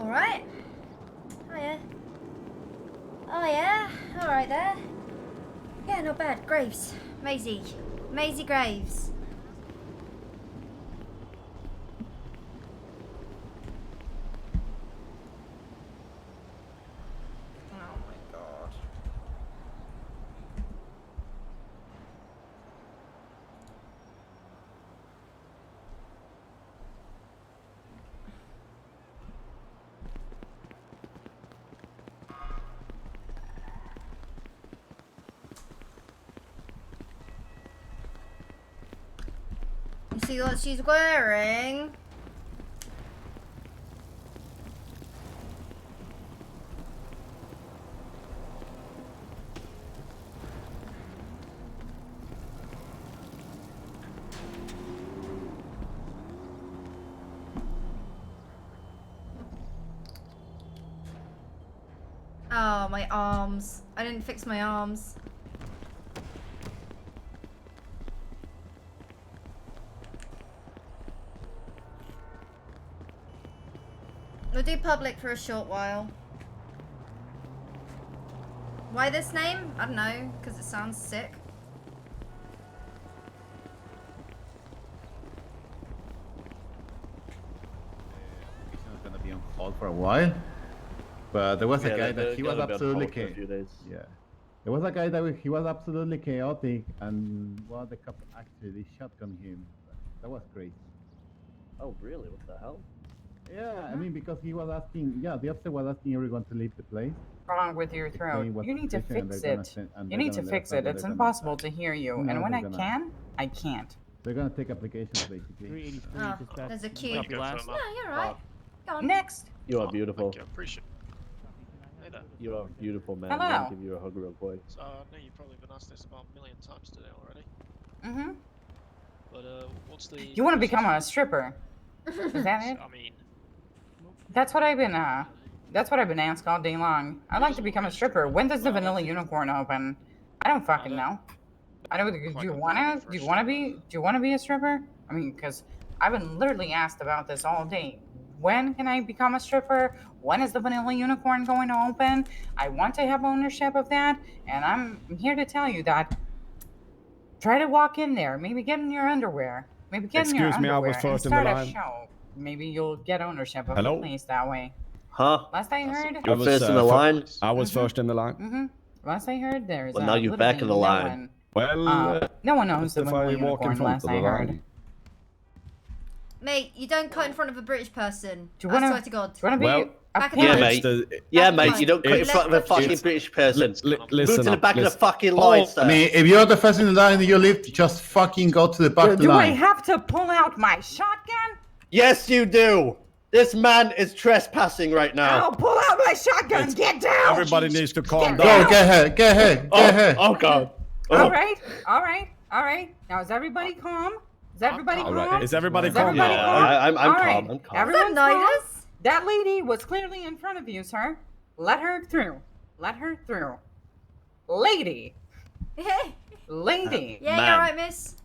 Alright. Oh yeah. Oh yeah. Alright there. Yeah, not bad. Graves. Maisy. Maisy Graves. Oh my god. You see what she's wearing? Oh, my arms. I didn't fix my arms. We'll do public for a short while. Why this name? I don't know, because it sounds sick. It's gonna be on hold for a while, but there was a guy that he was absolutely chaotic. Yeah, there was a guy that he was absolutely chaotic, and one of the cops actually shotgunned him. That was crazy. Oh really? What the hell? Yeah, I mean, because he was asking, the officer was asking everyone to leave the place. Wrong with your throat. You need to fix it. You need to fix it. It's impossible to hear you. And when I can, I can't. They're gonna take applications, basically. Oh, there's a queue. No, you're right. Go on. Next. You are beautiful. Thank you, appreciate it. Hey there. You are beautiful, man. Hello. I'll give you a hug real quick. So, I know you've probably been asked this about a million times today already. Mm-hmm. But, what's the... You want to become a stripper? Is that it? I mean... That's what I've been asked all day long. I'd like to become a stripper. When does the vanilla unicorn open? I don't fucking know. I don't. Do you wanna be a stripper? I mean, because I've been literally asked about this all day. When can I become a stripper? When is the vanilla unicorn going to open? I want to have ownership of that, and I'm here to tell you that. Try to walk in there. Maybe get in your underwear. Maybe get in your underwear. Excuse me, I was first in the line. Show. Maybe you'll get ownership of the place that way. Huh? Last I heard, You're first in the line? I was first in the line. Mm-hmm. Last I heard, there's well, now you're back in the line. No one knows the vanilla unicorn. Last I heard. Mate, you don't cut in front of a British person. Do you wanna, I swear to God. Do you wanna be yeah, mate. Yeah, mate. You don't cut in front of a fucking British person. Move to the back of the fucking line, sir. I mean, if you're the first in the line and you leave, just fucking go to the back of the line. Do I have to pull out my shotgun? Yes, you do. This man is trespassing right now. I'll pull out my shotgun. Get down. Everybody needs to calm down. Go, get ahead, get ahead, get ahead. Oh God. All right. Now is everybody calm? Is everybody calm? Right. Is everybody calm? I'm calm. I'm calm. Everyone's calm. That lady was clearly in front of you, sir. Let her through. Let her through. Lady. Lady. Yeah, you're right, miss.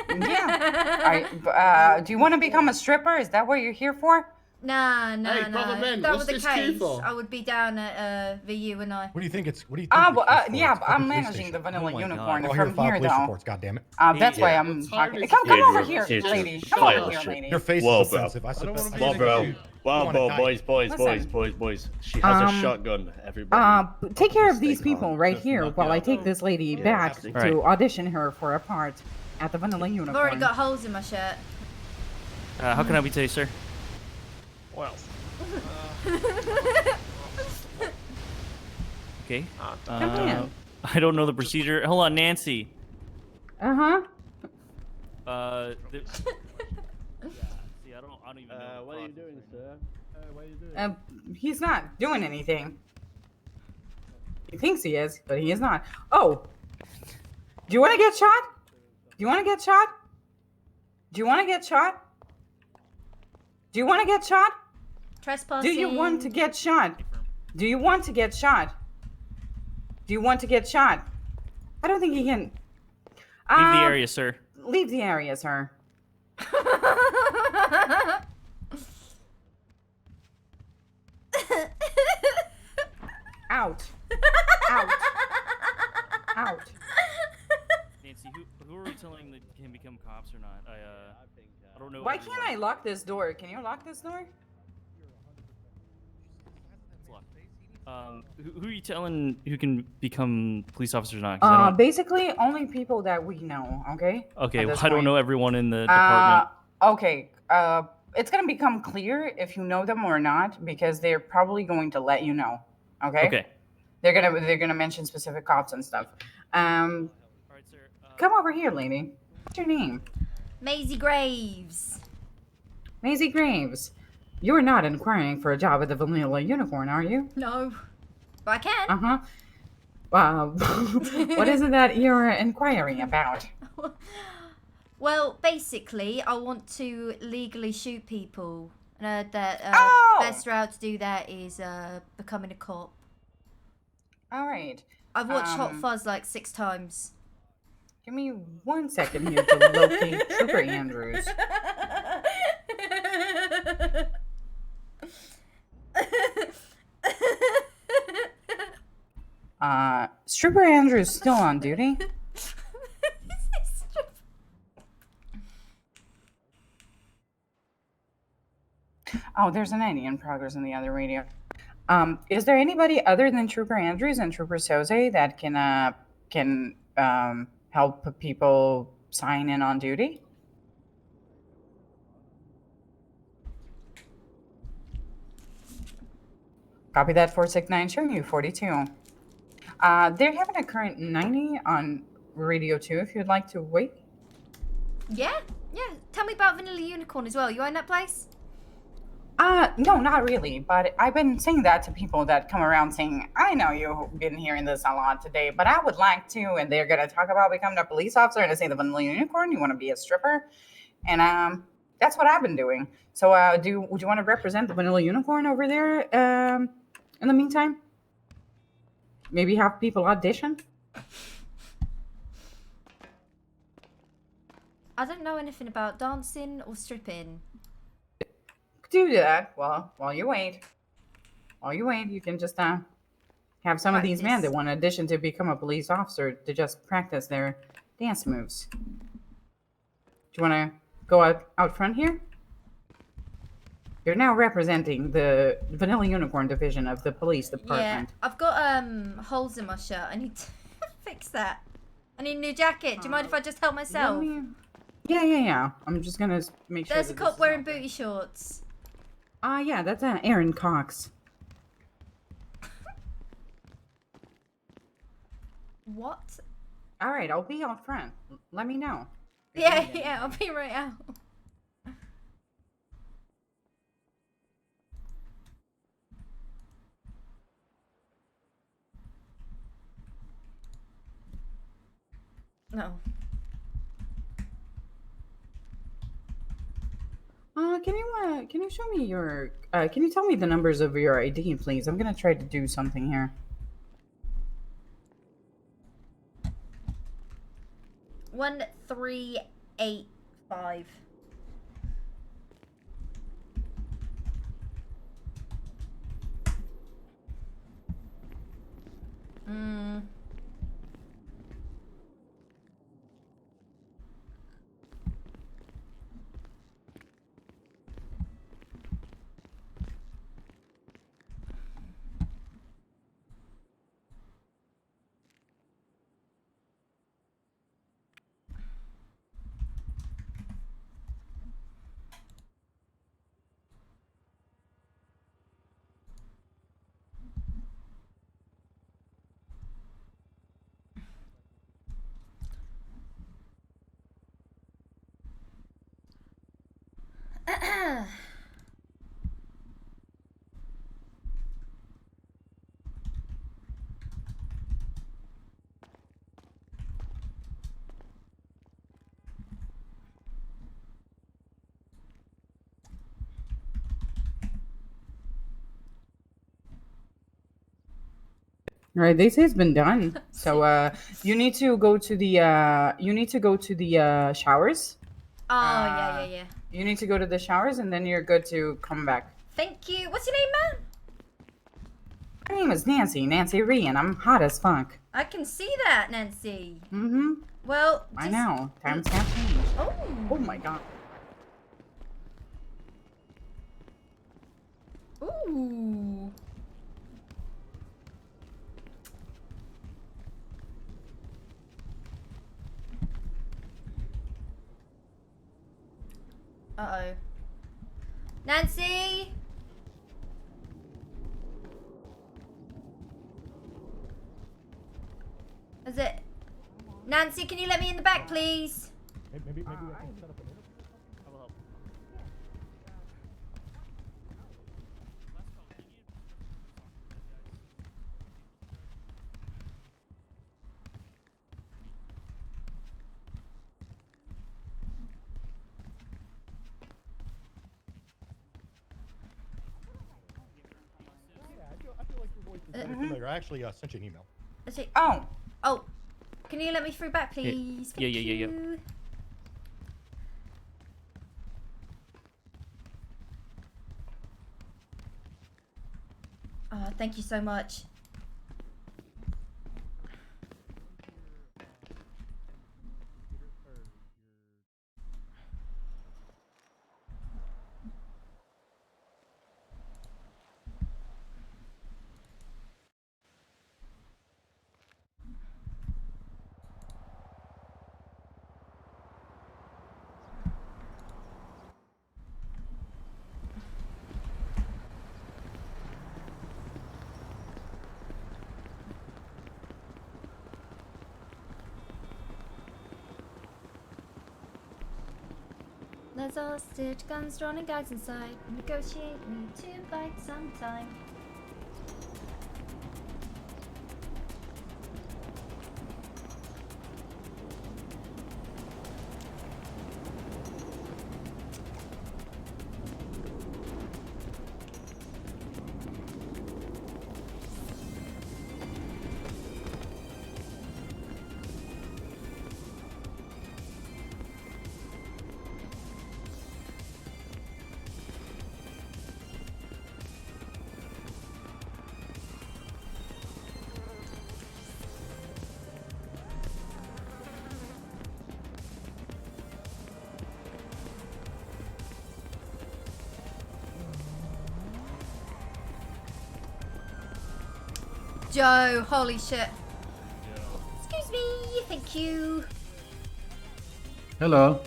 Yeah. Do you want to become a stripper? Is that what you're here for? Nah. Hey, brother man, If that what's was the this case, queue for? I would be down at VU and I. What do you think it's? What do you think? Yeah, I'm managing the vanilla unicorn from here, though. Reports, God damn it. That's why I'm talking. Come over here, lady. Come over here, lady. Your face is offensive. Whoa, bro. Wow, boys. She has a shotgun. Everybody. Take care of these people right here while I take this lady back to audition her for a part at the vanilla unicorn. I've already got holes in my shirt. How can I be today, sir? Well... Okay. Come I don't know the procedure. Hold on, Nancy. Uh-huh. See, I don't even know. What are you doing, sir? What are you doing? He's not doing anything. He thinks he is, but he is not. Oh! Do you want to get shot? Do you want to get shot? Do you want to get shot? Do you want to get shot? Trespassing. Do you want to get shot? Do you want to get shot? Do you want to get shot? I don't think he can. Leave the area, sir. Leave the area, sir. Out. Out. Out. Nancy, who are we telling that can become cops or not? I don't know. Why can't I lock this door? Can you lock this door? It's locked. Who are you telling who can become police officers or not? 'Cause I don't... Basically, only people that we know, okay? Okay, At well, this I don't point. know everyone in the department. Okay, it's gonna become clear if you know them or not, because they're probably going to let you know, okay? Okay. They're gonna mention specific cops and stuff. All right, sir. Come over here, lady. What's your name? Maisie Graves. Maisie Graves. You're not inquiring for a job at the Vanilla Unicorn, are you? No. But I can. Uh-huh. What is it that you're inquiring about? Well, basically, I want to legally shoot people. And I heard that best route to do that is becoming a cop. All right. I've watched Hot Fuzz like 6 times. Give me 1 second here to locate Trooper Andrews. Stripper Andrews still on duty. Oh, there's an ID in progress in the other radio. Is there anybody other than Trooper Andrews and Trooper Soze that can help people sign in on duty? Copy that, 469, showing you 42. They're having a current 90 on radio 2 if you'd like to wait. Yeah. Tell me about Vanilla Unicorn as well. You own that place? No, not really, but I've been saying that to people that come around saying, I know you've been hearing this a lot today, but I would like to, and they're going to talk about becoming a police officer, and I say the Vanilla Unicorn, you want to be a stripper, and that's what I've been doing. So would you want to represent the Vanilla Unicorn over there in the meantime? Maybe have people audition? I don't know anything about dancing or stripping. Do that while you wait. While you wait, you can just have some of these men that want to audition to become a police officer to just practice their dance moves. Do you want to go out front here? You're now representing the Vanilla Unicorn division of the police department. Yeah, I've got holes in my shirt. I need to fix that. I need a new jacket. Do you mind if I just help myself? Yeah. I'm just gonna make sure. There's a cop wearing booty shorts. Yeah, that's Aaron Cox. What? All right, I'll be out front. Let me know. Yeah, I'll be right out. No. Can you show me your can you tell me the numbers of your ID, please? I'm gonna try to do something here. 1385. All right, they say it's been done. So you need to go to the showers. Oh, yeah. You need to go to the showers and then you're good to come back. Thank you. What's your name, My name is Nancy Ree, and I'm hot as fuck. I can see that, Nancy. Mm-hmm. Well, I know. Times have changed. Oh. Oh my god. Ooh. Uh-oh. Nancy? Is it? Nancy, can you let me in the back, please? Maybe I can set up an I will help. I feel like your voice is very familiar. I actually sent you an email. Is it? Oh. Oh. Can you let me through back, please? Yeah. Thank you. Oh, thank you so much. There's all stitch guns drawn and guys inside. Negotiate me to fight sometime. Joe, holy shit. Excuse me, thank you. Hello.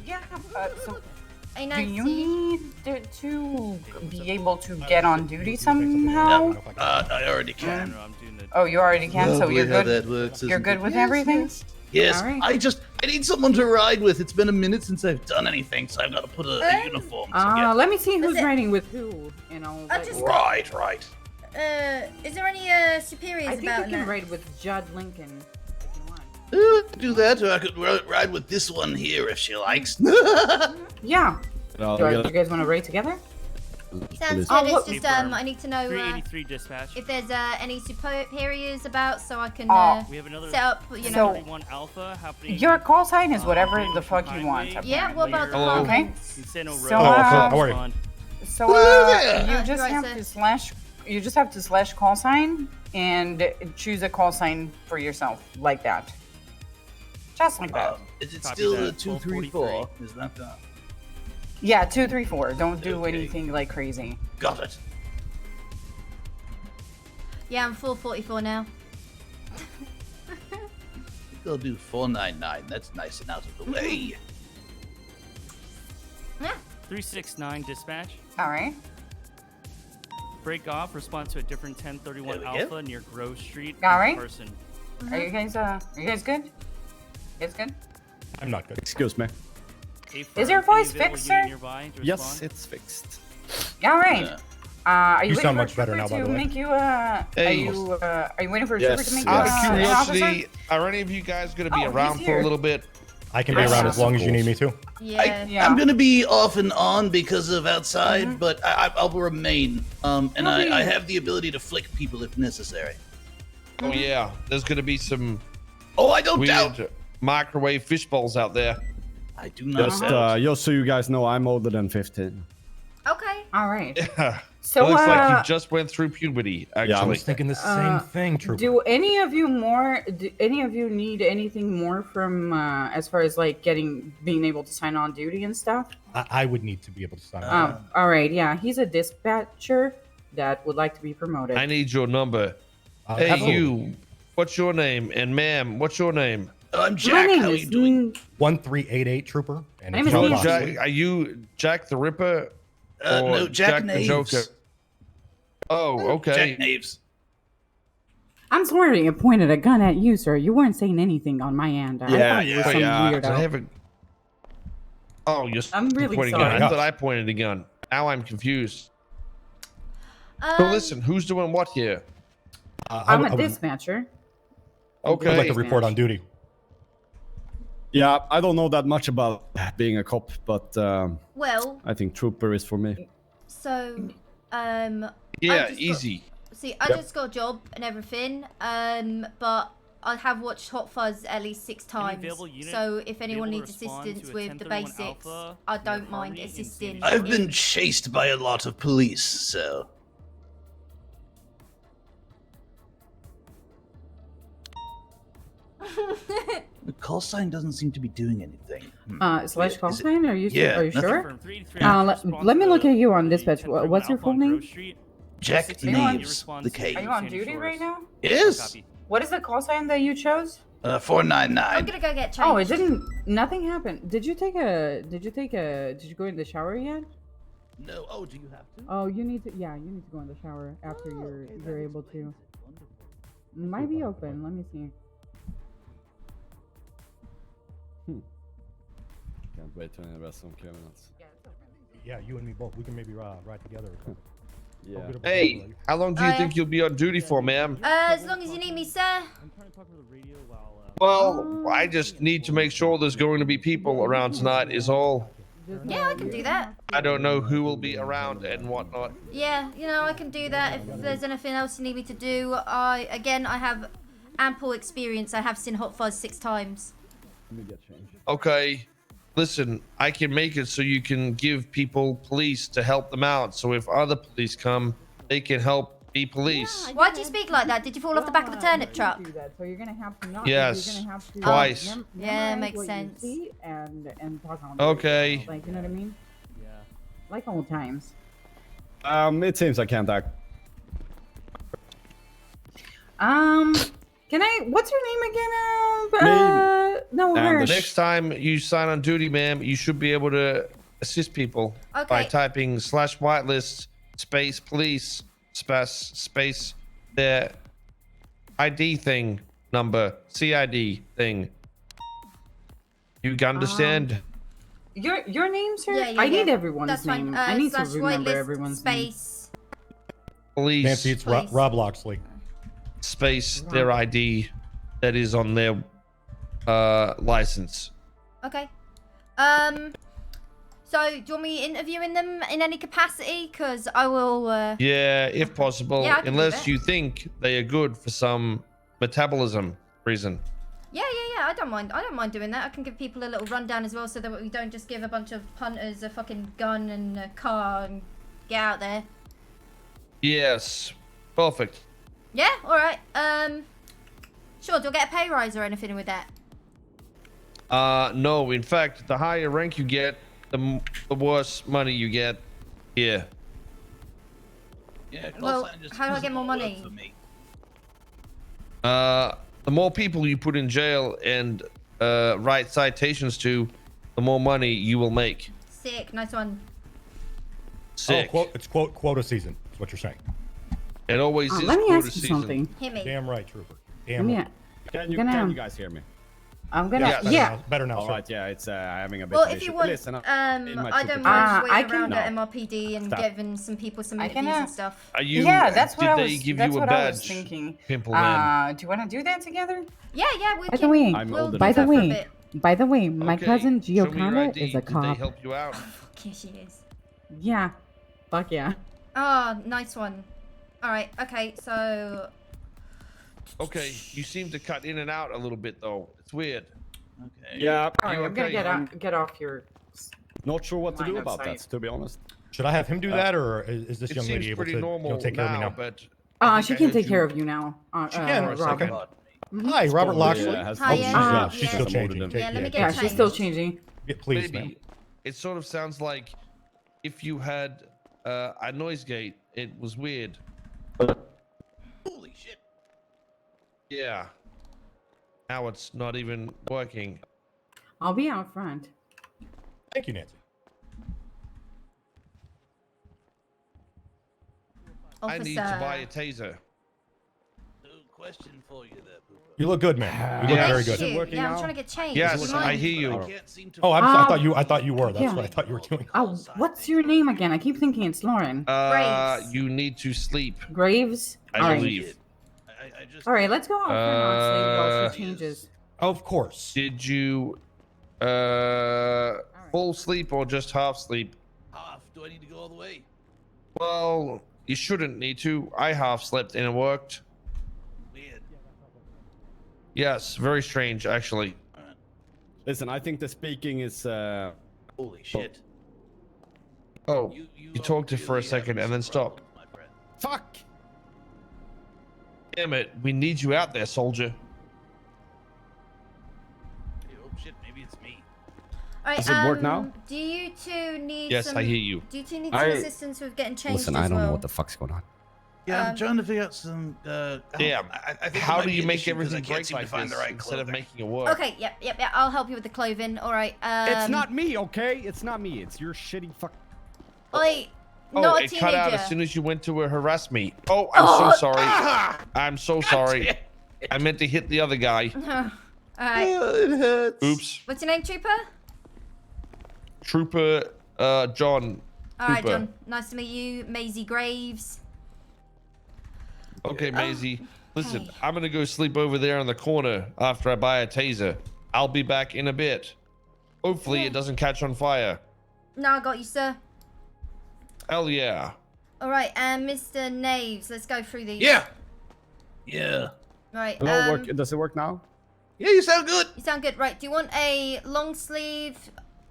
Yeah, so Hey, do Nancy. you need to be able to get on duty somehow? I already can. I'm doing the. Oh, you already can, so you're How good. that works, You're isn't good it? with Yes, everything? Yes. Alright. I need someone to ride with. It's been a minute since I've done anything, so I've got to put a uniform together. Let me see who's it- riding with who. You know. I but- just- Right. Is there any superiors I think about you can that? ride with Judd Lincoln if you want. Do that, or I could ride with this one here if she likes. Yeah. No, Do you guys want to ride together? Sounds Oh, good. look- It's just I need to know 383 dispatch. if there's any superiors about, so I can We have another set up. You So- know. 31 Alpha happening. Your call sign is whatever Greenwich the fuck you Highway. want. Yeah. What about the Hello. Okay. comments? In Sano So, Road. how are you? Respond. So Yeah. you just Right, have sir. to slash. You just have to slash call sign and choose a call sign for yourself like that. Just like that. Is it Copy still that. the 234? Is that the... Yeah, 234. Don't do Okay. anything like crazy. Got it. Yeah, I'm full 44 now. They'll do 499. That's nice and out of the way. Yeah. 369 dispatch. All right. Break off. Respond to a different 1031 There we go. Alpha near Grove Street. All in right. Person. Are you guys good? You guys good? I'm not good. Excuse me. Is your voice fixed, sir? Yes, it's fixed. All right. Yeah. Are you You waiting sound for a much better trooper now, by to the way. make you Hey. are you waiting for a Yes, trooper to make yes. you Out of an officer? curiosity, are any of you guys going to be Oh, around he's for here. a little bit? I can be around as long as you need me to. Yeah. Yeah. I'm gonna be off and on because of outside, but I'll remain. And Okay. I have the ability to flick people if necessary. Oh yeah, there's going to be some Oh, I don't doubt. weird microwave fish balls out there. I do not. Just so you guys know, I'm older than 15. Okay. All right. Yeah. So it looks like you just went through puberty. Actually, I was thinking the same thing, Trooper. Do any of you need anything more from as far as like being able to sign on duty and stuff? I would need to be able to sign on. All right. Yeah, he's a dispatcher that would like to be promoted. I need your number. Hey, absolutely. you. What's your name? And ma'am, what's your name? I'm Jack. How are you doing? 1388 Trooper. And My name is Joe Nancy. Boxley. Jack, are you Jack the Ripper? No, Jack the Knaves. Joker? Oh, okay. Jack Knaves. I'm sorry, I pointed a gun at you, sir. You weren't saying anything on my end. I Yeah, thought you were yeah, some I weirdo. haven't. Oh, you're I'm really pointing sorry. a gun. I thought I pointed a gun. Now I'm confused. So listen, who's doing what here? I'm a dispatcher. Okay. I'd like to report on duty. Yeah, I don't know that much about being a cop, but Well, I think Trooper is for me. so Yeah, I just easy. See, I just got a job and everything, but I have watched Hot Fuzz at least 6 times. So if anyone needs assistance with the basics, I don't mind assisting. I've been chased by a lot of police, so. The call sign doesn't seem to be doing anything. Slash call sign? Are you Yeah, are you nothing. sure? Let me look at you on dispatch. What's your full name? Jack Knaves, the K. Are you on duty right now? Yes. What is the call sign that you chose? 499. I'm gonna go get changed. Oh, it didn't. Nothing happened. Did you go in the shower yet? No. Oh, do you have to? Oh, you need to. Yeah, you need to go in the shower after you're able to. Might be open. Let me see. Can't wait to arrest some criminals. Yeah, you and me both. We can maybe ride together. Yeah. Hey, how long do you Oh, think you'll be on duty for, ma'am? As long as you need me, sir. I'm trying to talk over the radio while. Well, I just need to make sure there's going to be people around tonight is all. Yeah, I can do that. I don't know who will be around and whatnot. Yeah, I can do that. If there's anything else you need me to do, I have ample experience. I have seen Hot Fuzz 6 times. Let me get changed. Okay, listen, I can make it so you can give people police to help them out. So if other police come, they can help be police. Why do you speak like that? Did you fall off the back of a turnip truck? So you're gonna have to not. Yes, You're gonna have to, twice. Yeah, memorize makes what you sense. see and talk on. Okay. Like, you know what I mean? Yeah. Like old times. It seems I can't act. Can I? What's your name again? No, And Hirsch. The next time you sign on duty, ma'am, you should be able to assist people by Okay. typing /whitelist space police space their ID thing number CID thing. You understand? Your name, sir? Yeah, I need everyone's That's fine. name. I need to Slash remember whitelist everyone's name. space. Police Nancy, it's Please. Rob Loxley. space their ID that is on their license. Okay. So do you want me interviewing them in any capacity? Cause I will. Yeah, if possible, Yeah, I can do unless that. you think they are good for some metabolism reason. Yeah. I don't mind. I don't mind doing that. I can give people a little rundown as well, so that we don't just give a bunch of punters a fucking gun and a car and get out there. Yes, perfect. Yeah. All right. Sure. Do I get a pay rise or anything with that? No. In fact, the higher rank you get, the worse money you get here. Yeah, call Well, sign just how do I doesn't get more work money? for me. The more people you put in jail and write citations to, the more money you will make. Sick. Nice one. Sick. Oh, it's quota season. That's what you're saying. It always is. Let me quota ask you season. something. Hit me. Damn right, Trooper. Let Damn me, right. Can Gonna- you guys hear me? I'm gonna. Yes. Yeah. Better now, All sir. right, yeah, it's having a bit Well, of if issue. you want, Listen, I in my don't stupid- mind I waiting can- around at No. MRPD and Stop. giving some people some I interviews can, and stuff. Are you? Yeah, that's what did I they was. give That's you a what I was badge, thinking. Pimple Man? Do you want to do that together? Yeah, we By the can. way- I'm we'll older do than By the that for a way, bit. By the way, my Okay, cousin show me your Giovanna ID. is a Did they cop. help you out? Here she is. Yeah. Fuck yeah. Oh, nice one. All right. Okay. So. Okay, you seem to cut in and out a little bit though. It's weird. Okay. Yeah. All right, I'm gonna get off your. Not sure what to do Line of about sight. that, to be honest. Should I have him do that, or is this It young seems lady able pretty to normal take care of me now? but She can take care of you now. She can. Robert. Hi, Robert Loxley. Yeah, has Hi, to- yeah. She's still changing. Yeah, let me get Yeah, changed. she's still changing. Yeah, please, maybe ma'am. it sort of sounds like if you had a noise gate, it was weird. Holy shit. Yeah. Now it's not even working. I'll be out front. Thank you, Nancy. I need to buy a taser. No question for you there, Pooper. You look good, man. You look Yeah. very Shoot. good. working Yeah, I'm now? trying to get changed. Yes, Do you I mind? hear you. I can't seem to Oh, I thought you were. That's yeah. what I thought you were doing. Oh, what's your name again? I keep thinking it's Lauren. Graves. You need to sleep, Graves. I All right. believe. I just All right, let's go out front, honestly, while Uh, she changes. Of course. Did you full sleep or just half sleep? half. Do I need to go all the way? Well, you shouldn't need to. I half slept and it worked. Weird. Yes, very strange actually. Listen, I think the speaking is. Holy shit. Oh, you talked it for a really second having and then some stopped. problems, my friend. Fuck! Damn it, we need you out there, soldier. Oh shit, maybe it's me. All right, Does it work now? Do you two need Yes, some... I hear you. Do you two need some assistance with getting changed Listen, as I don't well? know what the fuck's going on. Yeah, I'm trying to figure out some. Damn. I think it How might do be you an make issue 'cause everything I can't break seem to like find this the right instead of clothing. making it work? Okay, yep. I'll help you with the clothing. All right. It's not me, okay? It's not me. It's your shitty fuck. Oi, Oh, not a it teenager. cut out as soon as you went to harass me. Oh, I'm so sorry. I'm so sorry. I meant to hit the other guy. All right. It hurts. Oops. What's your name, Trooper? Trooper John. All right, Cooper. John. Nice to meet you, Maisy Graves. Okay, Maisy. Listen, okay. I'm gonna go sleep over there in the corner after I buy a taser. I'll be back in a bit. Hopefully it doesn't catch on fire. No, I got you, sir. Hell yeah. All right, Mr. Naves, let's go through these. Yeah. Yeah. Right. Does it work now? Yeah, you sound good. You sound good. Right. Do you want a long sleeve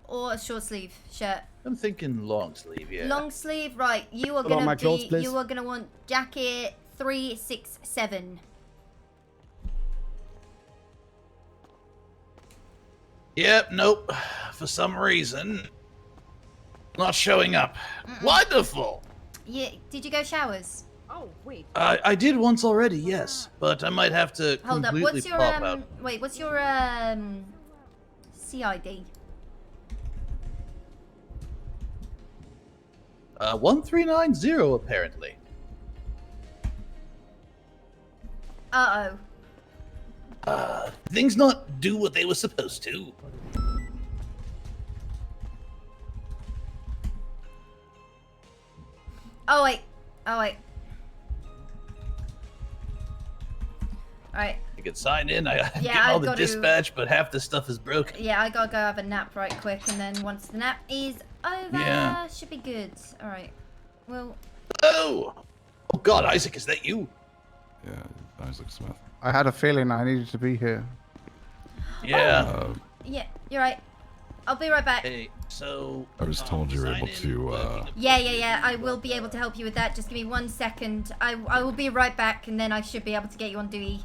or a short sleeve shirt? I'm thinking long sleeve. Yeah. Long sleeve. Right. You are Put on gonna my be. clothes, please. You are gonna want jacket 367. Yep. Nope. For some reason, not showing up. Wonderful. Yeah. Did you go showers? Oh, wait. I did once already. Yes, but I might have to Hold up. completely What's your pop out. Wait. What's your CID? 1390 apparently. Things not do what they were supposed to. Oh wait. All right. I could sign in. I Yeah, get all I've the got to- dispatch, but half the stuff is broken. Yeah, I gotta go have a nap right quick, and then once the nap is over, Yeah. should be good. All right. Well, Oh! Oh God, Isaac, is that you? Yeah, Isaac Smith. I had a feeling I needed to be here. Yeah. yeah, you're right. I'll be right back. Hey, so I was told you were able to. Yeah. I will be able to help you with that. Just give me 1 second. I will be right back, and then I should be able to get you on duty.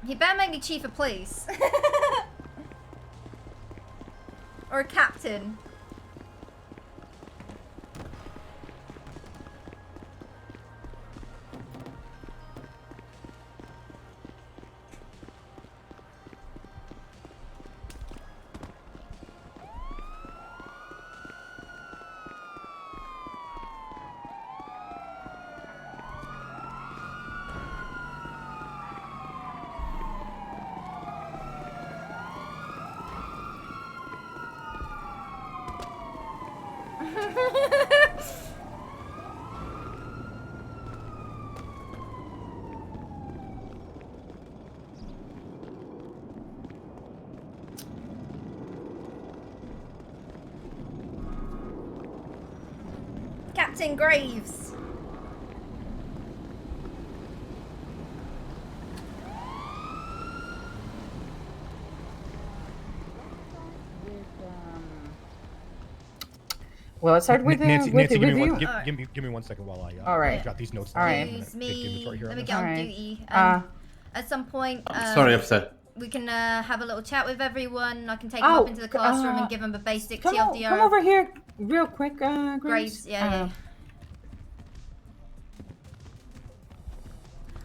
You better make me chief of police. Or a captain. Captain Graves. Well, let's start with Nancy, with give me you. one, give me 1 second while I All right. jot these notes All down. right. Excuse me. Right here. Let me get on duty. At some point, Sorry, officer. we can have a little chat with everyone. I can take them up into the classroom and give them a basic TLDR. Come over here real quick, Graves. Graves, yeah.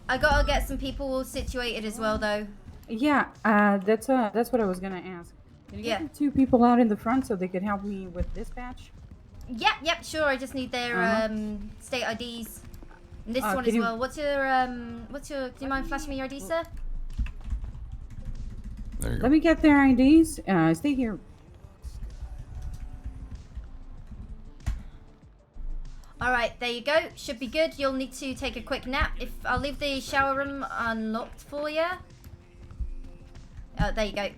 I gotta get some people situated as well, though. Yeah, that's what I was gonna ask. Can you get the 2 people out in the front so they could help me with dispatch? Yep, sure. I just need their state IDs. And this one as well. What's your do you mind flashing me your ID, sir? There you go. Let me get their IDs. Stay here. Alright, there you go. Should be good. You'll need to take a quick nap. I'll leave the shower room unlocked for you. Oh, there you go.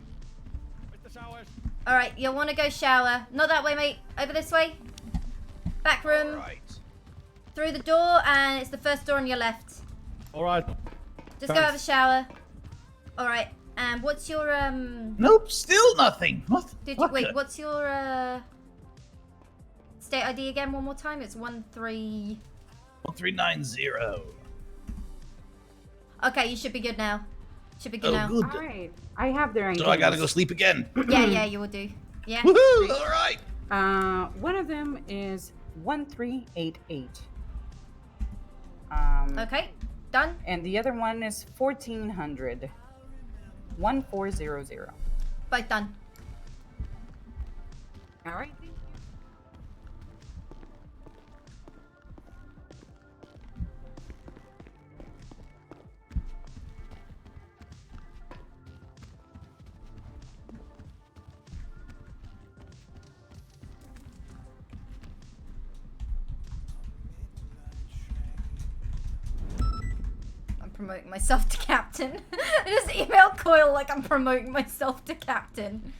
Alright, you'll want to go shower. Not that way, mate. Over this way. Back room. Right. Through the door, and it's the first door on your left. Alright. Just go have a shower. Alright, and what's your, Nope, still nothing. What? Wait, what's your, state ID again one more time? It's 13... 1390. Okay, you should be good now. Should be good now. Good. All right, I have their IDs. So I gotta go sleep again. Yeah, you will do. Yeah. Woohoo! All right. One of them is 1388. Okay, done. And the other one is 1400. 1400. Both done. All right. Promoting myself to captain. I just email Coil like I'm promoting myself to captain.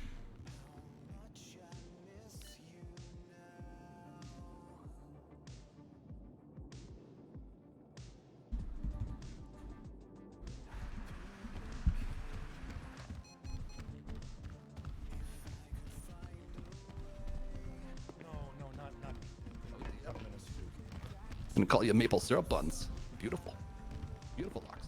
No, not. I'm gonna call you maple syrup buns. Beautiful. Beautiful, Loxley.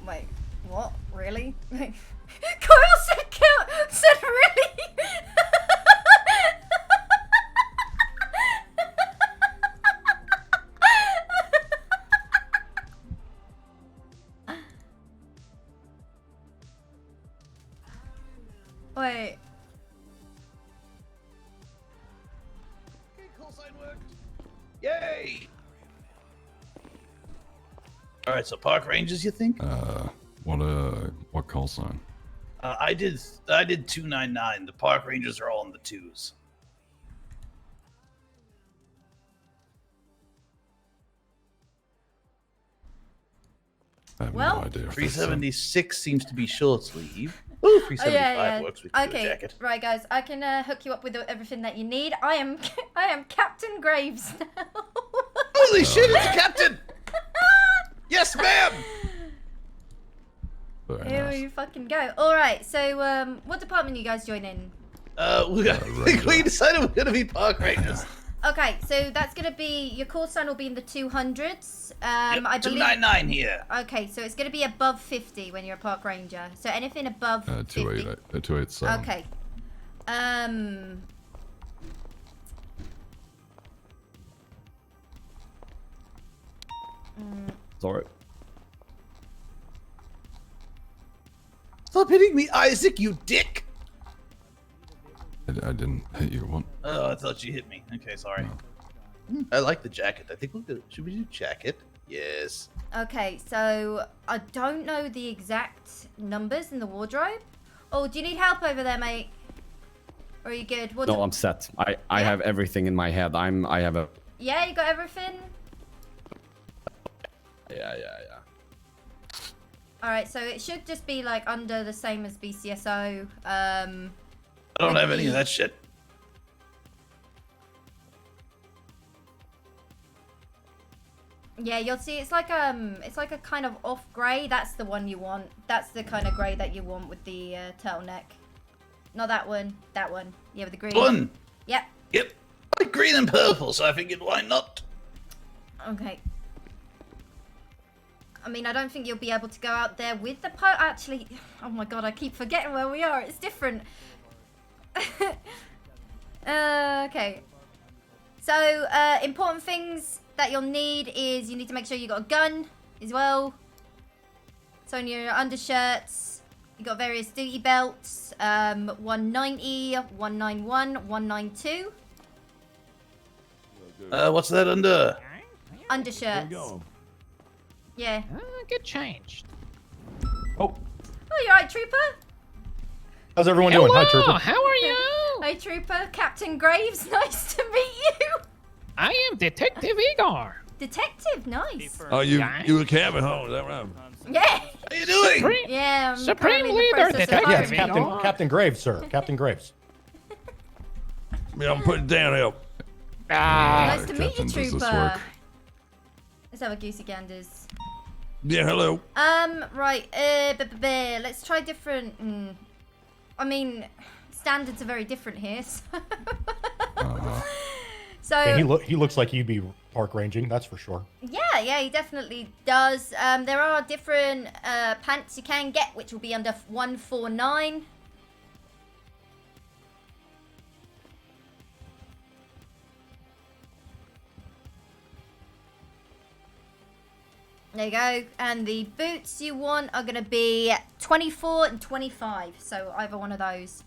Wait, what? Really? Coil said really? Wait. Okay, call sign worked. Yay! All right, so park ranges, you think? What call sign? I did 299. The park rangers are all in the 2s. I have Well, no idea. if 376 seems to be short sleeve. Ooh, 375 yeah. works with your Okay, jacket. right, guys. I can hook you up with everything that you need. I am Captain Graves now. Holy shit, it's a captain! Yes, ma'am! Very Here nice. we fucking go. All right. So, what department you guys joining? We decided we're gonna be park rangers. Okay, so that's gonna be your call sign will be in the 200s. I believe 299 here. Okay, so it's gonna be above 50 when you're a park ranger. So anything above 50. 287. Okay. It's alright. Stop hitting me, Isaac, you dick! I didn't hit you. What? Oh, I thought you hit me. Okay, sorry. I like the jacket. I think we'll do. Should we do jacket? Yes. Okay, so I don't know the exact numbers in the wardrobe. Oh, do you need help over there, mate? Or are you good? No, I'm set. I have everything in my head. I have a... Yeah, you got everything? Yeah. Alright, so it should just be like under the same as BCSO. I don't have any of that shit. Yeah, you'll see it's like a kind of off grey. That's the one you want. That's the kind of grey that you want with the turtleneck. Not that one. That one. Yeah, with the green. One. Yep. Yep. I like green and purple, so I figured why not? Okay. I mean, I don't think you'll be able to go out there with the actually, oh my god, I keep forgetting where we are. It's different. Okay. So, important things that you'll need is you need to make sure you got a gun as well. So in your undershirts, you got various duty belts, 190, 191, 192. What's that under? Undershirts. Yeah. Get changed. Oh, you alright, Trooper? How's everyone doing? Hi, Trooper. How are you? Hi, Trooper. Captain Graves, nice to meet you. I am Detective Igor. Detective, nice. Oh, you a cabin, huh? Is that right? Yeah. How you doing? Yeah, I'm Supreme currently in the Leader, process of Detective Yes, hiring. Captain Graves, sir. Captain Graves. Yeah, I'm putting down help. Nice to meet you, Captain, does this Trooper. work? Let's have a goosey ganders. Yeah, hello. Right, let's try different, I mean, standards are very different here, so... So... Yeah, he looks like he'd be park ranging, that's for sure. Yeah, he definitely does. There are different pants you can get, which will be under 149. There you go. And the boots you want are going to be 24 and 25. So either one of those.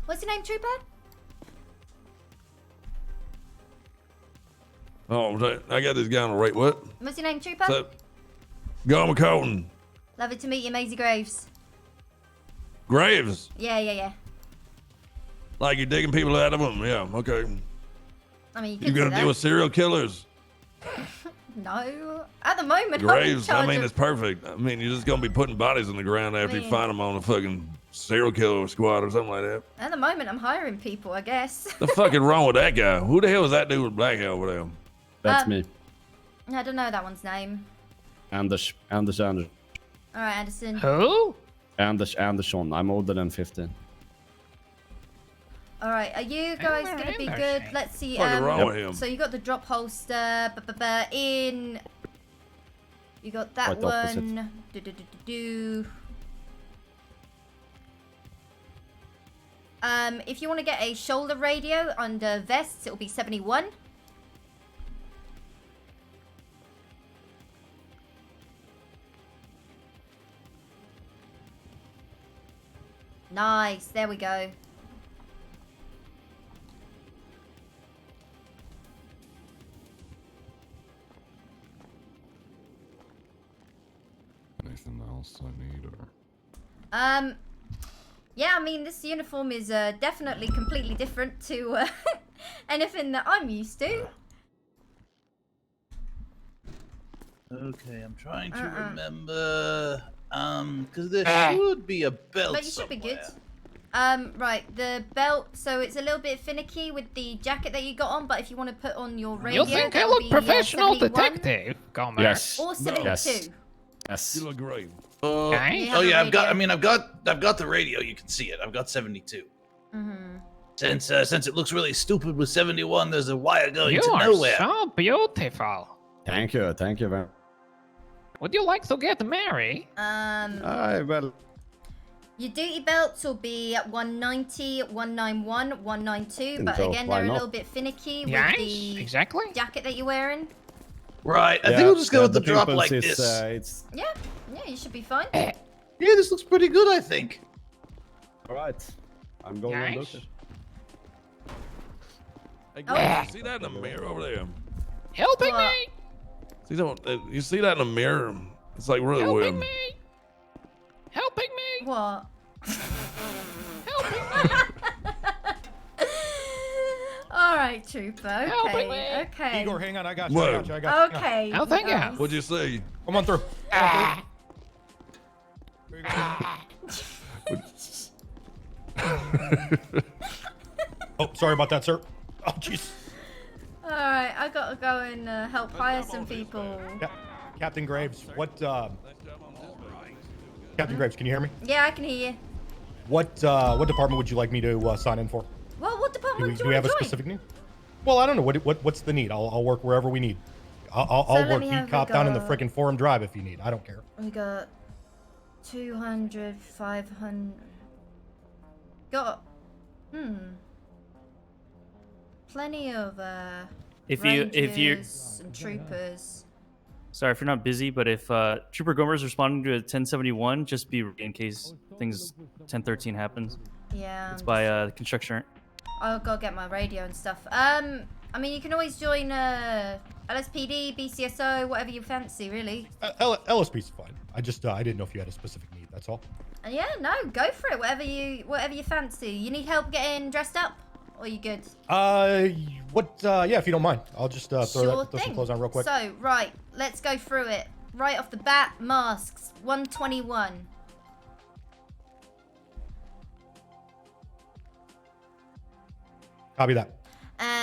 What's your name, Trooper? Oh, I got this guy on the right. What? What's your name, Trooper? What's up? Garmin Colton. Lovely to meet you, Maisy Graves. Graves. Yeah. Like you're digging people out of them. Yeah, okay. I mean, you You could gonna do deal with serial killers? No. At the moment, Graves, I'm in I mean, charge it's perfect. I mean, you're just gonna be putting bodies in the ground after you find them on a fucking serial killer squad or something like that. At the moment, I'm hiring people, I guess. The fuck is wrong with that guy? Who the hell is that dude with black hair over there? That's me. I don't know that one's name. Anders. All right, Anderson. Who? Anderson. I'm older than 15. All right, are you guys gonna be good? Let's see. What's wrong with him? So you got the drop holster, in. You got that Quite opposite. one. If you want to get a shoulder radio under vests, it'll be 71. Nice, there we go. Anything else I need, or? Yeah, I mean, this uniform is definitely completely different to anything that I'm used to. Okay, I'm trying to remember. Because there should be a belt. But you should be good. somewhere. Right, the belt, so it's a little bit finicky with the jacket that you got on, but if you want to put on your radio, You think I that'll look be, professional, 71 detective? Gomer. Yes. or 72. Yes. Yes. You look great. Okay. Oh yeah, I've got. radio. I've got the radio. You can see it. I've got 72. Mm-hmm. Since it looks really stupid with 71, there's a wire going You to are nowhere. so beautiful. Thank you very Would you like to get married? well, Your duty belts will be 190, 191, 192, but So, again, why they're a not? little bit finicky with Yes, the exactly. jacket that you're wearing. Right. I think we'll just go with the drop like is, this. Yeah, you should be fine. Yeah, this looks pretty good, I think. All right. I'm going on Nice. look. Hey, guys, you see that in the mirror over there? Helping What? me! See that? You see that in the mirror? It's like really Helping weird. me! Helping me! What? Helping me! All right, Trooper. Helping me. Okay, okay. Igor, hang on. I got you. Whoa. I got you. I got you. Okay. Oh, thank you. nice. What'd you say? Come on through. Oh, sorry about that, sir. Oh, jeez. All right, I gotta go and help hire some people. Captain Graves, what? Captain Graves, can you hear me? Yeah, I can hear you. What department would you like me to sign in for? Well, what department Do we have a specific need? Well, I don't know. What's the need? I'll work wherever we need. I'll let work me beat have a cop down in the go. frickin' Forum Drive if you need. I don't care. We got 200, 500. Got plenty of If you rangers and troopers. sorry if you're not busy, but if Trooper Gomer's responding to a 1071, just be ready in case things 1013 happens. Yeah. It's by the construction. I'll go get my radio and stuff. I mean, you can always join LSPD, BCSO, whatever you fancy, really. LSP's fine. I didn't know if you had a specific need. That's all. Yeah, no, go for it. Whatever you fancy. You need help getting dressed up, or you good? Yeah, if you don't mind, I'll just throw Sure some thing. clothes on real quick. So, right, let's go through it. Right off the bat, masks, 121. Copy that.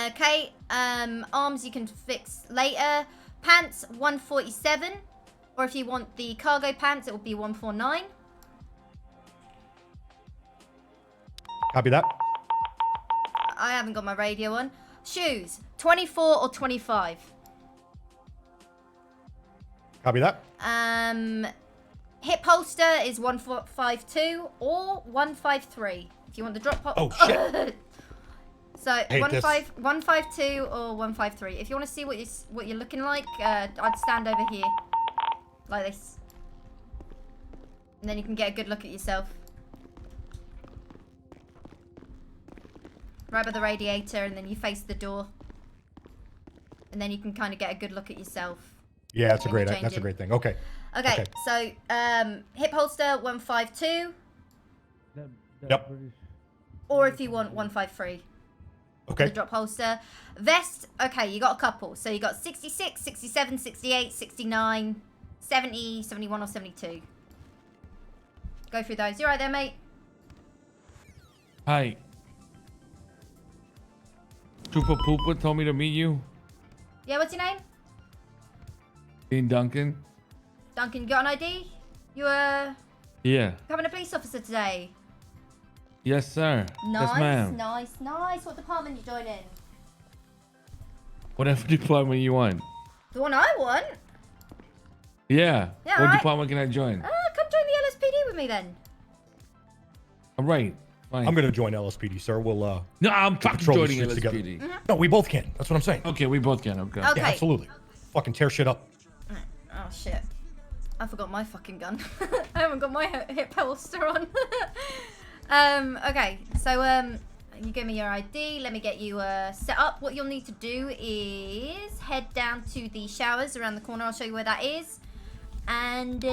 Okay, arms you can fix later. Pants, 147. Or if you want the cargo pants, it will be 149. Copy that. I haven't got my radio on. Shoes, 24 or 25. Copy that. Hip holster is 152 or 153. If you want the drop pop. Oh, shit. So Hate 152 or 153. If you want to see what you're looking like, I'd stand over here, like this, and then you can get a good look at yourself. Right by the radiator, and then you face the door, and then you can kind of get a good look at yourself. Yeah, that's a when great you're changing. thing. Okay. Okay, so hip holster 152, Yep. or if you want 153. Okay. The drop holster. Vest, okay, you got a couple. So you got 66, 67, 68, 69, 70, 71, or 72. Go through those. You right there, mate? Hi. Trooper Pooper told me to meet you. Yeah, what's your name? Dean Duncan. Duncan, you got an ID? You Yeah. becoming a police officer today? Yes, sir. Nice, Yes, ma'am. nice. What department you joining? Whatever department you want. The one I want? Yeah. Yeah, What right. department can I join? Come join the LSPD with me then. All right. Fine. I'm gonna join LSPD, sir. We'll No, I'm fucking patrol the joining streets together. LSPD. No, we both can. That's what I'm saying. Okay, we both can. Okay. Okay. Yeah, absolutely. Fucking tear shit up. Oh shit. I forgot my fucking gun. I haven't got my hip holster on. Okay, so you give me your ID. Let me get you set up. What you'll need to do is head down to the showers around the corner. I'll show you where that is. And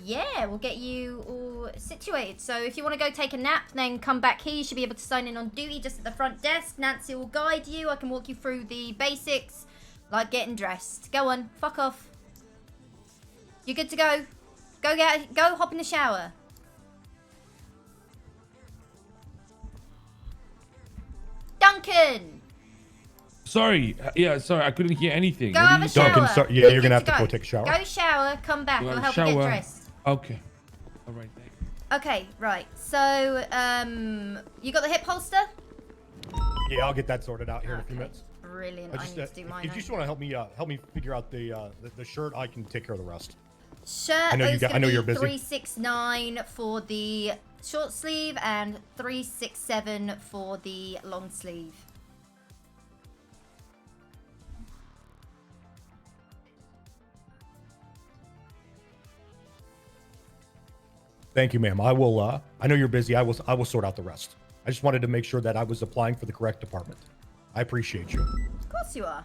yeah, we'll get you all situated. So if you want to go take a nap, then come back here. You should be able to sign in on duty just at the front desk. Nancy will guide you. I can walk you through the basics, like getting dressed. Go on, fuck off. You're good to go. Go hop in the shower. Duncan! Sorry. Yeah, sorry. I couldn't hear anything. Go What have are a you shower. Duncan, sorry. Yeah, you're gonna have to go take a shower. Go shower, come back. I'll help you get dressed. Okay. All right. Thank you. Okay, right. So, you got the hip holster? Yeah, I'll get that sorted out here in a few minutes. Brilliant. I need to do mine. If you just want to help me figure out the shirt, I can take care of the rest. Shirt I know is gonna be you're busy. 369 for the short sleeve and 367 for the long sleeve. Thank you, ma'am. I will. I know you're busy. I will sort out the rest. I just wanted to make sure that I was applying for the correct department. I appreciate you. Of course you are.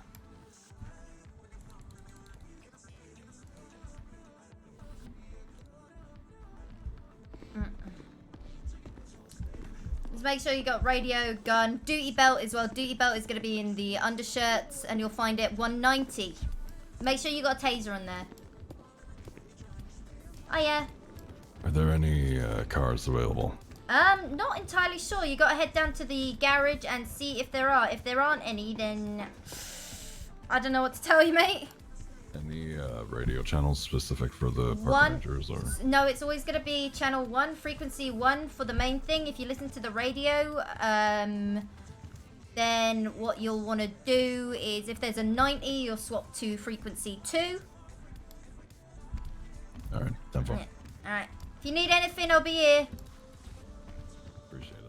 Just make sure you got radio, gun, duty belt as well. Duty belt is going to be in the undershirts, and you'll find it 190. Make sure you got a taser on there. Oh yeah. Are there any cars available? Not entirely sure. You got to head down to the garage and see if there are. If there aren't any, then I don't know what to tell you, mate. Any radio channels specific for the park rangers, or? No, it's always going to be channel 1, frequency 1 for the main thing. If you listen to the radio, then what you'll want to do is if there's a 90, you'll swap to frequency 2. All right, 10-4. Yeah. All right. If you need anything, I'll be here. Appreciate it.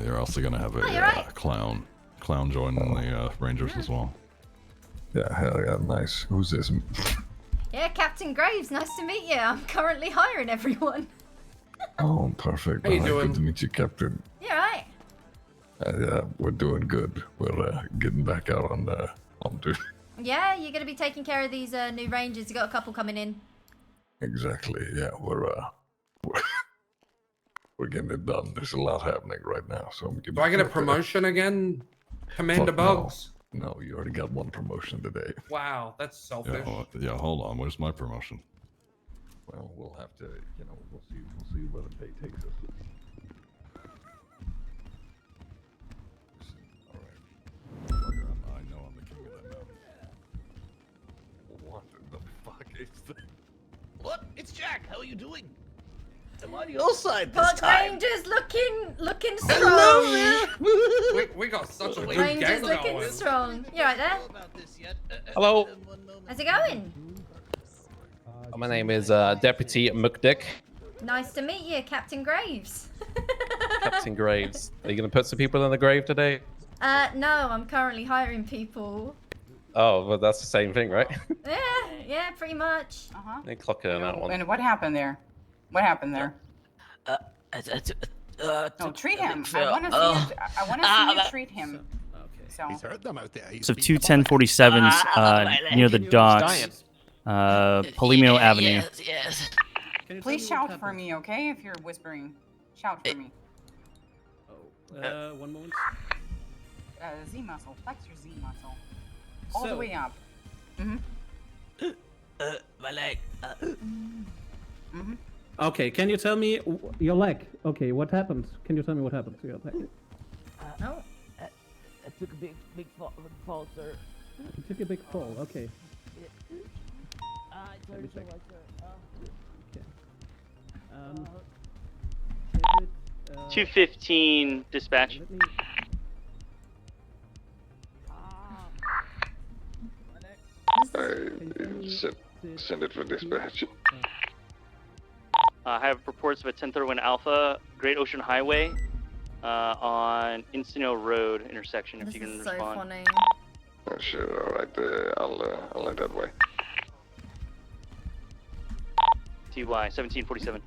You're also gonna have a clown joining the Rangers as well. Yeah, hell yeah, nice. Who's this? Yeah, Captain Graves, nice to meet you. I'm currently hiring everyone. Oh, perfect. How you doing? Good to meet you, Captain. You alright? Yeah, we're doing good. We're getting back out on duty. Yeah, you're going to be taking care of these new Rangers. You got a couple coming in. Exactly. Yeah, we're getting it done. There's a lot happening right now, so I'm Do I get a promotion again, Commander Bugs? No, you already got one promotion today. Wow, that's selfish. Yeah, hold on. Where's my promotion? Well, we'll have to, we'll see where the day takes us. I know I'm the king of that mountain. What the fuck is that? What? It's Jack. How are you doing? I'm on your side this But time. Rangers looking strong. Hello there. we got such a good Rangers gang looking going. strong. You right there? Hello. How's it going? My name is Deputy McDick. Nice to meet you, Captain Graves. Captain Graves. Are you going to put some people in the grave today? No, I'm currently hiring people. Oh, well, that's the same thing, right? Yeah, pretty much. They clock it on that one. And what happened there? What happened there? No, treat him. I want to see you treat him. So. He's heard them out there. So two 1047s near the docks, Polimio Avenue. Yes. Please shout for me, okay? If you're whispering, shout for me. One moment. Z muscle. Flex your Z muscle. All the way up. My leg. Okay, can you tell me your leg? Okay, what happened? Can you tell me what happened to your leg? No. I took a big fall, sir. You took a big fall. Okay. Let me check. Okay. 215 dispatch. Send it for dispatch. I have reports of a 1031 Alpha, Great Ocean Highway, on Encino Road intersection. If you can respond. So funny. Oh shit! All right, I'll let that way. TY 1747.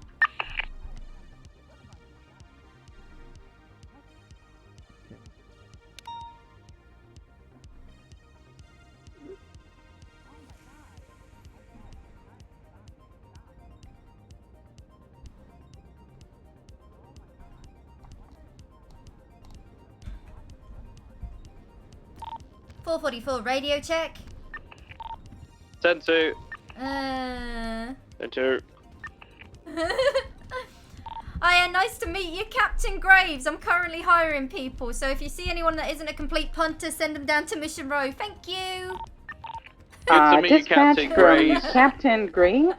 .444 radio check. 10-2. 10-2. Hiya, nice to meet you, Captain Graves. I'm currently hiring people, so if you see anyone that isn't a complete punter, send them down to Mission Row. Thank you. Dispatch from Captain Graves.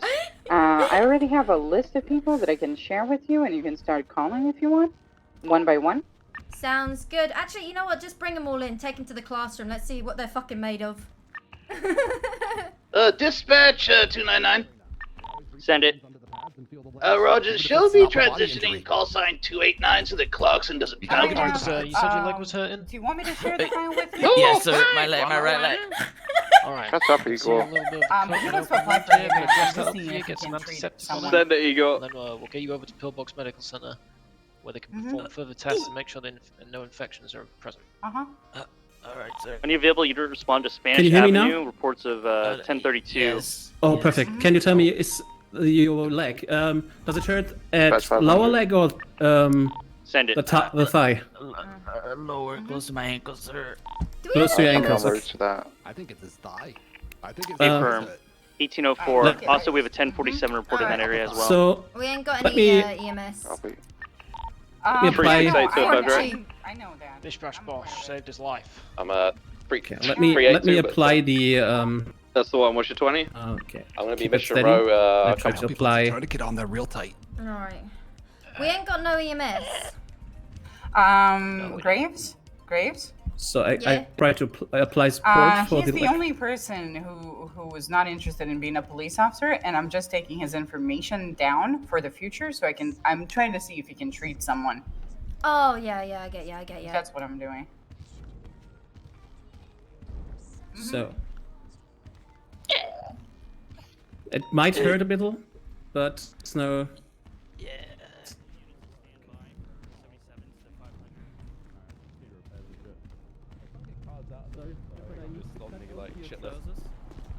I already have a list of people that I can share with you, and you can start calling if you want, one by one. Sounds good. Actually, you know what? Just bring them all in. Take them to the classroom. Let's see what they're fucking made of. Dispatch 299. Send it. Roger, she'll be transitioning call sign 289 so that Clarkson doesn't become You said your leg was hurting? Do you want me to share the file with you? Yes, sir. My right leg. Alright. That's up, Eagle. He wants to apply for Send it, Eagle. Then we'll get you over to Pillbox Medical Center, where they can perform further tests and make sure that no infections are present. Alright, sir. When you're available, you respond to Spanish Can you hear me Avenue, now? reports of 1032. Yes. Oh, perfect. Can you tell me, is your leg, does it hurt at lower leg or Send it. the thigh? Lower, close to my ankle, sir. Close to your ankles. I think it's his thigh. I think it's Confirm. 1804. Also, we have a 1047 report in that area as well. So, We ain't got let any me- EMS. Let me apply. I know that. Dispatch boss saved his life. I'm a freak. Okay, let me apply the That's the one. What's your 20? Okay. I'm gonna be Keep it Mission steady. Row. I try to apply. Try to get on there real tight. Alright. We ain't got no EMS. Graves? Graves? So I Yeah. try to apply support for He's the the leg. only person who was not interested in being a police officer, and I'm just taking his information down for the future, so I'm trying to see if he can treat someone. Oh, yeah, I get ya. That's what I'm doing. So it might hurt a little, but it's no.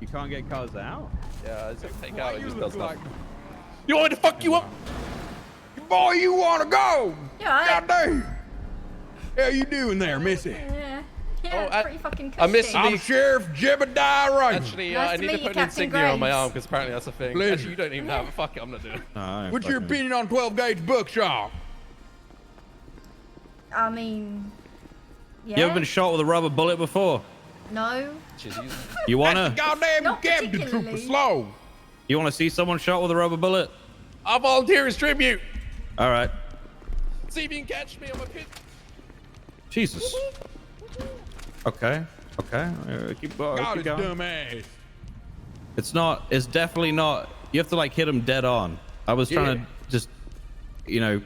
You can't get cars out? Yeah, it's just take out and just does stuff. You want me to fuck you up? Boy, you want to go? Yeah, Goddamn. How you doing there, Missy? Yeah, Oh, pretty fucking I missed cushy. I'm Sheriff Jebediah Wright. Actually, Nice I to need meet to you, put an Captain insignia on my Graves. arm because apparently that's a thing. Pleasure. Actually, you don't even have it. Fuck it, I'm not doing it. What's your opinion on 12 gauge buckshot? I mean, yeah. You ever been shot with a rubber bullet before? No. You wanna? Goddamn Not captain trooper particularly. slow. You wanna see someone shot with a rubber bullet? I volunteer as tribute. All right. See if you can catch me on my pit. Jesus. Okay. Keep going. God, Keep it's going. dumb ass. It's not. It's definitely not. You have to like hit him dead on. I was trying to just,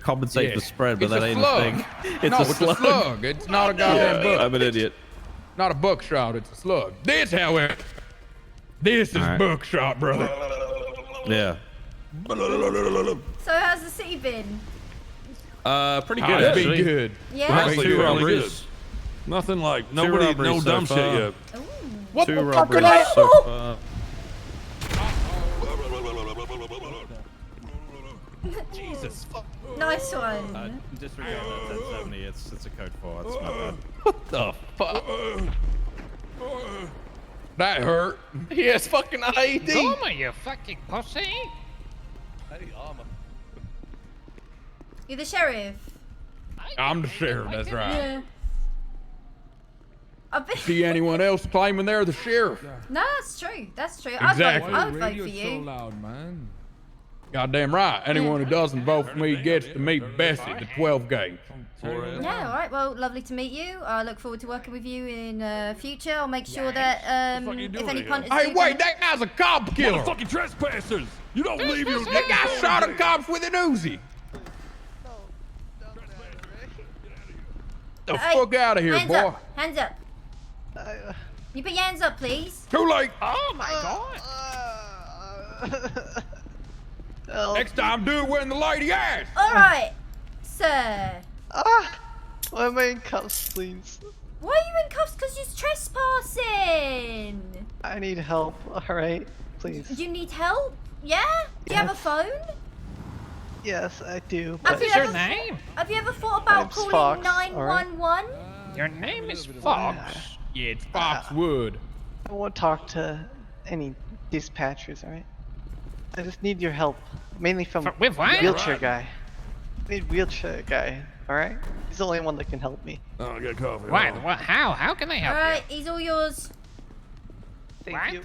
compensate the spread, but It's that a ain't slug. a thing. It's No, a it's slug. a slug. It's not a goddamn buck. I'm an idiot. Not a buckshot, it's a slug. This, however, this is All right. buckshot, brother. Yeah. So how's the city been? Pretty Oh, good it's actually. been good. Yeah. Well, Actually, two really robberies. good. Nothing like Two nobody, robberies no so dumb shit far. yet. What Two the fuck are robberies they? so far. Jesus fuck. Nice one. Disregard that 1070. It's a code 4. It's not bad. What the fuck? That hurt. He has fucking IED. Armor, you fucking pussy! Hey, armor. You're the sheriff. I'm the sheriff, that's right. Yeah. I've been... See anyone else claiming they're the sheriff? No, that's true. That's true. Exactly. I would vote for you. loud, man. Goddamn right. Anyone who doesn't vote for me gets to meet Bessie, the 12 gauge. Yeah, all right. Well, lovely to meet you. I look forward to working with you in future. I'll make sure that if any punters Hey, do wait, that guy's a cop killer. Motherfucking trespassers! You don't leave your. That guy shot at cops with an Uzi. The fuck out of here, hands boy. Up. Hands up. You put your hands up, please. Too late. Oh my god! Next time, do it when the lady asks. All right, sir. Why am I in cuffs, please? Why are you in cuffs? Because you're trespassing. I need help, alright? Please. You need help? Yeah? Do you have a phone? Yes, I do. Have But you ever Have you ever thought about name's calling Fox, 911? Your name is Fox. Yeah, it's Foxwood. I won't talk to any dispatchers, alright? I just need your help. Mainly from with what? the wheelchair guy. need wheelchair guy. All right, he's the only one that can help me. Oh, I got coffee. What? How? How can they help All right, he's all yours. Thank you.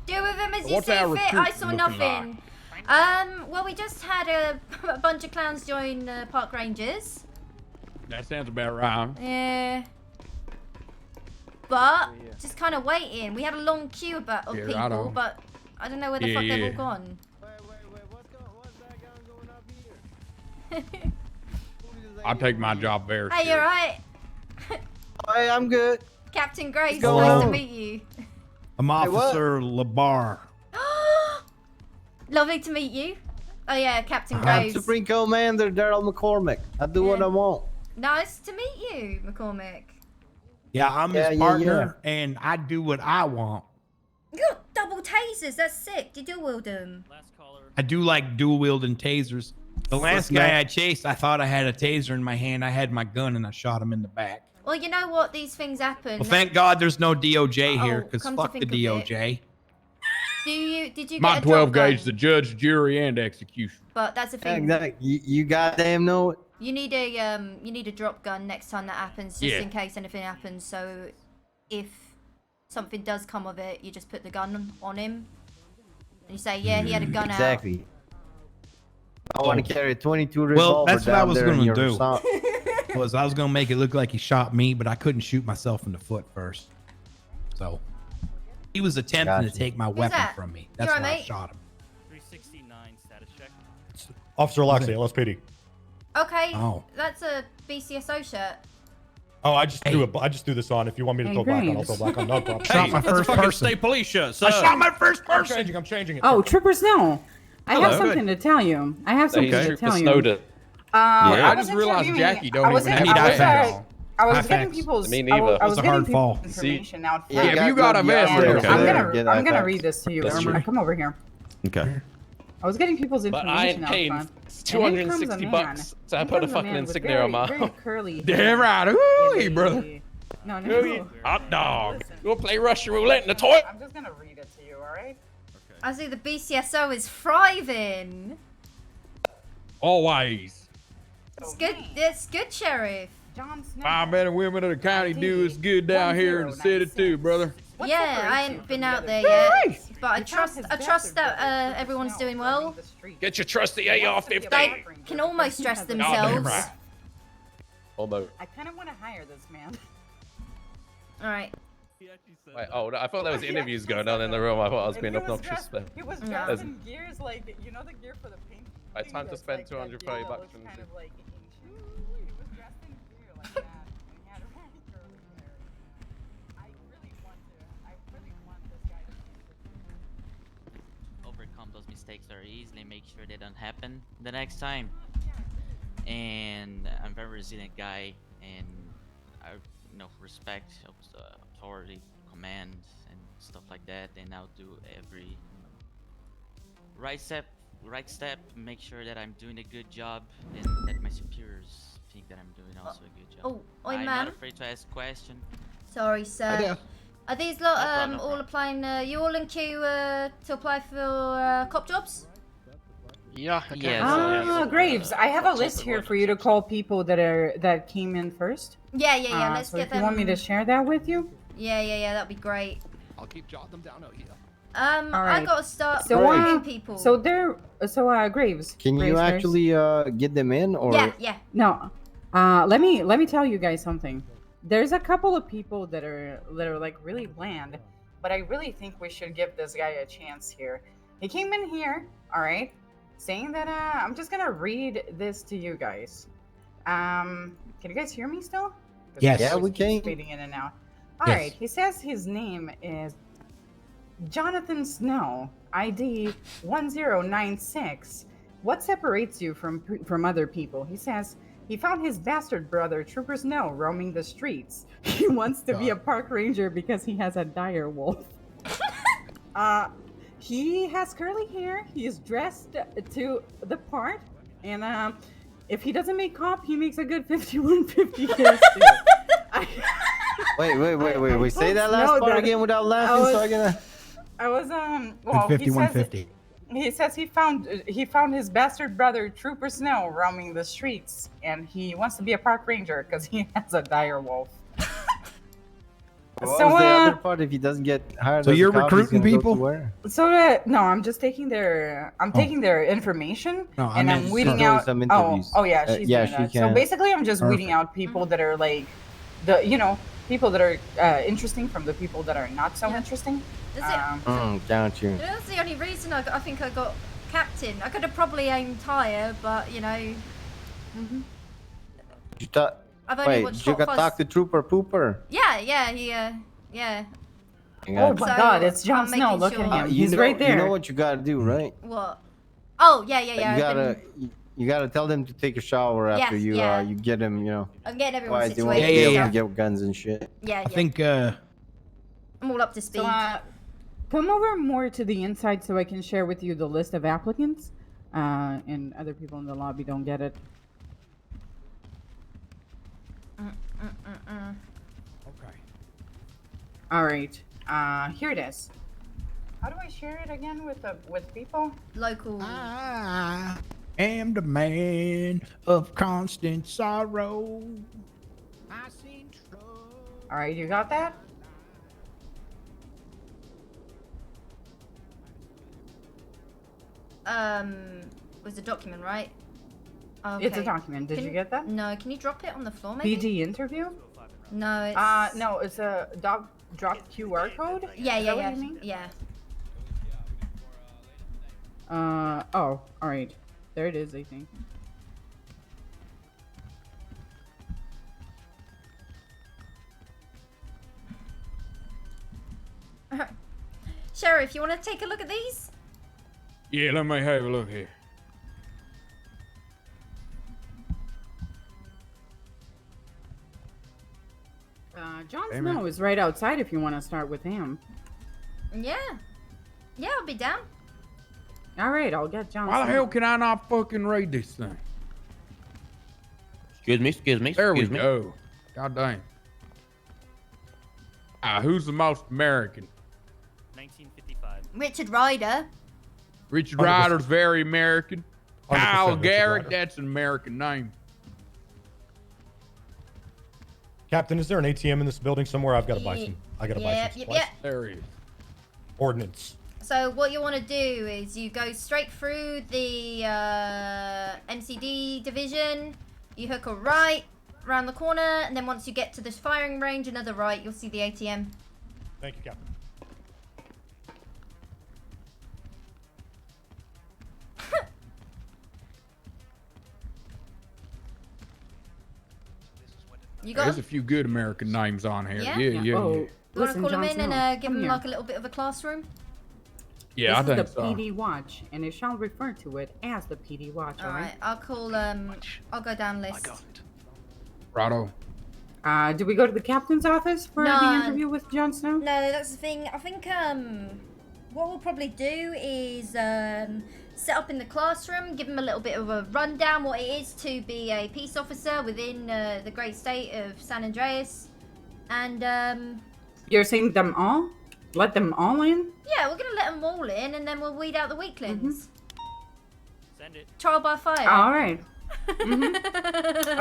Deal with him as you What's see our fit. I recruit saw looking nothing. Well, we just had a bunch of clowns join Park Rangers. That sounds about right. Yeah. But just kind of waiting. We had a long queue of Yeah, people, right on. but I don't know where the fuck they've all gone. I take my job very Hey, you serious. alright? Hey, I'm good. Captain Grace, going nice to on? meet you. I'm Officer LeBar. Lovely to meet you. Oh yeah, Captain I'm Graves. Supreme Commander Daryl McCormick. I do what I want. Nice to meet you, McCormick. Yeah, I'm his partner, and I do what I want. You got double tasers, that's sick. Do you dual wield them? I do like dual wielding tasers. The last guy I chased, I thought I had a taser in my hand. I had my gun, and I shot him in the back. Well, you know what? These things happen. Well, thank God there's no DOJ here, because come to fuck the think of it. DOJ. Did you My get a 12 drop gauge, gun? the judge, jury, and execution. But that's the thing. You goddamn know it. You need a drop gun next time that happens, just Yeah. in case anything happens. So if something does come of it, you just put the gun on him, and you say, yeah, he had a gun out. Exactly. I want to carry a 22 revolver. Well, that's what I was going to do. Was I was gonna make it look like he shot me, but I couldn't shoot myself in the foot first. So he was attempting to take my weapon that? from me. You That's alright, why I mate? shot him. 369 status check. Officer Loxley, LSPD. Okay, Oh. that's a BCSO shirt. Oh, I just threw this on. If you want me to Hey, throw black on, I'll Graves. throw black on. No problem. Shot my first person. State police shirt, I shot my first person. I'm changing it. Oh, Trooper Snow. I have Hello. something to tell you. I have something to tell you. I just wasn't realized giving- Jackie I don't even wasn't- have I was, that. I was High getting facts. people's. Me I neither. was, I It was was a getting hard fall. people's information out. Yeah, if you got a vest, and okay. I'm gonna read this to you. That's true. Come over here. Okay. I was getting people's But I information ain't out paying front. 260 bucks, so I put a fucking insignia on my Very curly. Damn right. Ooh, brother. No, Hot dog. We'll play Russian roulette in the toilet. I'm just gonna read it to you. All right. I see the BCSO is thriving. Always. It's good. It's good, Sheriff. John Snow. My men and women of the county do as good down here in the city too, brother. Yeah, I ain't been out there yet, but I trust that everyone's doing well. Get your trusty AR-15. They can almost dress Goddamn themselves. right. Almost. I kind of want to hire this man. All right. Wait, oh, I thought there was interviews going on in the room. I thought I was being obnoxious. But He was There's- dressed in gears like the gear for the paint. Right, time to spend 230 bucks. Kind of like ancient. He was dressed in gear like that. And he had really curly hair. I really want this guy to overcome those mistakes very easily, make sure they don't happen the next time. And I'm a very resilient guy, and I respect authority, commands, and stuff like that. And I'll do every right step, make sure that I'm doing a good job, and that my superiors think that I'm doing also a good job. Oh, oi, I'm ma'am. not afraid to ask questions. Sorry, sir. Are these lot all applying? You all in queue to apply for cop jobs? Yeah. Graves, I have a list here for you to call people that came in first. Yeah. Let's So get if them. you want me to share that with you? Yeah. That'd be great. I'll keep jotting them down out here. All right. I gotta start So bringing people. Graves. Can you Graves, actually get them in, or? Yeah. No. Let me tell you guys something. There's a couple of people that are like really bland, but I really think we should give this guy a chance here. He came in here, all right, saying that I'm just gonna read this to you guys. Can you guys hear me still? Yes. Yeah, we can. Fading in and out. All Yes. right. He says his name is Jonathan Snow, ID 1096. What separates you from other people? He says he found his bastard brother, Trooper Snow, roaming the streets. He wants to be a park ranger because he has a dire wolf. He has curly hair. He is dressed to the part. And if he doesn't make cop, he makes a good 5150 kiss too. Wait. Say that last part again without laughing, so I can. I was Good 5150. He says he found his bastard brother Trooper Snow roaming the streets, and he wants to be a park ranger because he has a dire wolf. What was the other part? If he doesn't get hired, So as a you're cop, he's recruiting gonna go to people? where? So no, I'm just taking their taking their information No, I and meant I'm she's weeding doing out. some interviews. Oh yeah, she's yeah, doing she that. So can. basically, I'm just weeding Perfect. out people that are like people that are interesting from the people that are not so interesting. That's Don't you? That's the only reason I think I got captain. I could have probably aimed higher, but you know. You thought? I've only Wait, watched you Hot got Fuzz. talk to Trooper Pooper. Yeah, he yeah. Oh my God, it's Jon I'm Snow. making Look sure- at him. You He's know, right there. You know what you gotta do, right? What? Oh yeah. You gotta tell them to take a shower after Yes, you yeah. You get him. You know. I'm getting everyone Otherwise, they won't situated. be able Yeah. to get guns and shit. Yeah. I think I'm all up to speed. So, come over more to the inside so I can share with you the list of applicants, and other people in the lobby don't get it. Okay. All right. Here it is. How do I share it again with people? Local. I am the man of constant sorrow. I seen trouble. All right, you got that? Was a document, right? It's a document. Did you get that? No. Can you drop it on the floor, maybe? BG interview? No. It's... No, it's a drop QR code. Yeah. Is that what you mean? Yeah. Oh, all right. There it is, I think. Sheriff, you want to take a look at these? Yeah, let me have a look here. Jon Hey, Snow man. is right outside if you want to start with him. Yeah. Yeah, I'll be down. All right, I'll get Jon Why the Snow. hell can I not fucking read this thing? Excuse me. There we go. God dang. Who's the most American? 1955. Richard Ryder. Richard 100%. Ryder's very American. 100% Kyle Richard Garrett, Ryder. that's an American name. Captain, is there an ATM in this building somewhere? I've got to buy some. I got to buy some supplies. There he is. Ordnance. So what you want to do is you go straight through the MCD division. You hook a right around the corner, and then once you get to this firing range, another right. You'll see the ATM. Thank you, Captain. You got There's a 'em? few good American names on here. Yeah? Yeah. Oh, You want to listen, call him Jon in and Snow, give come him here. like a little bit of a classroom? Yeah, I This think is so. the PD watch, and it shall refer to it as the PD watch. All right, I'll call. I'll go down list. Righto. Do we go to the captain's office for No. the interview with Jon Snow? No, that's the thing. I think what we'll probably do is set up in the classroom, give him a little bit of a rundown what it is to be a peace officer within the great state of San Andreas, and You're saying them all? Let them all in? yeah, we're gonna let them all in, and then we'll weed out the weaklings. Send it. Trial by fire. All right.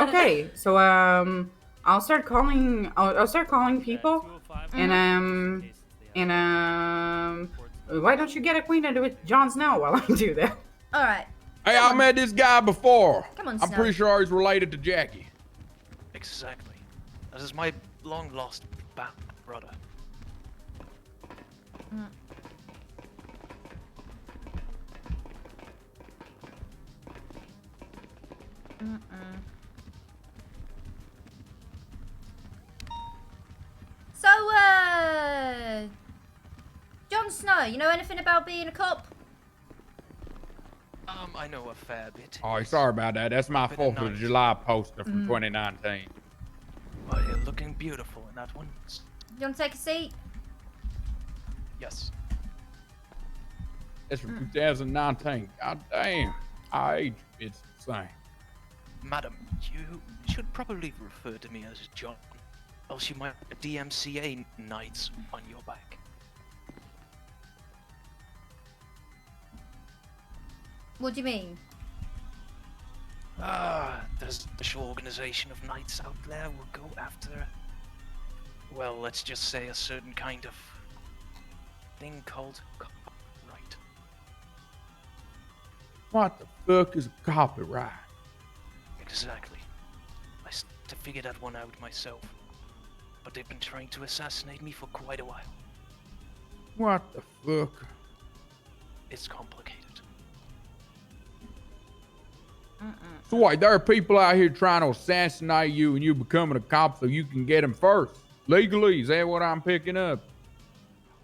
Okay, so I'll start calling. I'll start calling people, and why don't you get acquainted with Jon Snow while I do that? All right. Hey, I met this guy before. Come on, I'm Snow. pretty sure he's related to Jackie. Exactly. This is my long lost brother. So, Jon Snow, you know anything about being a cop? I know a fair bit. Oh, sorry about that. That's my Been a 4th of night. July poster from Mm. 2019. Well, you're looking beautiful in that one. You want to take a seat? Yes. That's from 2019. God damn. Our age, it's the same. Madam, you should probably refer to me as John, else you might have DMCA knights on your back. What do you mean? There's a special organization of knights out there will go after, well, let's just say a certain kind of thing called copyright. What the fuck is copyright? Exactly. I still have to figure that one out myself. But they've been trying to assassinate me for quite a while. What the fuck? It's complicated. So wait, there are people out here trying to assassinate you and you becoming a cop so you can get them first. Legally, is that what I'm picking up?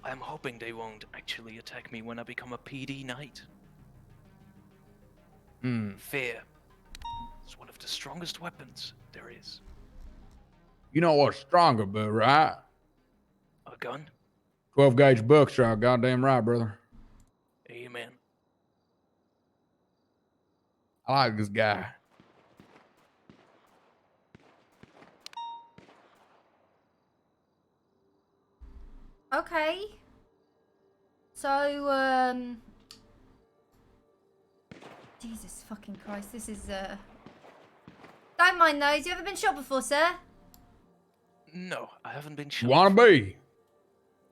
I'm hoping they won't actually attack me when I become a PD knight. Fear. It's one of the strongest weapons there is. You know what's stronger, but right? A gun? 12 gauge buckshot, goddamn right, brother. Amen. I like this guy. Okay. So, Jesus fucking Christ, this is, Don't mind those. You ever been shot before, sir? No, I haven't been shot. Wanna be?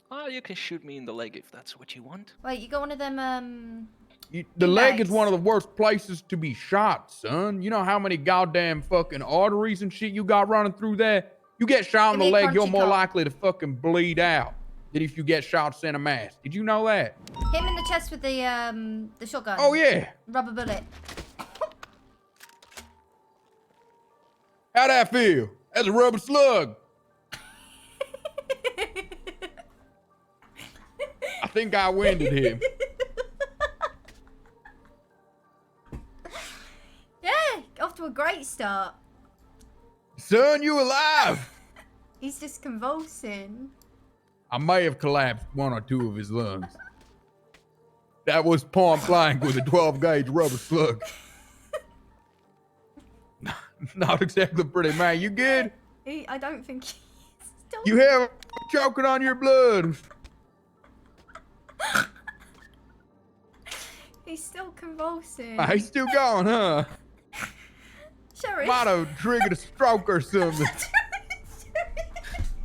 Oh, you can shoot me in the leg if that's what you want. Wait, you got one of them, The leg is one of the worst places to be shot, son. You know how many goddamn fucking arteries and shit you got running through there? You get shot in the leg, you're more likely to fucking bleed out than if you get shot in a mass. Did you know that? Hit him in the chest with the shotgun. Oh, yeah. Rubber bullet. How'd that feel? That's a rubber slug. I think I winded him. Yeah, off to a great start. Son, you alive? He's just convulsing. I may have collapsed one or two of his lungs. That was point blank with a 12 gauge rubber slug. Not exactly pretty, man. You good? I don't think he's still... You have choking on your blood. He's still convulsing. He's still going, huh? Sheriff. Might have triggered a stroke or something.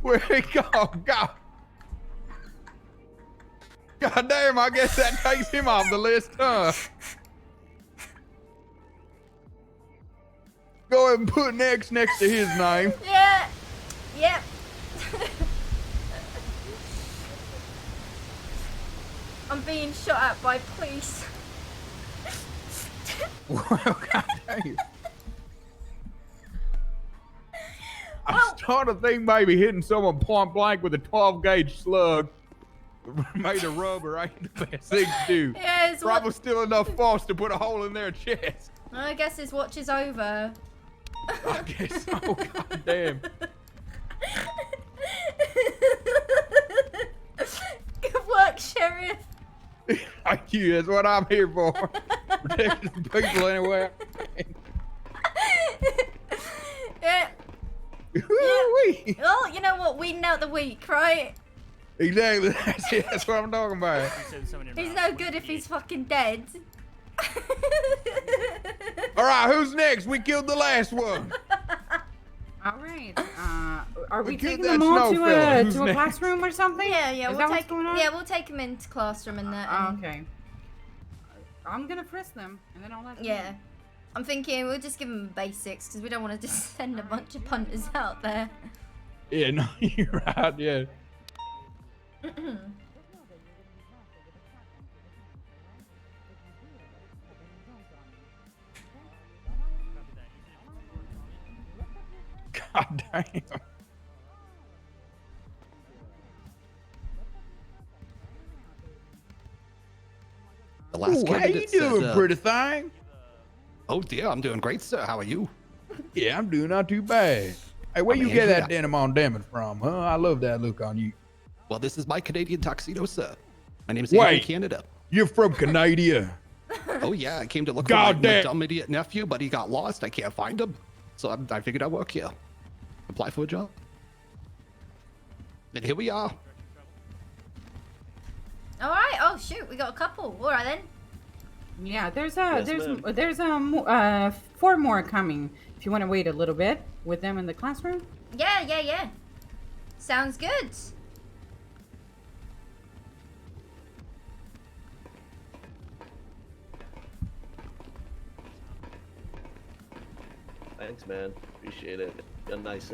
Where he go? God. God damn, I guess that takes him off the list, huh? Go ahead and put an X next to his name. Yeah. Yep. I'm being shot at by police. Well, God damn. I'm starting to think maybe hitting someone point blank with a 12 gauge slug made of rubber ain't the best thing to do. Yeah, it's probably still enough force to put a hole in their chest. I guess his watch is over. I guess so. God damn. Good work, Sheriff. Thank you. That's what I'm here for. Protecting people anyway. Yeah. Yeah. Well, you know what? Weeding out the weak, right? Exactly. That's what I'm talking about. He's no good if he's fucking dead. All right, who's next? We killed the last one. All right. Are we killed taking that them all snow to fella. a Who's next? classroom or something? Yeah, Is we'll that what's take going on? yeah, we'll take him into classroom and that. Okay. I'm gonna frisk them and then I'll let them Yeah. I'm thinking we'll just give them basics because we don't want to just send a bunch of punters out there. Yeah, no, you're right. Yeah. God damn. The last Ooh, how you candidate said, doing, pretty thing? Oh dear, I'm doing great, sir. How are you? Yeah, I'm doing not too bad. Hey, where I'm you get Andrew. that denim on Demon from, huh? I love that look on you. Well, this is my Canadian tuxedo, sir. My name's Wait. Andrew Canada. You're from Canada. Oh yeah, I came to look God for my damn. dumb idiot nephew, but he got lost. I can't find him, so I figured I'd work here, apply for a job, and here we are. All right. Oh shoot, we got a couple. All right then. Yeah, there's Yes, 4 more coming. If you want to wait a little bit with them in the classroom. Yeah. Sounds good. Thanks, man. Appreciate it. Got a nice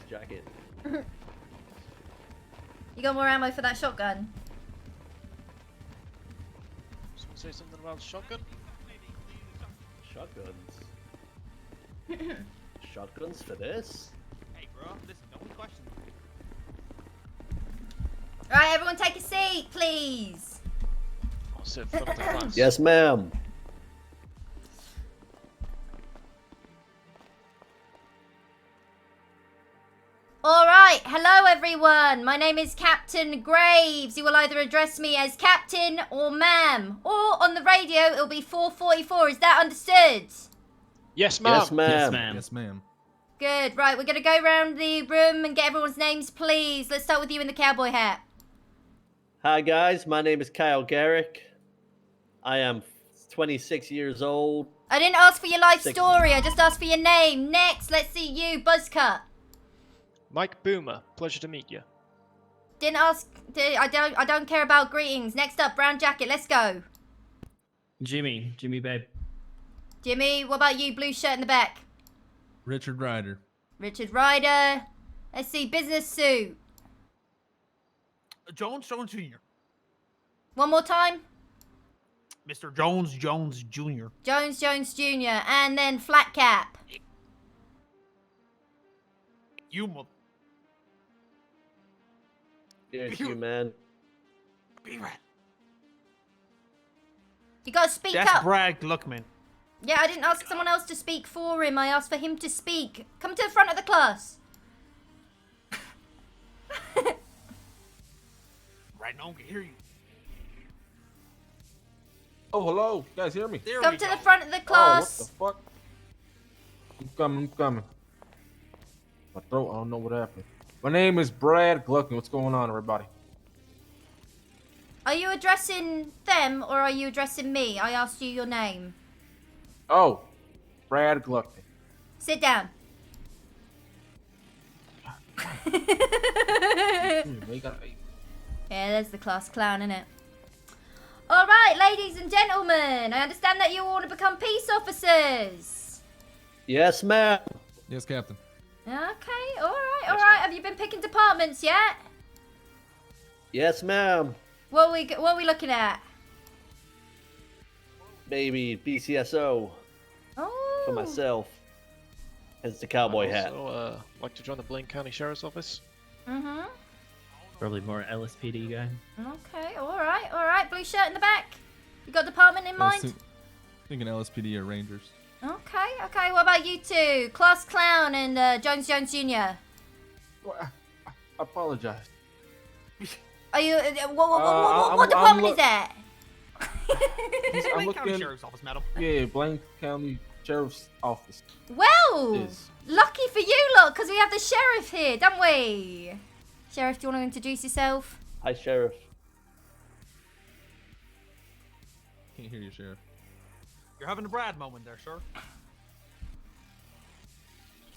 jacket. You got more ammo for that shotgun? Someone say something about shotgun? Shotguns. Shotguns for this? Hey, bro, listen, don't question. Alright, everyone take a seat, please. I'll sit in front of the class. Yes, ma'am. Alright, hello everyone. My name is Captain Graves. You will either address me as Captain or Ma'am. Or on the radio, it'll be 444. Is that understood? Yes, ma'am. Yes, ma'am. Yes, ma'am. Yes, ma'am. Good. Right, we're going to go around the room and get everyone's names, please. Let's start with you in the cowboy hat. Hi, guys. My name is Kyle Garrick. I am 26 years old. I didn't ask for your life story. I just asked for your name. Next, let's see you, Buzzcut. Mike Boomer, pleasure to meet you. Didn't ask. I don't care about greetings. Next up, brown jacket. Let's go. Jimmy babe. Jimmy, what about you, blue shirt in the back? Richard Ryder. Richard Ryder. Let's see, business suit. Jones Jr. One more time. Mr. Jones Jr. Jones Jr. And then flat cap. You mother. Here's you, man. Be right. You gotta speak That's up. Brad Gluckman. Yeah, I didn't ask someone else to speak for him. I asked for him to speak. Come to the front of the class. Right now, I can hear you. Oh, hello. You guys hear me? Come to the front of the class. Oh, what the fuck? I'm coming. My throat, I don't know what happened. My name is Brad Gluckman. What's going on, everybody? Are you addressing them or are you addressing me? I asked you your name. Oh, Brad Gluckman. Sit down. Yeah, there's the class clown, innit? Alright, ladies and gentlemen, I understand that you all want to become peace officers. Yes, ma'am. Yes, Captain. Okay, alright. Have you been picking departments yet? Yes, ma'am. What are we looking at? Maybe BCSO Oh. for myself. Hence the cowboy hat. Also, like to join the Blaine County Sheriff's Office. Mm-hmm. Probably more LSPD guy. Okay, alright. Blue shirt in the back. You got department in mind? Thinking LSPD or Rangers. Okay. What about you two? Class Clown and Jones Jr. Well, I apologize. Are you? What department is that? I'm Blaine County looking. Sheriff's Office, madam. Yeah, Blaine County Sheriff's Office. Well, Is. lucky for you lot, because we have the sheriff here, don't we? Sheriff, do you want to introduce yourself? Hi, Sheriff. Can't hear you, Sheriff. You're having a Brad moment there, sir.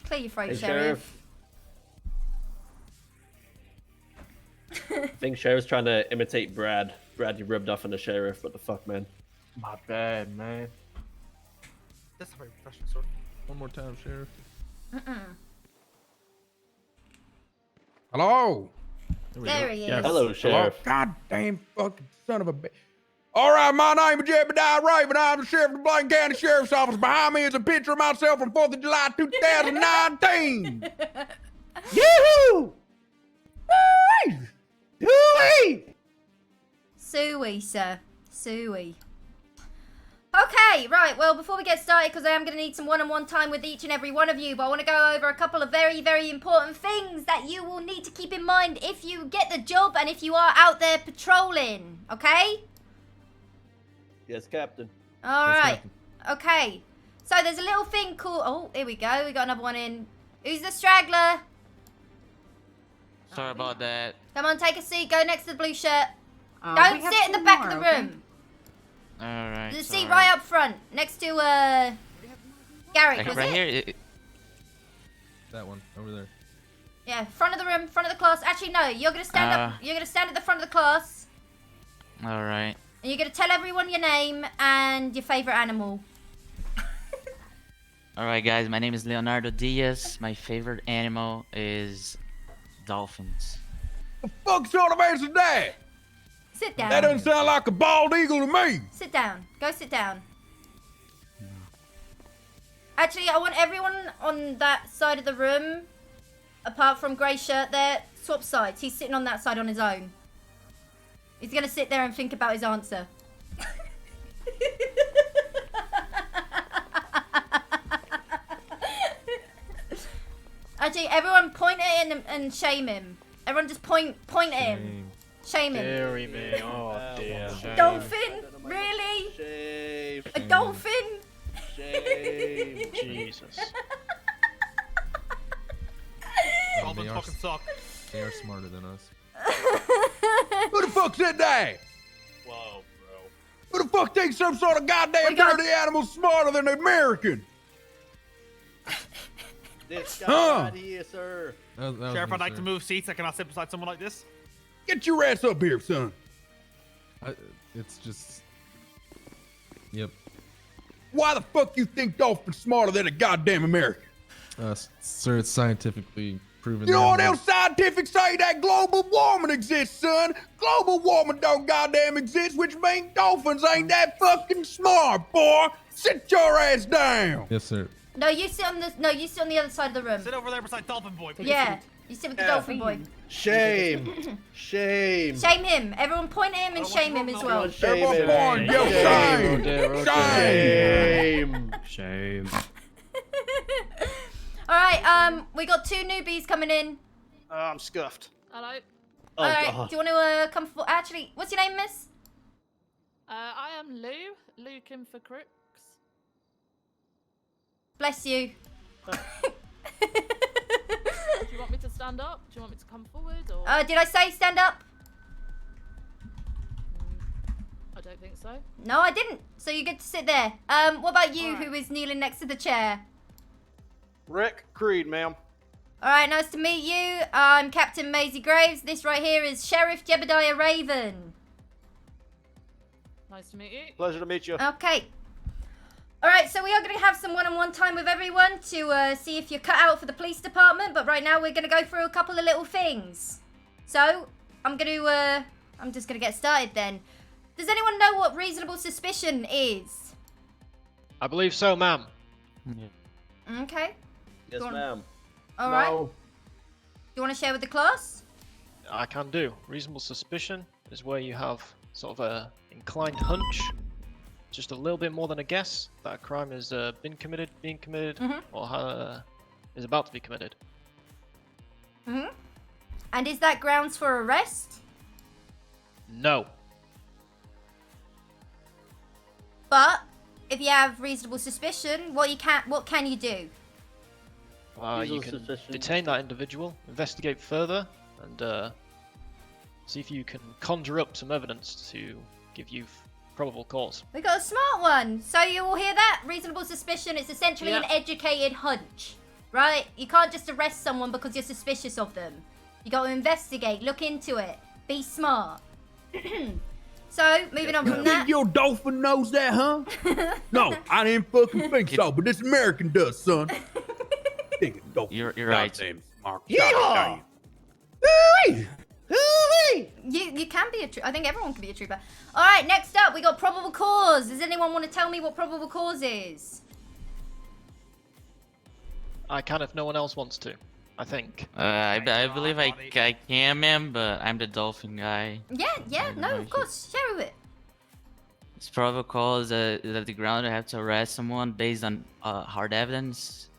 Clear your throat, Hey, Sheriff. I think Sheriff's trying to imitate Brad. Brad, you rubbed off on the Sheriff. What the fuck, man? My bad, man. That's not very professional, sir. One more time, Sheriff. Hello. There he is. Hello, Sheriff. God damn fucking son of a bitch. All right, my name is Jebediah Raven. I'm the sheriff of the Blaine County Sheriff's Office. Behind me is a picture of myself from 4th of July 2019. Yoo-hoo! Yoo-hoo! Suey, sir. Suey. Okay, right. Well, before we get started, because I am going to need some one-on-one time with each and every one of you, but I want to go over a couple of very, very important things that you will need to keep in mind if you get the job and if you are out there patrolling, okay? Yes, Captain. All right. Okay. So there's a little thing called... Oh, here we go. We got another one in. Who's the straggler? Sorry about that. Come on, take a seat. Go next to the blue shirt. We Don't have sit in the 2 back more, of the okay? room. Alright. The seat right up front, next to Garrick, was right it? here. That one over there. Yeah, front of the room, front of the class. Actually, no, you're gonna stand up. You're gonna stand at the front of the class. Alright. And you're gonna tell everyone your name and your favorite animal. Alright, guys. My name is Leonardo Diaz. My favorite animal is dolphins. The fuck sort of answer that? Sit down. That doesn't sound like a bald eagle to me. Sit down. Go sit down. Actually, I want everyone on that side of the room, apart from grey shirt there, swap sides. He's sitting on that side on his own. He's gonna sit there and think about his answer. Actually, everyone point at him and shame him. Everyone just point at him. Shame him. Scary me. Oh dear. Dolphin? Really? Shame. A dolphin? Shame. Jesus. Dolphins fucking suck. They are smarter than us. Who the fuck said that? Whoa, bro. Who the fuck thinks some sort of goddamn dirty animal smarter than the American? This guy Huh. right here, sir. Sheriff, I'd like to move seats. I cannot sit beside someone like this. Get your ass up here, son. It's just. Yep. Why the fuck you think dolphins smarter than a goddamn American? Sir, it's scientifically proven. You know that what else scientific say? That global warming exists, son. Global warming don't goddamn exist, which means dolphins ain't that fucking smart, boy. Sit your ass down. Yes, sir. No, you sit on the other side of the room. Sit over there beside Dolphin Boy. Yeah, you sit with the dolphin boy. Shame. Shame. Shame him. Everyone point at him and shame him as well. Shame him. Everyone, yo, shame. Shame. Shame. All right, we got 2 newbies coming in. I'm scuffed. Hello. Oh, All right, God. do you want to come for? Actually, what's your name, miss? I am Lou Kim for Crooks. Bless you. Do you want me to stand up? Do you want me to come forward? Or? Did I say stand up? I don't think so. No, I didn't. So you get to sit there. What about you, who is kneeling next to the chair? Rick Creed, ma'am. All right, nice to meet you. I'm Captain Maisie Graves. This right here is Sheriff Jebediah Raven. Nice to meet you. Pleasure to meet you. Okay. All right, so we are going to have some one-on-one time with everyone to see if you're cut out for the police department. But right now, we're going to go through a couple of little things. So I'm just going to get started then. Does anyone know what reasonable suspicion is? I believe so, ma'am. Okay. Yes, ma'am. All right. Do you want to share with the class? I can do. Reasonable suspicion is where you have sort of a inclined hunch, just a little bit more than a guess that a crime has been committed, being committed, or is about to be committed. And is that grounds for arrest? No. But if you have reasonable suspicion, what can you do? You can detain that individual, investigate further, and see if you can conjure up some evidence to give you probable cause. We got a smart one. So you all hear that? Reasonable suspicion. It's essentially Yeah. an educated hunch, right? You can't just arrest someone because you're suspicious of them. You got to investigate, look into it, be smart. So moving on from You that. think your dolphin knows that, huh? No, I didn't fucking think so, but this American does, son. You're right. Goddamn smart. Yeehaw! You can be a trooper. I think everyone can be a trooper. All right, next up, we got probable cause. Does anyone want to tell me what probable cause is? I can if no one else wants to, I think. I believe I can, ma'am, but I'm the dolphin guy. Yeah, no, of course. Share it. It's probable cause that the ground would have to arrest someone based on hard evidence.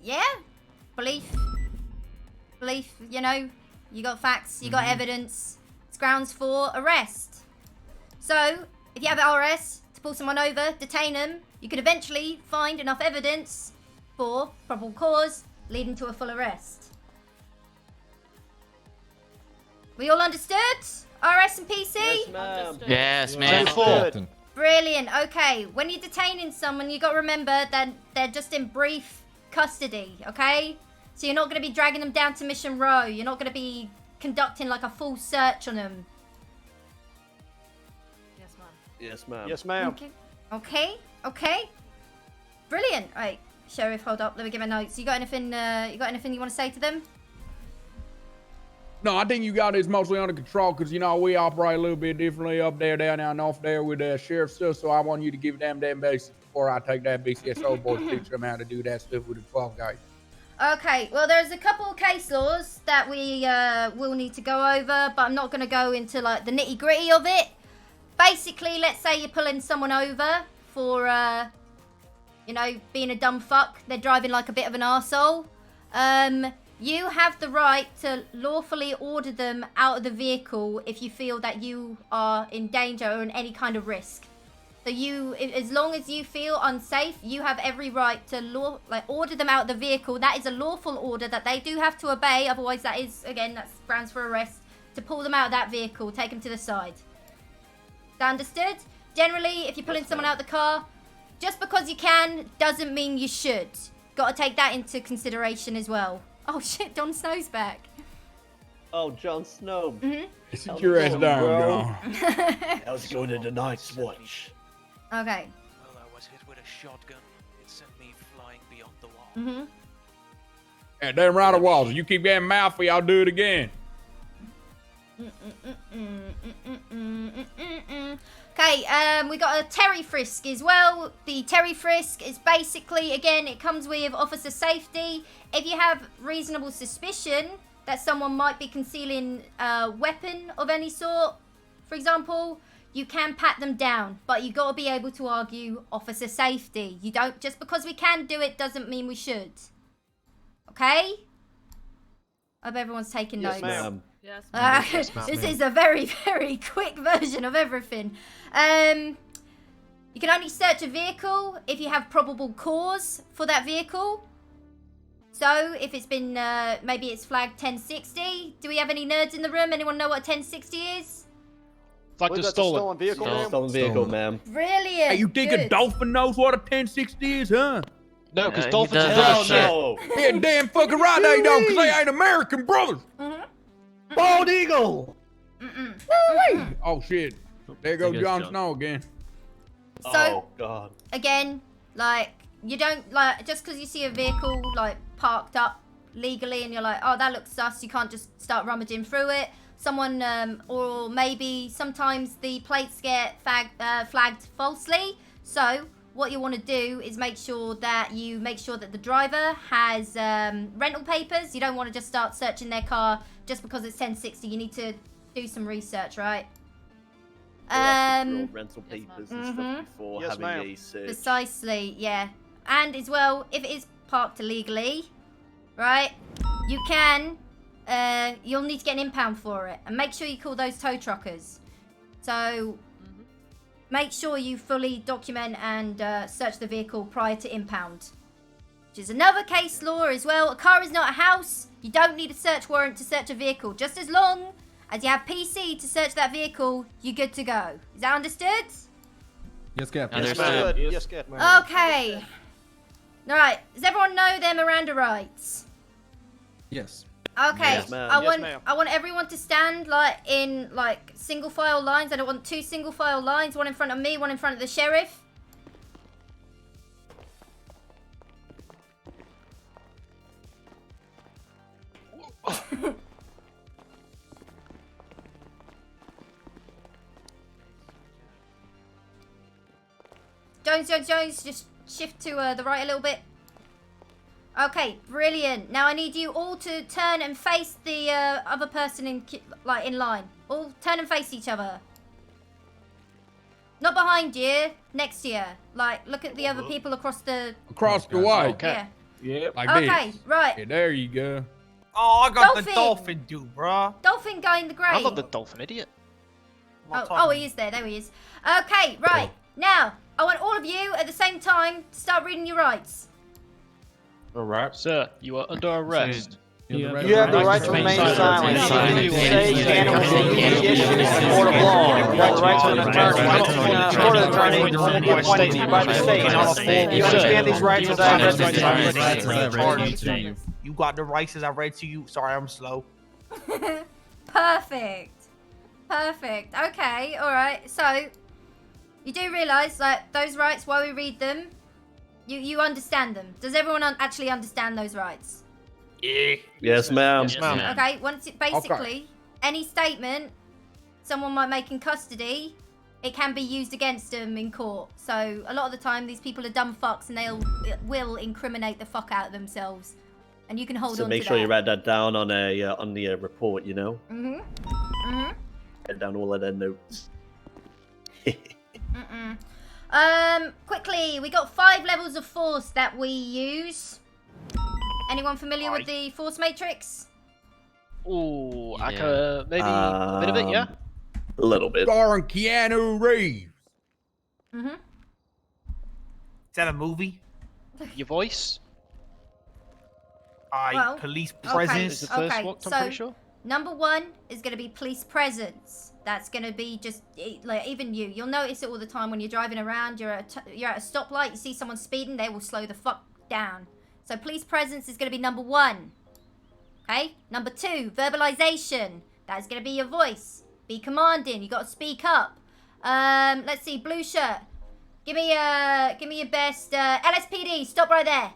Yeah, belief, you know, you got facts, you got evidence, it's grounds for arrest. So, if you have RS to pull someone over, detain them, you could eventually find enough evidence for probable cause leading to a full arrest. We all understood? RS and PC? Yes, man. Captain. Brilliant. Okay, when you're detaining someone, you got to remember that they're just in brief custody, okay? So you're not going to be dragging them down to Mission Row. You're not going to be conducting like a full search on them. Yes, ma'am. Yes, ma'am. Yes, ma'am. Okay. Brilliant. Right, Sheriff, hold up. Let me get my notes. You got anything you want to say to them? No, I think you got this mostly under control because, you know, we operate a little bit differently up there, down there, and off there with the sheriff stuff. So I want you to give them basics before I take that BCSO board to teach them how to do that stuff with the 12 guys. Okay, well, there's a couple of case laws that we will need to go over, but I'm not going to go into, like, the nitty-gritty of it. Basically, let's say you're pulling someone over for, you know, being a dumb fuck. They're driving like a bit of an arsehole. You have the right to lawfully order them out of the vehicle if you feel that you are in danger or in any kind of risk. So as long as you feel unsafe, you have every right to order them out of the vehicle. That is a lawful order that they do have to obey. Otherwise, that's grounds for arrest. To pull them out of that vehicle, take them to the side. Is that understood? Generally, if you're pulling someone out of the car, just because you can doesn't mean you should. Got to take that into consideration as well. Oh shit, Jon Snow's back. Oh, Jon Snow. Sit your ass down, John. How's it going to the Night's Watch? Okay. Well, I was hit with a shotgun. It sent me flying beyond the wall. Yeah, damn right it was. You keep getting mouthy, I'll do it again. Okay, we got a Terry frisk as well. The Terry frisk is basically, again, it comes with officer safety. If you have reasonable suspicion that someone might be concealing a weapon of any sort, for example, you can pat them down, but you got to be able to argue officer safety. You don't, just because we can do it doesn't mean we should. Okay? I hope everyone's taking notes. Yes, ma'am. Yes, This ma'am. is a very, very quick version of everything. You can only search a vehicle if you have probable cause for that vehicle. So, if it's been, maybe it's flagged 1060. Do we have any nerds in the room? Anyone know what 1060 is? Flagged as stolen. Vehicle, ma'am? Stolen vehicle, ma'am. Brilliant. Hey, you think a dolphin knows what a 1060 is, huh? No, because he dolphins does are that dumb shit. No. Yeah, damn fucking right they don't, because they ain't American brothers. Bald eagle. Oh, shit. There goes goes Jon Jon. Snow again. So, Oh, God. again, like, you don't, like, just because you see a vehicle, like, parked up legally and you're like, oh, that looks sus, you can't just start rummaging through it. Someone, or maybe sometimes the plates get flagged falsely. So, what you want to do is make sure that the driver has rental papers. You don't want to just start searching their car just because it's 1060. You need to do some research, right? Rental papers and stuff before Yes, having ma'am. a search. Precisely, yeah. And as well, if it is parked illegally, right, you can, you'll need to get an impound for it. And make sure you call those tow truckers. So, make sure you fully document and search the vehicle prior to impound. Which is another case law as well. A car is not a house. You don't need a search warrant to search a vehicle. Just as long as you have PC to search that vehicle, you're good to go. Is that understood? Yes, Captain. Understood. Yes, ma'am. Okay. Alright, does everyone know their Miranda rights? Yes. Okay, Yes, ma'am. I Yes, ma'am. want everyone to stand in single file lines. I don't want two single file lines, one in front of me, one in front of the sheriff. Jones, just shift to the right a little bit. Okay, brilliant. Now I need you all to turn and face the other person in line. All turn and face each other. Not behind you, next to you. Like, look at the other people across the... Across the way. Yeah. Yep. Like Okay, this. right. Yeah, there you go. Oh, I got the Dolphin. dolphin dude, bro. Dolphin guy in the grey. I'm not the dolphin idiot. Oh, he is there. There he is. Okay, right. Now, I want all of you at the same time to start reading your rights. All right. Sir, you are under arrest You have the right to remain silent. Anything you say can or will be issued in a court of law. You have the right to an attorney. A court attorney will be appointed by the state. You understand these rights as I read them to you? You got the rights as I read to you. Sorry, I'm slow. Perfect. Perfect. Okay, alright. So, you do realise that those rights, while we read them, you understand them. Does everyone actually understand those rights? Yeah. Yes, ma'am. Yes, ma'am. Okay, once it basically, any statement someone might make in custody, it can be used against them in court. So, a lot of the time, these people are dumb fucks and will incriminate the fuck out of themselves. And you can hold on to that. So make sure you write that down on the report, you know? Write down all of their notes. Quickly, we got 5 levels of force that we use. Anyone familiar with the force matrix? Ooh, I could maybe a bit of it, yeah? A little bit. Starring Keanu Reeves. Is that a movie? Your voice? Well, police okay, presence. Okay, so number 1 is going to be police presence. That's going to be just like even you'll notice it all the time when you're driving around. You're at a stoplight. You see someone speeding, they will slow the fuck down. So police presence is going to be number 1. Okay. Number 2, verbalization. That is going to be your voice. Be commanding. You got to speak up. Let's see. Blue shirt. Give me your best. LSPD. Stop right there.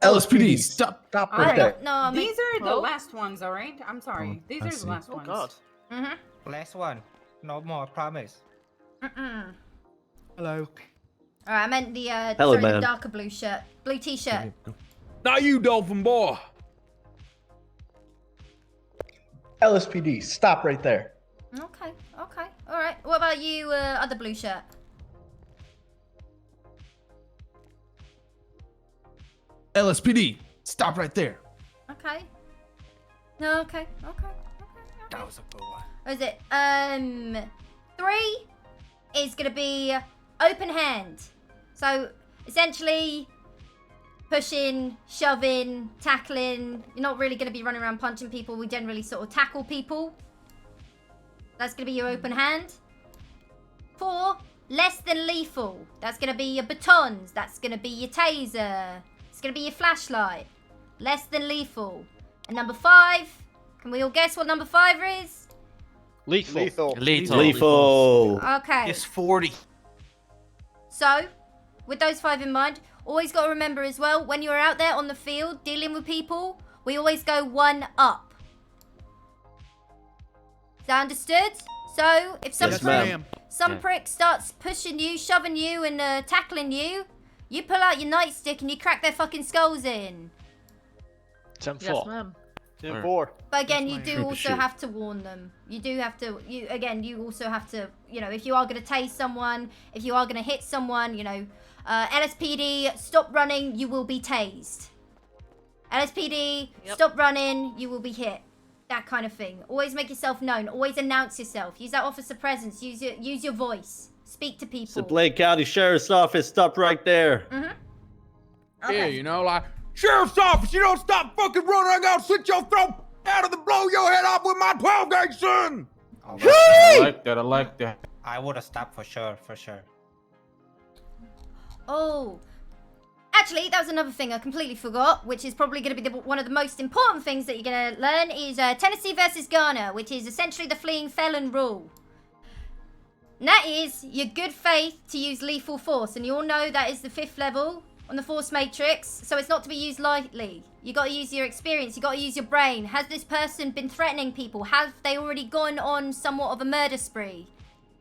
LSPD, stop right there. No, These are the last ones, all right? I'm sorry. These are the last ones. God. Last one. No more promise. Hello. Alright, I meant the Hello, sorry, the man. darker blue shirt. Blue t-shirt. Not you, Dolphin Boy. LSPD, stop right there. Okay. Alright. What about you, other blue shirt? LSPD, stop right there. Okay. No, okay. That was a good one. What is it? 3 is gonna be open hand. So essentially pushing, shoving, tackling. You're not really gonna be running around punching people. We generally sort of tackle people. That's gonna be your open hand. 4, less than lethal. That's gonna be your batons. That's gonna be your taser. It's gonna be your flashlight. Less than lethal. And number 5, can we all guess what number 5 is? Lethal. Okay. It's 40. So, with those 5 in mind, always got to remember as well, when you're out there on the field dealing with people, we always go 1 up. Is that understood? So, if some prick starts pushing you, shoving you, and tackling you, you pull out your nightstick and you crack their fucking skulls in. 10-4. Yes, ma'am. 10-4. But again, you do also have to warn them. You do have to, you also have to, if you are going to tase someone, if you are going to hit someone, LSPD, stop running, you will be tased. LSPD, stop running, you will be hit. That kind of thing. Always make yourself known. Always announce yourself. Use that officer presence. Use your voice. Speak to people. It's the Blake County Sheriff's Office. Stop right there. Okay. Yeah, like, Sheriff's Office, you don't stop fucking running, I'm gonna slit your throat out of the blow your head off with my 12-gauge, son! I like that. I would have stopped for sure. Oh. Actually, that was another thing I completely forgot, which is probably going to be one of the most important things that you're going to learn is Tennessee versus Ghana, which is essentially the fleeing felon rule. And that is your good faith to use lethal force. And you all know that is the 5th level on the force matrix. So it's not to be used lightly. You got to use your experience. You got to use your brain. Has this person been threatening people? Have they already gone on somewhat of a murder spree?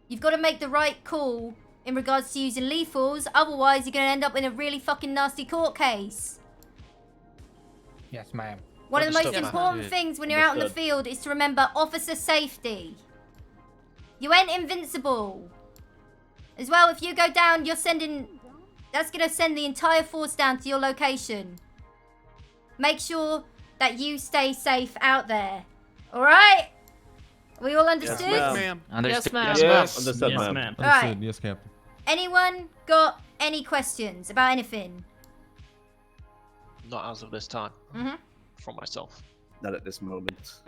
You've got to make the right call in regards to using lethals. Otherwise, you're going to end up in a really fucking nasty court case. Yes, ma'am. One of the most important things when you're out in the field is to remember officer safety. You ain't invincible. As well, if you go down, you're sending... That's going to send the entire force down to your location. Make sure that you stay safe out there. Alright? We all understood? Yes, ma'am. Yes, ma'am. Yes, Understood, ma'am. Alright. Yes, Captain. Anyone got any questions about anything? Not as of this time. from myself. Not at this moment.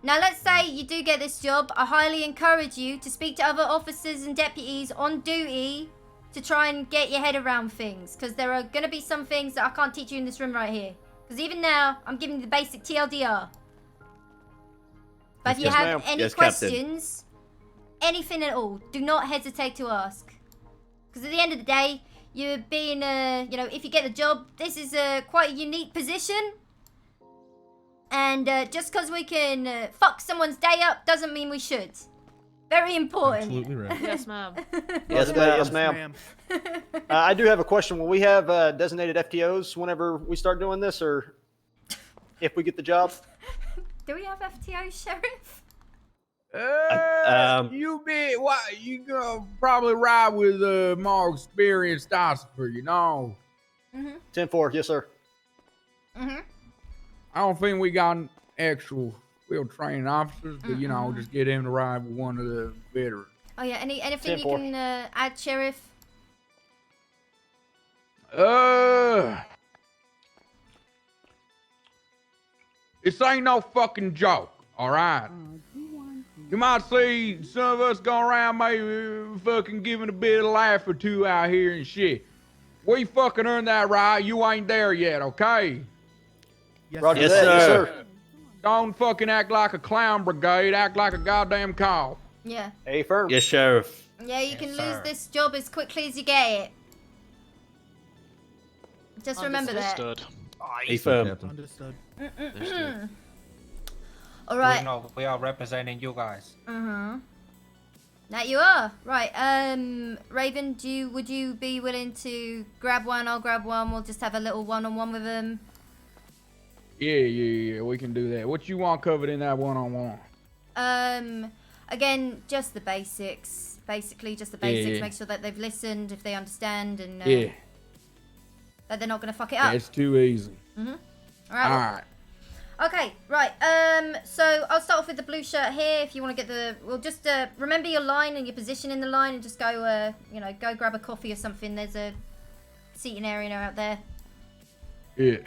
Now, let's say you do get this job. I highly encourage you to speak to other officers and deputies on duty to try and get your head around things, because there are going to be some things that I can't teach you in this room right here. Because even now, I'm giving you the basic TLDR. But if you have any questions, anything at all, do not hesitate to ask. Because at the end of the day, you're being, you know, if you get the job, this is quite a unique position. And just because we can fuck someone's day up doesn't mean we should. Very important. Absolutely right. Yes, ma'am. Yes, ma'am. I do have a question. Will we have designated FTOs whenever we start doing this, or if we get the job? Do we have FTO, Sheriff? You gonna probably ride with a more experienced officer, you know. 10-4, yes, sir. I don't think we got an actual field training officers, but you know, just get him to ride with one of the veterans. Oh yeah, anything you can add, Sheriff? This ain't no fucking joke, all right? You might see some of us go around maybe fucking giving a bit of laugh or two out here and shit. We fucking earned that right. You ain't there yet, okay? Roger that, yes, sir. Don't fucking act like a clown brigade. Act like a goddamn cop. Yeah. Hey, firm. Yes, Sheriff. Yeah, you can lose this job as quickly as you get it. Just remember that. Understood. Hey, firm. Understood. All right. We know we are representing you guys. That you are. Right. Raven, would you be willing to grab one? I'll grab one. We'll just have a little one-on-one with them. Yeah, we can do that. What you want covered in that one-on-one? Again, just the basics. Basically, just the basics. Make sure that they've listened, if they understand, and that they're not gonna fuck it up. It's too easy. All right. Okay, right. So I'll start off with the blue shirt here. If you want to get we'll just remember your line and your position in the line, and just go, go grab a coffee or something. There's a seating area out there. Yeah.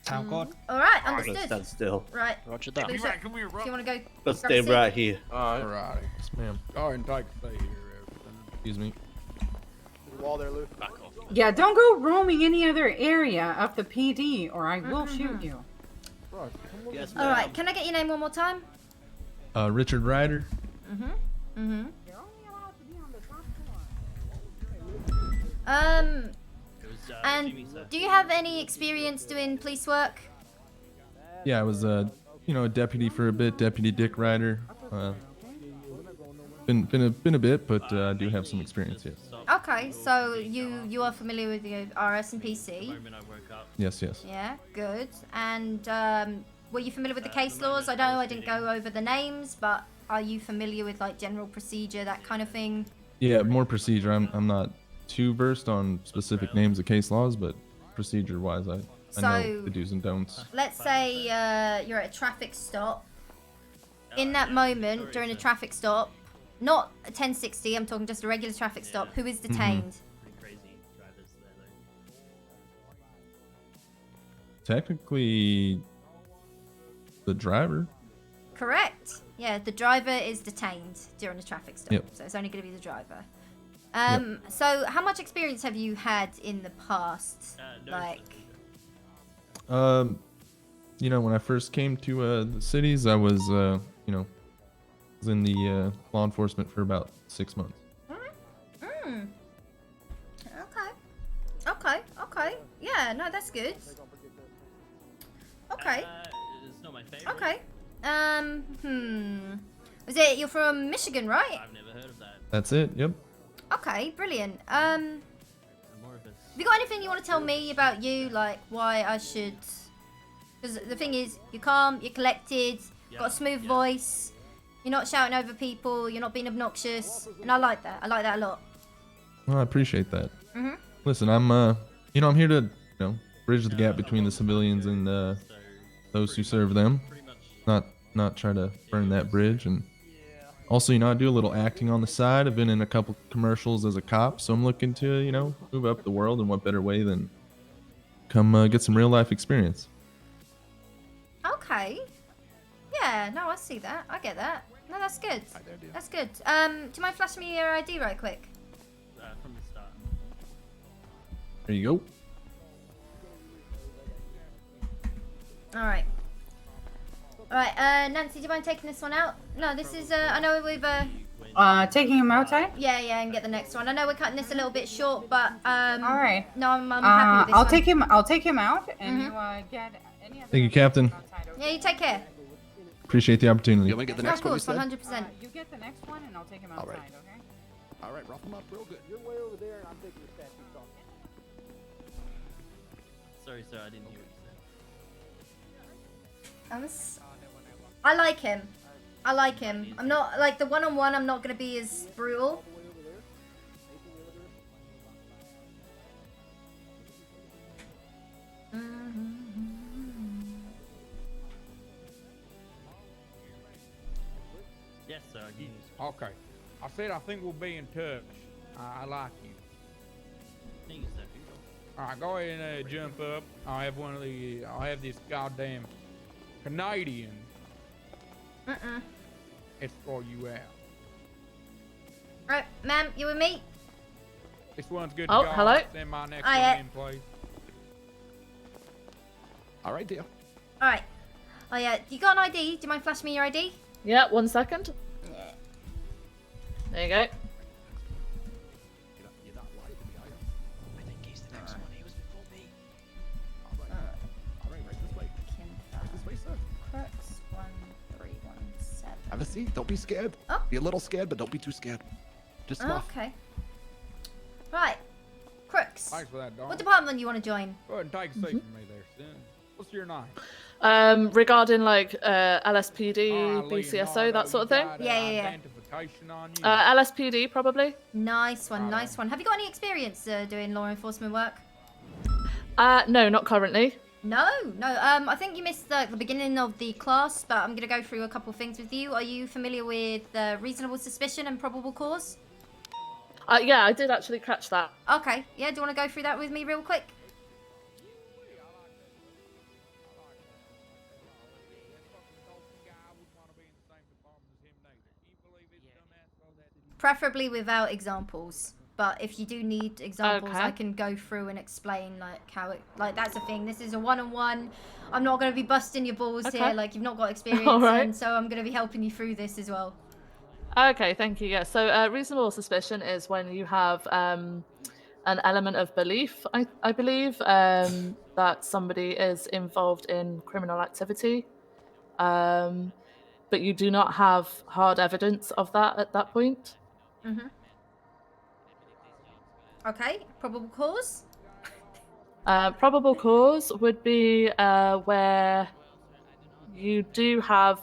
Sound good? All right, Let's understood. stand still. Right. Roger that. Blue shirt. If you want to go. Let's grab a stay seat. right here. All right. Yes, ma'am. Go ahead and take a seat here. Excuse me. Wall there, Lou. Back off. Yeah, don't go roaming any other area of the PD, or I will shoot you. Yes, All right. Can I get your name one more time? Richard Ryder. And do you have any experience doing police work? Yeah, I was a deputy for a bit, Deputy Dick Ryder. Been a bit, but I do have some experience. Yes. Okay, so you are familiar with the RS and PC? Yes. Yeah, good. And were you familiar with the case laws? I know I didn't go over the names, but are you familiar with like general procedure, that kind of thing? Yeah, more procedure. I'm not too versed on specific names of case laws, but procedure-wise, I know the do's and don'ts. Let's say you're at a traffic stop. In that moment, during a traffic stop, not a 1060, I'm talking just a regular traffic stop, who is detained? Technically, the driver. Correct. Yeah, the driver is detained during a traffic stop, Yep. so it's only going to be the driver. So how much experience have you had in the past? When I first came to the cities, I was, was in the law enforcement for about 6 months. Okay. Yeah, no, that's good. Okay. It's not my favorite. Okay. Was it, you're from Michigan, right? I've never heard of that. That's it. Yep. Okay, brilliant. Have you got anything you want to tell me about you, like why I should? Because the thing is, you're calm, you're collected, got a smooth voice, you're not shouting over people, you're not being obnoxious, and I like that. I like that a lot. Well, I appreciate that. Listen, I'm I'm here to bridge the gap between the civilians and those who serve them. Not try to burn that bridge. And also, I do a little acting on the side. I've been in a couple commercials as a cop, so I'm looking to move up the world. And what better way than come get some real life experience? Okay. Yeah, no, I see that. I get that. No, that's good. That's good. Do you mind flashing me your ID right quick? From the start. There you go. Alright. Alright, Nancy, do you mind taking this one out? No, this is, I know we've, taking him outside? Yeah, and get the next one. I know we're cutting this a little bit short, but, Alright. no, I'm happy with this I'll take him out, and you, get any other... Thank you, Captain. Yeah, you take care. Appreciate the opportunity. You want me to get the next Of one? course, 100%. You get the next one, and I'll take him outside, Alright. okay? Alright, rough him up real good. You're way over there, and I'm taking the statue talking. Sorry, sir, I didn't hear what you said. I like him. I like him. I'm not, like, the one-on-one, I'm not going to be as brutal. Yes, sir. Okay. I said I think we'll be in touch. I like you. Thank you, sir. All right, go ahead and jump up. I'll have this goddamn Canadian escort you out. Right, ma'am, you with me? This one's good Oh, to go. hello. Send my next Hi, one in, please. All right, dear. Alright. Oh, yeah, you got an ID? Do you mind flashing me your ID? Yeah, 1 second. There you go. Crux 1317. Have a seat. Don't be scared. Oh. Be a little scared, but don't be too scared. Just enough. Okay. Right. Crooks. Thanks for that, darling. What department do you want to join? Go ahead and take a seat from me there, son. What's your name? Regarding like LSPD, Alright, BCSO, Leonardo, that sort of you thing. got, identification on you? LSPD probably. Nice one, nice one. Have you got any experience doing law enforcement work? No, not currently. No. I think you missed the beginning of the class, but I'm gonna go through a couple things with you. Are you familiar with reasonable suspicion and probable cause? Yeah, I did actually catch that. Okay. Yeah. Do you want to go through that with me real quick? Preferably without examples, but if you do need examples, Okay. I can go through and explain like how it, like that's the thing. This is a one-on-one. I'm not going to be busting your balls Okay. here, like you've not got experience, Alright. and so I'm going to be helping you through this as well. Okay, thank you. Yeah, so reasonable suspicion is when you have an element of belief, I believe, that somebody is involved in criminal activity, but you do not have hard evidence of that at that point. Okay. Probable cause. Probable cause would be where you do have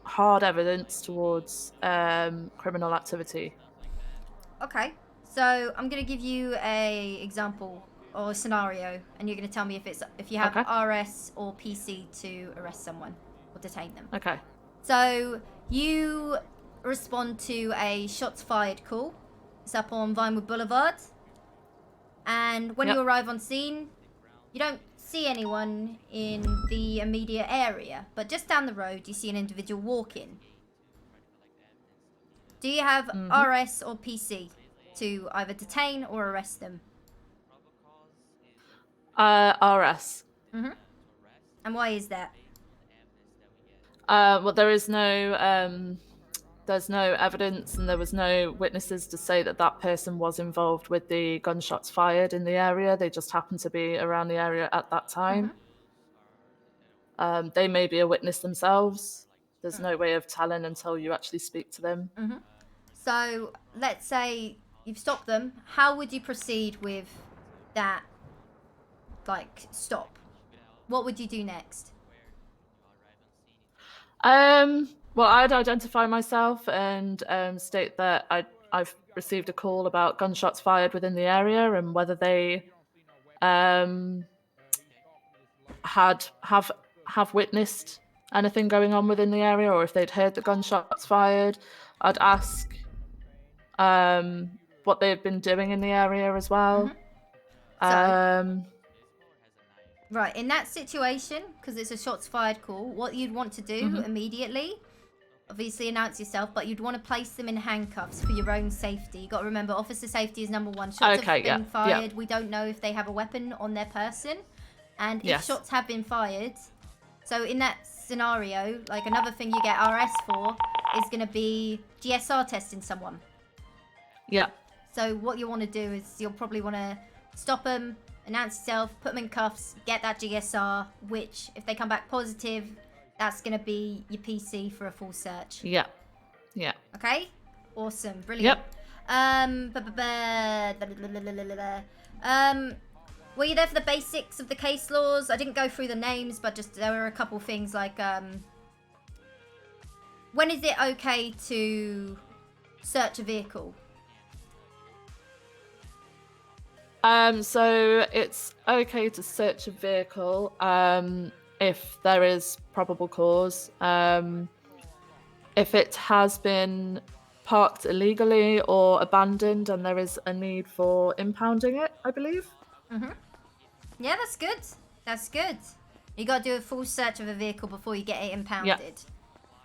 hard evidence towards criminal activity. Okay. So I'm going to give you a example or a scenario, and you're going to tell me if you have Okay. RS or PC to arrest someone or detain them. Okay. So you respond to a shots fired call. It's up on Vinewood Boulevard. And when Yep. you arrive on scene, you don't see anyone in the immediate area, but just down the road you see an individual walking. Do you have RS or PC to either detain or arrest them? RS. And why is that? Well, there's no evidence, and there was no witnesses to say that that person was involved with the gunshots fired in the area. They just happened to be around the area at that time. They may be a witness themselves. There's no way of telling until you actually speak to them. So let's say you've stopped them. How would you proceed with that, like, stop? What would you do next? Well, I'd identify myself and state that I've received a call about gunshots fired within the area, and whether they have witnessed anything going on within the area, or if they'd heard the gunshots fired. I'd ask what they've been doing in the area as well. Right, in that situation, because it's a shots fired call, what you'd want to do immediately, obviously announce yourself, but you'd want to place them in handcuffs for your own safety. You got to remember, officer safety is number one. Shots have been fired. We don't know if they have a weapon on their person, and if shots have been fired, so in that scenario, like another thing you get RS for is going to be GSR testing someone. Yeah. So what you want to do is you'll probably want to stop them, announce yourself, put them in cuffs, get that GSR, which if they come back positive, that's going to be your PC for a full search. Yeah. Yeah. Okay? Awesome. Brilliant. Were you there for the basics of the case laws? I didn't go through the names, but just there were a couple things like, when is it okay to search a vehicle? So it's okay to search a vehicle if there is probable cause. If it has been parked illegally or abandoned and there is a need for impounding it, I believe. Yeah, that's good. That's good. You got to do a full search of a vehicle before you get it impounded.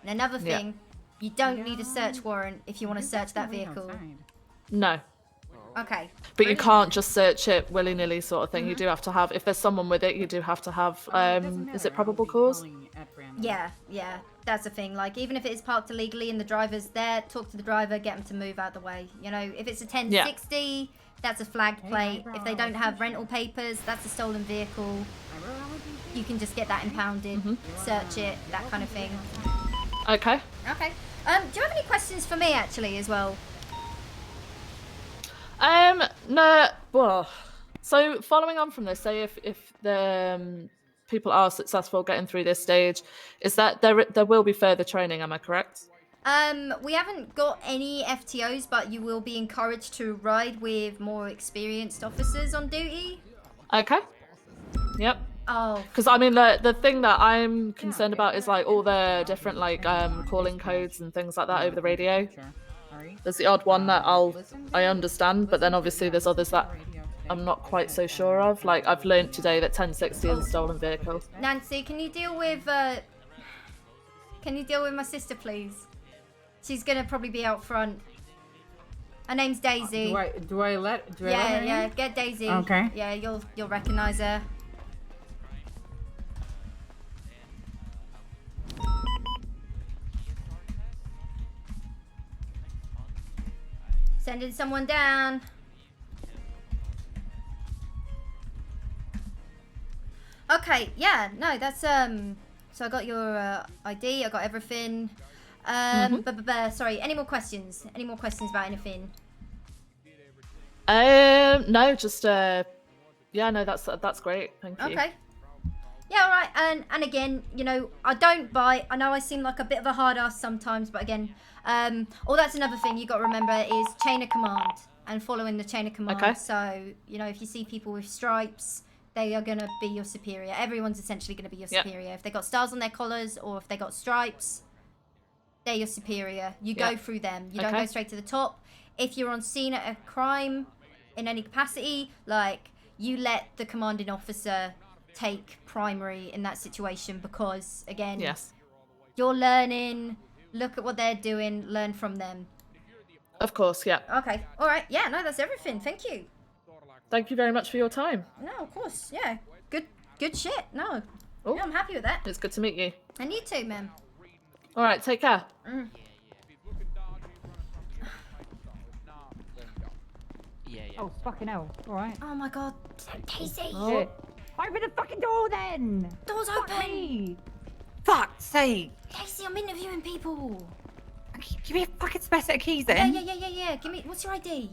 And another thing, you don't need a search warrant if you want to search that vehicle. No. Okay. But you can't just search it willy-nilly sort of thing. You do have to have, if there's someone with it, you do have to have, is it probable cause? Yeah, that's the thing. Like, even if it is parked illegally and the driver's there, talk to the driver, get them to move out of the way. You know, if it's a 1060, that's a flagged plate. If they don't have rental papers, that's a stolen vehicle. You can just get that impounded, search it, that kind of thing. Okay. Okay. Do you have any questions for me, actually, as well? No, well, so following on from this, say if the people are successful getting through this stage, is that there will be further training, am I correct? We haven't got any FTOs, but you will be encouraged to ride with more experienced officers on duty. Okay. Yep. Oh. Because I mean, the thing that I'm concerned about is like all the different like calling codes and things like that over the radio. There's the odd one that I understand, but then obviously there's others that I'm not quite so sure of. Like I've learnt today that 1060 is a stolen vehicle. Nancy, can you deal with my sister, please? She's gonna probably be out front. Her name's Daisy. Do I let her in? Get Daisy. Okay. Yeah, you'll recognize her. Sending someone down. Okay, yeah, no, that's so I got your ID, I got everything. Sorry, any more questions? Any more questions about anything? No, just yeah, no, that's great. Thank you. Okay. Yeah, all right. And again, you know, I don't bite. I know I seem like a bit of a hard ass sometimes, but again, that's another thing you got to remember is chain of command and following the chain of command. Okay. So, you know, if you see people with stripes, they are going to be your superior. Everyone's essentially going to be your superior. If they got stars on their collars or if they got stripes, they're your superior. You go through them. You don't go straight to the top. If you're on scene at a crime in any capacity, like, you let the commanding officer take primary in that situation because, again, you're learning, look at what they're doing, learn from them. Of course, yeah. Okay, all right. Yeah, no, that's everything. Thank you. Thank you very much for your time. No, of course, yeah. Good shit. No, yeah, I'm happy with that. It's good to meet you. And you too, ma'am. All right, take care. Oh, fucking hell. All right. Oh my god. Daisy. Oh. Open the fucking door then. Door's open. Fuck's sake. Daisy, I'm interviewing people. Give me a fucking spare set of keys then. Yeah. Give me, what's your ID?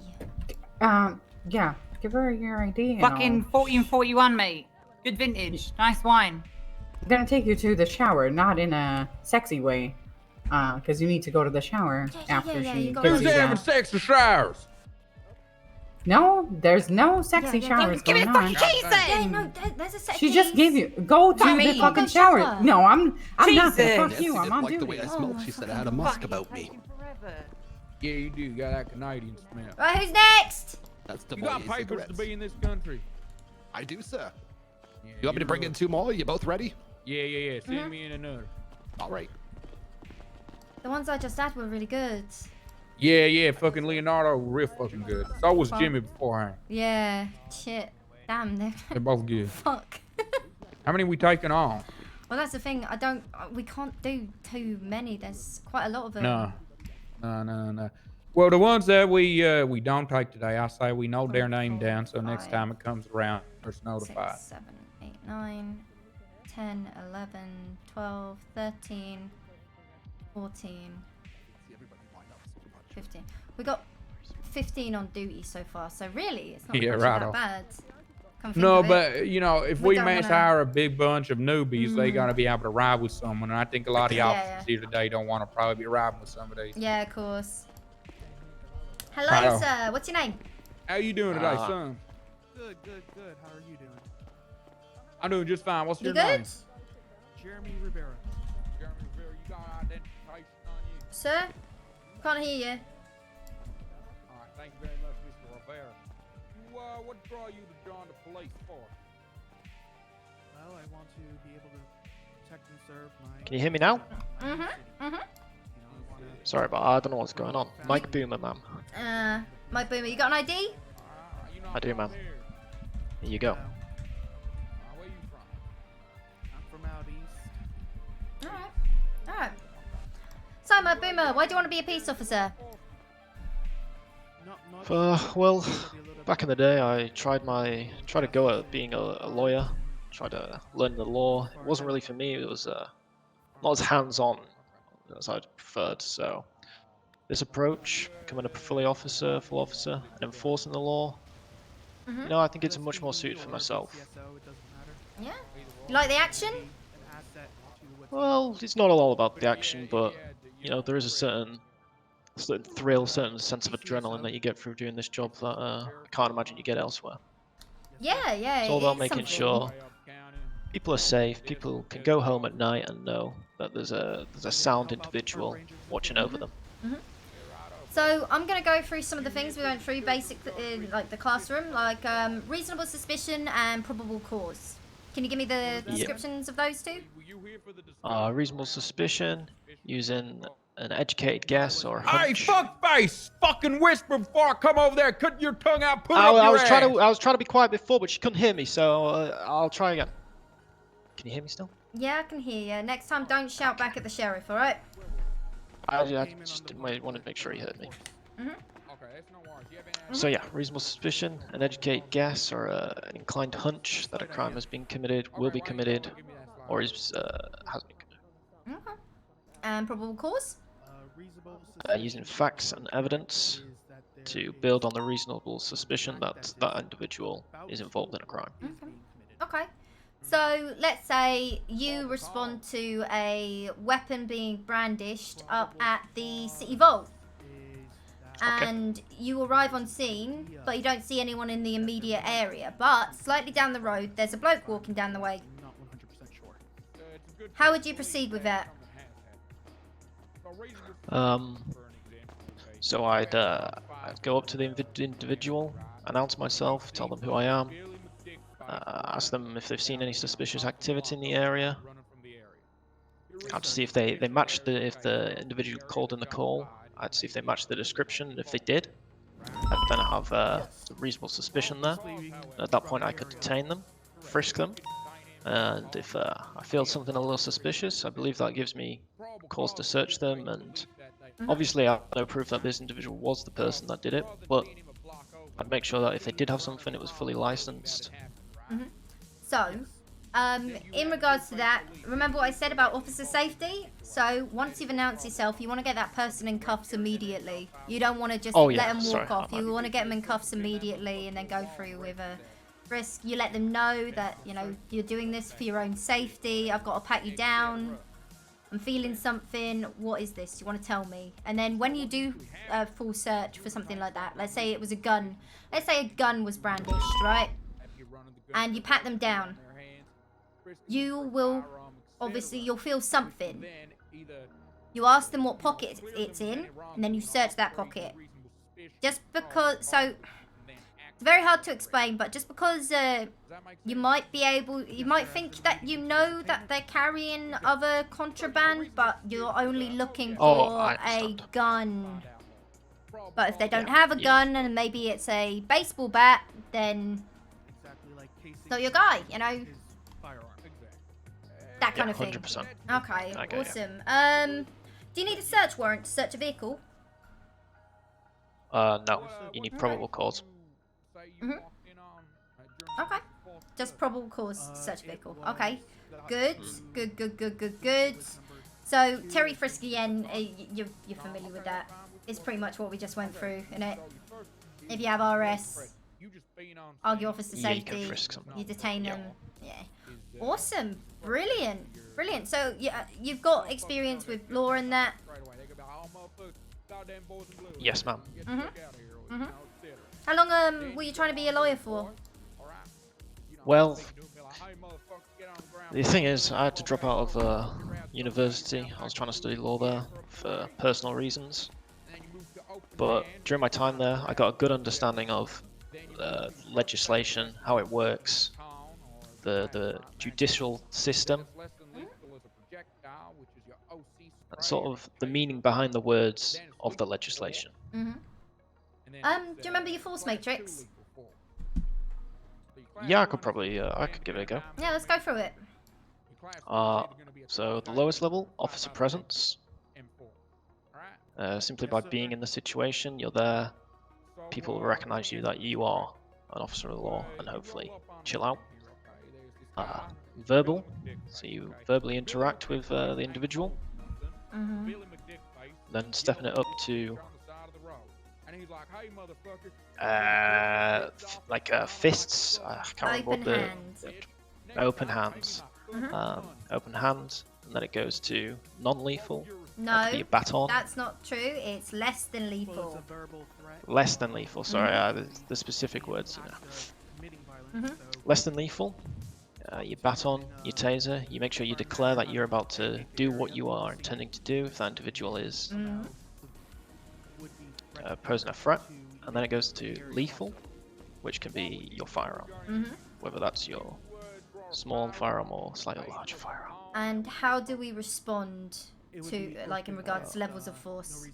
Yeah. Give her your ID. Fucking 1441, mate. Good vintage. Nice wine. I'm gonna take you to the shower, not in a sexy way. Because you need to go to the shower after she gives Who's you having that. sexy showers? No, there's no sexy showers Give me going the on. fucking keys then. Yeah, no, there's a set of She keys. just gave you. Go to the fucking shower. No, I'm not there. Fuck Nancy you. I'm didn't on like the duty. way I smelled. She said I had a musk about me. Yeah, you do. You got that Canadian smell. Right, who's next? That's the You got papers to be in this country. I do, sir. You want me to bring in 2 more? You both ready? Yeah. Send me in another. All right. The ones I just had were really good. Yeah. Fucking Leonardo, real fucking good. So was Jimmy beforehand. Yeah. Shit. Damn. They're both good. Fuck. How many we taking on? Well, that's the thing. We can't do too many. There's quite a lot of them. No. Well, the ones that we don't take today, I say we note their name down so next time it comes around, it's notified. 6, 7, 8, 9, 10, 11, 12, 13, 14, 15. We got 15 on duty so far, so really, it's not actually that bad. No, but you know, if we mass wanna... hire a big bunch of newbies, they gotta be able to ride with someone. And I think a lot of the officers here today don't want to probably be riding with somebody. Yeah, of course. Hello, sir. What's your name? How you doing today, son? Good. How are you doing? I'm doing just fine. What's your good? name? Jeremy Rivera. Jeremy Rivera, you got identification on you? Sir? Can't hear you. All right, thank you very much, Mr. Rivera. What draw you to join the police for? Well, I want to be able to protect and serve my... Can you hear me now? Mm-hmm. Sorry, but I don't know what's going on. Mike Boomer, ma'am. Mike Boomer, you got an ID? I do, ma'am. Here you go. Where you from? I'm from out east. Alright. So, Mike Boomer, why do you want to be a peace officer? Well, back in the day, I tried to go at being a lawyer. Tried to learn the law. It wasn't really for me. It was not as hands-on as I'd preferred. So this approach, becoming a full officer, and enforcing the law, you know, I think it's much more suited for myself. Yeah. You like the action? Well, it's not all about the action, but you know, there is a certain thrill, certain sense of adrenaline that you get through doing this job that I can't imagine you get elsewhere. Yeah. It's all about making sure people are safe, people can go home at night and know that there's a sound individual watching over them. So I'm going to go through some of the things we went through in like the classroom, like reasonable suspicion and probable cause. Can you give me the descriptions of those two? Reasonable suspicion, using an educated guess or Hey, hunch. fuckface! Fucking whisper before I come over there. Cut your tongue out. Put up your ass. I was trying to be quiet before, but she couldn't hear me, so I'll try again. Can you hear me still? Yeah, I can hear you. Next time, don't shout back at the sheriff, all right? I just wanted to make sure he heard me. Mm-hmm. So yeah, reasonable suspicion, an educated guess, or an inclined hunch that a crime has been committed, will be committed, or has been committed. Okay. And probable cause? Using facts and evidence to build on the reasonable suspicion that that individual is involved in a crime. Okay. So let's say you respond to a weapon being brandished up at the city vault. And you arrive on scene, but you don't see anyone in the immediate area. But slightly down the road, there's a bloke walking down the way. How would you proceed with that? So I'd go up to the individual, announce myself, tell them who I am, ask them if they've seen any suspicious activity in the area. I'd see if they matched if the individual called in the call. I'd see if they matched the description, and if they did, I'd then have a reasonable suspicion there. At that point, I could detain them, frisk them, and if I feel something a little suspicious, I believe that gives me cause to search them. And obviously, I have no proof that this individual was the person that did it, but I'd make sure that if they did have something, it was fully licensed. So, in regards to that, remember what I said about officer safety? So, once you've announced yourself, you want to get that person in cuffs immediately. You don't want to just let them walk off. You want to get them in cuffs immediately and then go through with a frisk. You let them know that, you know, you're doing this for your own safety. I've got to pat you down. I'm feeling something. What is this? You want to tell me? And then when you do a full search for something like that, let's say it was a gun. Let's say a gun was brandished, right? And you pat them down. You will, obviously, you'll feel something. You ask them what pocket it's in, and then you search that pocket. Just because, so, very hard to explain, but just because you might think that you know that they're carrying other contraband, but you're only looking for a gun. But if they don't have a gun and maybe it's a baseball bat, then it's not your guy, you know? That kind of thing. 100%. Okay, awesome. Do you need a search warrant to search a vehicle? No. You need probable cause. Okay. Just probable cause to search a vehicle. Okay. Good. Good. So, Terry Frisk again, you're familiar with that. It's pretty much what we just went through, isn't it? If you have RS, argue officer safety, you detain them. Yeah. Awesome. Brilliant. So, you've got experience with law and that? Yes, ma'am. How long were you trying to be a lawyer for? Well, the thing is, I had to drop out of university. I was trying to study law there for personal reasons. But during my time there, I got a good understanding of legislation, how it works, the judicial system, and sort of the meaning behind the words of the legislation. Do you remember your force matrix? Yeah, I could probably, I could give it a go. Yeah, let's go through it. So the lowest level, officer presence. Simply by being in the situation, you're there, people will recognize you that you are an officer of the law and hopefully chill out. Verbal, so you verbally interact with the individual. Then stepping it up to fists. I can't remember what the open hands. Open hands, and then it goes to non-lethal. No, be a baton. That's not true. It's less than lethal. Less than lethal. Sorry, the specific words. You know. Less than lethal. Your baton, your taser. You make sure you declare that you're about to do what you are intending to do. If that individual is posing a threat, and then it goes to lethal, which can be your firearm, whether that's your small firearm or slightly larger firearm. And how do we respond to, like, in regards to levels of force?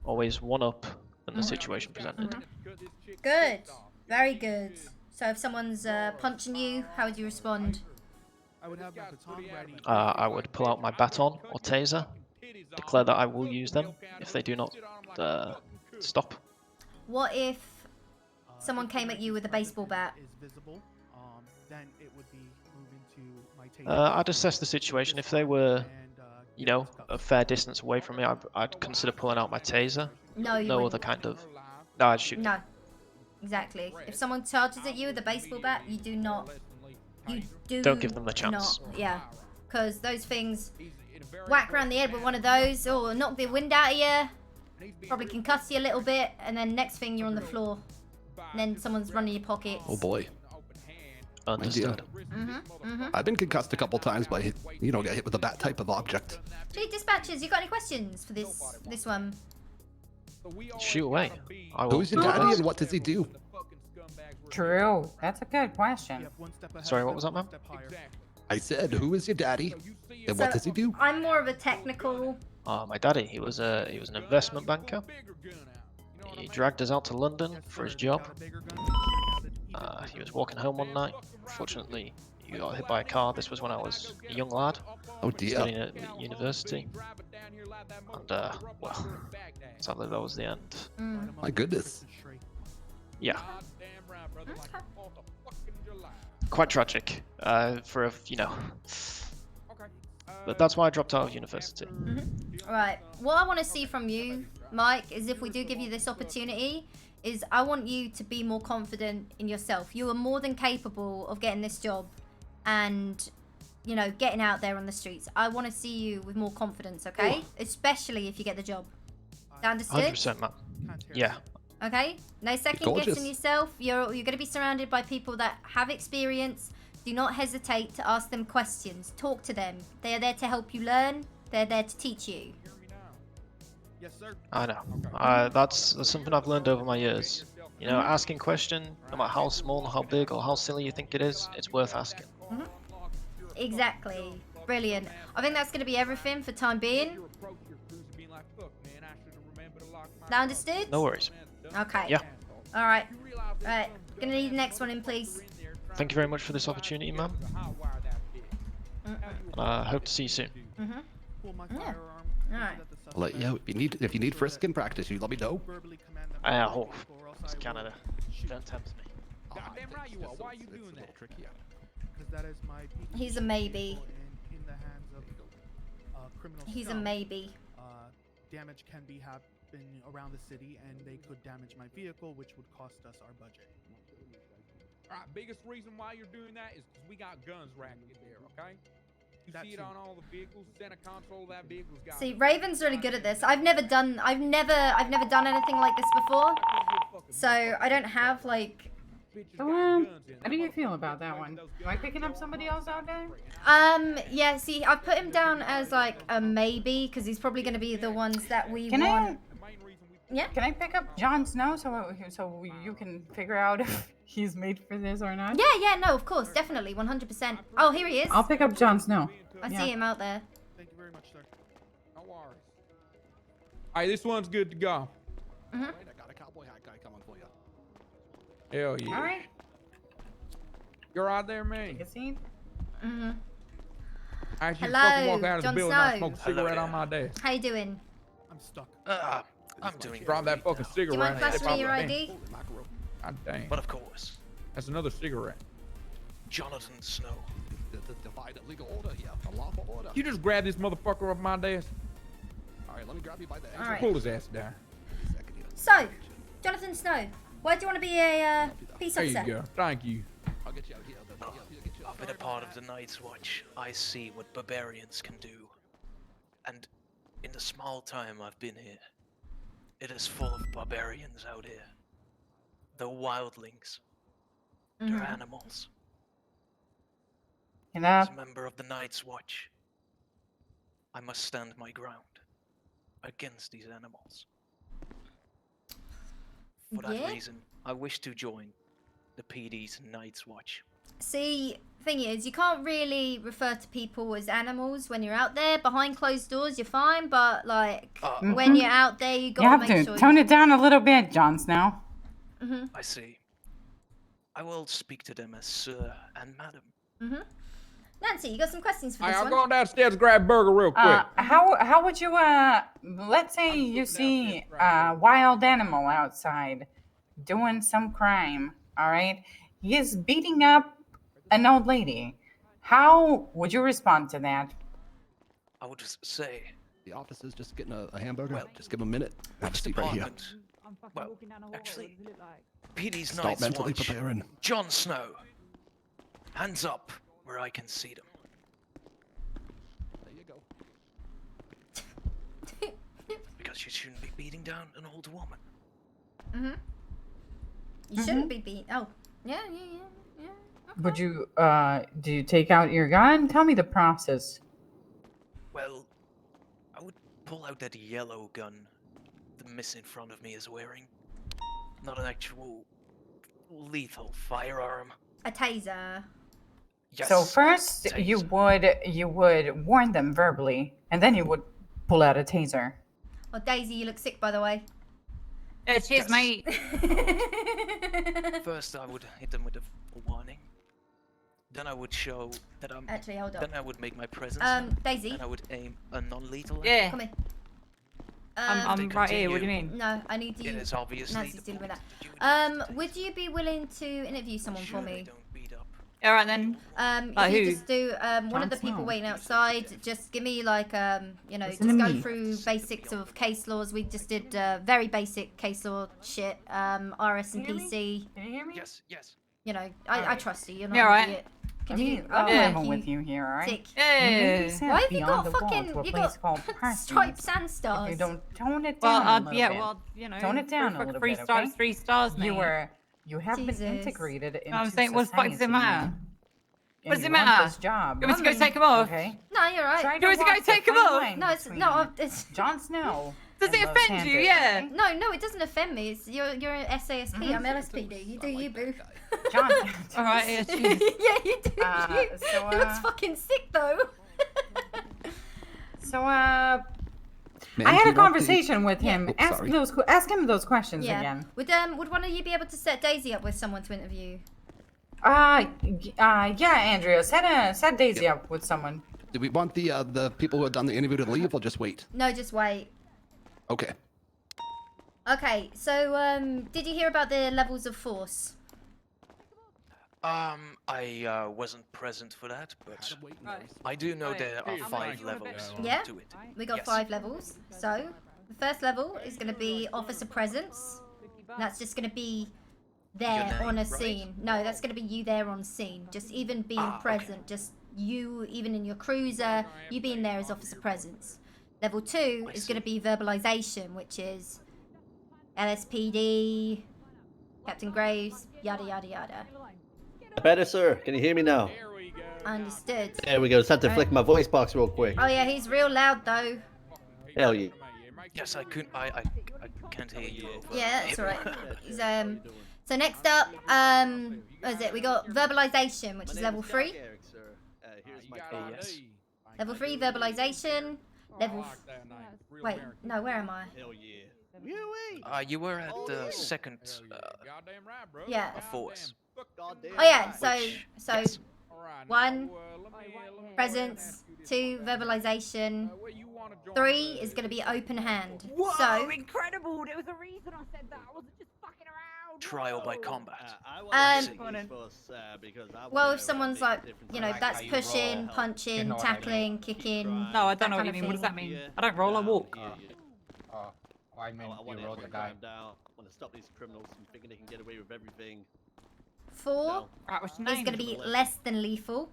Always one up than the situation presented. Good. Very good. So if someone's punching you, how would you respond? I would pull out my baton or taser, declare that I will use them if they do not stop. What if someone came at you with a baseball bat? I'd assess the situation. If they were, you know, a fair distance away from me, I'd consider pulling out my taser. No, you no wouldn't. other kind of. No, I'd shoot. No, exactly. If someone charges at you with a baseball bat, you do not. You don't give them the chance. Not, yeah, because those things whack around the head with one of those, or knock the wind out of you. Probably concuss you a little bit, and then next thing you're on the floor, and then someone's running your pockets. Oh boy. Understood. I've been concussed a couple times by, you know, get hit with a bat type of object. Chief Dispatchers, you got any questions for this one? Shoot away. Who's your daddy and what does he do? True. That's a good question. Sorry, what was that, ma'am? I said, who is your daddy and what does he do? I'm more of a technical. My daddy, he was an investment banker. He dragged us out to London for his job. He was walking home one night. Fortunately, he got hit by a car. This was when I was a young lad. Oh dear. Studying at university. And, well, sadly that was the end. My goodness. Yeah. Quite tragic, for a, you know. But that's why I dropped out of university. Right. What I want to see from you, Mike, is if we do give you this opportunity, is I want you to be more confident in yourself. You are more than capable of getting this job and, you know, getting out there on the streets. I want to see you with more confidence, okay? Ooh. Especially if you get the job. Understood? 100%, man. Yeah. Okay? No second guessing yourself. You're going to be surrounded by people that have experience. Do not hesitate to ask them questions. Talk to them. They are there to help you learn. They're there to teach you. Yes, sir. I know. That's something I've learned over my years. You know, asking question, no matter how small, how big, or how silly you think it is, it's worth asking. Exactly. Brilliant. I think that's going to be everything for time being. That understood? No worries. Okay. Yeah. All right. Right. Gonna need the next one in, please. Thank you very much for this opportunity, ma'am. Hope to see you soon. Yeah. All right. I'll let you know if you need frisking practice. You let me know. Oh, it's Canada. Don't tempt me. Goddamn right you are. Why are you doing that? Because that is my He's a maybe. in the hands of criminal He's a scum, maybe. Damage can be happening around the city, and they could damage my vehicle, which would cost us our budget. All right, biggest reason why you're doing that is because we got guns racking in there, okay? You see it on all the vehicles. Center console of that vehicle's got. See, Raven's really good at this. I've never done done anything like this before, so I don't have like. So, how do you feel about that one? Am I picking up somebody else out there? Yeah. See, I've put him down as like a maybe because he's probably going to be the ones that we Can want. Yeah. Can I pick up Jon Snow so you can figure out if he's made for this or not? Yeah. No, of course, definitely, 100%. Oh, here he is. I'll pick up Jon Snow. I see him out there. Thank you very much, sir. No worries. All right, this one's good to go. I got a cowboy hat guy coming for you. Hell yeah. All right. You're out there, man. Take a seat. I just Hello, fucking walk out of the Jon building and I Snow. smoke a cigarette on my desk. How you doing? I'm stuck. I'm doing Drop that fucking Do you mind cigarette. flashing me your ID? God damn. But of course, That's another cigarette. Jonathan Snow. The divided legal order here. A lawful order. You just grab this motherfucker off my desk. All right, let me grab you by the ankle. All right. Pull his ass down. So, Jonathan Snow, why do you want to be a peace There officer? you go. Thank you. I'll get you out here. I've been a part of the Night's Watch. I see what barbarians can do. And in the small time I've been here, it is full of barbarians out here. They're wildlings. They're animals. As a member of the Night's Watch, I must stand my ground against these animals. For that reason, I wish to join the PD's Night's Watch. See, thing is, you can't really refer to people as animals when you're out there. Behind closed doors, you're fine, but like when you're out there, you gotta make sure. Tone it down a little bit, Jon Snow. I see. I will speak to them as sir and madam. Nancy, you got some questions for All this right, one? I'll go downstairs and grab a burger real quick. How would you let's say you see a wild animal outside doing some crime, all right? He is beating up an old lady. How would you respond to that? I would just say, The officer's just getting a hamburger. Well, just give him a minute. Have a seat right here. well, actually, PD's Start Night's mentally Watch. preparing. Jon Snow. Hands up where I can see them. There you go. Because you shouldn't be beating down an old woman. You shouldn't be beat. Oh, yeah. Would you do you take out your gun? Tell me the process. Well, I would pull out that yellow gun the miss in front of me is wearing. Not an actual lethal firearm. A taser. Yes. So first you would warn them verbally, and then you would pull out a taser. Oh, Daisy, you look sick, by the way. Cheers, mate. First, I would hit them with a warning. Then I would show that I'm. Actually, hold on. Then I would make my presence. known, Daisy. And I would aim a non-lethal. Yeah. Come here. I'm right here. What do you mean? No, I need you. It is obviously Nancy's the dealing with that. Would you be willing to interview someone for me? All right then. If you who? just do one of the Jon people Snow. waiting outside, just give me like you know, Listen just to go me. through basics of case laws. We just did very basic case law shit. RS and Can you hear me? PC. Can you hear me? Yes, yes. You know, I trust you. You're not Yeah, an right. idiot. I mean, Continue. I'm thank level you. with you here, all right? Sick. Yeah. Why have you got Beyond the Wall fucking to a you place got called Parsons. striped sand stars? If you don't tone it Well, down a little yeah. bit. Well, you know. Tone it down a little three bit, stars, okay? 3 stars, mate. You have Jesus. been integrated into I'm saying, what the fuck does it society, matter? and What does it you want matter? This job. You want me to go take 'em off? Okay. No, you're right. Try You want me to go walk the take 'em fine off? line No, it's between no. It's Jon Snow Does it offend you? Yeah. No, it doesn't offend me. It's you're an SASP. I'm LSPD. You do you, boo. John. All right. Yeah. Cheers. Yeah, you do you. So, It looks fucking sick though. So, I had a conversation with him. Ask him those questions again. Would one of you be able to set Daisy up with someone to interview? Yeah, Andrea, set Daisy up with someone. Do we want the people who have done the interview to leave or just wait? No, just wait. Okay. Okay, so did you hear about the levels of force? I wasn't present for that, but I do know there are 5 levels Yeah, to it. we got 5 levels. So the first level is going to be officer presence. That's just going to be there on a scene. No, that's going to be you there on scene. Just even being present. Just you, even in your cruiser, you being there as officer presence. Level 2 is going to be verbalization, which is LSPD, Captain Graves, yada yada yada. Better, sir. Can you hear me now? Understood. There we go. Just had to flick my voice box real quick. Oh yeah, he's real loud though. Hell yeah. Yes, I can't hear you. Yeah, that's alright. So next up, what is it? We got verbalization, which is level 3. Yes. Level 3 verbalization. Wait, no, where am I? You were at the second Yeah. force. Oh yeah, so 1 presence, 2 verbalization, 3 is going to be open hand. Whoa, so incredible! There was a reason I said that. I wasn't just fucking around. Trial by combat. Well, if someone's like, you know, that's pushing, punching, tackling, kicking. No, I don't know what you mean. What does that mean? I don't roll, I walk. I mean, you roll the guy. I want to stop these criminals from thinking they can get away with everything. 4 is going to be less than lethal.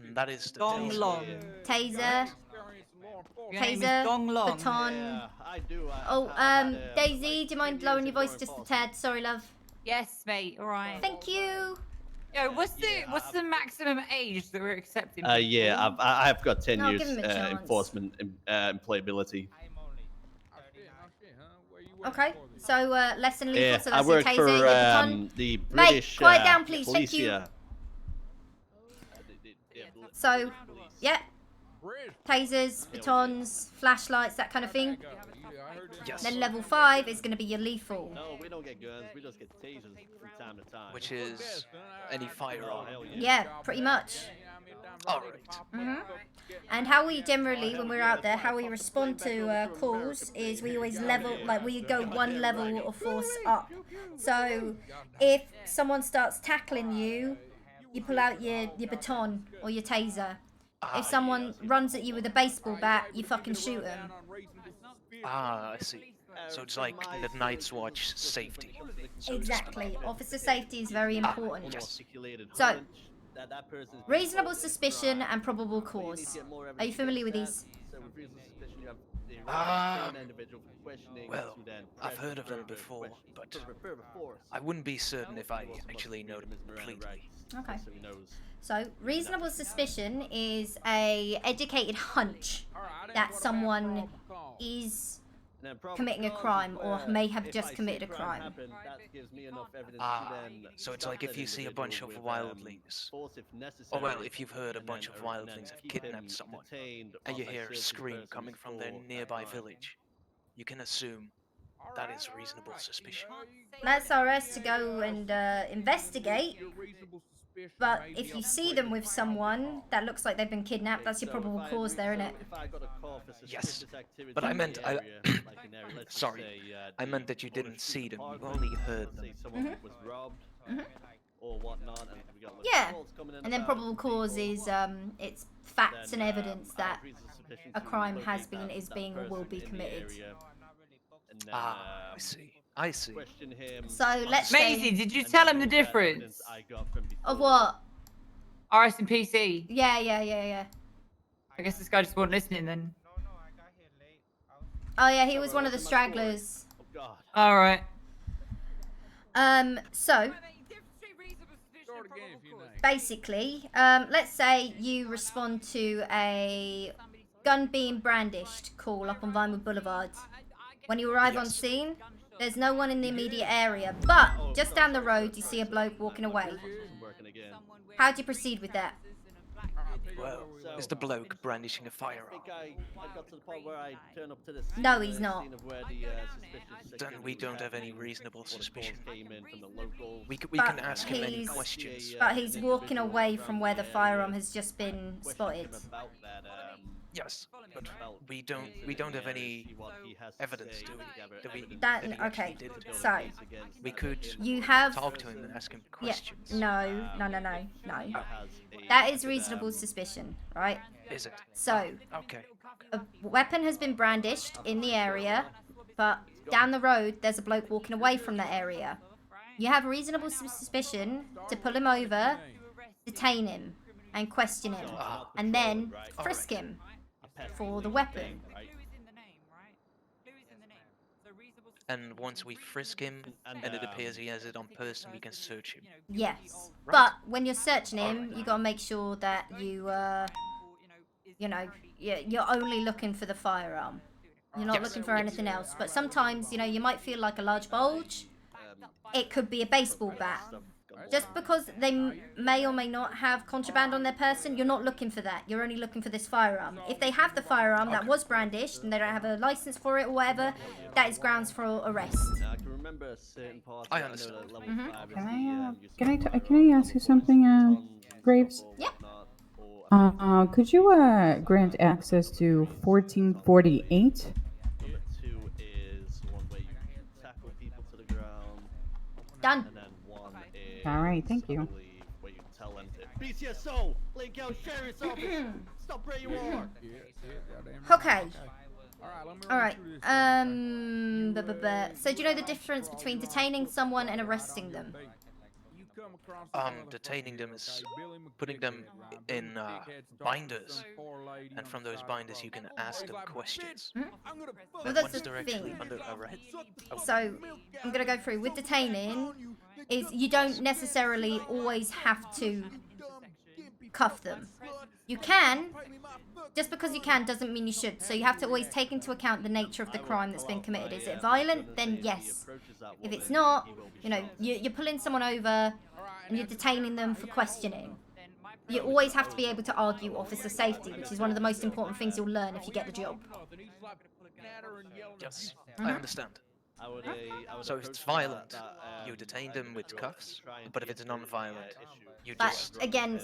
And that is the Dong long. Taser. Your name is Dong long. Baton. Oh, Daisy, do you mind lowering your voice just a tad? Sorry, love. Yes, mate. All right. Thank you. Yo, what's the maximum age that we're accepting? Yeah, I've got 10 No, years give him a chance. enforcement employability. Okay, so less than lethal, Yeah, so I that's work your taser, for your baton. the Mate, British quiet down, please. police Thank you. here. So, yeah. Tasers, batons, flashlights, that kind of thing. Yes. Then level 5 is going to be your lethal. No, we don't get guns. We just get tasers from time to time. Which is any firearm. Yeah, pretty much. Alright. And how we generally, when we're out there, how we respond to calls is we always we go 1 level of force up. So if someone starts tackling you, you pull out your baton or your taser. If someone runs at you with a baseball bat, you fucking shoot them. I see. So it's like the Night's Watch safety. Exactly. Officer safety is very important. Yes. So, reasonable suspicion and probable cause. Are you familiar with these? Well, I've heard of them before, but I wouldn't be certain if I actually know them completely. Okay. So, reasonable suspicion is a educated hunch that someone is committing a crime or may have just committed a crime. So it's like if you see a bunch of wildlings, or well, if you've heard a bunch of wildlings have kidnapped someone, and you hear a scream coming from their nearby village, you can assume that is reasonable suspicion. That's us to go and investigate. But if you see them with someone that looks like they've been kidnapped, that's your probable cause there, isn't it? Yes, but I meant, sorry, I meant that you didn't see them, you only heard them. Yeah, and then probable cause is it's facts and evidence that a crime has been, is being, or will be committed. I see. I see. So let's Maisy, did you tell him the difference? Of what? RS and PC. Yeah. I guess this guy just wasn't listening then. Oh yeah, he was one of the stragglers. All right. So basically, let's say you respond to a gun being brandished call up on Vinewood Boulevard. When you arrive on scene, there's no one in the immediate area, but just down the road you see a bloke walking away. How do you proceed with that? Well, is the bloke brandishing a firearm? I got to the point where I turn up to the No, he's not. scene of where the suspicious Then we don't have any reasonable suspicion. Came in from the local. We can ask him any questions. But he's walking away from where the firearm has just been spotted. Yes, but we don't have any evidence, do we? Okay, so we could talk to him and ask him questions. No. That is reasonable suspicion, right? Is it? So, okay. A weapon has been brandished in the area, but down the road there's a bloke walking away from that area. You have reasonable suspicion to pull him over, detain him, and question him, and then frisk him for the weapon. And once we frisk him and it appears he has it on person, we can search him. Yes, but when you're searching him, you gotta make sure that you're only looking for the firearm. You're not looking for anything else. But sometimes, you might feel like a large bulge. It could be a baseball bat. Just because they may or may not have contraband on their person, you're not looking for that. You're only looking for this firearm. If they have the firearm that was brandished and they don't have a license for it or whatever, that is grounds for arrest. I can remember a certain part. I understand. Can I ask you something, Graves? Yeah. Could you grant access to 1448? Number 2 is one where you tackle people to the ground. Done. And then 1 is All right, thank you. where you tell them to beat your soul, link out, share yourself, stop where you are. Okay. Alright. So do you know the difference between detaining someone and arresting them? Detaining them is putting them in binders, and from those binders you can ask them questions. Well, that's Once the directly thing. under arrest. So I'm gonna go through with detaining. Is you don't necessarily always have to cuff them. You can. Just because you can doesn't mean you should. So you have to always take into account the nature of the crime that's been committed. Is it violent? Then yes. If it's not, you're pulling someone over and you're detaining them for questioning. You always have to be able to argue officer safety, which is one of the most important things you'll learn if you get the job. Yes, I understand. So if it's violent, you detain them with cuffs, but if it's non-violent, you just... But again,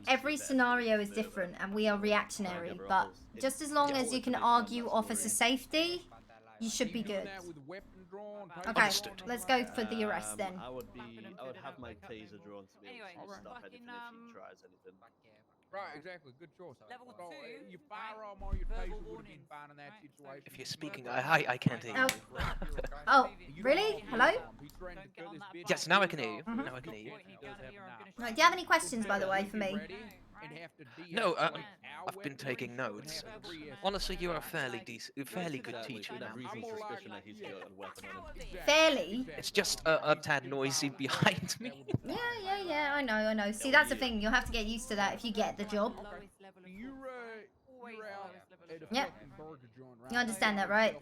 every scenario is different and we are reactionary, but just as long as you can argue officer safety, you should be good. Okay, let's go for the arrest then. I would have my taser drawn to be able to stop anything if he tries anything. Right, exactly. Good choice. Level 2. Your firearm or your taser would have been fine in that situation. If you're speaking, I can't hear you. Oh, really? Hello? Yes, now I can hear you. Now I can hear you. Right, do you have any questions, by the way, for me? No, I've been taking notes. Honestly, you are a fairly good teacher now. Fairly? It's just a tad noisy behind me. Yeah, I know. See, that's the thing. You'll have to get used to that if you get the job. Yep. You understand that, right?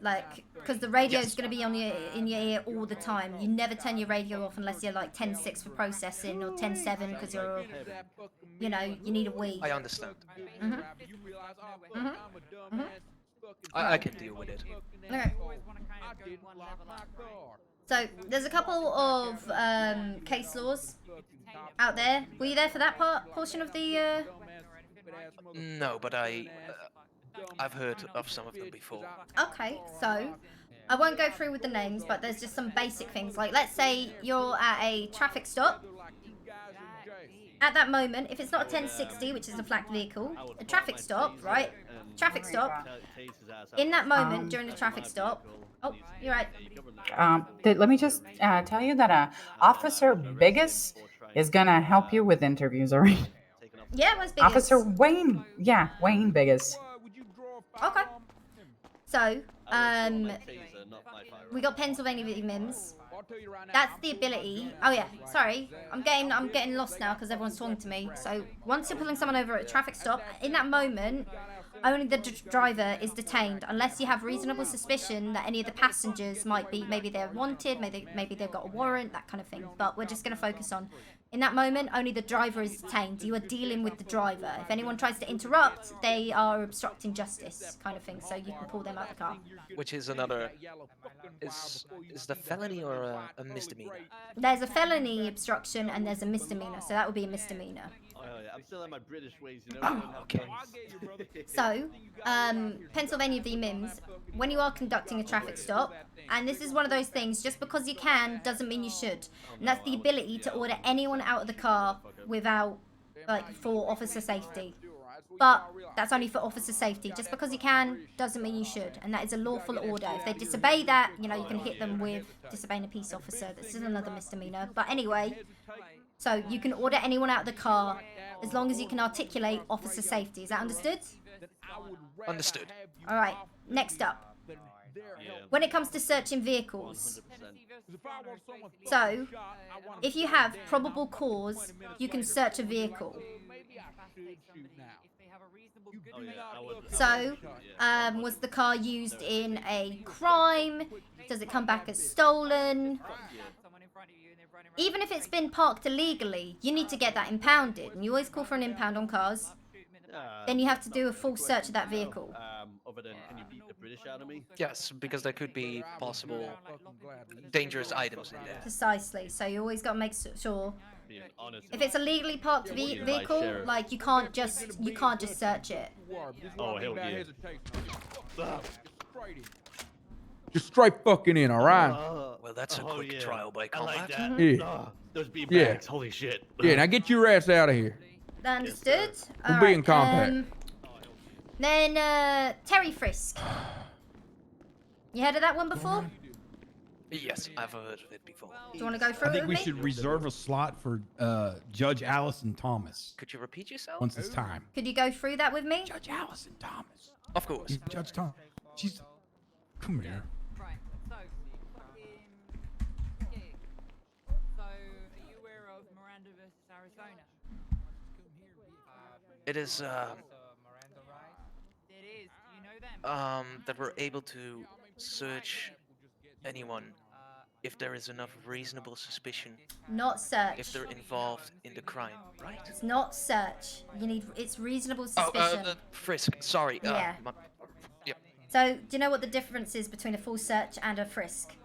Because the radio's going to be in your ear all the time. You never turn your radio off unless you're like 10.6 for processing or 10.7 because you're, you need a wee. I understand. I can deal with it. Okay. So, there's a couple of case laws out there. Were you there for that portion of the... No, but I've heard of some of them before. Okay, so I won't go through with the names, but there's just some basic things. Like, let's say you're at a traffic stop. At that moment, if it's not a 1060, which is a flagged vehicle, a traffic stop, right? Traffic stop. In that moment, during the traffic stop... Oh, you're right. Let me just tell you that Officer Biggest is gonna help you with interviews, alright? Yeah, what's Biggest? Officer Wayne. Yeah, Wayne Biggest. Okay. So, we got Pennsylvania Mims. That's the ability. Oh yeah, sorry. I'm getting lost now because everyone's talking to me. So once you're pulling someone over at a traffic stop, in that moment, only the driver is detained unless you have reasonable suspicion that any of the passengers might be, maybe they're wanted, maybe they've got a warrant, that kind of thing. But we're just going to focus on, in that moment, only the driver is detained. You are dealing with the driver. If anyone tries to interrupt, they are obstructing justice, kind of thing. So you can pull them out of the car. Which is another. Is the felony or a misdemeanor? There's a felony obstruction and there's a misdemeanor. So that would be a misdemeanor. Oh, yeah. I'm still in my British ways, you know. Okay. So, Pennsylvania v. Mims, when you are conducting a traffic stop, and this is one of those things, just because you can doesn't mean you should. And that's the ability to order anyone out of the car without, like, for officer safety. But that's only for officer safety. Just because you can doesn't mean you should. And that is a lawful order. If they disobey that, you know, you can hit them with disobeying a peace officer. This is another misdemeanor. But anyway, so you can order anyone out of the car as long as you can articulate officer safety. Is that understood? Understood. All right, next up. When it comes to searching vehicles, so if you have probable cause, you can search a vehicle. So, was the car used in a crime? Does it come back as stolen? Even if it's been parked illegally, you need to get that impounded. And you always call for an impound on cars. Then you have to do a full search of that vehicle. Other than, can you beat the British out of me? Yes, because there could be possible dangerous items in there. Precisely. So you always got to make sure. Being honest. If it's a legally parked vehicle, like you can't just search it. Oh, hell yeah. Just straight fucking in, all right? Well, that's a quick trial by combat. That. Yeah. Those beanbags, holy shit. Yeah, now get your ass out of here. Understood? We'll be in contact. Then, Terry Frisk. You heard of that one before? Yes, I've heard of it before. Do you want to go through I it think with we me? should reserve a slot for Judge Allison Thomas. Could you repeat yourself? Once it's time. Could you go through that with me? Judge Allison Thomas. Of course. Judge Thomas. She's. Come here. Right, so, so, are you aware of Miranda versus Arizona? It is, It is, do you know them? that we're able to search anyone if there is enough reasonable suspicion. Not search. If they're involved in the crime, right? It's not search. You need, it's reasonable suspicion. Frisk, sorry. Yeah. Yep. So, do you know what the difference is between a full search and a frisk?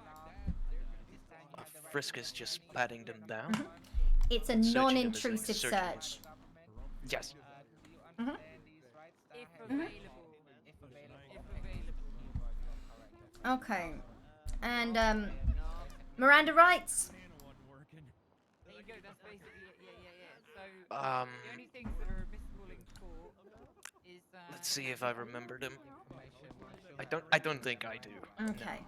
Frisk is just patting them down. It's a Searching them is a non-intrusive searching. search. Yes. Okay. And, Miranda rights? There you go, that's basically it, So, the only things that are admissible in court is, Let's see if I remember them. I don't think I do. Okay.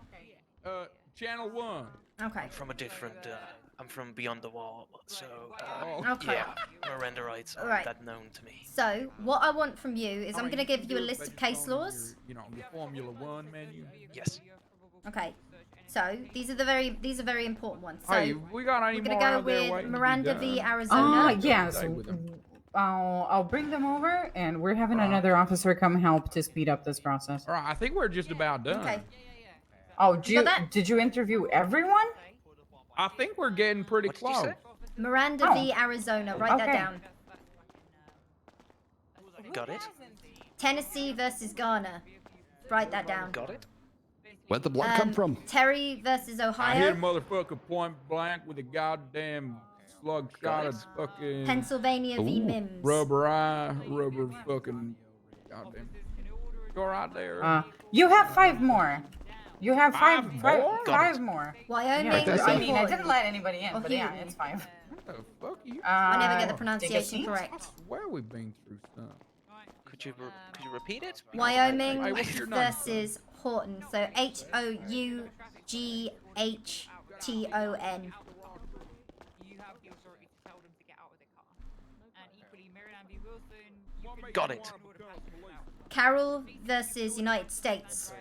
Channel 1. Okay. I'm from a different, I'm from beyond the wall, so, Okay. yeah, Miranda rights aren't Alright. that known to me. So, what I want from you is I'm going to give you a list of case laws. You know, the Formula 1 menu. Yes. Okay. So, these are very important ones. So, Hey, we got any we're going more to go out there with waiting to be Miranda done? v. Arizona. Yes. I'll bring them over, and we're having another officer come help to speed up this process. All right, I think we're just about done. Okay. Oh, did you interview everyone? I think we're getting pretty close. Miranda v. Arizona. Write that Okay. down. Got it? Tennessee versus Ghana. Write that down. Got it? Where'd the blood come from? Terry versus I hit a Ohio. motherfucker point blank with a goddamn slug shot of fucking Pennsylvania v. Mims. rubber eye, rubber fucking goddamn. Go right there. You have 5 more. You have Five five more? five more. Wyoming. Yeah, v. I mean, I Hawaii. didn't let anybody in, Oh, but he yeah, didn't. it's 5. What the fuck you? I never get the Take a pronunciation seat. correct. Where we been through stuff? Could you repeat it? Wyoming Hey, what's your name? versus Horton. So Hougghton. you have the authority to tell them to get out of the car. And equally, Maryland v. Wilson, you can Got it. Carroll versus United States.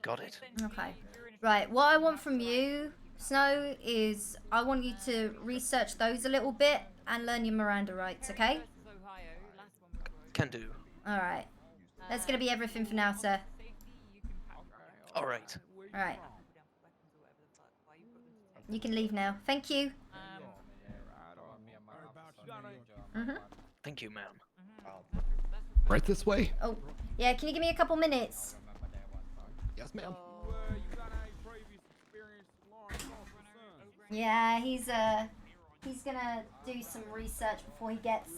Got it? Okay. Right. What I want from you Snow, is I want you to research those a little bit and learn your Miranda rights, okay? Can do. Alright. That's gonna be everything for now, sir. Alright. Alright. You can leave now. Thank you. Thank you, ma'am. Right this way? Oh, yeah, can you give me a couple minutes? Yes, ma'am. Yeah, he's gonna do some research before he gets...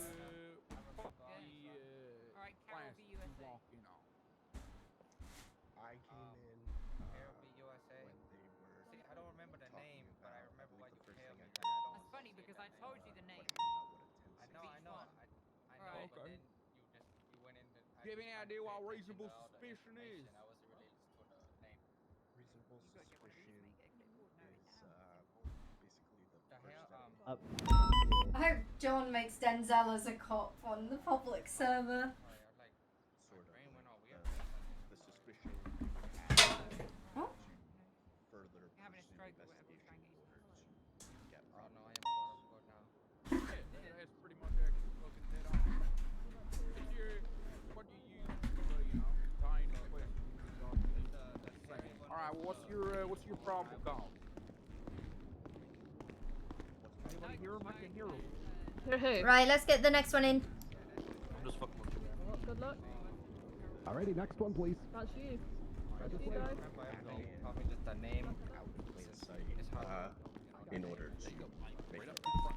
It's funny because I told you the name. I know. Okay. Do you have any idea what reasonable suspicion is? Reasonable suspicion is basically the I hope John makes Denzel as a cop on the public server. sort of the suspicion Oh? further Having a stroke or whatever you're trying to get That's pretty much actually fucking dead on. What do you use for the, tying the question? Alright, well, what's your problem called? Anybody hear him? I can hear him. Right, let's get the next one in. I'm just fucking with you. Good luck. Alrighty, next one, please. That's you. That's you guys. in order to make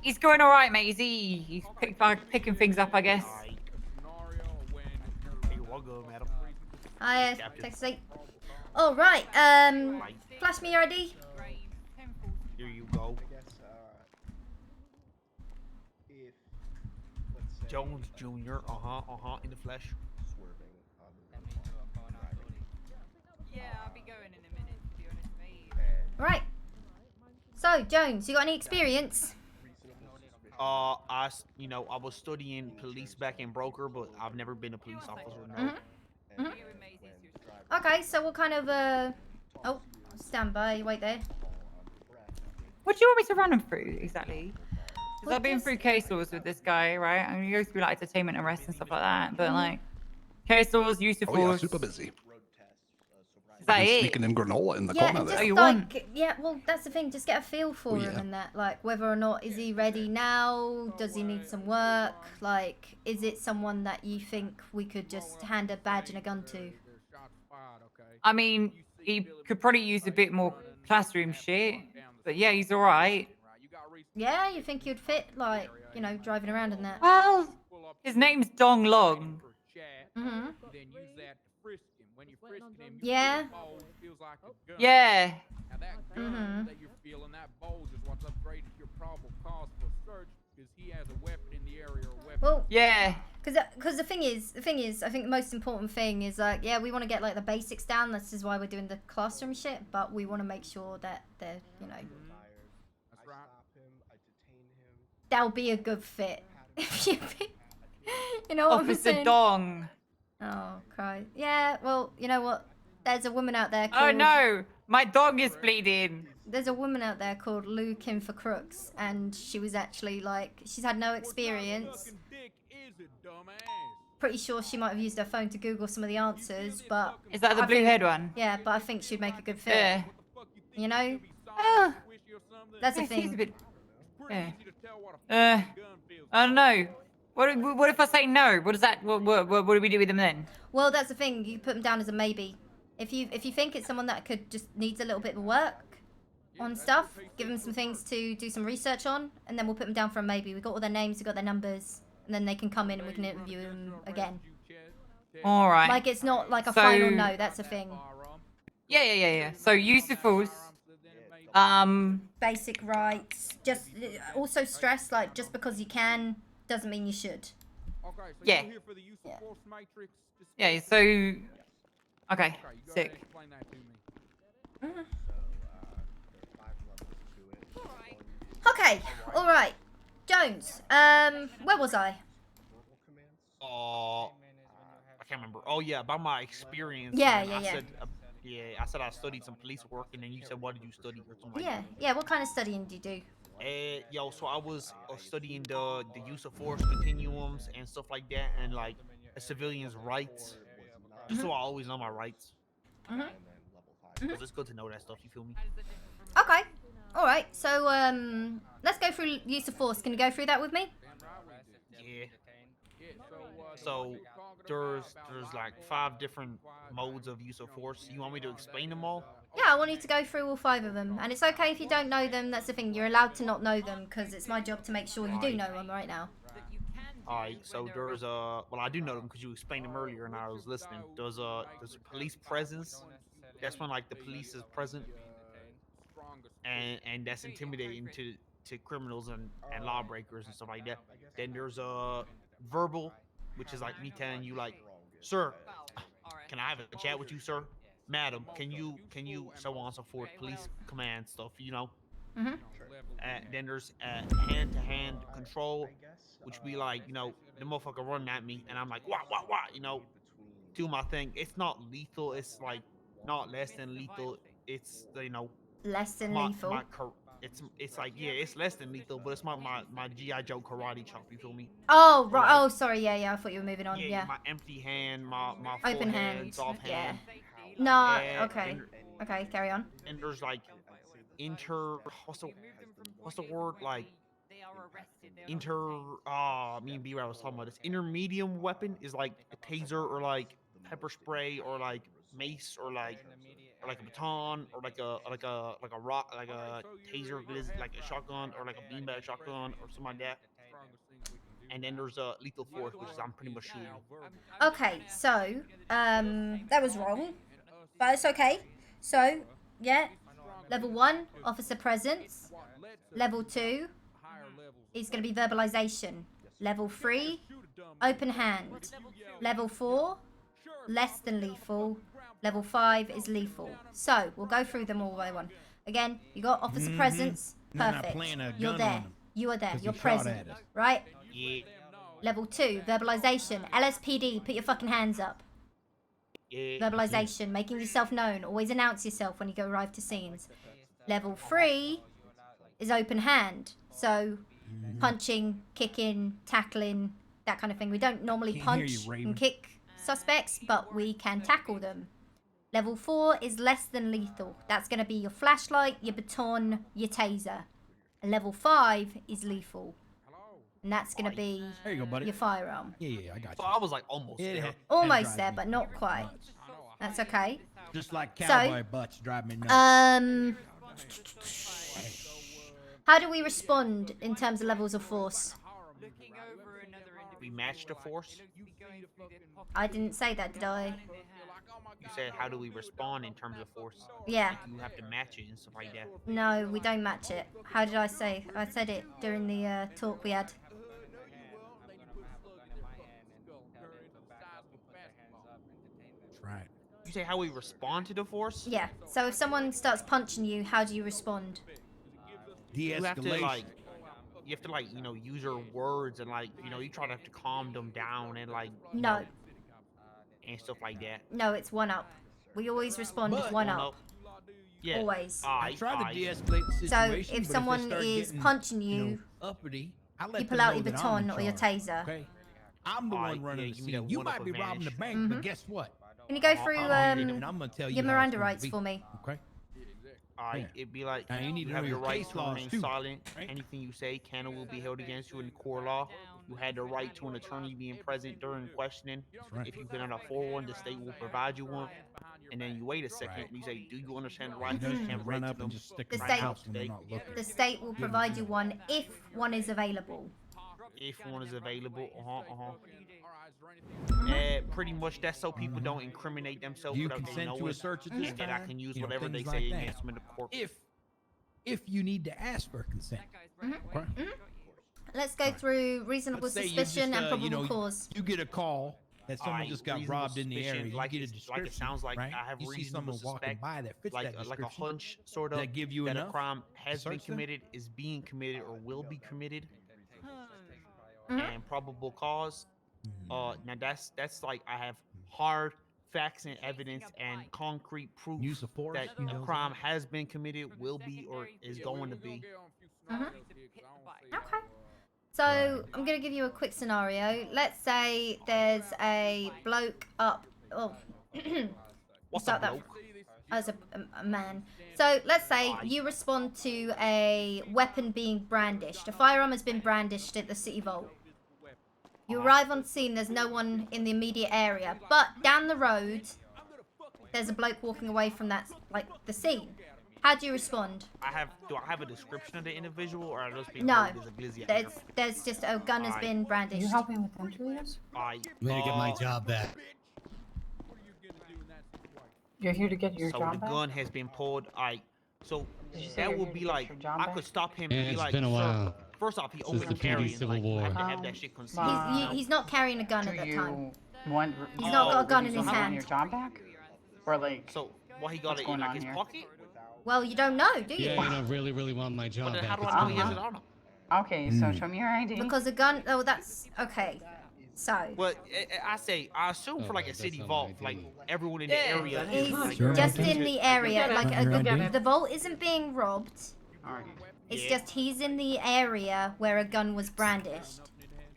He's going all right, Maisy. He's picking things up, I guess. Hi, text me. Oh, right, flash me your ID. Here you go. if let's say Jones Jr. In the flesh. swerving on the Yeah, I'll be going in a minute, to be honest, mate. Right. So, Jones, you got any experience? I was studying police back in Broker, but I've never been a police officer. No. Okay, so what kind of, oh, stand by, wait there. What do you want me to run him through, exactly? Because I've been through case laws with this guy, right? I mean, he goes through, like, entertainment arrests and stuff like that, but, like, case laws, use of Oh yeah, force... super busy. Is that Been it? sneaking in granola in the Yeah, corner just there. like, yeah, well, that's the thing, just get a feel for Oh, him yeah. and that, like, whether or not, is he ready now? Does he need some work? Like, is it someone that you think we could just hand a badge and a gun to? I mean, he could probably use a bit more classroom shit, but yeah, he's alright. Yeah, you think you'd fit, like, you know, driving around in that? Well, his name's Dong Long. Mm-hmm. Then use that to frisk him. When you're frisking him, Yeah. bulge feels like a gun. Yeah. Now that gun that you're feeling, that bulge is what's upgraded your probable cause for search because he has a weapon in the area or a weapon. Well, yeah. Because the thing is, I think the most important thing is, like, yeah, we want to get, like, the basics down. This is why we're doing the classroom shit, but we want to make sure that they're, you know, That's right. that'll be a good fit. If you know what I'm Officer saying? Dong. Oh, Christ. Yeah, well, you know what? There's a woman out there Oh called... no, my dog is bleeding. There's a woman out there called Lou Kim for Crooks, and she was actually, like, she's had no experience. Pretty sure she might have used her phone to Google some of the answers, but... Is that the I blue think- haired one? Yeah, but I think she'd make a good fit. Yeah. You know? Ah. That's the Yeah, he's a thing. bit... Yeah. I don't know. What if I say no? What does that? What do we do with them then? Well, that's the thing. You put them down as a maybe. If you think it's someone that could just needs a little bit of work on stuff, give them some things to do some research on, and then we'll put them down for a maybe. We've got all their names, we've got their numbers, and then they can come in and we can interview them again. All right. Like it's not like a So- final no. That's a thing. Yeah. So use of force. Basic rights. Just also stress like just because you can doesn't mean you should. Okay, so Yeah. you're here for the use of force matrix. Yeah. So. Okay. Sick. Explain that to me. Okay. All right. Jones. Where was I? I can't remember. Oh yeah, about my experience. Yeah, and yeah, I yeah. said Yeah, I said I studied some police work, and then you said, what did you study or something like Yeah, that? yeah. What kind of studying do you do? Yo, so I was studying the use of force continuums and stuff like that, and like a civilian's rights, just so I always know my rights. Because it's good to know that stuff. You feel me? Okay. All right. So let's go through use of force. Can you go through that with me? Yeah. So there's like 5 different modes of use of force. You want me to explain them all? Yeah, I want you to go through all 5 of them, and it's okay if you don't know them. That's the thing. You're allowed to not know them because it's my job to make sure you do know them right now. Alright, so there's well, I do know them because you explained them earlier and I was listening. There's a police presence. That's when like the police is present, and that's intimidating to criminals and lawbreakers and stuff like that. Then there's a verbal, which is like me telling you like, sir, can I have a chat with you, sir? Madam, can you so on and so forth, police command stuff, you know. Then there's hand-to-hand control, which be like, you know, the motherfucker running at me, and I'm like, what, you know, do my thing. It's not lethal. It's like not less than lethal. It's, you know, Less than lethal. It's like, yeah, it's less than lethal, but it's my GI Joe karate chop. You feel me? Oh right. Oh sorry. Yeah. I thought you were moving on. Yeah. My empty hand, my Open full hand. soft hand. No. Okay. Okay. Carry on. And there's like what's the word, like me and B-Ray was talking about this. Intermediate weapon is like a taser or like pepper spray or like mace or like a baton or like a rock, like a taser, like a shotgun or like a beanbag shotgun or something like that. And then there's a lethal force, which is I'm pretty much shooting. Okay, so that was wrong, but it's okay. So yeah, level 1, officer presence. Level 2 is going to be verbalization. Level 3, open hand. Level 4, less than lethal. Level 5 is lethal. So we'll go through them all by one. Again, you got officer presence. Perfect. You're there. You are there. You're present. Right? Yeah. Level 2, verbalization. LSPD, put your fucking hands up. Yeah. Verbalization, making yourself known. Always announce yourself when you go arrive to scenes. Level 3 is open hand. So punching, kicking, tackling, that kind of thing. We don't normally punch and kick suspects, but we can tackle them. Level 4 is less than lethal. That's going to be your flashlight, your baton, your taser. And level 5 is lethal. And that's going to be your firearm. Yeah, I got you. So I was like almost there. Almost there, but not quite. That's okay. Just like cowboy butts drive me nuts. How do we respond in terms of levels of force? We match the force. I didn't say that, did I? You said, how do we respond in terms of force? Yeah. Like you have to match it and stuff like that. No, we don't match it. How did I say? I said it during the talk we had. Right. You say how we respond to the force? Yeah. So if someone starts punching you, how do you respond? You have to like, you know, use your words and like, you know, you try to have to calm them down and like. No. And stuff like that. No, it's 1-up. We always respond with 1-up. Yeah. Always. I try to de-escalate the situation. So if someone is punching you, uppity, you pull out your baton or your taser. Okay. I'm the one running the scene. You might be robbing the bank, but guess what? Can you go through I'm gonna tell you your Miranda rights for me? Okay. Alright, it'd be like, now, you need to have know your your right case to laws remain too, silent. right? Anything you say can and will be held against you in the court law. You had the right to an attorney being present during questioning. Right. If you've been on a 4-1, the state will provide you one. And then you wait a second and you say, do you understand the right to and run right up to and them? just stick The in my state- house when they're not looking. The state will provide you one if one is available. If one is available, pretty much that's so people don't incriminate themselves You without they consent to a knowing, search at this and that I time? can use You know, whatever they things say like that. against them in the court. If you need to ask for consent. Okay. Let's go through reasonable Let's say you suspicion just, and probable you know, cause. You get a call that someone Alright, just got reasonable robbed in the suspicion, area. You like get a it's- description. like it sounds like right? I have you see reasonable someone walking suspect, by that fits like that a description. hunch, sort of, that give you that enough a crime to has been search them? committed, is being committed, or will be committed, Mhm. and probable cause. Now that's like I have hard, facts and evidence and concrete proof that you the know. crime has been committed, will be, or is going to be. Okay. So I'm gonna give you a quick scenario. Let's say there's a bloke up. Oh, What's start a that bloke? as a man. So let's say you respond to a weapon being brandished. A firearm has been brandished at the city vault. You arrive on scene. There's no one in the immediate area, but down the road, there's a bloke walking away from that, like the scene. How do you respond? Do I have a description of the individual, or are those people No, there's a glizzy out here? there's just a gun has been brandished. You helping with interviews? Way to get my job back. You're here to get your so job the back? gun has been pulled. So Did you say that you're would here be to get like, your job I back? could stop him Yeah, and be it's like, been a sir, while. first off, he Since opened the carrying, PD Civil like, you War. have to have that shit concealed. He's not carrying a gun at that Do time. you want? He's not got a gun in do his you want hand. your job back? Or like? So what he got what's it in going like on his here? pocket? Well, you don't know, do you? Yeah, you know, really want my job But then back. how do It's I know been he a has it while. on him? Okay, so show me your ID. Because a gun. Oh, that's okay. So. Well, I assume for like a city vault, like everyone in the area. He's like, just in the area. Like Get it. the vault isn't being robbed. It's just he's in the area where a gun was brandished.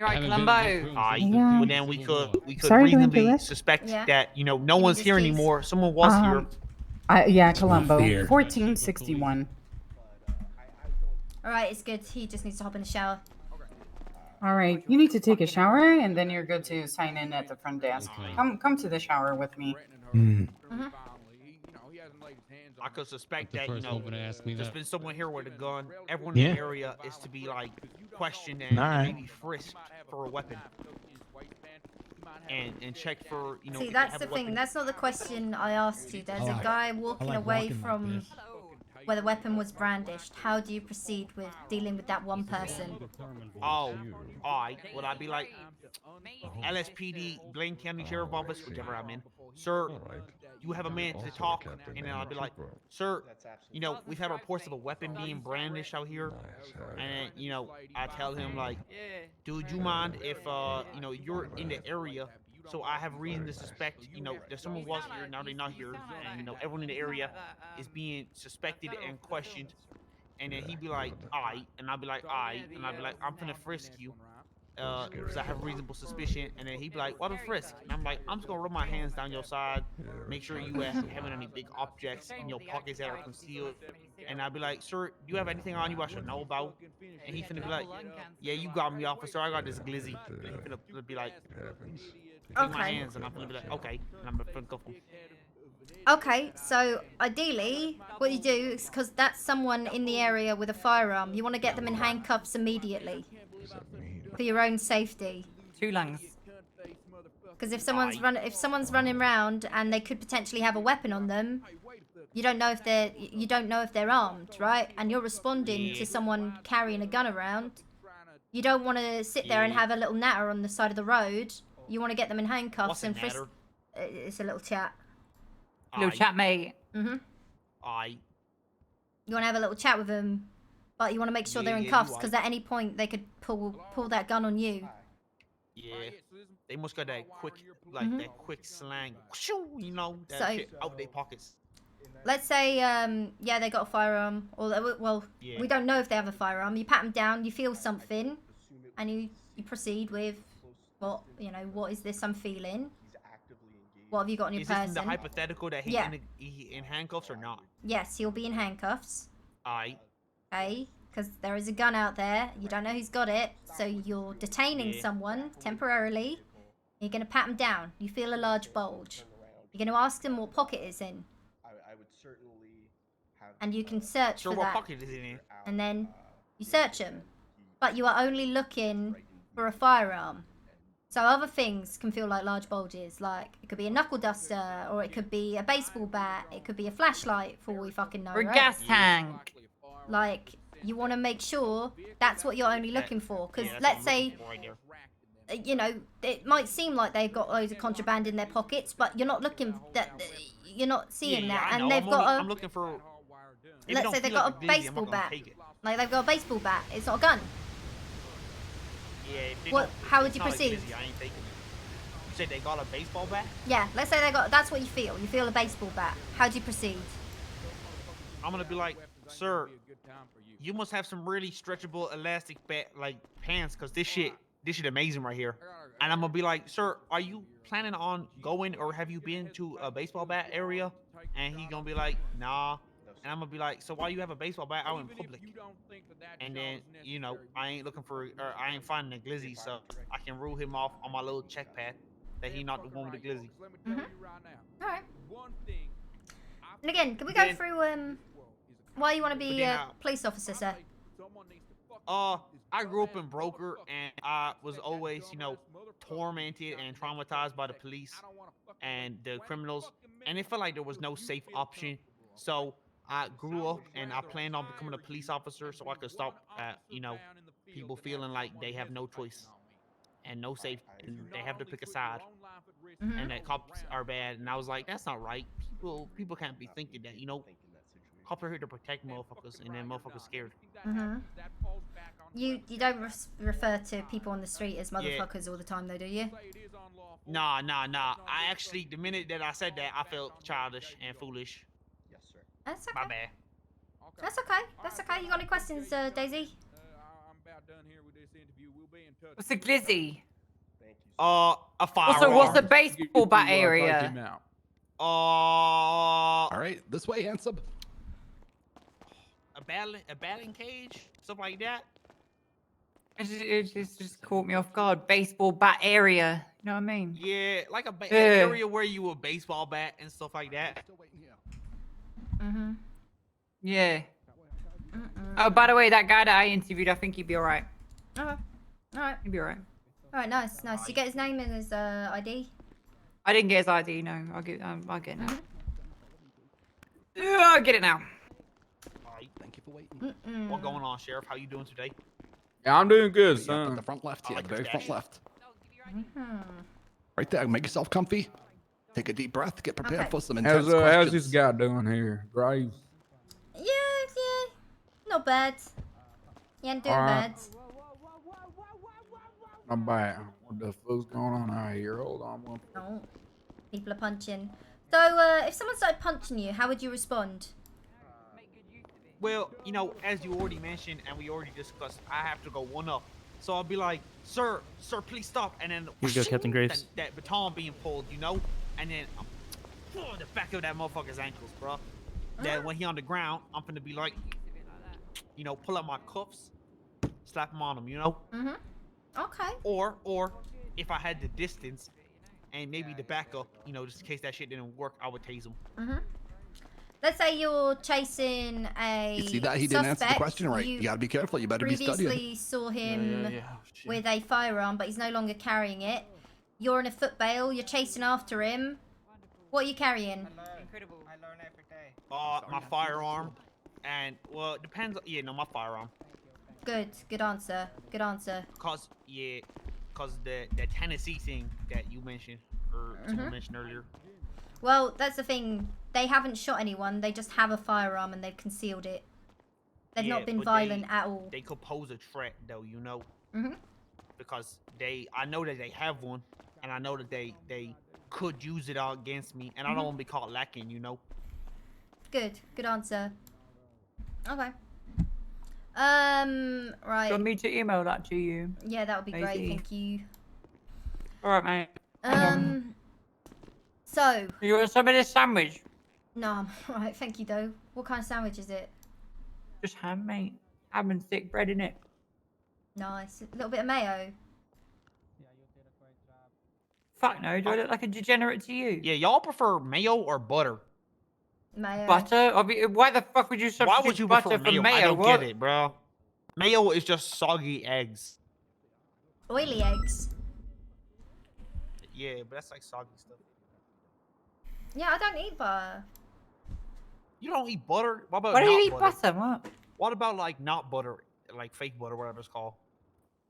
Right, Columbo. Well, then we could Sorry to reasonably interrupt. suspect Yeah. that no one's here anymore. Someone was here. Yeah, Columbo. fear. 1461. All right, it's good. He just needs to hop in the shower. All right, you need to take a shower and then you're good to sign in at the front desk. Come to the shower with me. I could suspect The that first one to ask me there's that. been someone here with a gun. Everyone in Yeah. the area is to be like questioned and Alright. maybe frisked for a weapon. And check for See, if they that's have the a thing. weapon. That's not the question I asked you. There's a guy walking like away walking like from this. where the weapon was brandished. How do you proceed with dealing with that one person? Oh, alright. Would I be like, LSPD, Blaine County Sheriff Office, whichever I'm in, sir, you have a minute to talk, and then I'll be like, sir, we've had reports of a weapon being brandished out here, and I tell him like, dude, you mind if you're in the area, so I have reason to suspect that someone was here, now they're not here, and everyone in the area is being suspected and questioned, and then he'd be like, aight, and I'd be like, aight, and I'd be like, I'm finna frisk you. Because I have reasonable suspicion, and then he'd be like, "What a frisk?" And I'm like, "I'm just gonna rub my hands down your side, make sure you haven't any big objects in your pockets that are concealed." And I'd be like, "Sir, do you have anything on you I should know about?" And he's finna be like, "Yeah, you got me, officer. I got this glizzy." And he's finna be like, "Take my hands," and I'm finna be like, "Okay," and I'm finna go. Okay, so ideally, what you do is because that's someone in the area with a firearm, you want to get them in handcuffs immediately for your own safety. 2 lungs. Because if someone's running around and they could potentially have a weapon on them, you don't know if they're armed, right? And you're responding to someone carrying a gun around. You don't want to sit there and have a little natter on the side of the road. You want to get them in handcuffs What's a and frisk. natter? It's a little chat. Little chat, mate. Mhm. Aye. You want to have a little chat with them, but you want to make sure they're in you cuffs are. because at any point they could pull that gun on you. Yeah, they must got that quick, Mhm. that quick slang, that So- shit out their pockets. Let's say, yeah, they got a firearm, or Yeah. we don't know if they have a firearm. You pat them down, you feel something, and you proceed with what is this I'm feeling? What have you got on your Is this person? in the hypothetical that Yeah. he in handcuffs or not? Yes, he'll be in handcuffs. Aye. Okay, because there is a gun out there. You don't know who's got it, so you're detaining Yeah. someone temporarily. You're gonna pat them down. You feel a large bulge. You're gonna ask them what pocket it's in. And you can search Sure, for what that. pocket is it in? And then you search them. But you are only looking for a firearm. So other things can feel like large bulges. Like, it could be a knuckle duster, or it could be a baseball bat, it could be a flashlight, for all we fucking know, Or a right? gas tank. Like, you want to make sure that's what you're only looking for. Because let's say, it might seem like they've got loads of contraband in their pockets, but you're not looking you're not seeing that. I And know. they've got I'm looking for. if it let's don't say they've feel got like a glizzy, I'm baseball not gonna bat. take it. Like, they've got a baseball bat. It's not a gun. Yeah, if they What- don't- how if would it's you not like proceed? glizzy, I ain't taking it. said they got a baseball bat? Yeah, let's say they got. That's what you feel. You feel a baseball bat. How do you proceed? I'm gonna be like, sir, you must have some really stretchable elastic like pants, cause this shit amazing right here. And I'm gonna be like, sir, are you planning on going, or have you been to a baseball bat area? And he gonna be like, nah. And I'm gonna be like, so why you have a baseball bat out in public? And then, you know, I ain't looking for, or I ain't finding a glizzy, so I can rule him off on my little check pad that he not the one with the glizzy. All right. And again, can we go through why you want to be a police officer, sir? I grew up in Broker, and I was always, you know, tormented and traumatized by the police and the criminals, and it felt like there was no safe option. So I grew up, and I planned on becoming a police officer so I could stop, you know, people feeling like they have no choice and no safe, and they have to pick a side, and that cops are bad. And I was like, that's not right. People can't be thinking that, you know. Cops are here to protect motherfuckers, and then motherfuckers scared. You don't refer to people on the street as motherfuckers all the time, though, do you? Nah. I actually, the minute that I said that, I felt childish and foolish. Yes, sir. That's okay. My bad. That's okay. That's okay. You got any questions, Daisy? What's a glizzy? A firearm. Also, what's the baseball bat area? All right, this way, handsome. A batting cage, stuff like that. It just caught me off guard. Baseball bat area. You know what I mean? Yeah, like an area where you a baseball bat and stuff like that. Yeah. Oh, by the way, that guy that I interviewed, I think he'd be alright. Okay. Alright. He'd be alright. Alright, nice. You get his name and his ID? I didn't get his ID, no. I'll get it now. I'll get it now. Thank you for waiting. What going on, Sheriff? How you doing today? Yeah, I'm doing good, At son. the front left, like the very front left. Mm-hmm. Right there, make yourself comfy. Take a deep breath, get prepared for some intense How's questions. this guy doing here? Graves? Yeah. Not bad. You ain't doing bad. Not bad. What the fuck's going on out here? Hold on one second. Oh, people are punching. So, if someone started punching you, how would you respond? Well, you know, as you already mentioned and we already discussed, I have to go one up. So I'll be like, sir, please stop. And then Here you go, Captain Graves. That baton being pulled, you know, and then the back of that motherfucker's ankles, bro. That when he on the ground, I'm gonna be like, you know, pull out my cuffs, slap him on him, you know. Okay. Or if I had the distance and maybe the backup, you know, just in case that shit didn't work, I would tase him. Let's say you're chasing a You see that? He didn't answer the suspect. question right. You gotta be careful. You better be studying. Previously saw him Yeah. with a firearm, but he's no longer carrying it. You're in a foot bail. You're chasing after him. What are you carrying? Incredible. I learn every day. My firearm, and well, it depends. Yeah, no, my firearm. Good answer. Cause the Tennessee thing that you mentioned, or someone mentioned earlier. Well, that's the thing. They haven't shot anyone. They just have a firearm and they've concealed it. They've not been violent at all. They could pose a threat, though, you know. Because I know that they have one, and I know that they could use it all against me, and I don't want to be caught lacking, you know. Good answer. Okay. Right. Do you want me to email that to you? Yeah, that would be great. Maisy? Thank you. Alright, mate. So. You want some of this sandwich? No, I'm alright. Thank you, though. What kind of sandwich is it? Just ham, mate. Ham and thick bread in it. Nice. A little bit of mayo. Fuck no. Do I look like a degenerate to you? Yeah, y'all prefer mayo or butter? Mayo. Butter? Why the fuck would you substitute Why would you butter prefer mayo? for mayo? I don't What? get it, bro. Mayo is just soggy eggs. Oily eggs. Yeah, but that's like soggy stuff. Yeah, I don't eat butter. You don't eat butter? What about Why do you eat not butter? What? What about like not butter, like fake butter, whatever it's called?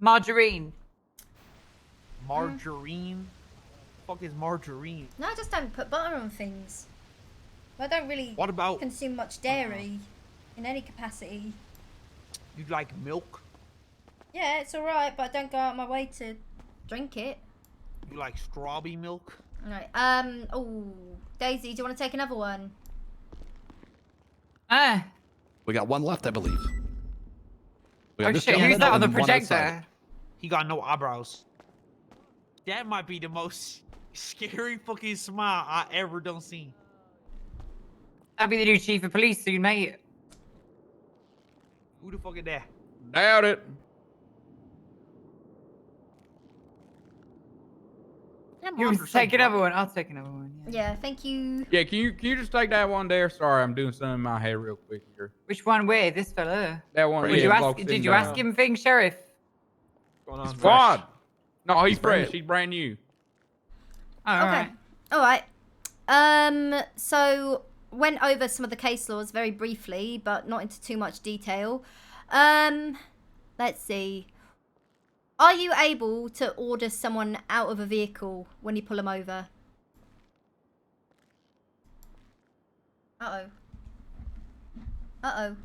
Margarine. Margarine? Fuck is margarine? No, I just don't put butter on things. I don't really What about- consume much dairy in any capacity. You like milk? Yeah, it's alright, but I don't go out my way to drink it. You like strawberry milk? Alright, oh, Daisy, do you want to take another one? We got one left, I believe. We got Oh this shit, gentleman who's that on the and one outside. projector? He got no eyebrows. That might be the most scary fucking smile I ever done seen. I'll be the new chief of police soon, mate. Who the fuck is that? Doubt it. You take another one. I'll take another one. Yeah, thank you. Yeah, can you just take that one there? Sorry, I'm doing something in my head real quick here. Which one? Where? This fella? That one. Did yeah, you ask? walks in Did you the- ask him things, Sheriff? Squad. No, he's brand fresh. He's brand new. Okay. Alright. So went over some of the case laws very briefly, but not into too much detail. Let's see. Are you able to order someone out of a vehicle when you pull them over? Uh-oh. Uh-oh.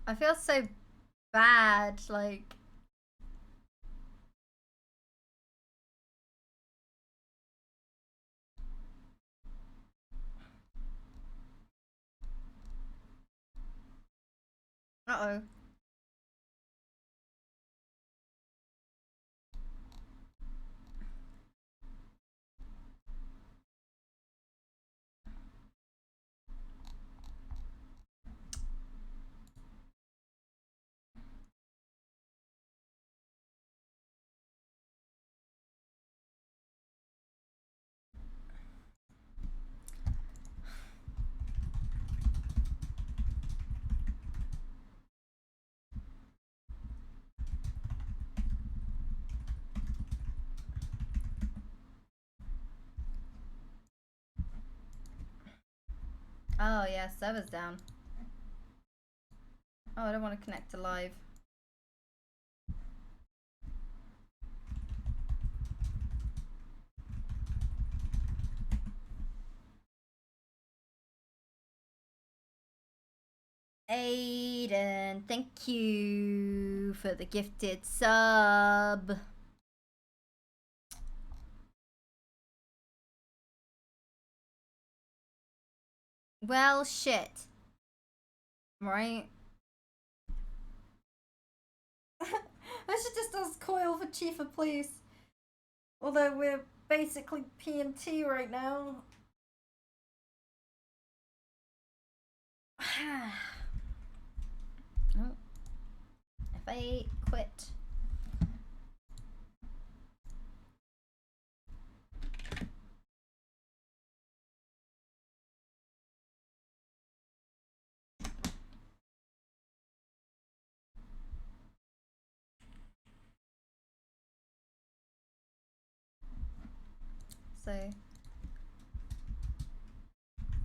I feel so bad, like... Uh-oh. Oh yeah, server's down. Oh, I don't want to connect to live. Aiden, thank you for the gifted sub. Well, shit. Right? I should just ask Coil for Chief of Police. Although we're basically P&T right now. Oh. If I quit.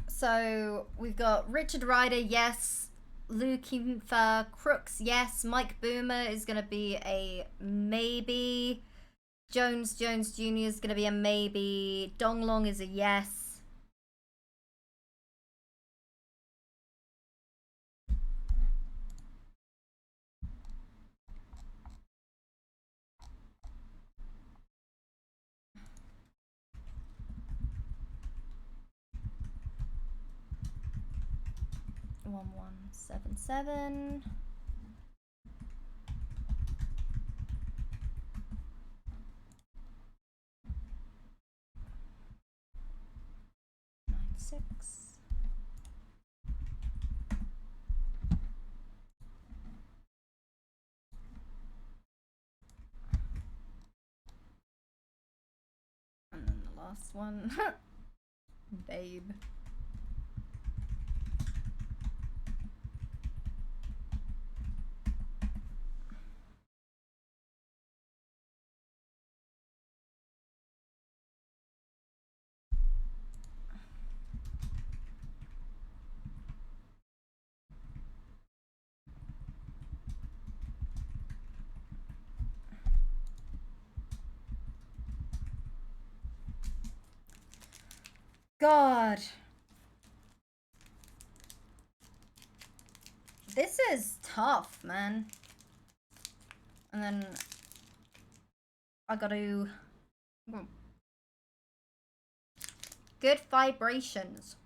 So we've got Richard Ryder, yes. Looking for Crooks, yes. Mike Boomer is gonna be a maybe. Jones Jr. is gonna be a maybe. Donglong is a yes. One 177. Six. And then the last one. Babe. God. This is tough, man. And then I gotta... Good vibrations.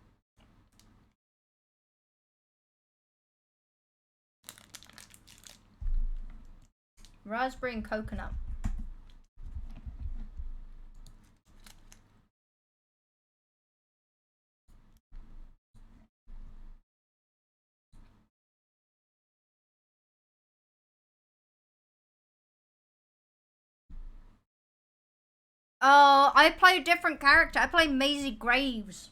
Raspberry and coconut. Oh, I play a different character. I play Maisie Graves.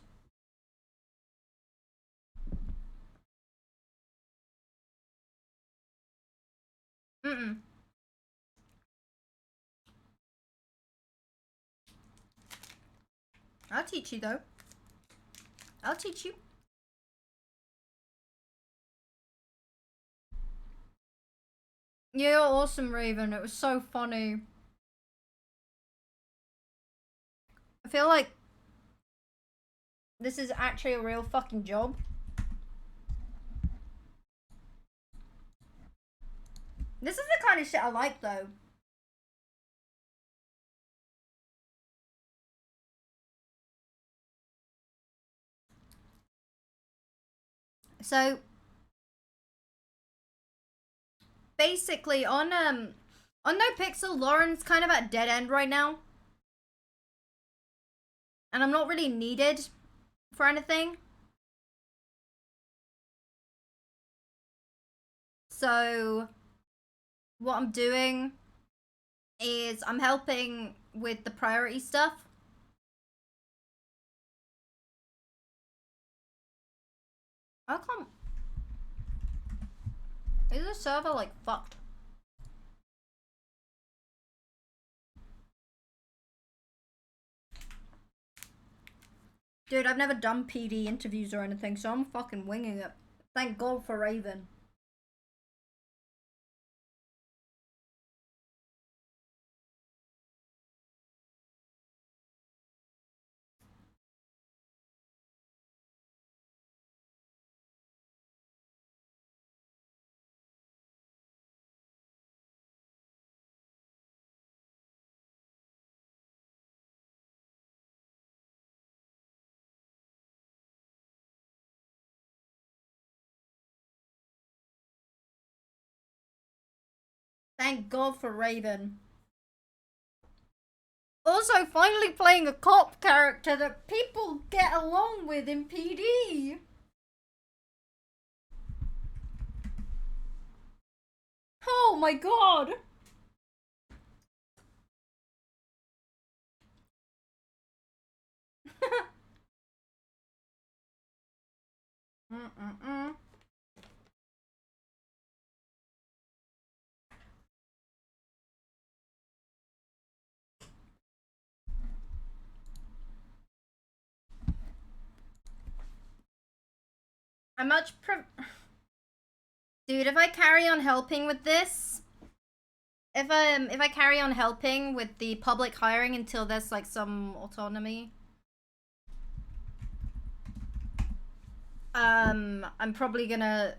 Mm-mm. I'll teach you, though. I'll teach you. Yeah, you're awesome, Raven. It was so funny. I feel like this is actually a real fucking job. This is the kind of shit I like, though. So basically on NoPixel, Lauren's kind of at dead end right now. And I'm not really needed for anything. So what I'm doing is I'm helping with the priority stuff. How come? Is the server like fucked? Dude, I've never done PD interviews or anything, so I'm fucking winging it. Thank God for Raven. Thank God for Raven. Also, finally playing a cop character that people get along with in PD. Oh my God. Mm-mm-mm. I'm much Dude, if I carry on helping with this, if I carry on helping with the public hiring until there's like some autonomy, I'm probably gonna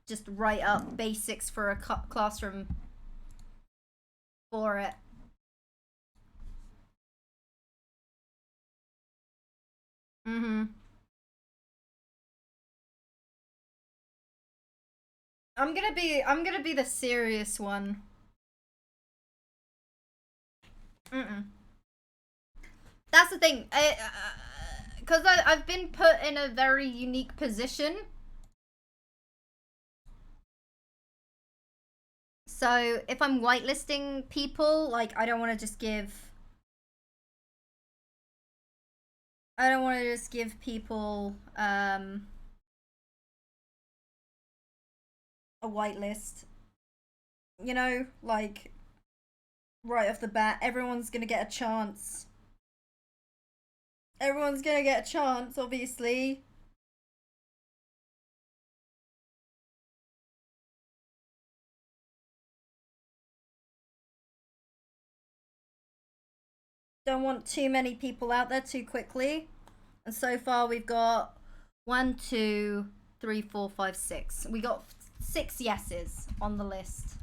just write up basics for a classroom for it. Mm-hmm. I'm gonna be the serious one. That's the thing. Because I've been put in a very unique position. So if I'm whitelisting people, like I don't want to just give I don't want to just give people a whitelist. You know, like right off the bat, everyone's gonna get a chance. Everyone's gonna get a chance, obviously. Don't want too many people out there too quickly. And so far we've got 1, 2, 3, 4, 5, 6. We got 6 yeses on the list.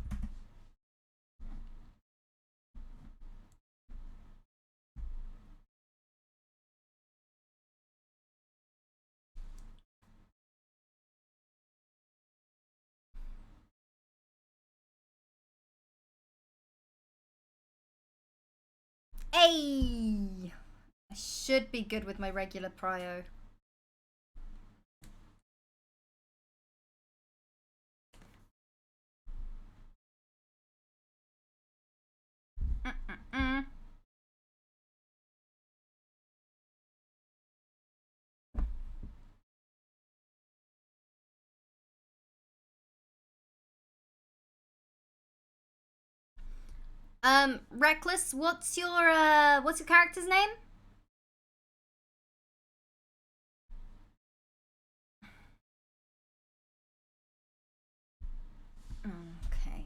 Hey! I should be good with my regular prio. Reckless, what's your character's name? Okay.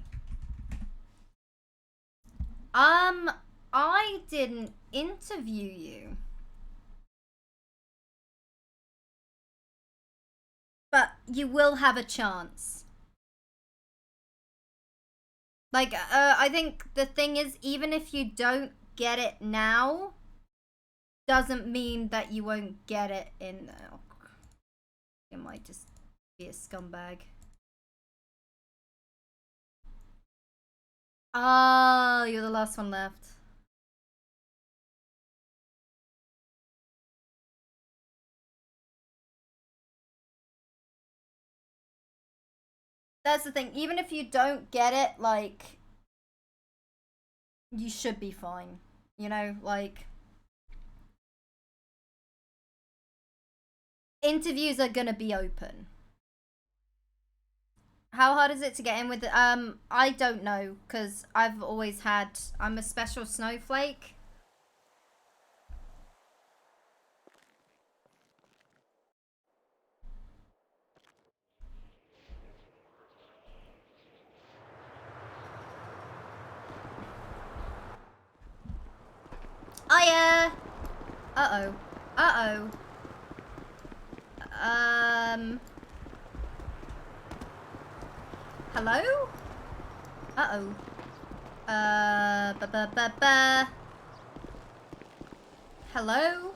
I didn't interview you. But you will have a chance. Like, I think the thing is, even if you don't get it now, doesn't mean that you won't get it in... Oh, you might just be a scumbag. Oh, you're the last one left. That's the thing. Even if you don't get it, like, you should be fine. You know, like, interviews are gonna be open. How hard is it to get in with it? I don't know, because I've always had... I'm a special snowflake. Hiya! Uh-oh. Uh-oh. Hello? Uh-oh. Ba-ba-ba-ba. Hello?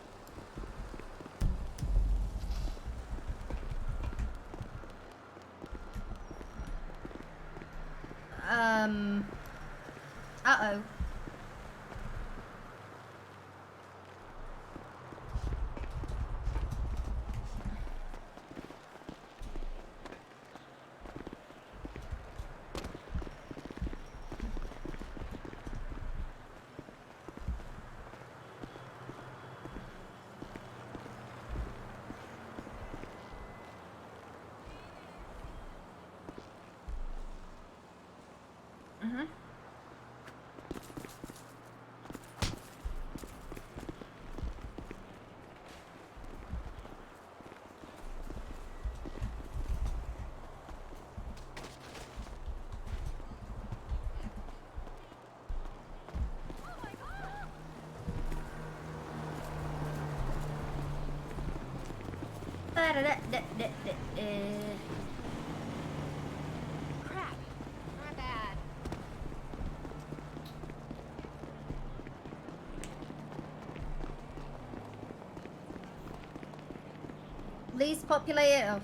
Uh-oh. Mm-hmm. Crap. My bad. Least populated. Oh.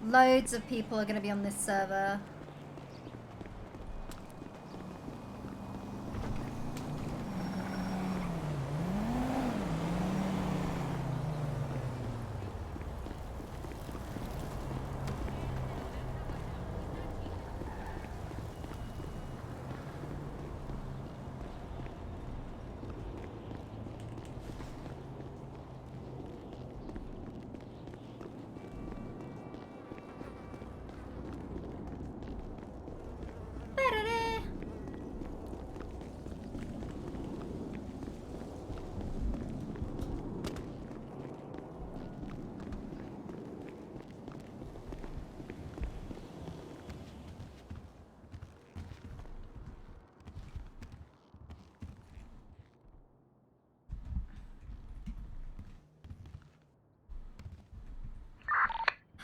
Loads of people are going to be on this server.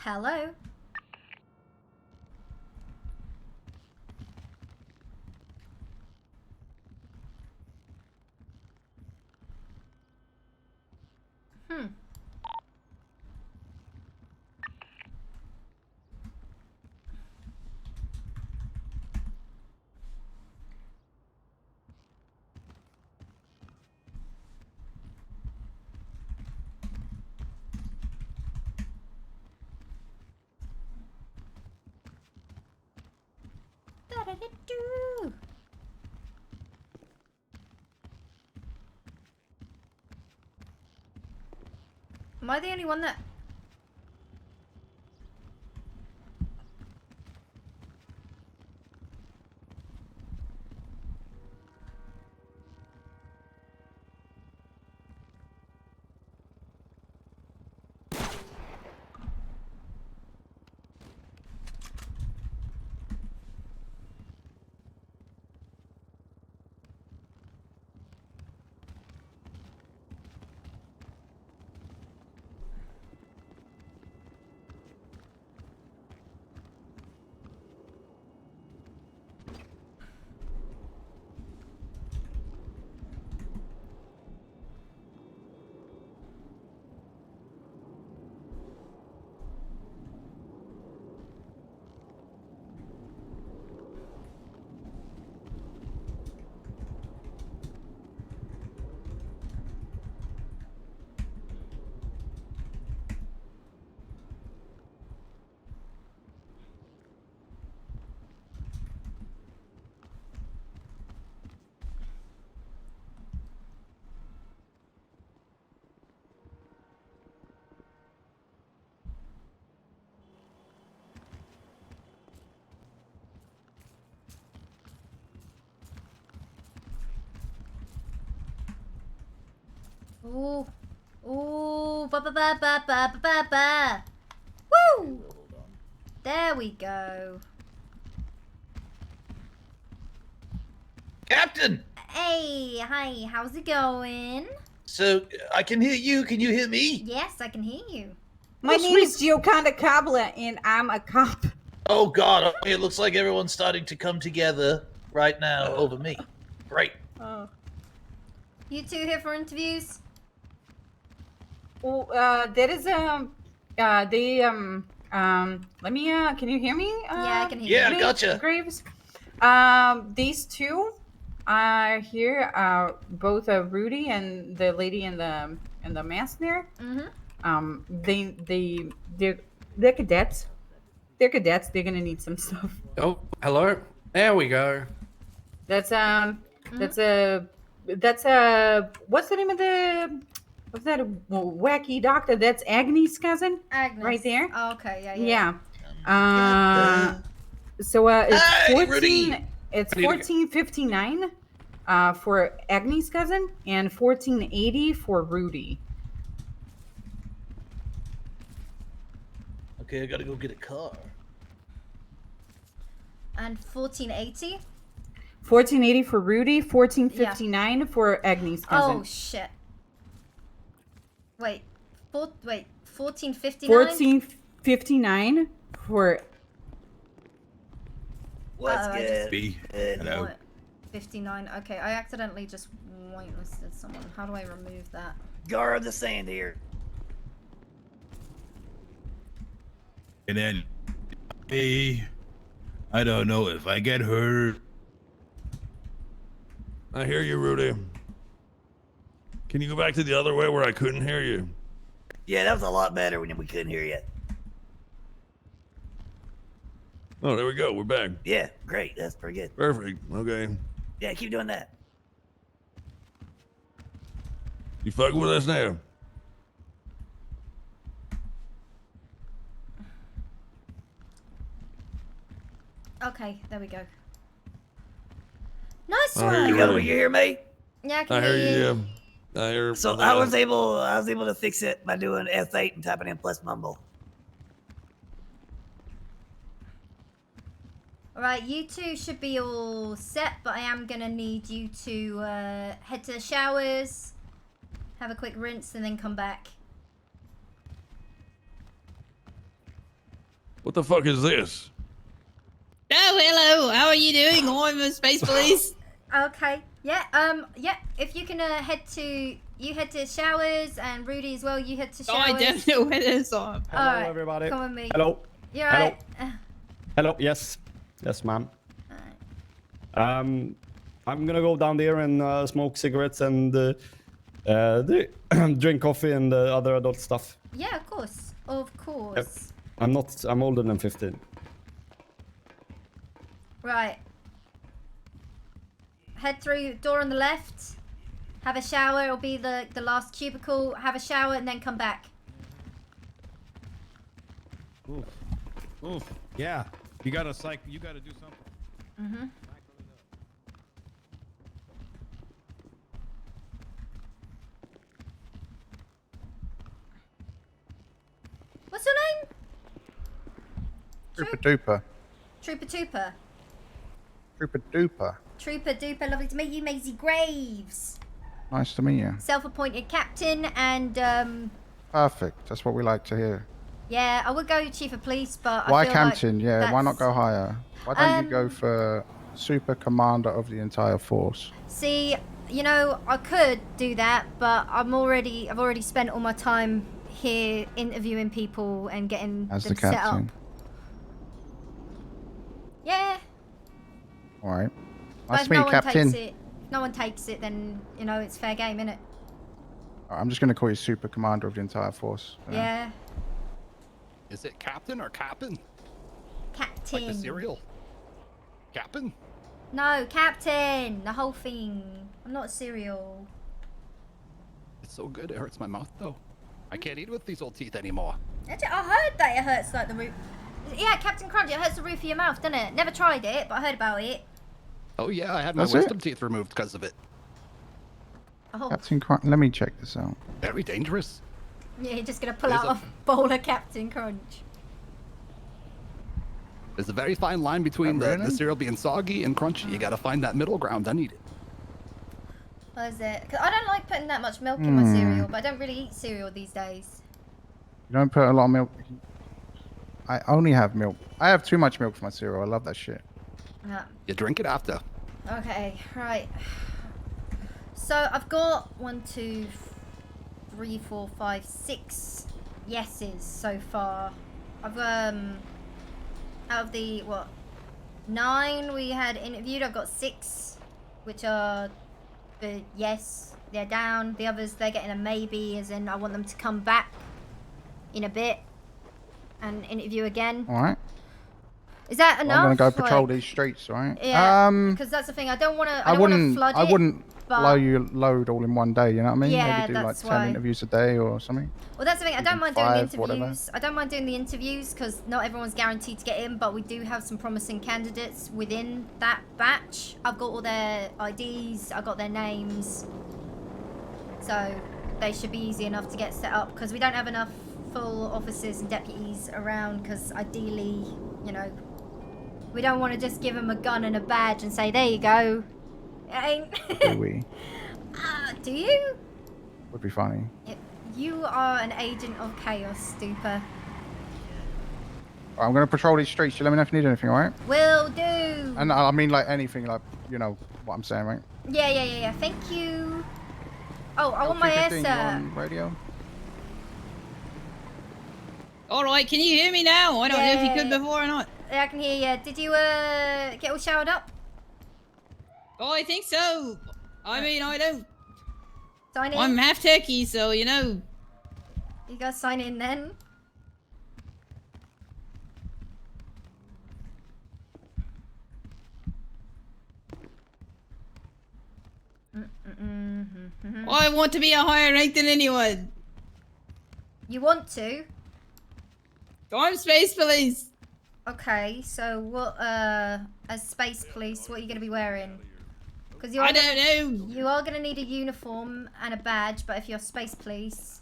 Hello. Hmm. Da-da-da-doo. Am I the only one that... Ooh. Ooh. Ba-ba-ba-ba-ba-ba-ba. Woo! There we go. Captain! Hey, hi, how's it going? So, I can hear you. Can you hear me? Yes, I can hear you. My name is Gioconda Kabla, and I'm a cop. Oh, God. Okay, it looks like everyone's starting to come together right now over me. Great. You two here for interviews? Well, there is let me can you hear me? Yeah, I can hear you. Yeah, gotcha. Graves. These two are here, both Rudy and the lady in the mask there. Mm-hmm. They're cadets. They're cadets. They're gonna need some stuff. Oh, hello. There we go. That's what's the name of the, what's that wacky doctor? That's Agnes' cousin. Agnes. Right there. Oh, okay, yeah. So it's Hey, 14. Rudy. It's 1459 for Agnes' cousin and 1480 for Rudy. Okay, I gotta go get a car. And 1480? 1480 for Rudy, 1459 for Agnes' cousin. Oh shit. Wait. 1459? 1459 for. What's good? Hello. What? 59. Okay, I accidentally just whitelisted someone. How do I remove that? Guard the sand here. And then, hey, I don't know if I get hurt. I hear you, Rudy. Can you go back to the other way where I couldn't hear you? Yeah, that was a lot better when we couldn't hear you. Oh, there we go. We're back. Yeah, great. That's pretty good. Perfect. Okay. Yeah, keep doing that. You fucking with us now? Okay, there we go. Nice I one. hear you, You Rudy. hear me? Yeah, I can I hear hear you. you. Yeah. I hear. So I was able to fix it by doing F8 and typing in plus mumble. Alright, you two should be all set, but I am gonna need you to head to the showers, have a quick rinse, and then come back. What the fuck is this? Oh, hello. How are you doing? I'm the Space Police. Okay. Yeah. Yeah. If you can head to showers, and Rudy as well. You head to showers. I don't know where this are. Hello, Alright, everybody. come with me. Hello. You're right. Hello. Yes. Yes, ma'am. I'm gonna go down there and smoke cigarettes and drink coffee and other adult stuff. Yeah, of course. Of course. Yep. I'm older than 15. Right. Head through door on the left. Have a shower. It'll be the last cubicle. Have a shower and then come back. Oof. Oof. Yeah. You gotta do something. Mhm. What's your name? Trooper Duper. Trooper Tooper. Trooper Duper. Trooper Duper. Lovely to meet you, Maisie Graves. Nice to meet you. Self-appointed captain and Perfect. That's what we like to hear. yeah, I would go chief of police, but Why I feel captain? like Yeah, why not that's- go higher? Why don't you go for super commander of the entire force? See, you know, I could do that, but I've already spent all my time here interviewing people and getting As them the set up. captain. Yeah. All right. But Nice if to meet no you, one Captain. takes it, if no one takes it, then you know it's fair game, innit? I'm just going to call you super commander of the entire force. Yeah. Is it captain or captain? Captain. Like the cereal? Captain? No, captain. The whole thing. I'm not cereal. It's so good, it hurts my mouth though. I can't eat with these old teeth anymore. Actually, I heard that it hurts like the roof. Yeah, Captain Crunch, it hurts the roof of your mouth, doesn't it? Never tried it, but I heard about it. Oh yeah, I had my That's it? wisdom teeth removed because of it. Oh. Captain let me check this out. Very dangerous. Yeah, you're just gonna pull There's out a bowl of Captain Crunch. There's a very fine line between Oh, the really? cereal being soggy and crunchy. You gotta find that middle ground. I need it. What is it? 'Cause I don't like putting that much milk in my cereal, but I don't really eat cereal these days. You don't put a lot of milk. I only have milk. I have too much milk for my cereal. I love that shit. Yeah. You drink it after. Okay, right. So I've got 1, 2, 3, 4, 5, 6 yeses so far. I've out of the 9 we had interviewed, I've got 6, which are the yes, they're down. The others, they're getting a maybe, as in I want them to come back in a bit and interview again. All right. Is that enough? I'm gonna go patrol Like- these streets, all right? Yeah, because that's the thing. I don't want to. I don't want to flood it. I wouldn't but- blow you load all in one day. You know what I mean? Yeah, Maybe do like that's 10 why. interviews a day or something. Well, that's the thing. I don't Even mind doing the 5, whatever. interviews. I don't mind doing the interviews because not everyone's guaranteed to get in, but we do have some promising candidates within that batch. I've got all their IDs. I've got their names, so they should be easy enough to get set up because we don't have enough full officers and deputies around. Because ideally, you know, we don't want to just give them a gun and a badge and say, "There you go." It ain't. Do we? Do you? Would be funny. You are an agent of chaos, Stuper. I'm gonna patrol these streets. You let me know if you need anything, all right? Will do. And I mean like anything, like you know what I'm saying, right? Yeah. Thank you. Oh, I want my 215, you air, on radio? All right, can you hear me now? I don't know if you could before or not. Yeah, I can hear you. Did you get all showered up? Oh, I think so. I mean, I don't. Sign in. I'm half turkey, so you know. You guys sign in then. I want to be a higher rank than anyone. You want to? I'm Space Police. Okay, so what? As Space Police, what are you gonna be wearing? Because I don't know. You are gonna need a uniform and a badge, but if you're Space Police.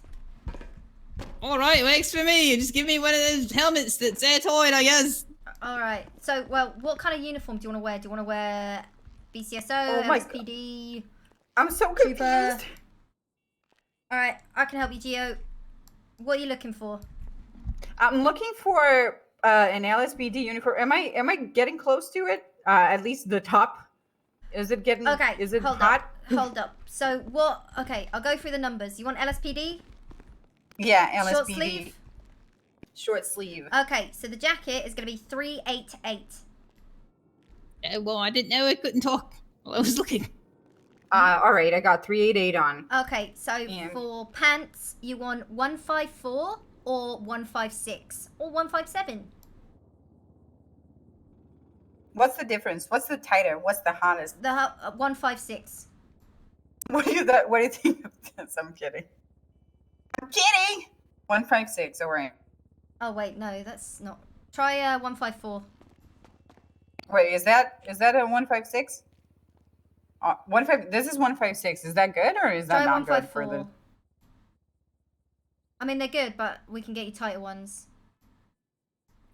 All right, works for me. Just give me one of those helmets that's airtight, I guess. All right. So, well, what kind of uniform do you want to wear? Do you want to wear BCSO, Oh my LSPD? I'm so confused. All right, I can help you, Gio. What are you looking for? I'm looking for an LSPD uniform. Am I getting close to it? At least the top. Is it getting? Okay. Is it hold hot? up. Hold up. So what? Okay, I'll go through the numbers. You want LSPD? Yeah, LSPD. Short sleeve. Short sleeve. Okay, so the jacket is gonna be 388. Well, I didn't know I couldn't talk while I was looking. All right, I got 388 on. Okay, so for pants, you want 154 or 156 or 157. What's the difference? What's the tighter? What's the hottest? The 156. What do you think of this? I'm kidding. I'm kidding. 156. All right. Oh wait, no, that's not. Try 154. Wait, is that a 156? This is 156. Is that good or is that Try not good for 154. I mean, they're good, but we can get you tighter ones.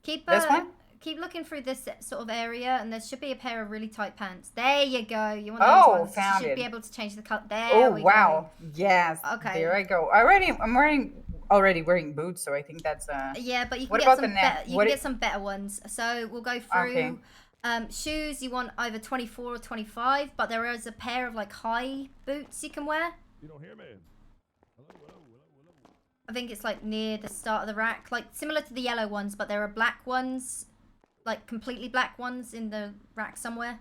Keep this one? Keep looking through this sort of area, and there should be a pair of really tight pants. There you go. You want those ones? Found you should it. be able to change the cut. There Oh we wow! go. Yes. Okay. There I go. I'm already wearing boots, so I think that's Yeah, but you can What get about some the neck? better. You can get some better ones. So we'll go through. Okay. Shoes, you want either 24 or 25, but there is a pair of like high boots you can wear. You don't hear me? I think it's like near the start of the rack, like similar to the yellow ones, but there are black ones, like completely black ones in the rack somewhere.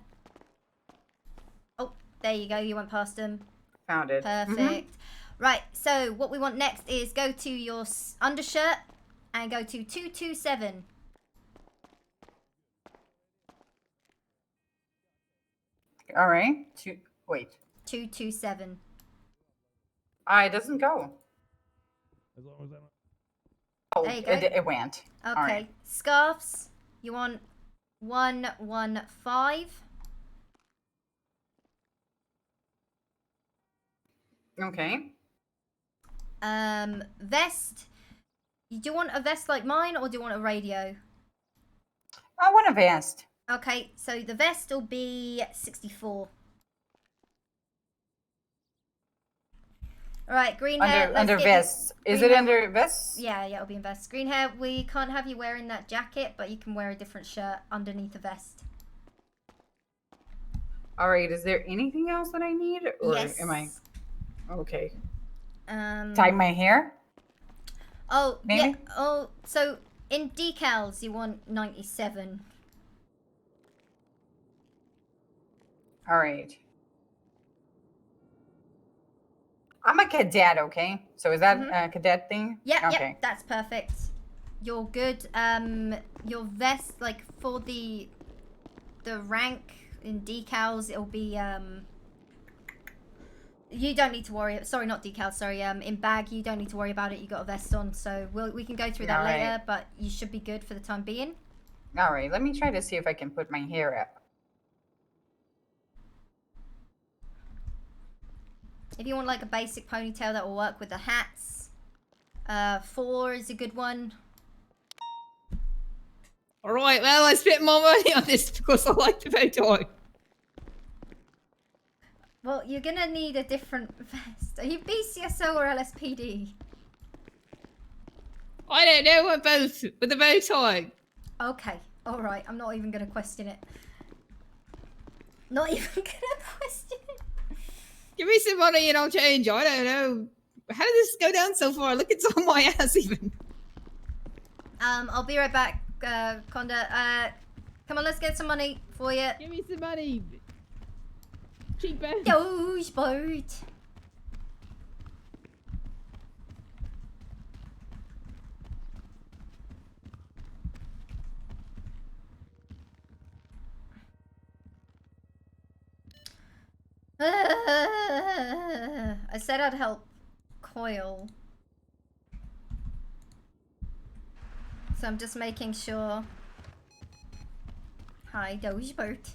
Oh, there you go. You went past them. Found it. Perfect. Right. So what we want next is go to your undershirt and go to 227. All right. Wait. 227. It doesn't go. As long as I don't... Oh, There you go. it went. Okay. All right. Scarves, you want 115. Okay. Vest. Do you want a vest like mine or do you want a radio? I want a vest. Okay, so the vest will be 64. All right, green hair. Under vests. Is it under vests? Yeah, it'll be in vests. Green hair, we can't have you wearing that jacket, but you can wear a different shirt underneath the vest. All right, is there anything else that I need? Or Yes. am I... Okay. Um, Tie my hair? Oh, Maybe? yeah. Oh, so in decals, you want 97. All right. I'm a cadet, okay? So is that a cadet thing? Yeah, Okay. yeah, that's perfect. You're good. Your vest, like for the rank in decals, it'll be you don't need to worry. Sorry, not decals. Sorry, in bag, you don't need to worry about it. You got a vest on, so we can go through that All later. right. But you should be good for the time being. All right, let me try to see if I can put my hair up. If you want like a basic ponytail, that will work with the hats. 4 is a good one. All right, well, I spent more money on this because I like the photo. Well, you're gonna need a different vest. Are you BCSO or LSPD? I don't know, I'm both with the bow tie. Okay, all right. I'm not even gonna question it. Not even gonna question it. Give me some money and I'll change. I don't know. How did this go down so far? Look, it's on my ass even. I'll be right back, Conda. Come on, let's get some money for you. Give me some money. Cheap boat. Doge boat. I said I'd help Coil. So I'm just making sure. Hi, Dogeboat.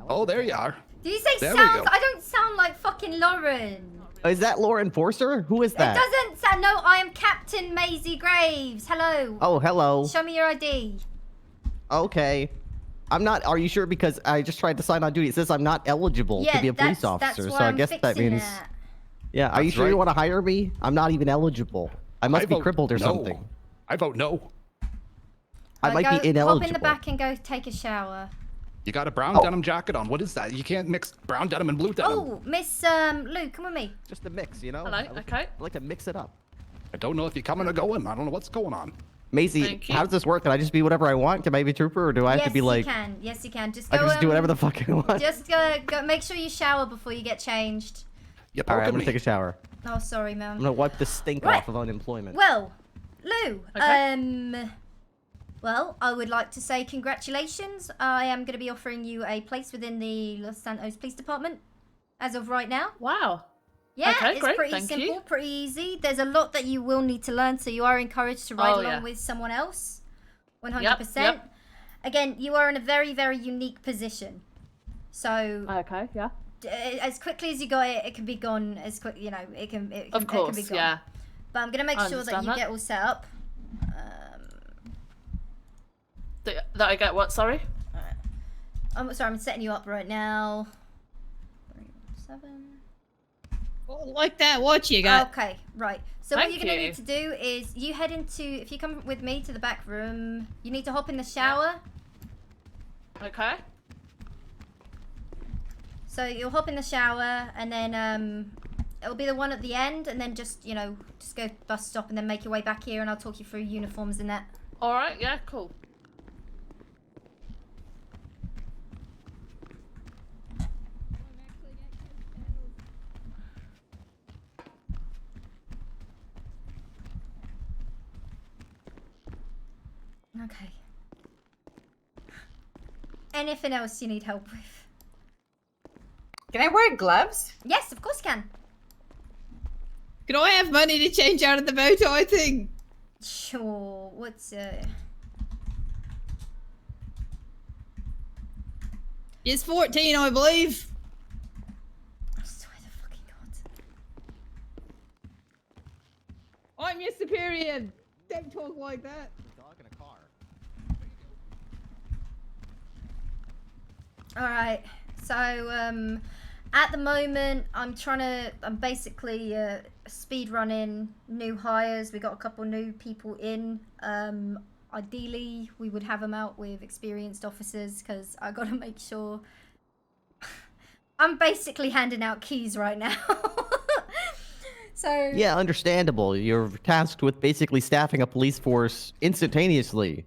Oh, there you are. Do you say There we sounds? go. I don't sound like fucking Lauren. Is that Laura Enforcer? Who is that? It doesn't sound. No, I am Captain Maisy Graves. Hello. Oh, hello. Show me your ID. Okay. I'm not. Are you sure? Because I just tried to sign on duty. It says I'm not eligible to be a police officer. So I guess that means. Yeah. Are you sure you want to hire me? I'm not even eligible. I must be crippled or something. I vote no. I might be ineligible. Hop in the back and go take a shower. You got a brown denim jacket on. What is that? You can't mix brown denim and blue denim. Oh, Miss Lou, come with me. Just a mix, you know. Hello. Okay. I like to mix it up. I don't know if you're coming or going. I don't know what's going on. Maisy, how does this work? Can I just be whatever I want? Can I be a trooper, or do I have to be like? Yes, you can. Yes, you can. Just go. I can just do whatever the fuck I want. Just go. Make sure you shower before you get changed. Yep. All right, I'm gonna take a shower. Oh, sorry, I'm ma'am. gonna wipe the stink off of unemployment. Well, Lou. Well, I would like to say congratulations. I am going to be offering you a place within the Los Santos Police Department as of right now. Wow. Yeah, okay, it's great. pretty Thank simple, you. pretty easy. There's a lot that you will need to learn, so you are encouraged to ride along with someone else. 100%. Yep. Again, you are in a very, very unique position. So okay, yeah. As quickly as you got it, it can be gone as quick. You know, it can be gone. Yeah. But I'm gonna make sure that you get all set up. That I get what? Sorry. I'm sorry. I'm setting you up right now. 7. Oh, like that watch you got. Okay, right. So what you're gonna need to do is you head into. If you come with me to the back room, you need to hop in the shower. Okay. So you'll hop in the shower, and then it'll be the one at the end, and then just just go bus stop, and then make your way back here, and I'll talk you through uniforms and that. All right. Yeah. Cool. Okay. Anything else you need help with? Can I wear gloves? Yes, of course you can. Can I have money to change out of the bow tie thing? Sure. What's It's 14, I believe. I swear to fucking God. I'm your superior. Don't talk like that. Dog in a car. All right. So at the moment, I'm basically speed running new hires. We got a couple new people in. Ideally, we would have them out with experienced officers because I got to make sure. I'm basically handing out keys right now. So. Yeah, understandable. You're tasked with basically staffing a police force instantaneously.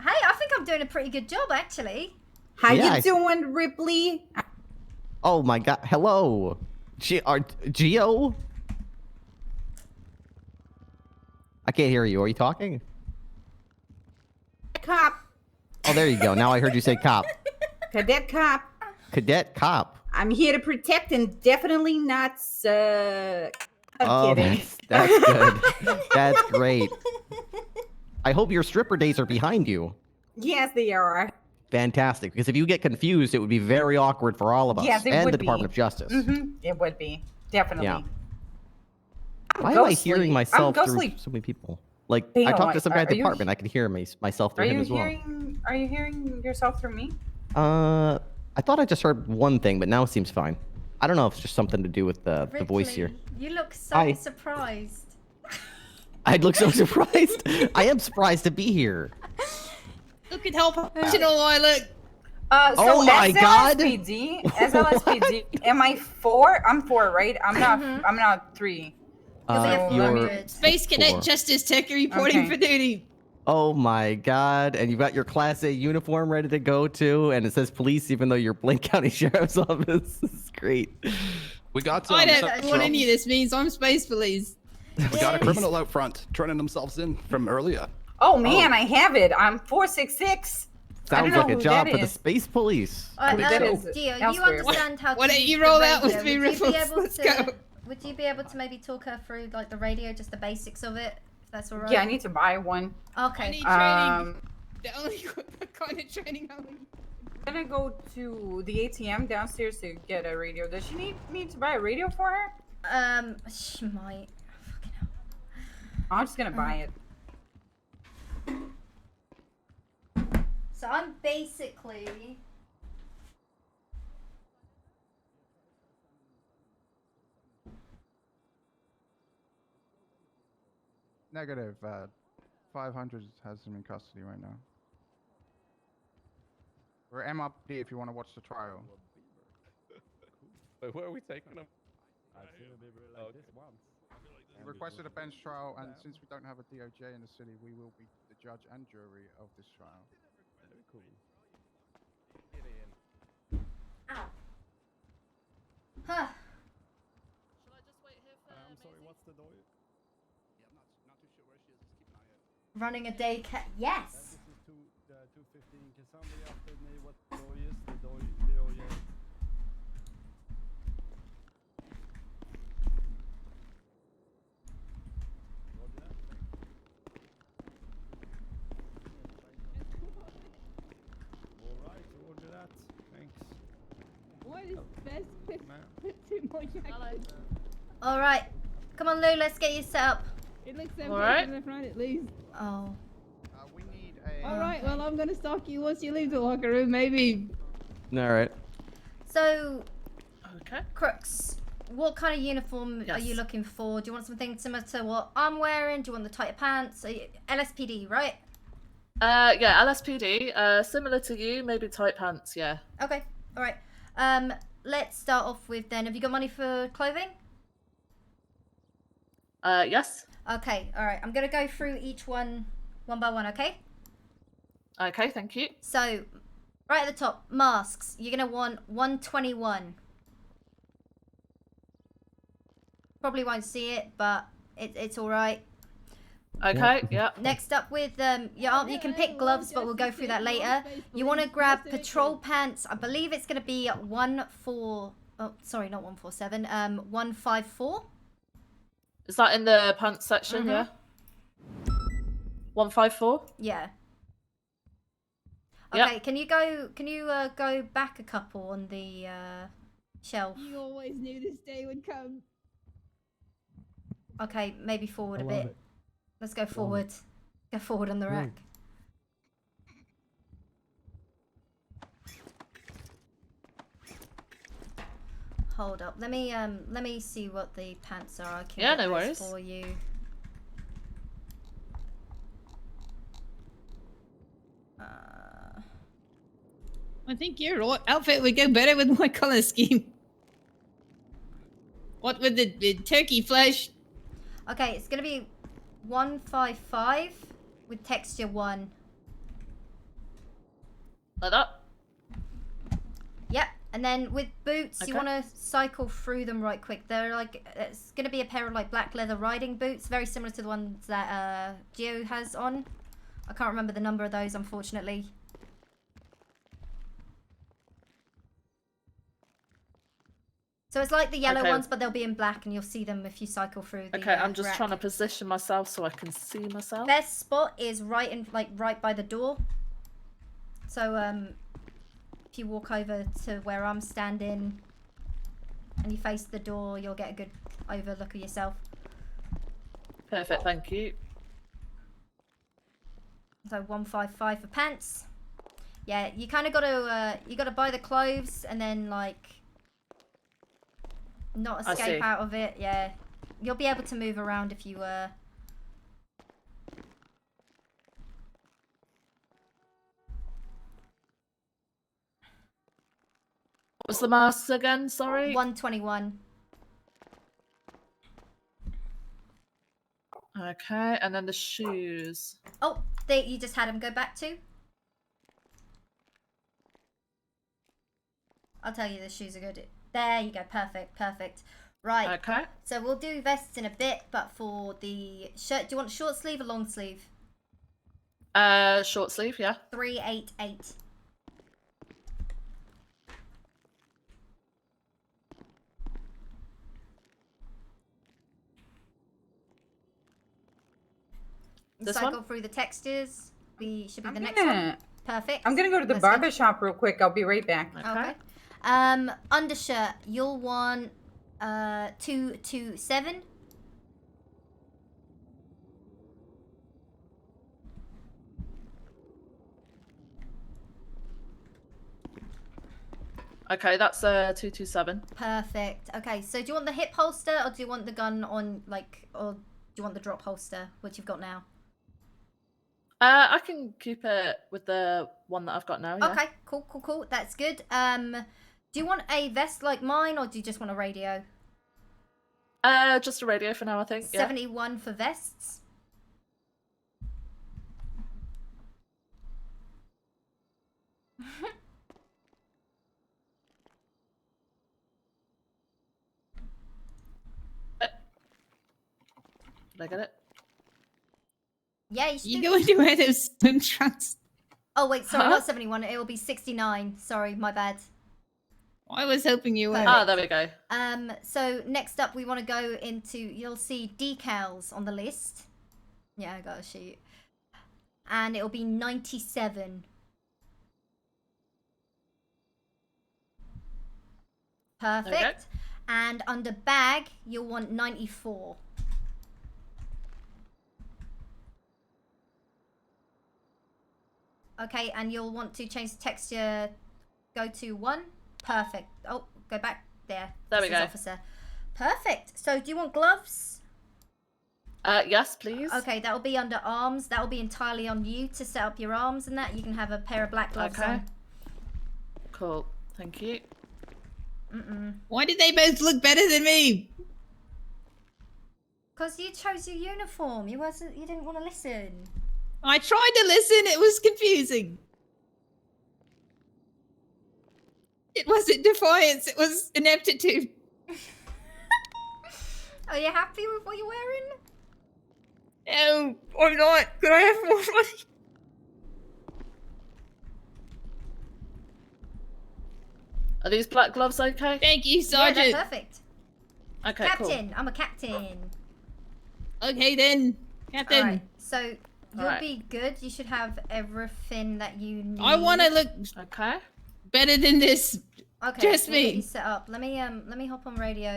Hey, I think I'm doing a pretty good job actually. How you doing, Ripley? Oh my God! Hello, Geo. I can't hear you. Are you talking? Cop. Oh, there you go. Now I heard you say cop. Cadet cop. Cadet cop. I'm here to protect and definitely not suck. I'm kidding. That's good. That's great. I hope your stripper days are behind you. Yes, they are. Fantastic. Because if you get confused, it would be very awkward for all of us Yes, it and would the Department of Justice. It would be. Definitely. Yeah. Why am I hearing myself through so many people? Like, I talked to some guy at the department. I can hear myself through him as well. Are you hearing yourself through me? I thought I just heard one thing, but now it seems fine. I don't know if it's just something to do with the voice here. You look so surprised. I look so surprised. I am surprised to be here. Look at how professional I look. Oh my God! SLSPD. Am I 4? I'm 4, right? I'm not. I'm not 3. You're Space Cadet 4. Justice Tech reporting for duty. Oh my God! And you've got your Class A uniform ready to go to, and it says police, even though you're Blaine County Sheriff's Office. This is great. We got. I don't know what any of this means. I'm Space Police. We got a criminal out front turning themselves in from earlier. Oh man, I have it. I'm 466. Sounds like a job for the Space Police. Gio, you understand how to Why don't you use roll the out with radio. me, Would you be Riffles? able Let's to- go. Would you be able to maybe talk her through like the radio, just the basics of it, if that's alright? Yeah, I need to buy one. Okay. I need training. The only kind of training I need. I'm gonna go to the ATM downstairs to get a radio. Does she need me to buy a radio for her? She might. I'm just gonna buy it. So I'm basically... Negative. 500 has him in custody right now. We're MRP if you want to watch the trial. Wait, where are we taking him? I've seen a beaver like this once. We requested a bench trial, and since we don't have a DOJ in the city, we will be the judge and jury of this trial. Very cool. Ow. Huh. Shall I just wait here for I'm sorry, what's the door? Yeah, I'm not too sure where she is. Just keep an eye out. Running a day yes! This is 215. Can somebody update me what door is? The door is. Alright, roger that. Thanks. What is best to my jacket? Alright. Come on, Lou, let's get you set up. It looks so Alright. in the front at least. Oh. We need a... Alright, well, I'm gonna stalk you once you leave the locker room, maybe. Alright. So, okay. Crooks, what kind of uniform are you looking for? Do you want something similar to what I'm wearing? Do you want the tighter pants? LSPD, right? Yeah, LSPD. Similar to you, maybe tight pants, yeah. Okay, alright. Let's start off with then, have you got money for clothing? Yes. Okay, alright. I'm gonna go through each one by one, okay? Okay, thank you. So, right at the top, masks. You're gonna want 121. Probably won't see it, but it's alright. Okay, yeah. Next up with you can pick gloves, but we'll go through that later. You want to grab patrol pants. I believe it's gonna be 147. 154. Is that in the pants section? Yeah. 154. Yeah. Yep. Okay. Can you go back a couple on the shelf? You always knew this day would come. Okay, maybe forward a I love bit. it. Let's go forward. Go forward on the rack. Hold up. Let me see what the pants are. I can Yeah, get no those worries. for you. I think your outfit would go better with my color scheme. What with the turkey flesh? Okay, it's gonna be 155 with texture 1. Like that? Yep. And then with boots, you Okay. want to cycle through them right quick. They're like, it's gonna be a pair of like black leather riding boots, very similar to the ones that Gio has on. I can't remember the number of those, unfortunately. So it's like the yellow Okay. ones, but they'll be in black, and you'll see them if you cycle through the Okay, I'm just rack. trying to position myself so I can see myself. Best spot is right by the door. So if you walk over to where I'm standing and you face the door, you'll get a good overlook of yourself. Perfect, thank you. So 155 for pants. Yeah, you kind of got to buy the clothes and then like not I escape see. out of it. Yeah, you'll be able to move around if you What's the masks again? Sorry. 121. Okay, and then the shoes. Oh, you just had them go back to. I'll tell you the shoes are good. There you go. Perfect. Perfect. Right. Okay. So we'll do vests in a bit, but for the shirt, do you want short sleeve or long sleeve? Short sleeve, yeah. 388. This Cycle one? through the textures. Should be the next gonna- one. Perfect. I'm gonna go to the Let's go. barber shop real quick. I'll be right back. Okay. Undershirt. You'll want 227. Okay, that's 227. Perfect. Okay, so do you want the hip holster or do you want the gun on, like, or do you want the drop holster, which you've got now? I can keep it with the one that I've got now. Yeah. Okay, cool. That's good. Do you want a vest like mine or do you just want a radio? Just a radio for now, I think. 71 for vests. Did I get it? Yeah, you go into wear those swim trunks. Oh wait, sorry, not 71. It will be 69. Sorry, my bad. I was hoping you were. Oh, there we go. So next up, we want to go into. You'll see decals on the list. Yeah, I gotta shoot. And it'll be 97. Perfect. Okay. And under bag, you'll want 94. Okay, and you'll want to change the texture. Go to 1. Perfect. Oh, go back there. There we This is go. Officer. Perfect. So do you want gloves? Yes, please. Okay, that'll be under arms. That'll be entirely on you to set up your arms and that. You can have a pair of black gloves on. Cool. Thank you. Why did they both look better than me? Because you chose your uniform. You didn't want to listen. I tried to listen. It was confusing. It wasn't defiance. It was ineptitude. Are you happy with what you're wearing? No, I'm not. Could I have more money? Are these black gloves okay? Thank you, Yeah, Sergeant. they're perfect. Okay, Captain. I'm a captain. Okay then, Captain. Alright, so you'll Alright. be good. You should have everything that you need. I want to look better than this. Okay, Just we'll get you me. set up. Let me hop on radio.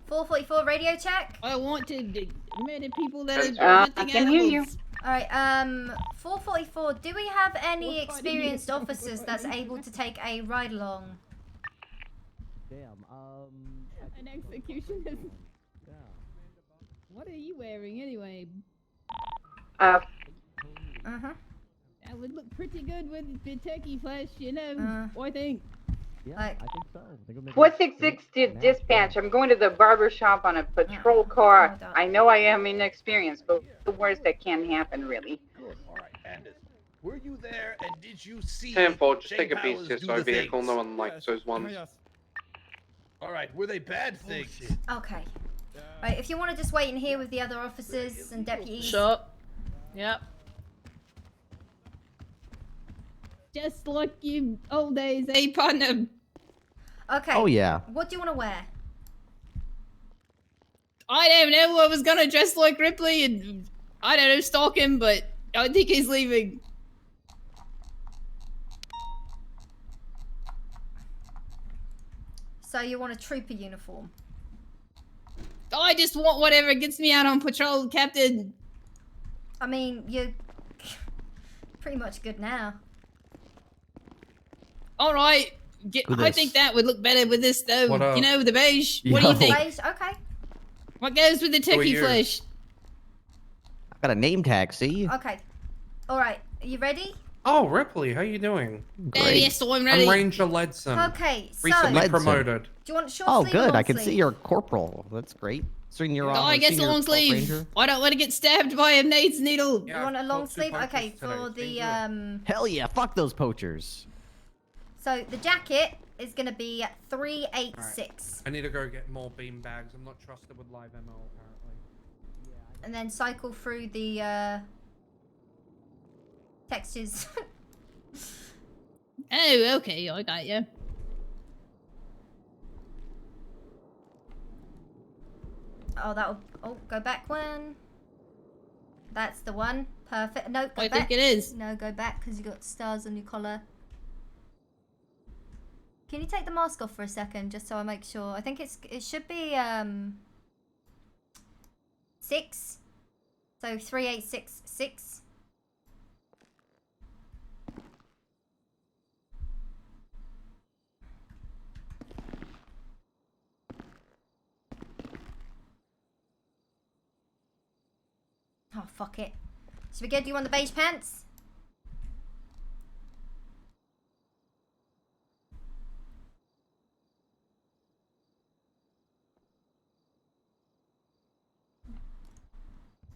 444 radio check. I want to murder people that are I hunting can hear you. animals. Alright, 444, do we have any experienced officers that's able to take a ride along? Damn. An executioner. What are you wearing anyway? Uh-huh. That would look pretty good with the turkey flesh, you know. I think. Yeah, Like, I think so. I think it'll make 466 dispatch. I'm going to the barber shop on a patrol car. I know I am inexperienced, but the worst that can happen, really. All right, Anders. Were you there and did you see 10-4, just Shane take a Powers do PCSI the vehicle, things? no one likes those ones. All right, were they bad things? Okay. Right, if you want to just wait in here with the other officers and deputies. Sure. Yep. Just like you old days, eh, partner? Okay. Oh, yeah. What do you want to wear? I don't know. I was gonna dress like Ripley and I don't know, stalk him, but I think he's leaving. So you want a trooper uniform? I just want whatever gets me out on patrol, Captain. I mean, you're pretty much good now. All right. With I this. think that would look better with this, though. What up? You know, the beige. What do you Yo. think? Beige? Okay. What goes with the Who are turkey you? flesh? I got a name tag, see? Okay. All right. Are you ready? Oh, Ripley, how you doing? Oh, yes, I'm ready. I'm Ranger Ledson. Okay, so Recently Ledson. promoted. do you want short Oh, sleeve or good. long I can see sleeve? you're a corporal. That's great. Senior, Oh, I guess a senior long assault sleeve. ranger. I don't want to get stabbed by a nades needle. You want a long caught two sleeve? poachers Okay, today. for It's been the good. Hell yeah, fuck those poachers. so the jacket is gonna be 386, I need to go get more bean bags. I'm not trusted with live MO apparently. and then cycle through the textures. Oh, okay, I got you. Oh, that'll. Oh, go back one. That's the one. Perfect. No, go I back. think it is. No, go back because you got stars on your collar. Can you take the mask off for a second, just so I make sure? I think it should be 6. So 3866. fuck it. Should we go? Do you want the beige pants?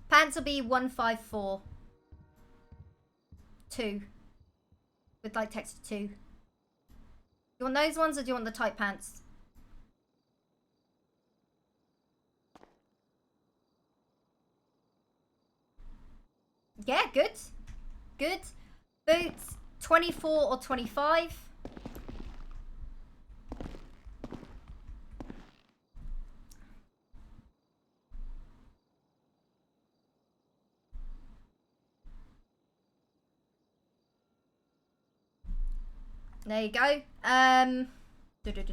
Pants will be 154. 2. With like text of 2. You want those ones or do you want the tight pants? Yeah, good. Good. Boots, 24 or 25. There you go.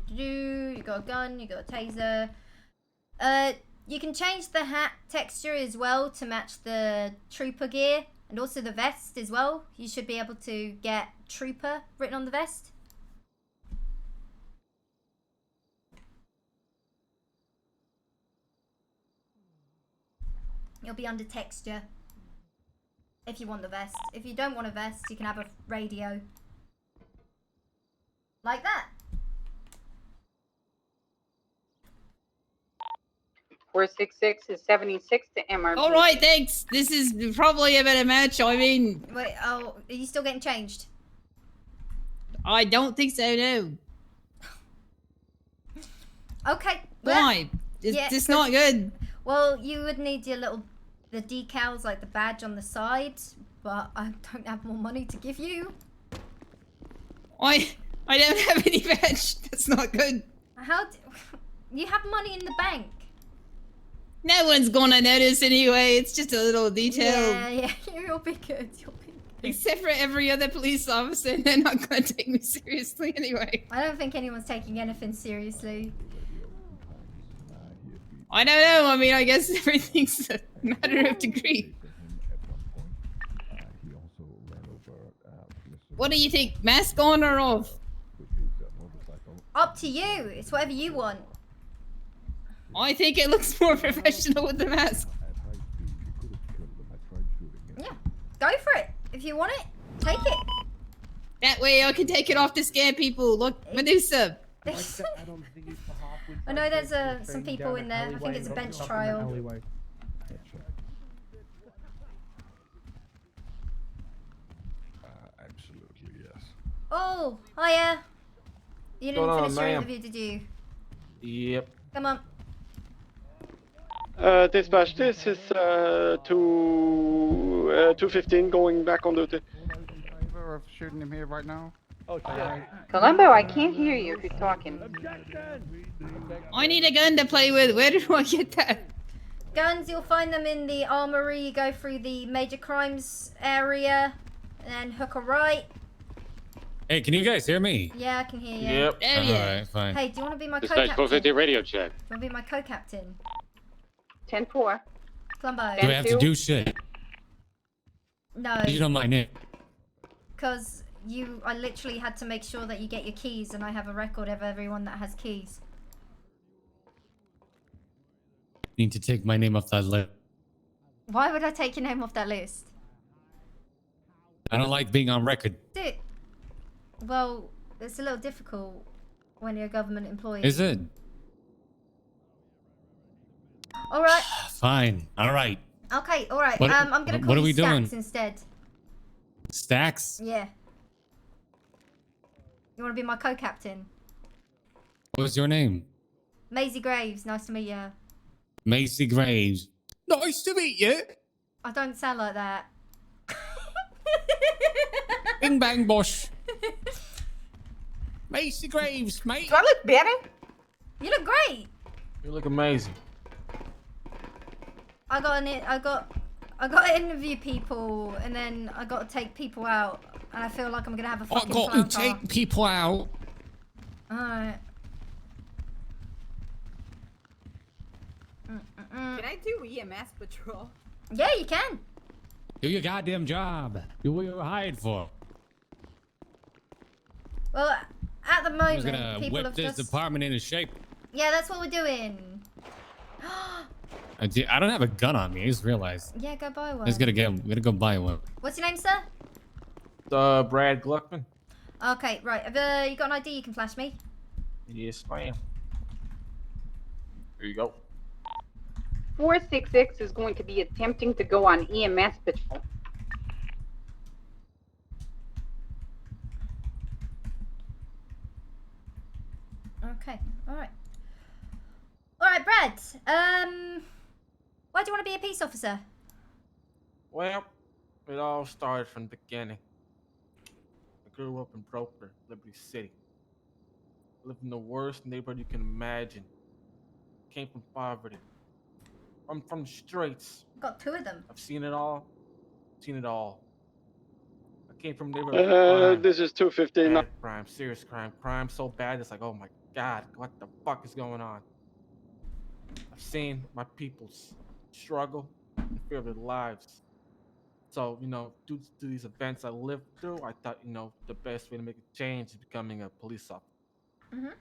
You got a gun, you got a taser. You can change the hat texture as well to match the trooper gear and also the vest as well. You should be able to get trooper written on the vest. It'll be under texture if you want the vest. If you don't want a vest, you can have a radio. Like that. 466 is 76 to MRP. All right, thanks. This is probably a better match. I mean, wait. Oh, are you still getting changed? I don't think so. No. Okay. Why? It's not good. Well, you would need the decals, like the badge on the side, but I don't have more money to give you. I don't have any badge. That's not good. You have money in the bank. No one's gonna notice anyway. It's just a little detail. Yeah, you'll be good. You'll be good. Except for every other police officer, they're not gonna take me seriously anyway. I don't think anyone's taking anything seriously. I don't know. I mean, I guess everything's a matter of degree. What do you think? Mask on or off? Up to you. It's whatever you want. I think it looks more professional with the mask. Yeah, go for it. If you want it, take it. That way I can take it off to scare people. Look, Medusa. I know there's some people in there. I think it's a bench trial. Absolutely, yes. Oh, hiya. You didn't What's finish going your on, interview, did you? Yep. Come on. Dispatch, this is 215 going back on duty. Of shooting him here right now. Oh, Columbo, I can't hear you if you're talking. I need a gun to play with. Where do I get that? Guns, you'll find them in the armory. You go through the major crimes area and then hook a right. Hey, can you guys hear me? Yeah, I can hear you. Yep. Alright, fine. Hey, do you want to be my Dispatch co-captain? 450 radio check. Do you want to be my co-captain? 10-4. Plumbo. Do I have to do shit? No. You know my name. Because I literally had to make sure that you get your keys, and I have a record of everyone that has keys. Need to take my name off that list. Why would I take your name off that list? I don't like being on record. Dude, well, it's a little difficult when you're a government employee. Is it? All right. Fine. All right. Okay. All right. What- I'm gonna call what are you we Stacks doing? instead. Stacks? Yeah. You want to be my co-captain? What was your name? Maisie Graves. Nice to meet you. Macy Graves. Nice to meet you. I don't sound like that. Bing bang bosh. Macy Graves, mate. Do I look better? You look great. You look amazing. I got to interview people, and then I got to take people out, and I feel like I'm gonna have a I fucking got to flounder. take people out. Alright. Can I do EMS patrol? Yeah, you can. Do your goddamn job. Do what you were hired for. Well, at the I was moment, gonna people whip have this just... department into shape. Yeah, that's what we're doing. I don't have a gun on me. I just realized. Yeah, go buy one. I just gotta go buy one. What's your name, sir? Brad Gluckman. Okay, right. Have you got an ID you can flash me? Yes, ma'am. Here you go. 466 is going to be attempting to go on EMS patrol. Okay, alright. Alright, Brad. Why do you want to be a peace officer? Well, it all started from the beginning. I grew up in Broker, Liberty City. Lived in the worst neighborhood you can imagine. Came from poverty. I'm from the streets. Got 2 of them. I've seen it all. Seen it all. I came from neighborhood. This is 215. Bad crime, serious crime. Crime so bad it's like, oh my God, what the fuck is going on? I've seen my peoples struggle and fear their lives. So, due to these events I lived through, I thought, the best way to make a change is becoming a police officer. Mm-hmm.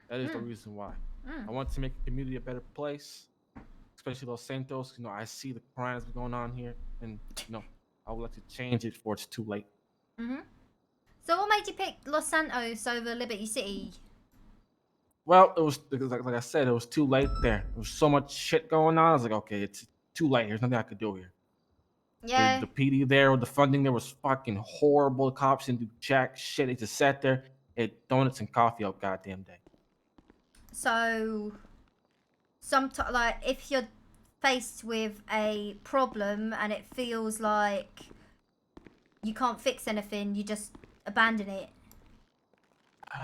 That is the reason why. I want to make the community a better place, especially Los Santos. I see the crimes going on here, and, I would like to change it before it's too late. Mm-hmm. So what made you pick Los Santos over Liberty City? Well, it was like I said, it was too late there. There was so much shit going on. I was like, okay, it's too late. There's nothing I could do here. Yeah. The PD there, the funding there was fucking horrible. The cops didn't do jack shit. They just sat there, ate donuts and coffee all goddamn day. So, like, if you're faced with a problem and it feels like you can't fix anything, you just abandon it.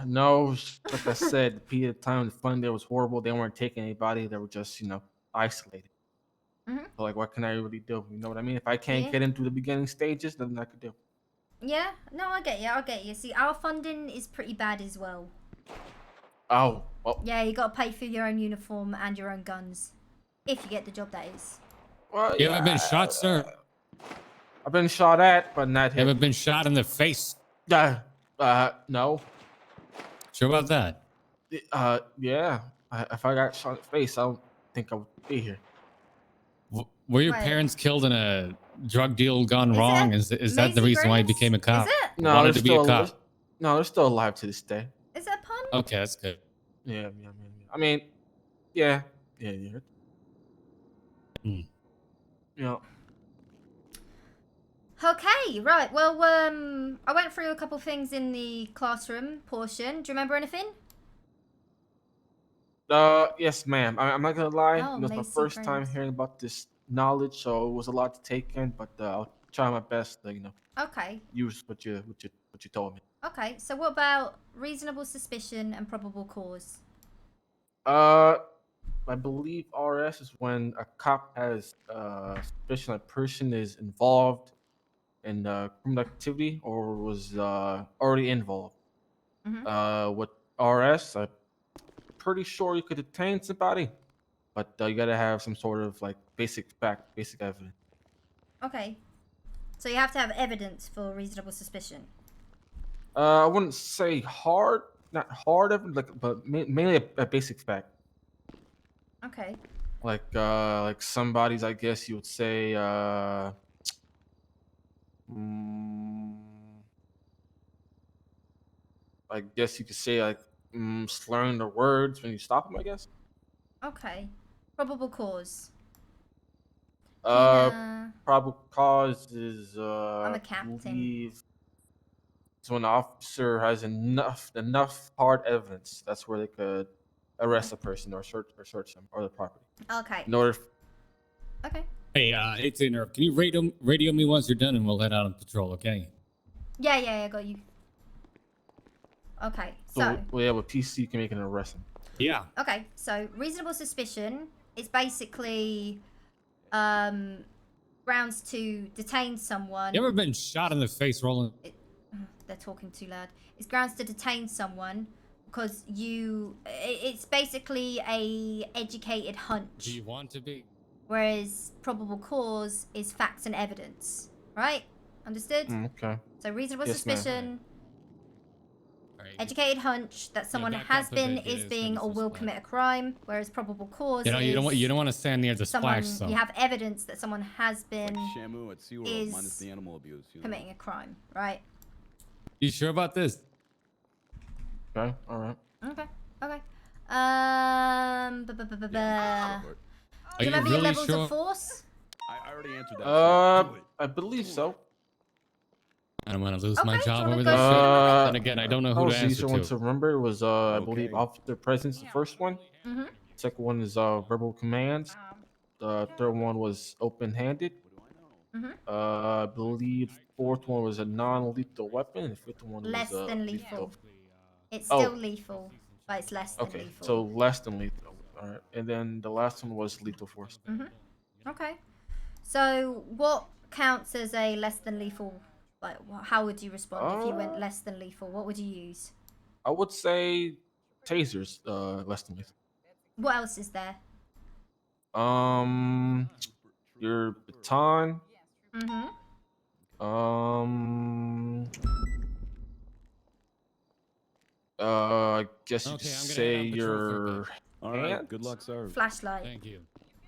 No, like I said, the PD at the time, the funding there was horrible. They weren't taking anybody. They were just, isolated. Mm-hmm. So, like, what can I really do? You know what I mean? If I can't get into the beginning stages, nothing I could do. Yeah, no, I get you. See, our funding is pretty bad as well. Oh, well. Yeah, you gotta pay for your own uniform and your own guns. If you get the job, that is. Well, You ever been shot, sir? I've been shot at, but not hit. Ever been shot in the face? No. Sure about that? Yeah. If I got shot in the face, I don't think I would be here. Were your parents killed in a drug deal gone wrong? Is that the reason why you became a cop? Is it? No, Wanted to be a cop. No, they're still alive to this day. Is that a pun? Okay, that's good. Yeah. I mean, yeah. Okay, right. Well, I went through a couple things in the classroom portion. Do you remember anything? Yes, ma'am. I'm not gonna lie. Oh, it was my Maisy first time friends. hearing about this knowledge, so it was a lot to take in. But I'll try my best to, Okay. use what you told me. Okay. So what about reasonable suspicion and probable cause? I believe RS is when a cop has suspicion a person is involved in criminal activity or was already involved. With RS, I'm pretty sure you could detain somebody, but you gotta have some sort of like basic evidence. Okay. So you have to have evidence for reasonable suspicion. I wouldn't say not hard evidence, but mainly a basic fact. Okay. Like somebody's, I guess you would say, I guess you could say like slurring their words when you stop them, I guess. Okay. Probable cause. Probable cause is I'm a captain. believe it's when the officer has enough hard evidence. That's where they could arrest a person or search them or the property. Okay. In order. Okay. Hey, hate to interrupt. Can you radio me once you're done, and we'll head out on patrol, okay? Yeah, I got you. Okay, so. Well, yeah, with PC, you can make an arrest. Yeah. Okay, so reasonable suspicion is basically grounds to detain someone. You ever been shot in the face rolling? They're talking too loud. It's grounds to detain someone because it's basically a educated hunch. Do you want to be? Whereas probable cause is facts and evidence, right? Understood? Okay. So reasonable Yes, ma'am. suspicion. educated hunch that someone has been, is being, or will commit a crime, whereas probable cause You know, you don't want to stand near the someone, splash zone. you have evidence that someone has been, Shamu at SeaWorld is minus the animal abuse. You know? committing a crime, right? You sure about this? Okay, all right. Okay, okay. Do you Are you remember your really levels sure? of force? I already answered that. I believe so. I'm gonna lose my Okay, job do you over wanna this go shit. through them with Then again, I don't know who to That was the answer easier one to. to remember. It was, I believe, officer presence, the first one. Mm-hmm. Second one is verbal commands. The third one was open-handed. Mm-hmm. I believe fourth one was a non-lethal weapon. The fifth one was Less than lethal. It's Oh. still lethal, but it's less than Okay, lethal. so less than lethal. All right, and then the last one was lethal force. Mm-hmm. Okay. So what counts as a less than lethal? Like, how would you respond if you went less than lethal? What would you use? I would say tasers, less than lethal. What else is there? Your baton. Mm-hmm. I guess you Okay, could I'm gonna say head on patrol for a your bit. All right. hand? Good luck, sir. Flashlight. Thank you.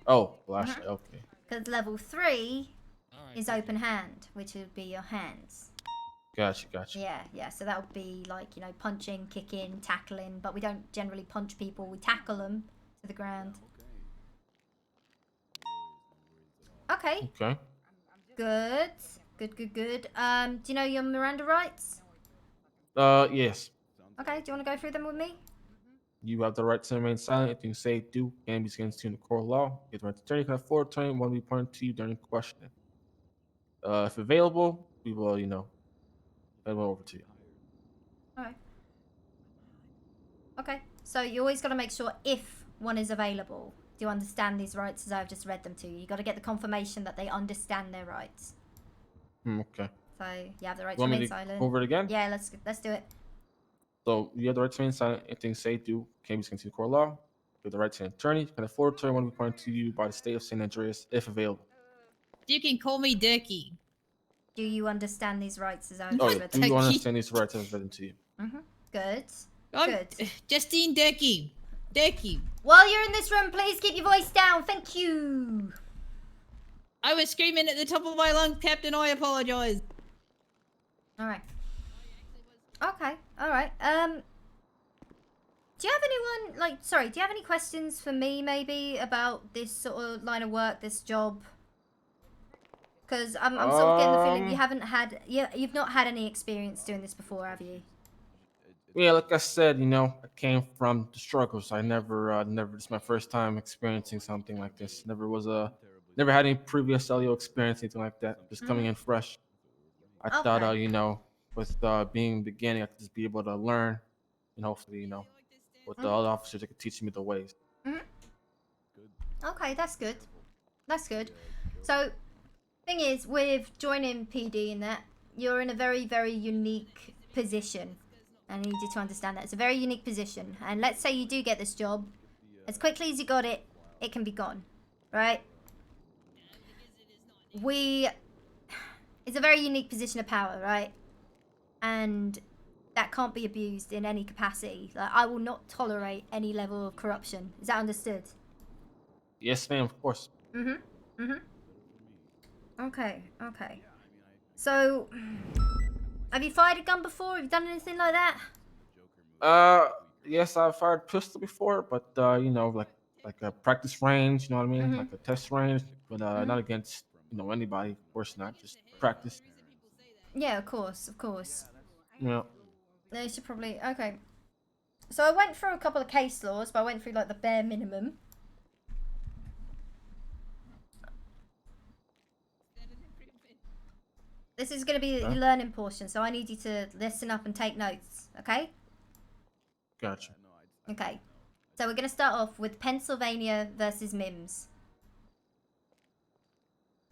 Oh, flashlight. Okay. Because level 3 is open hand, which would be your hands. Gotcha. Yeah. So that would be like, you know, punching, kicking, tackling. But we don't generally punch people. We tackle them to the ground. Okay. Okay. Good. Do you know your Miranda rights? Yes. Okay. Do you want to go through them with me? You have the right to remain silent. If you say do, can be against you in the court of law. You have the right to attorney, can afford attorney, one will be pointed to you during questioning. If available, we will, head over to you. Alright. Okay. So you always got to make sure if one is available. Do you understand these rights as I've just read them to you? You got to get the confirmation that they understand their rights. Okay. So you have the right to Want me remain to silent. go over it again? Yeah, let's do it. So you have the right to remain silent. Anything say do, can be against you in the court of law. You have the right to an attorney, can afford attorney, one will be pointed to you by the state of San Andreas, if available. You can call me Dirky. Do you understand these rights as I've Oh, just read do them? you understand these rights as I've read them to you? Good. Good. Justine Dirky. Dirky. While you're in this room, please keep your voice down. Thank you. I was screaming at the top of my lungs, Captain. I apologize. All right. Okay. All right. Do you have anyone do you have any questions for me maybe about this sort of line of work, this job? Because I'm sort of getting the feeling you haven't had, you've not had any experience doing this before, have you? Yeah, like I said, I came from the struggles. I never, this is my first time experiencing something like this. Never had any previous LEO experience, anything like that. Just coming in fresh. I thought, with being beginning, I could just be able to learn, and hopefully, with the other officers, they could teach me the ways. Okay, that's good. That's good. So, thing is, with joining PD and that, you're in a very, very unique position. I need you to understand that. It's a very unique position. And let's say you do get this job. As quickly as you got it, it can be gone. Right? It's a very unique position of power, right? And that can't be abused in any capacity. Like, I will not tolerate any level of corruption. Is that understood? Yes, ma'am, of course. Okay. So, have you fired a gun before? Have you done anything like that? Yes, I've fired pistol before, but like a practice range, you know what I mean? Like a test range, but not against anybody. Of course not, just practice. Yeah, of course. Yeah. They should probably okay. So I went through a couple of case laws, but I went through like the bare minimum. This is going to be the learning portion, so I need you to listen up and take notes, okay? Gotcha. Okay. So we're going to start off with Pennsylvania versus MIMS.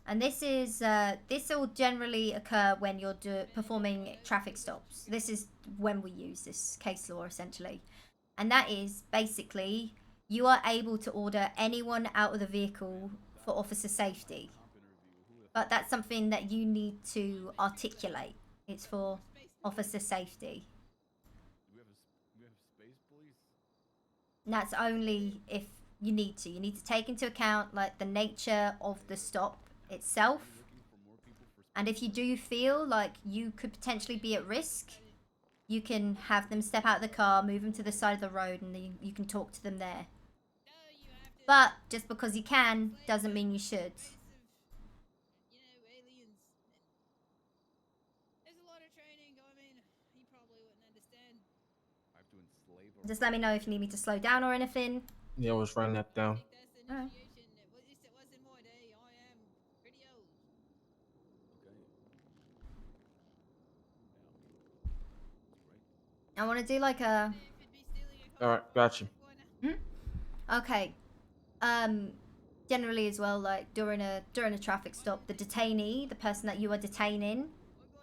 And this will generally occur when you're performing traffic stops. This is when we use this case law, essentially. And that is, basically, you are able to order anyone out of the vehicle for officer safety. But that's something that you need to articulate. It's for officer safety. And that's only if you need to. You need to take into account like the nature of the stop itself. And if you do feel like you could potentially be at risk, you can have them step out of the car, move them to the side of the road, and then you can talk to them there. But just because you can doesn't mean you should. Just let me know if you need me to slow down or anything. Yeah, I was writing that down. Alright. I want to do like a... Alright, got you. Okay. Generally as well, like during a traffic stop, the detainee, the person that you are detaining,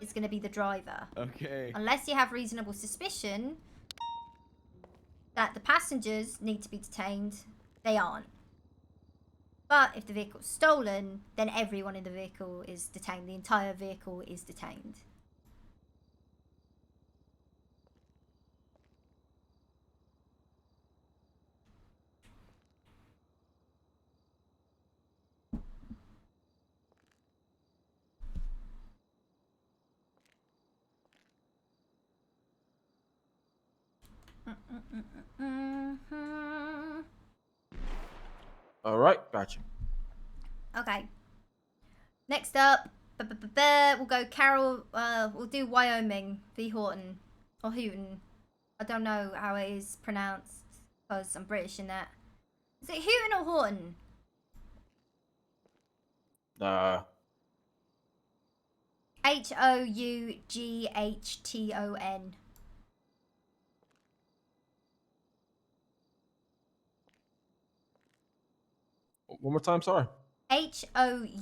is going to be the driver. Okay. Unless you have reasonable suspicion that the passengers need to be detained, they aren't. But if the vehicle's stolen, then everyone in the vehicle is detained. The entire vehicle is detained. All right, gotcha. Okay. Next up, we'll go Carol. We'll do Wyoming v Horton or Houghton. I don't know how it is pronounced because I'm British in that. Is it Houghton or Horton? Houghton. One more time, sorry. Houghton.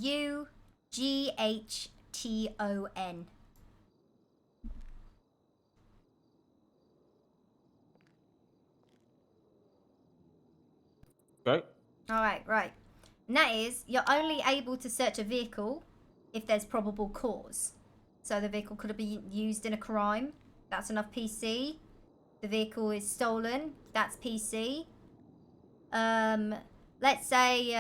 Okay. Alright, right. And that is, you're only able to search a vehicle if there's probable cause. So the vehicle could have been used in a crime. That's enough PC. The vehicle is stolen. That's PC. Let's say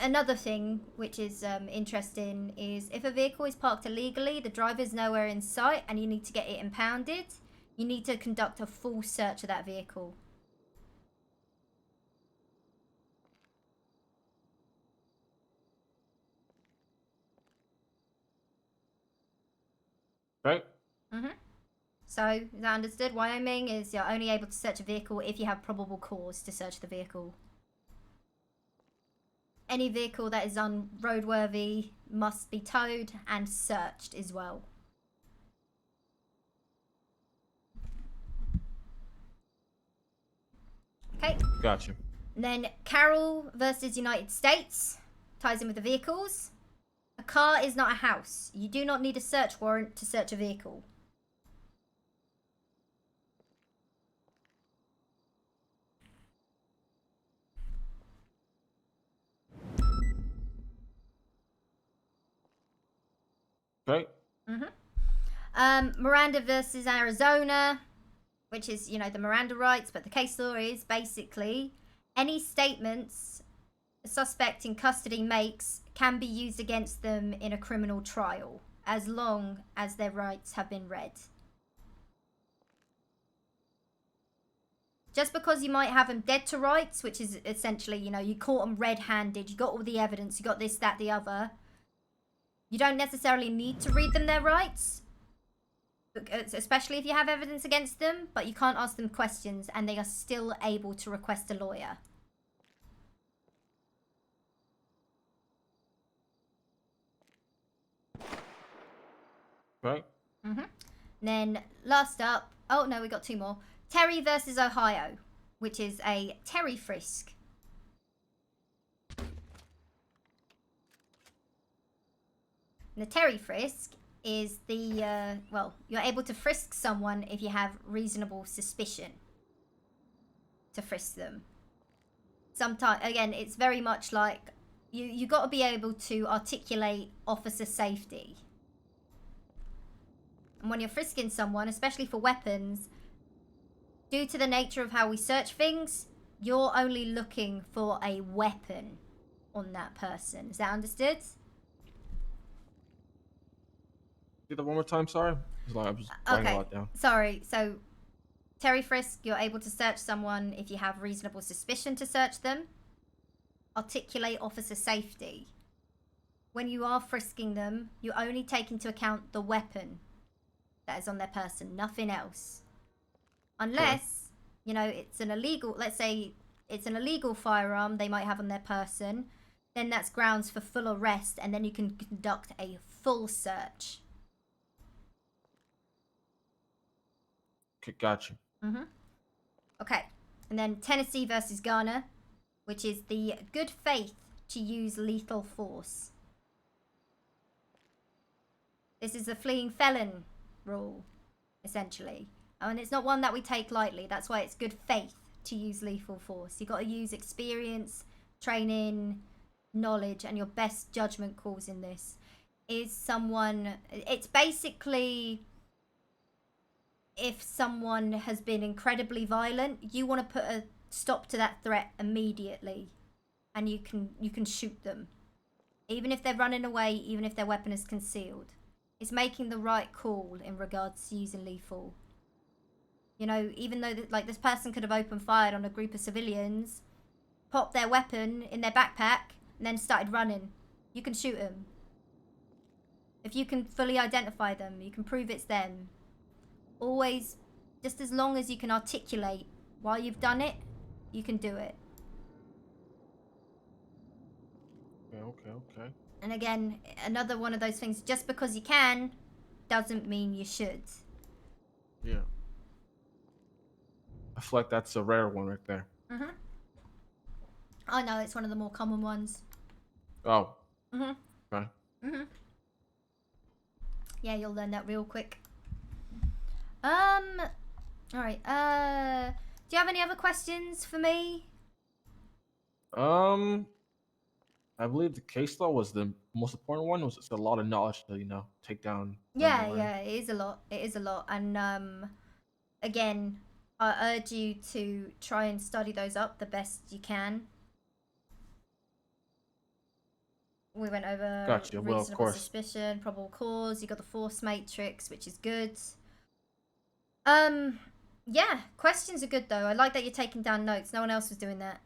another thing which is interesting is if a vehicle is parked illegally, the driver's nowhere in sight, and you need to get it impounded, you need to conduct a full search of that vehicle. Right. So, is that understood? Wyoming is you're only able to search a vehicle if you have probable cause to search the vehicle. Any vehicle that is unroadworthy must be towed and searched as well. Okay. Gotcha. And then Carroll versus United States ties in with the vehicles. A car is not a house. You do not need a search warrant to search a vehicle. Okay. Miranda versus Arizona, which is, you know, the Miranda rights, but the case law is basically any statements a suspect in custody makes can be used against them in a criminal trial, as long as their rights have been read. Just because you might have them dead to rights, which is essentially, you know, you caught them red-handed, you got all the evidence, you got this, that, the other. You don't necessarily need to read them their rights, especially if you have evidence against them, but you can't ask them questions and they are still able to request a lawyer. Right. Then last up, oh no, we got two more. Terry versus Ohio, which is a Terry frisk. And the Terry frisk is the, well, you're able to frisk someone if you have reasonable suspicion to frisk them. Sometimes, again, it's very much like, you got to be able to articulate officer safety. And when you're frisking someone, especially for weapons, due to the nature of how we search things, you're only looking for a weapon on that person. Is that understood? Do that one more time, sorry. It's like I was writing a lot down. Sorry. So, Terry Frisk, you're able to search someone if you have reasonable suspicion to search them. Articulate officer safety. When you are frisking them, you only take into account the weapon that is on their person, nothing else. Unless, you know, it's an illegal, let's say it's an illegal firearm they might have on their person, then that's grounds for full arrest, and then you can conduct a full search. Okay, gotcha. Okay, and then Tennessee versus Ghana, which is the good faith to use lethal force. This is a fleeing felon rule, essentially. And it's not one that we take lightly. That's why it's good faith to use lethal force. You've got to use experience, training, knowledge, and your best judgment calls in this. Is someone... It's basically... If someone has been incredibly violent, you want to put a stop to that threat immediately. And you can shoot them. Even if they're running away, even if their weapon is concealed. It's making the right call in regards to using lethal. You know, even though like this person could have opened fire on a group of civilians, popped their weapon in their backpack, and then started running. You can shoot them. If you can fully identify them, you can prove it's them. Always, just as long as you can articulate why you've done it, you can do it. Okay. And again, another one of those things, just because you can, doesn't mean you should. Yeah. I feel like that's a rare one right there. I know, it's one of the more common ones. Oh. Okay. Yeah, you'll learn that real quick. Alright, do you have any other questions for me? I believe the case law was the most important one. It's a lot of knowledge to, you know, take down. Yeah, it is a lot. It is a lot. And again, I urge you to try and study those up the best you can. We went over Gotcha. Well, of reasonable course. suspicion, probable cause. You got the force matrix, which is good. Yeah, questions are good though. I like that you're taking down notes. No one else was doing that.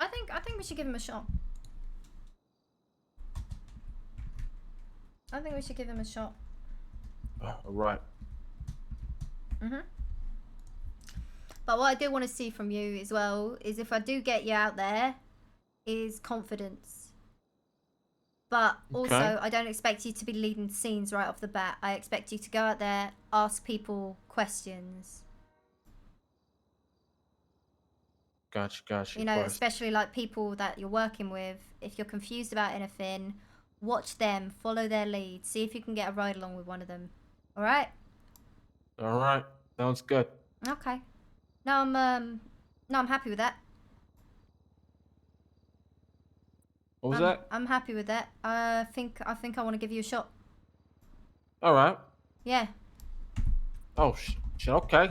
I think we should give him a shot. I think we should give him a shot. Right. But what I do want to see from you as well is, if I do get you out there, is confidence. But also, Okay. I don't expect you to be leading scenes right off the bat. I expect you to go out there, ask people questions. Gotcha. You know, especially like people that you're working with. If you're confused about anything, watch them, follow their lead, see if you can get a ride along with one of them. All right? All right. Sounds good. Okay. No, I'm happy with that. What was that? I'm happy with that. I think I want to give you a shot. All right. Yeah. Oh, shit. Okay.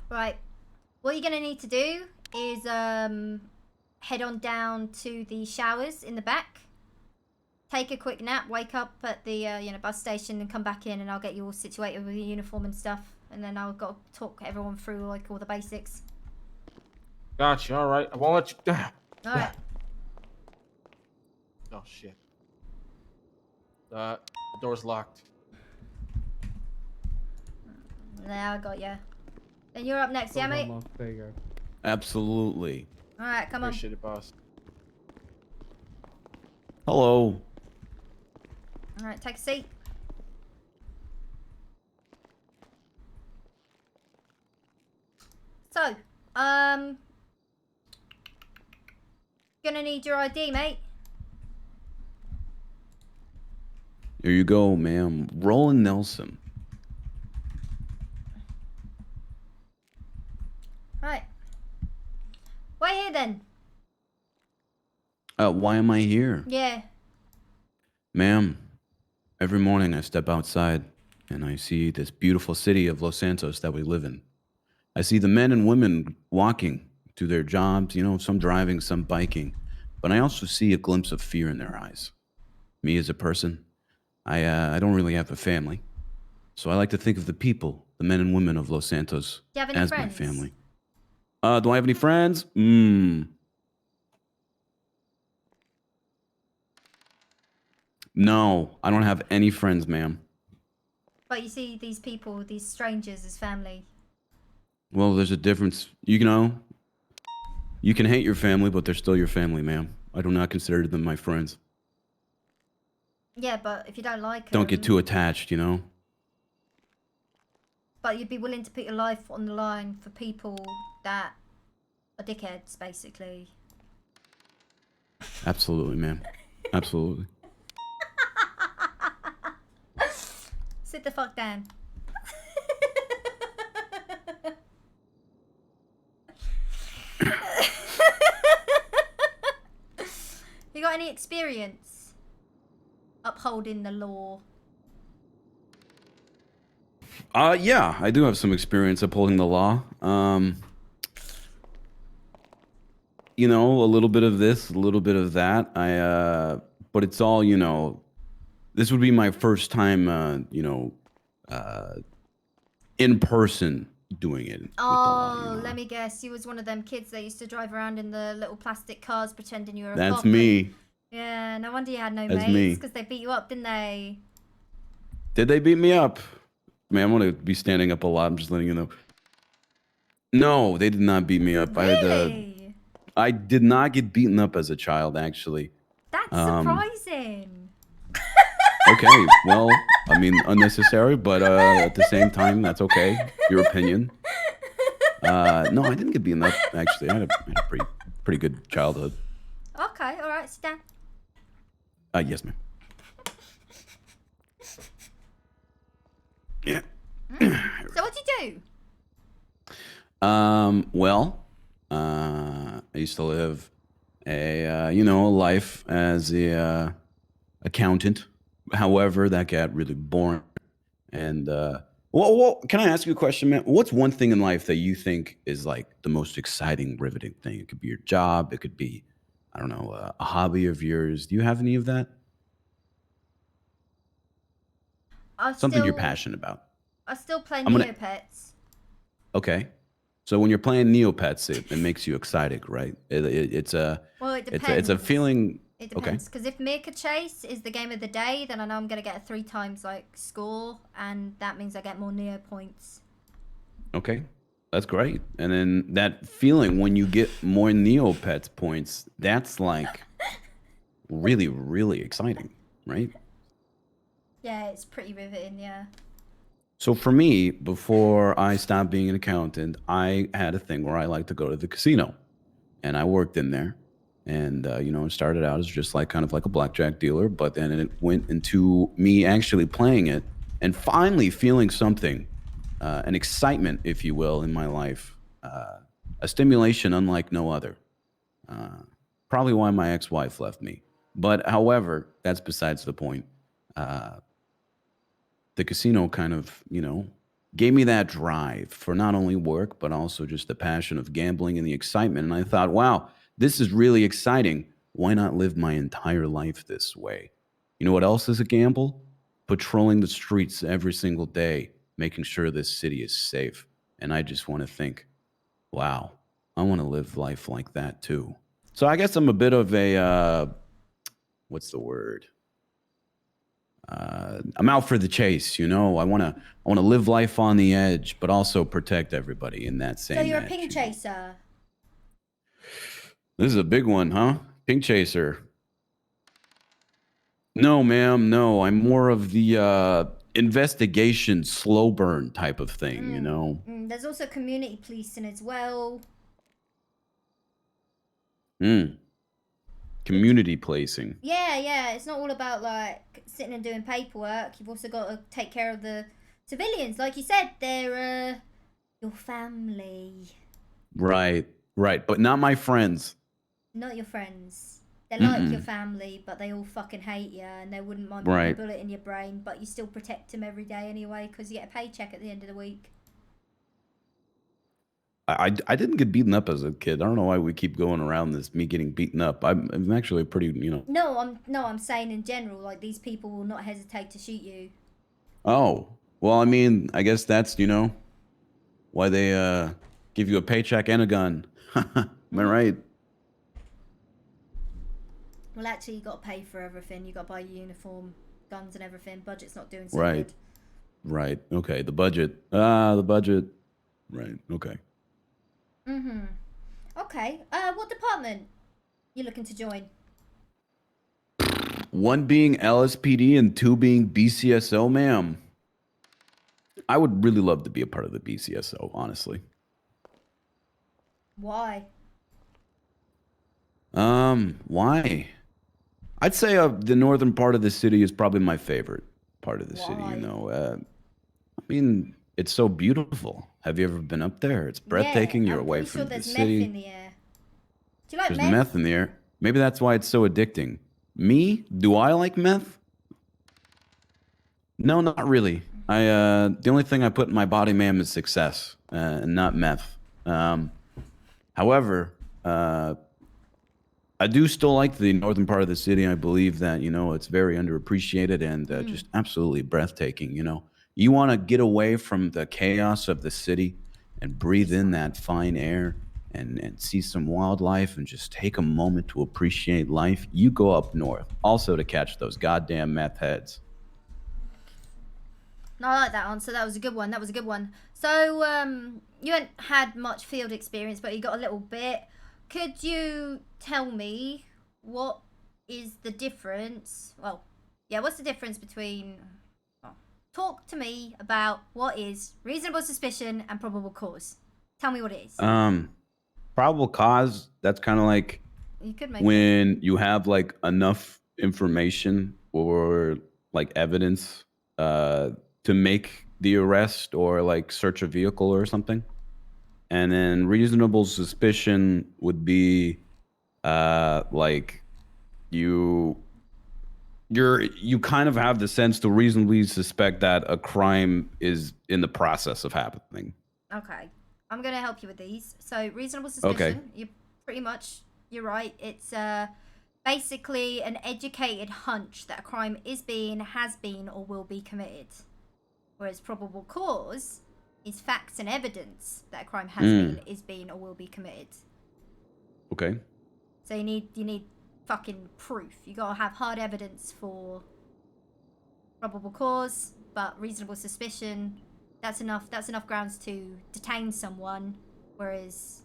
Right. What you're gonna need to do is head on down to the showers in the back. Take a quick nap, wake up at the bus station, and come back in, and I'll get you all situated with your uniform and stuff, and then I'll go talk everyone through like all the basics. Gotcha. All right. I won't let you down. All right. Oh shit. The door's locked. Now I got you. Then you're up next, yeah, mate? There you go. Absolutely. All right, come on. Appreciate it, boss. Hello. All right, take a seat. So, gonna need your ID, mate. Here you go, ma'am. Roland Nelson. Right. Why here then? Why am I here? Yeah. Ma'am, every morning I step outside and I see this beautiful city of Los Santos that we live in. I see the men and women walking to their jobs, you know, some driving, some biking, but I also see a glimpse of fear in their eyes. Me as a person, I don't really have a family, so I like to think of the people, the men and women of Los Santos, Do you have any as friends? my family. Do I have any friends? No, I don't have any friends, ma'am. But you see these people, these strangers, as family. Well, there's a difference. You know, you can hate your family, but they're still your family, ma'am. I do not consider them my friends. Yeah, but if you don't like them... Don't get too attached, you know? But you'd be willing to put your life on the line for people that are dickheads, basically. Absolutely, ma'am. Absolutely. Sit the fuck down. You got any experience upholding the law? Yeah, I do have some experience upholding the law. You know, a little bit of this, a little bit of that. But it's all, you know, this would be my first time, you know, in person doing it. Oh, law, you know? let me guess. You was one of them kids that used to drive around in the little plastic cars pretending you were a That's cop. me. Yeah, no wonder you had no That's mates, me. because they beat you up, didn't they? Did they beat me up? Man, I'm gonna be standing up a lot. I'm just letting you know. No, they did not beat me up. Really? I did not get beaten up as a child, actually. That's surprising. Okay, well, I mean, unnecessary, but at the same time, that's okay. Your opinion. No, I didn't get beaten up, actually. I had a pretty good childhood. Okay, all right, sit down. Yes, ma'am. Yeah. So what'd you do? Well, I used to live a, you know, life as a accountant. However, that got really boring. And, well, can I ask you a question, man? What's one thing in life that you think is like the most exciting, riveting thing? It could be your job. It could be, I don't know, a hobby of yours. Do you have any of that? Something you're passionate about. I still play Neopets. Okay. So when you're playing Neopets, it makes you excited, right? It's a Well, it depends. it's a feeling. It depends, because if Meerka Chase is the game of the day, then I know I'm gonna get a 3 times like score, and that means I get more Neo points. Okay, that's great. And then that feeling when you get more Neopets points, that's like really, really exciting, right? Yeah, it's pretty riveting, yeah. So for me, before I stopped being an accountant, I had a thing where I like to go to the casino, and I worked in there. And, you know, it started out as just like kind of like a blackjack dealer, but then it went into me actually playing it and finally feeling something, an excitement, if you will, in my life, a stimulation unlike no other. Probably why my ex-wife left me. But however, that's besides the point. The casino kind of, you know, gave me that drive for not only work, but also just the passion of gambling and the excitement. And I thought, wow, this is really exciting. Why not live my entire life this way? You know what else is a gamble? Patrolling the streets every single day, making sure this city is safe. And I just want to think, wow, I want to live life like that too. So I guess I'm a bit of a, what's the word? I'm out for the chase, you know. I want to live life on the edge, but also protect everybody in that same. So you're a edge, ping you know? chaser. This is a big one, huh? Ping chaser. No, ma'am. No, I'm more of the investigation, slow burn type of thing, you know. There's also community policing as well. Community policing. Yeah. It's not all about like sitting and doing paperwork. You've also got to take care of the civilians. Like you said, they're your family. Right. But not my friends. Not your friends. They're like your family, but they all fucking hate you, and they wouldn't mind putting a bullet in your brain, but you still protect them every day anyway, because you get a paycheck at the end of the week. I didn't get beaten up as a kid. I don't know why we keep going around this, me getting beaten up. I'm actually pretty, you know. No, I'm saying in general, like, these people will not hesitate to shoot you. Oh, well, I mean, I guess that's, you know, why they give you a paycheck and a gun. Am I right? Well, actually, you got to pay for everything. You got to buy your uniform, guns and everything. Budget's not doing so Right. good. Right. Okay. The budget. The budget. Right. Okay. Okay. What department you looking to join? 1 being LSPD and 2 being BCSO, ma'am. I would really love to be a part of the BCSO, honestly. Why? Why? I'd say the northern part of the city is probably my favorite part of the city, you know. I mean, it's so beautiful. Have you ever been up there? It's breathtaking. You're away from the city. Meth in the air. Do you like There's meth? meth in the air. Maybe that's why it's so addicting. Me? Do I like meth? No, not really. The only thing I put in my body, ma'am, is success, and not meth. However, I do still like the northern part of the city. I believe that, you know, it's very underappreciated and just absolutely breathtaking, you know. You want to get away from the chaos of the city and breathe in that fine air and see some wildlife and just take a moment to appreciate life. You go up north, also to catch those goddamn meth heads. No, I like that answer. That was a good one. So, you haven't had much field experience, but you got a little bit. Could you tell me what is the difference? Well, yeah, what's the difference between... Well, talk to me about what is reasonable suspicion and probable cause. Tell me what it is. Probable cause, that's kind of like you could make when you have like enough information or like evidence to make the arrest or like search a vehicle or something. And then reasonable suspicion would be like you kind of have the sense to reasonably suspect that a crime is in the process of happening. Okay. I'm going to help you with these. So, reasonable suspicion, Okay. You're right. It's basically an educated hunch that a crime is being, has been, or will be committed. Whereas probable cause is facts and evidence that a crime has been, is being, or will be committed. Okay. So you need fucking proof. You gotta have hard evidence for probable cause, but reasonable suspicion, that's enough grounds to detain someone, whereas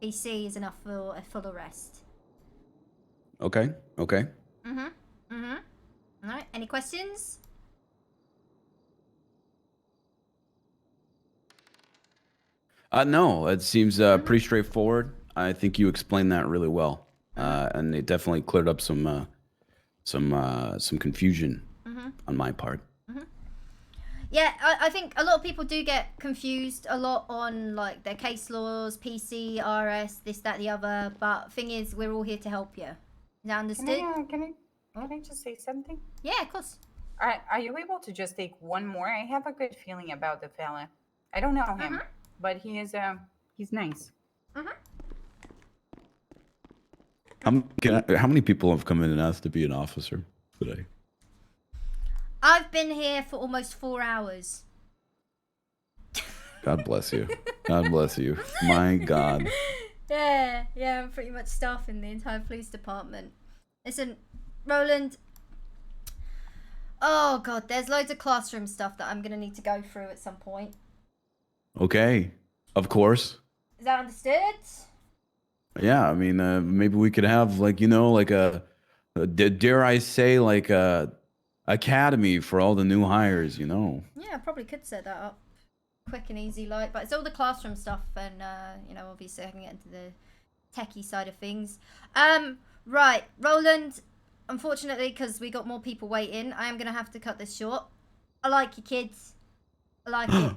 BC is enough for a full arrest. Okay. Alright, any questions? No, it seems pretty straightforward. I think you explained that really well, and it definitely cleared up some confusion on my part. Yeah, I think a lot of people do get confused a lot on like their case laws, PC, RS, this, that, the other. But thing is, we're all here to help you. Is that understood? Can I just say something? Yeah, of course. Are you able to just take one more? I have a good feeling about the fella. I don't know him, but he's nice. How many people have come in and asked to be an officer today? I've been here for almost 4 hours. God bless you. God bless you. My God. Yeah, I'm pretty much staffing the entire police department. Listen, Roland. Oh God, there's loads of classroom stuff that I'm gonna need to go through at some point. Okay, of course. Is that understood? Yeah, I mean, maybe we could have like, you know, like dare I say, like a academy for all the new hires, you know. Yeah, I probably could set that up quick and easy, like, but it's all the classroom stuff, and you know, obviously I can get into the techie side of things. Right, Roland, unfortunately, because we got more people waiting, I am gonna have to cut this short. I like you, kids. I like it.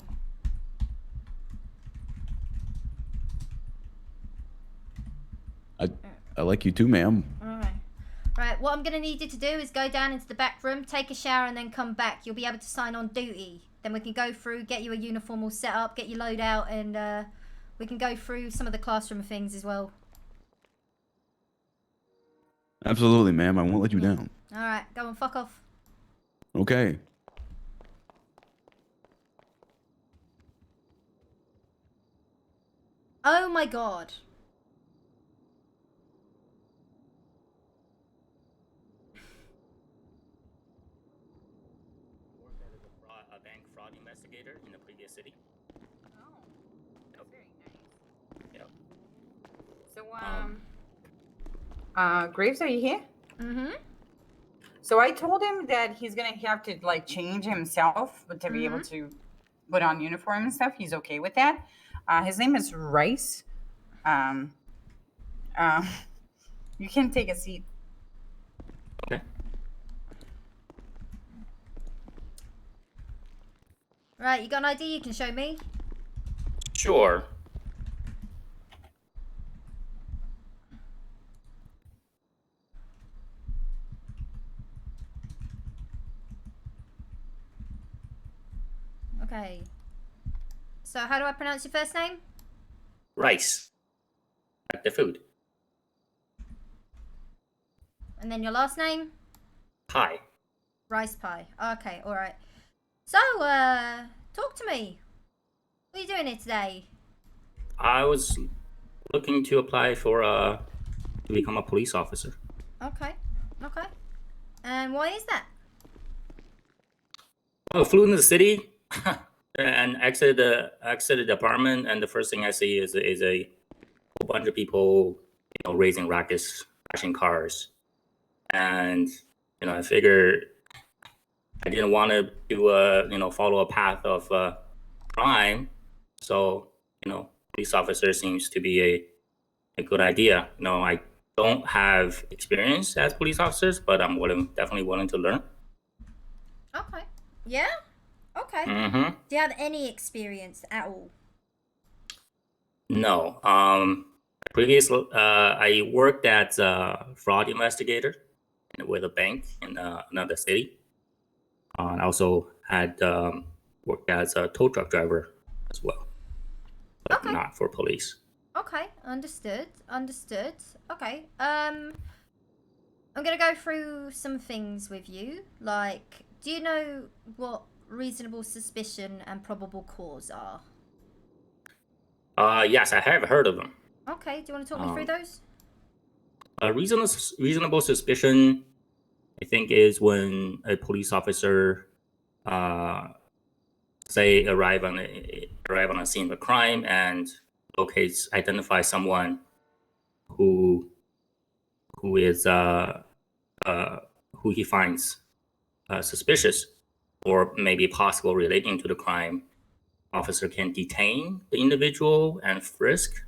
I like you too, ma'am. Alright. Right, what I'm going to need you to do is go down into the back room, take a shower, and then come back. You'll be able to sign on duty. Then we can go through, get you a uniform all set up, get your load out, and we can go through some of the classroom things as well. Absolutely, ma'am. I won't let you down. Alright, go and fuck off. Okay. Oh my god. A bank fraud investigator in the previous city. Oh, that's very nice. Yep. So, Graves, are you here? Mm-hmm. So I told him that he's gonna have to like change himself to be able to put on uniform and stuff. He's okay with that. His name is Rice. You can take a seat. Okay. Right, you got an ID you can show me? Sure. Okay. So how do I pronounce your first name? Rice. Like the food. And then your last name? Pie. Rice pie. Okay, alright. So, talk to me. What are you doing here today? I was looking to apply for to become a police officer. Okay, okay. And why is that? I flew into the city and exited the apartment, and the first thing I see is a whole bunch of people, raising rackets, crashing cars, and I figured I didn't want to do follow a path of crime, so police officer seems to be a good idea. I don't have experience as police officers, but I'm definitely willing to learn. Okay. Yeah? Okay. Mm-hmm. Do you have any experience at all? No. Previously, I worked as a fraud investigator with a bank in another city. I also had worked as a tow truck driver as well, but not for police. Okay, understood. Understood. Okay. I'm gonna go through some things with you. Like, do you know what reasonable suspicion and probable cause are? Yes, I have heard of them. Okay, do you want to talk me through those? Reasonable suspicion, I think, is when a police officer, say, arrive on a scene of a crime and identify someone who is who he finds suspicious or maybe possible relating to the crime. Officer can detain the individual and frisk,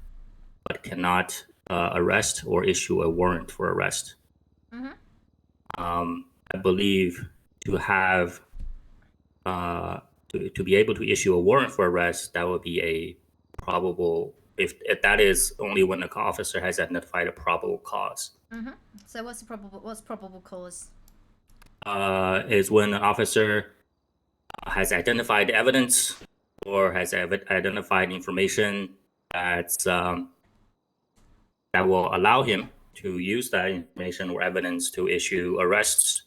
but cannot arrest or issue a warrant for arrest. I believe to have to be able to issue a warrant for arrest, that would be a probable, if that is only when the officer has identified a probable cause. So what's probable cause? Is when the officer has identified evidence or has identified information that's that will allow him to use that information or evidence to issue arrests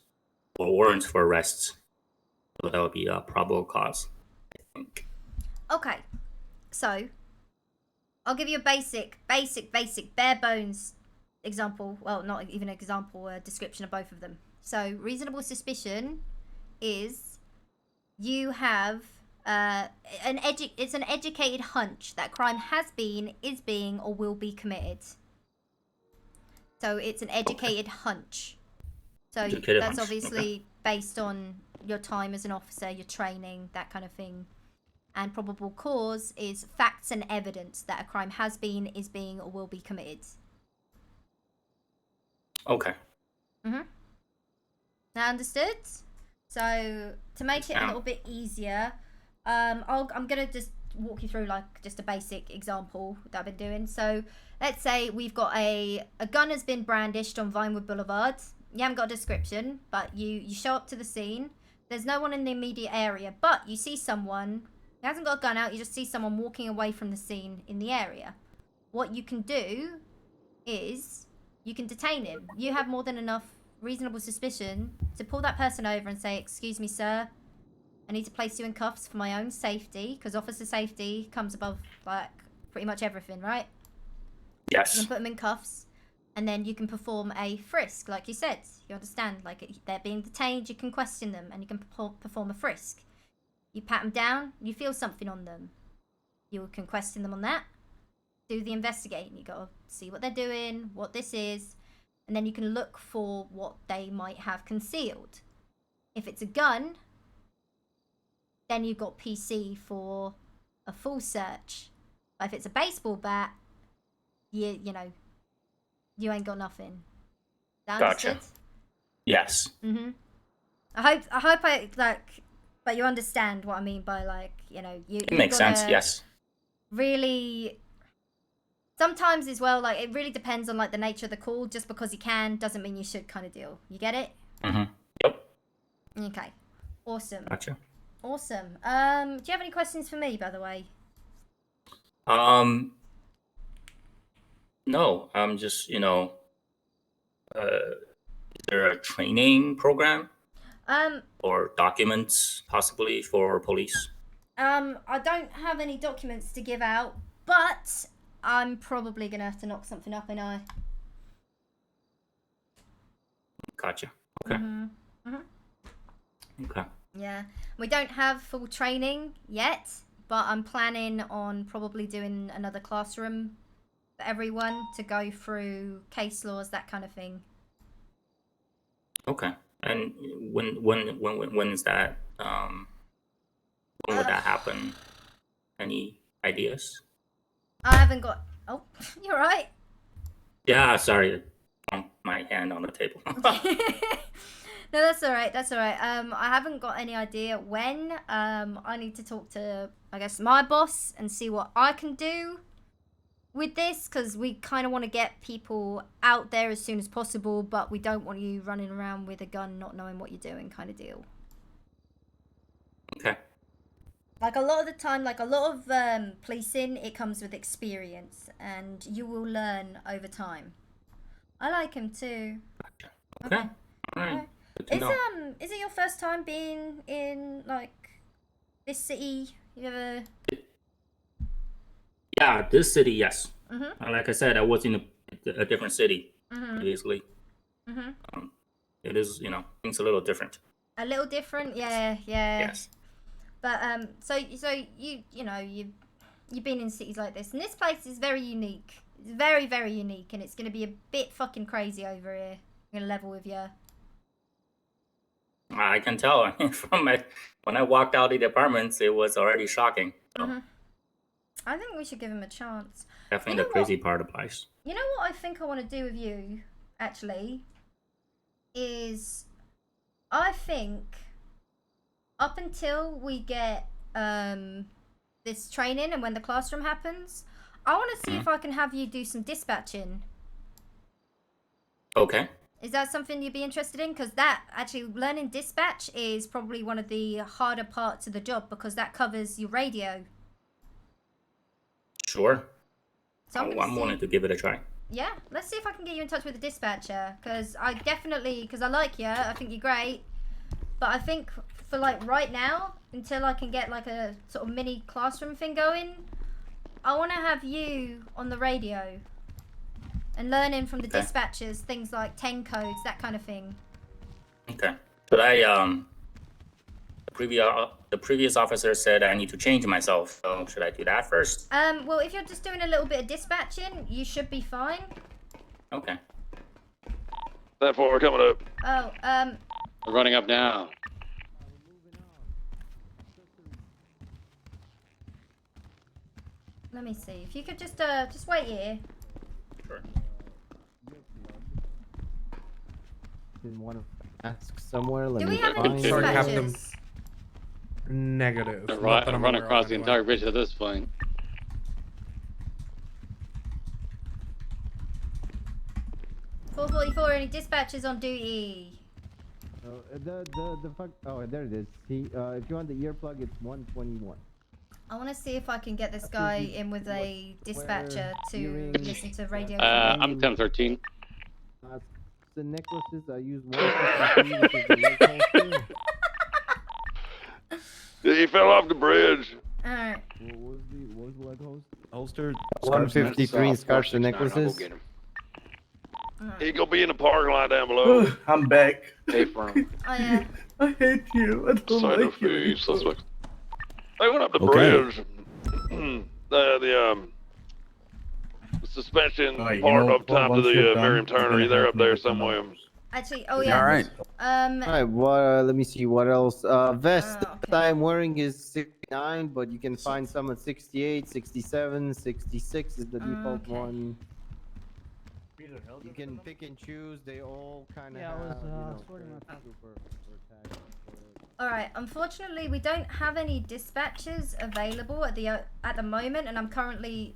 or warrants for arrests. So that would be a probable cause, I think. Okay, so I'll give you a basic, bare bones example. Well, not even an example, a description of both of them. So reasonable suspicion is you have it's an educated hunch that crime has been, is being, or will be committed. So it's an educated hunch. So that's obviously based on your time as an officer, your training, that kind of thing. And probable cause is facts and evidence that a crime has been, is being, or will be committed. Okay. Now understood? So to make it a little bit easier, I'm gonna just walk you through like just a basic example that I've been doing. So let's say we've got a gun has been brandished on Vinewood Boulevard. You haven't got a description, but you show up to the scene. There's no one in the immediate area, but you see someone. He hasn't got a gun out. You just see someone walking away from the scene in the area. What you can do is you can detain him. You have more than enough reasonable suspicion to pull that person over and say, "Excuse me, sir. I need to place you in cuffs for my own safety," because officer safety comes above, like, pretty much everything, right? Yes. You can put them in cuffs, and then you can perform a frisk, like you said. You understand? Like, they're being detained, you can question them, and you can perform a frisk. You pat them down, you feel something on them. You can question them on that. Do the investigating. You gotta see what they're doing, what this is, and then you can look for what they might have concealed. If it's a gun, then you've got PC for a full search. But if it's a baseball bat, you know, you ain't got nothing. Gotcha. Yes. I hope I like, but you understand what I mean by, like, you know, It makes sense. Yes. Really, sometimes as well, like, it really depends on, like, the nature of the call. Just because you can doesn't mean you should, kind of deal. You get it? Yep. Okay. Awesome. Gotcha. Awesome. Do you have any questions for me, by the way? No, I'm just, you know, is there a training program? Or documents, possibly, for police? I don't have any documents to give out, but I'm probably gonna have to knock something up, ain't I? Gotcha. Okay. Okay. Yeah, we don't have full training yet, but I'm planning on probably doing another classroom for everyone to go through case laws, that kind of thing. Okay. And when is that? When would that happen? Any ideas? I haven't got. Oh, you're right. Yeah, sorry. My hand on the table. No, that's all right. That's all right. I haven't got any idea when. I need to talk to, I guess, my boss and see what I can do with this, because we kind of want to get people out there as soon as possible, but we don't want you running around with a gun not knowing what you're doing, kind of deal. Okay. Like, a lot of the time, like, a lot of policing, it comes with experience, and you will learn over time. I like him too. Okay. All right. Is it your first time being in, like, this city? You ever? Yeah, this city, yes. Mhm. Like I said, I was in a different city previously. It is, you know, things a little different. A little different, yeah. Yes. But so you know you've been in cities like this, and this place is very unique. It's very, very unique, and it's gonna be a bit fucking crazy over here. I'm gonna level with you. I can tell from when I walked out of the apartments, it was already shocking. So I think we should give him a chance. definitely the crazy part applies. You know what I think I want to do with you, actually, is I think up until we get this training and when the classroom happens, I want to see if I can have you do some dispatching. Okay. Is that something you'd be interested in? Because that, actually, learning dispatch is probably one of the harder parts of the job, because that covers your radio. Sure. So I'm willing to give it a try. Yeah, let's see if I can get you in touch with the dispatcher, because I like you, I think you're great, but I think for, like, right now, until I can get, like, a sort of mini classroom thing going, I want to have you on the radio and learning from the dispatchers things like 10 codes, that kind of thing. Okay. But the previous officer said I need to change myself, so should I do that first? Well, if you're just doing a little bit of dispatching, you should be fine. Okay. That 4 coming up. Oh, We're running up now. let me see. If you could just wait here. Sure. Didn't want to ask somewhere. Let Do me we have any Sorry, dispatchers? Captain. Negative. I've run across the entire bridge at this point. 444, any dispatchers on duty? The fuck. Oh, there it is. If you want the earplug, it's 121. I want to see if I can get this guy in with a dispatcher to listen to radio. I'm 1013. The necklaces I use 153, which is the leg holster. He fell off the bridge. Alright. What was the leg holster? 153 scarves and necklaces. He gonna be in the parking lot down below. I'm back. Hey, firm. Oh yeah. I hate you. I don't Sign like of you. thief suspect. They went up the Okay. bridge. the suspension Oh, you part know, up top to once the you're done, Miriam Turner. you're They're gonna up there have to somewhere. Actually, oh yeah. All right. Alright, let me see what else. Vest that I'm wearing is 69, but you can find some at 68, 67, 66 is the default one. You can pick and choose. They all kind of All right. Unfortunately, we don't have any dispatchers available at the moment, and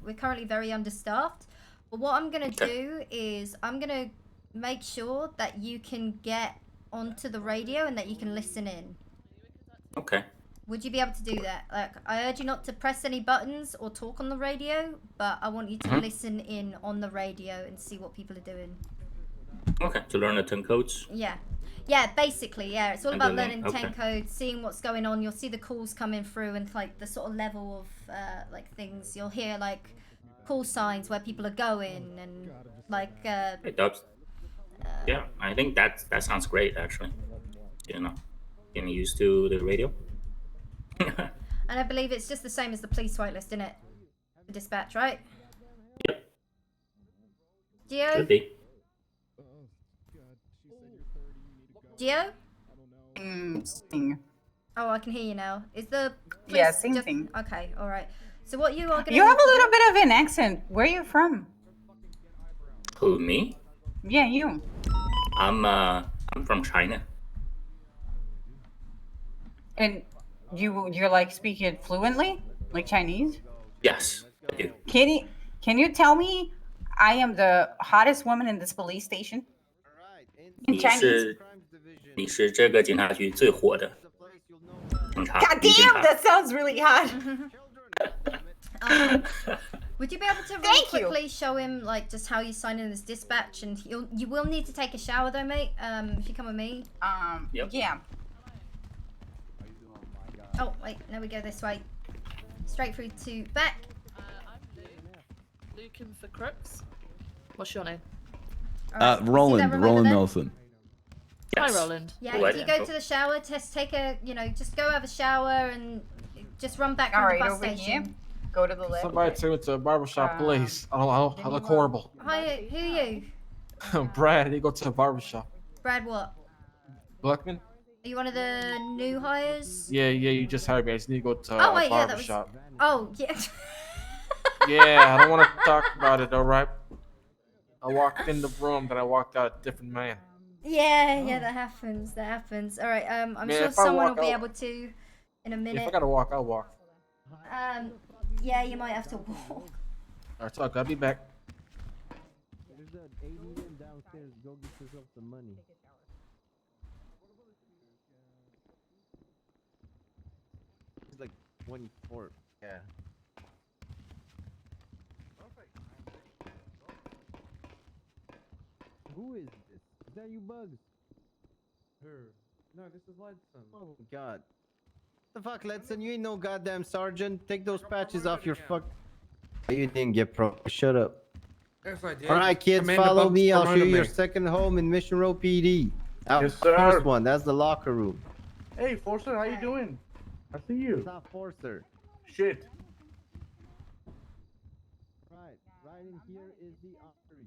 we're currently very understaffed. But what I'm gonna do is I'm gonna make sure that you can get onto the radio and that you can listen in. Okay. Would you be able to do that? Like, I urge you not to press any buttons or talk on the radio, but I want you to listen in on the radio and see what people are doing. Okay. To learn the 10 codes. Yeah. Yeah, basically, yeah. It's all And about the learning link, 10 okay. codes, seeing what's going on. You'll see the calls coming through and like the sort of level of like things. You'll hear like call signs where people are going and like It does. Yeah, I think that sounds great actually. You know, getting used to the radio. and I believe it's just the same as the police whitelist, isn't it? The dispatch, right? Yep. Gio? Could be. Gio? Sing. Oh, I can hear you now. Is the Yeah, police same just... thing. Okay, all right. So what you are going to You have a little bit of an accent. Where are you from? Who, me? Yeah, you. I'm from China. And you're like speaking it fluently, like Chinese? Yes, I do. Can you tell me I am the hottest woman in this police station? In 你 Chinese? 是这个警察局最火的警察。 God 女警 damn, 察 that sounds really hot. Would you be able to really quickly show him like just how you sign in as dispatch, and you will need to take a shower though, mate. If you come with me. Yeah. Oh wait, now we go this way, straight through to back. Looking for crooks. What's your name? Roland Nelson. Hi, Roland. Yeah, if you go to the shower, just take a, just go have a shower and just run back from the bus over station. here. Go to the left. Somebody took me to a barbershop place. I look horrible. Hi, who are you? Brad, he go to a barbershop. Brad what? Blackman? Are you one of the new hires? Yeah, you just hired me. I just need to go to Oh a wait, yeah, that was. barbershop. Oh yeah. Yeah, I don't want to talk about it, alright? I walked in the room, then I walked out a different man. Yeah, that happens. That happens. All right. I'm Man, sure if I someone walk, will be I'll- able to in a minute. If I gotta walk, I'll walk. Yeah, you might have to walk. Alright, so I'll be back. There's an ATM downstairs. Go get yourself some money. It's like 24. Yeah. Who is this? Is that you, Bugs? Her. No, this is Ledson. Oh God. The fuck, Ledson? You ain't no goddamn sergeant. Take those patches off your fuck. You didn't get pro. Shut up. Yes, I did. All right, kids, Commander follow Bugs me. I'll show you promoted your me. second home in Mission Row PD. Yes, sir. First one, that's the locker room. Hey, Forcer, how you doing? I see you. It's not Forcer. Shit. Right in here is the artery.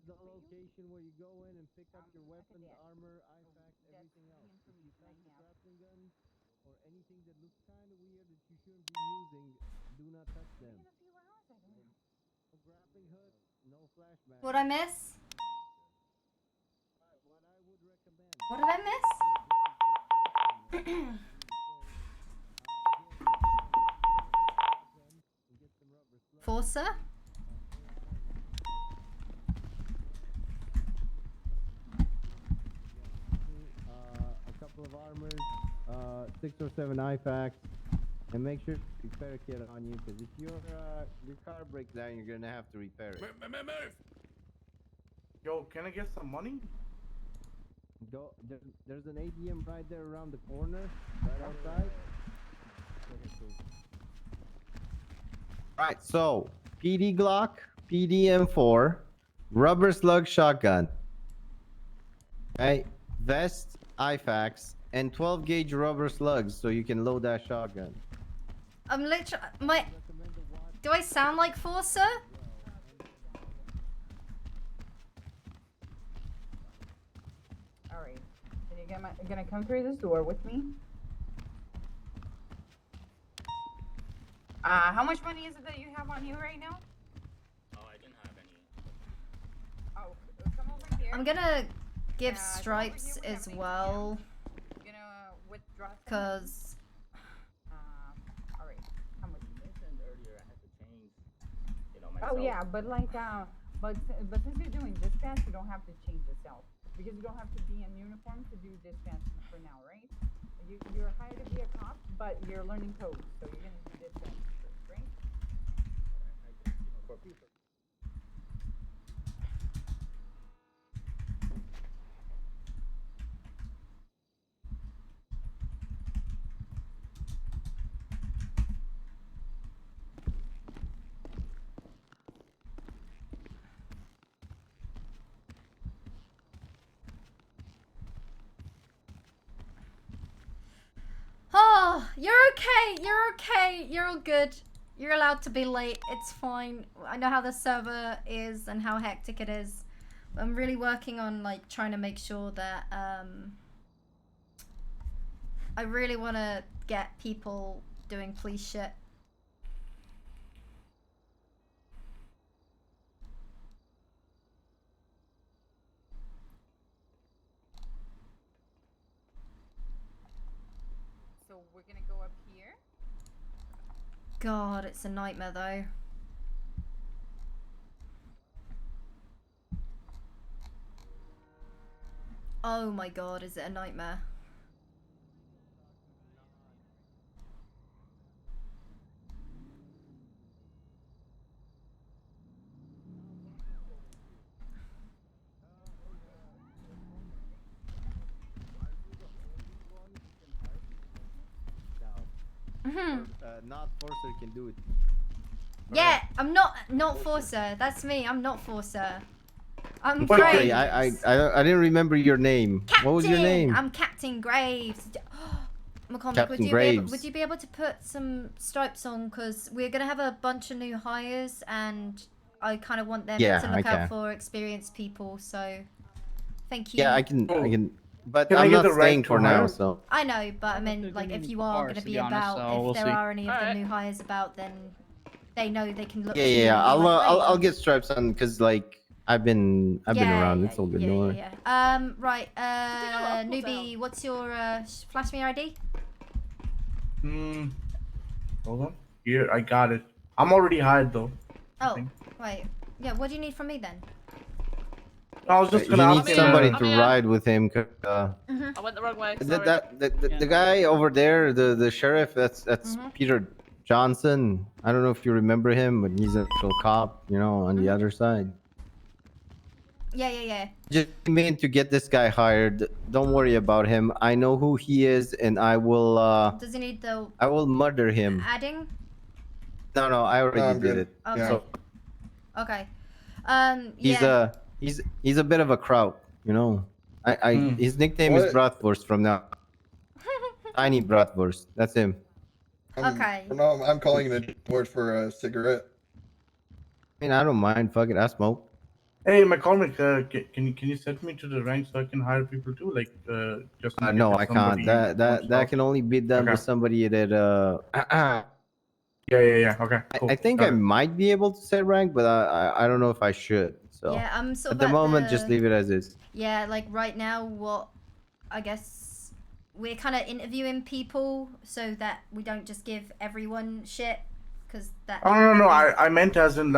The location where you go in and pick up your weapons, armor, IFAC, everything else. If you find a grappling gun or anything that looks kind of weird that you shouldn't be using, do not touch them. No grappling hook, no flashback. What'd I miss? What did I miss? Forcer? couple of armors, 6 or 7 IFAKs, and make sure you repair a kit on you, because if your car breaks down, you're gonna have to repair it. Move. Yo, can I get some money? Go. There's an ATM right there around the corner, right outside. Right. So PD Glock, PD M4, rubber slug shotgun. Okay. Vest, IFAKs, and 12 gauge rubber slugs, so you can load that shotgun. I'm literally Do I sound like Forza? Alright. Then you're gonna come through this door with me. How much money is it that you have on you right now? Oh, I didn't have any. Oh, come over here. I'm gonna give stripes as well. You're gonna withdraw some? Cause alright. How much? You mentioned earlier I had to change, myself. Oh yeah, but like but since you're doing dispatch, you don't have to change yourself. Because you don't have to be in uniform to do dispatch for now, right? You're hired to be a cop, but you're learning code, so you're gonna do dispatch first, right? For people. Oh, you're okay. You're okay. You're all good. You're allowed to be late. It's fine. I know how the server is and how hectic it is. I'm really working on like trying to make sure that I really want to get people doing police shit. So we're gonna go up here. God, it's a nightmare though. Oh my god, is it a nightmare? Not Forcer can do it. Yeah, I'm not Forcer. That's me. I'm not Forcer. I'm Wait, Graves. I didn't remember your name. What was your name? I'm Captain Graves. McCormick, Captain would you be able to put some stripes on? Because we're gonna have a bunch of new hires, and I kind of want them to look out for experienced people. So, thank you. Yeah, I can. But Can I'm I get not the rank staying for to now, hire? so. I know, but I mean, like, if you are gonna be about, if there are any of the new hires about, then they know they can look. to you Yeah. and be like, "Hey, I'll get stripes on because like I've been around. It's all good. No worry. Right. Newbie, what's your flash me your ID? Hold on. Here, I got it. I'm already hired though. Oh, wait. Yeah, what do you need from me then? I was just He gonna ask needs you. somebody to ride with him. I went the wrong way. Sorry. The guy over there, the sheriff. That's Peter Johnson. I don't know if you remember him, but he's an actual cop. On the other side. Yeah. Just mean to get this guy hired. Don't worry about him. I know who he is, and I will. Does he need the? I will murder him. Adding? No, I already did it. Okay. So Okay. he's a bit of a kraut. His nickname is Bratwurst from now. Tiny Bratwurst. That's him. Okay. No, I'm calling it a word for a cigarette. I mean, I don't mind. Fuck it, I smoke. Hey, McCormick, can you set me to the rank so I can hire people too? Like, just. No, I can't. That can only be done with somebody that. Yeah. Okay. Cool. I think I might be able to set rank, but I don't know if I should. So Yeah, I'm sort at of the moment, just leave it as is. Yeah, like right now, I guess we're kind of interviewing people so that we don't just give everyone shit, because that. Oh no! I meant as in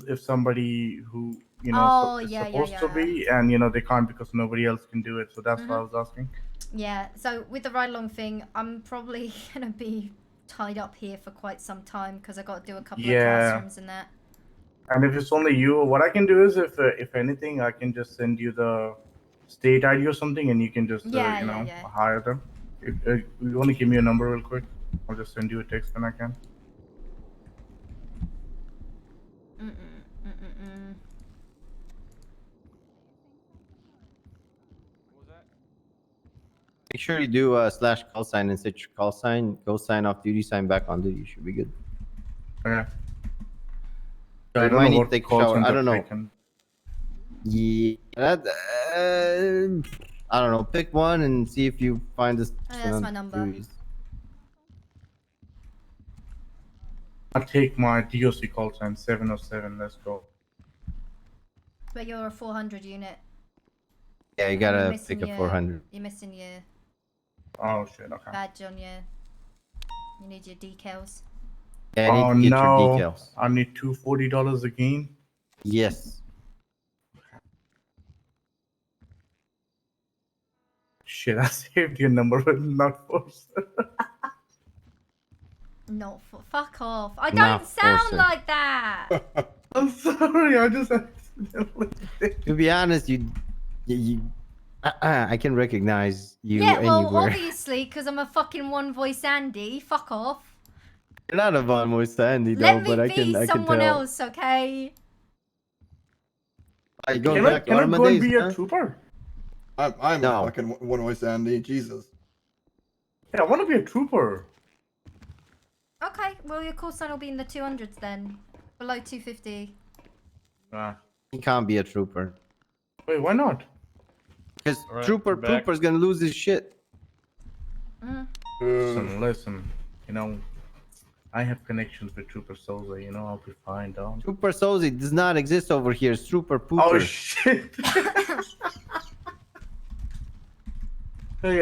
if somebody who is supposed to be, and they can't because nobody else can do it. So that's what I was asking. Yeah, so with the ride-along thing, I'm probably going to be tied up here for quite some time because I got to do a couple of classrooms and that. And if it's only you, what I can do is, if anything, I can just send you the state ID or something, and you can just hire them. If you want to give me a number real quick, I'll just send you a text when I can. Make sure you do / call sign and set your call sign. Go sign off duty, sign back on duty. You should be good. Okay. I might need to take a shower. I don't know. Yeah, I don't know. Pick one and see if you find this. Oh, that's my number. Duties. I'll take my DOC call sign 707. Let's go. But you're a 400 unit. Yeah, you gotta pick a 400. You're missing your shit, okay. badge on your... You need your decals. Yeah, I need to get your decals. I need $240 again. Yes. Shit, I saved your number, but not forced. Not for... Fuck off. I don't sound like that. I'm sorry, I just... To be honest, I can recognize you well, anywhere. obviously, because I'm a fucking one-voice Andy. Fuck off. You're not a one-voice Andy, though, Let but me I can tell. someone else, okay? Are you going can back I go and days, be a trooper? I'm a fucking one-voice Andy. Jesus. Yeah, I want to be a trooper. Okay, well, your call sign will be in the 200s then. Below 250. He can't be a trooper. Wait, why not? Because Trooper's gonna lose his shit. Listen, you know, I have connections with Trooper Souza, you know, I'll be fine, don't. Trooper Souza does not exist over here. It's Trooper Pooper. Oh, shit. Hey,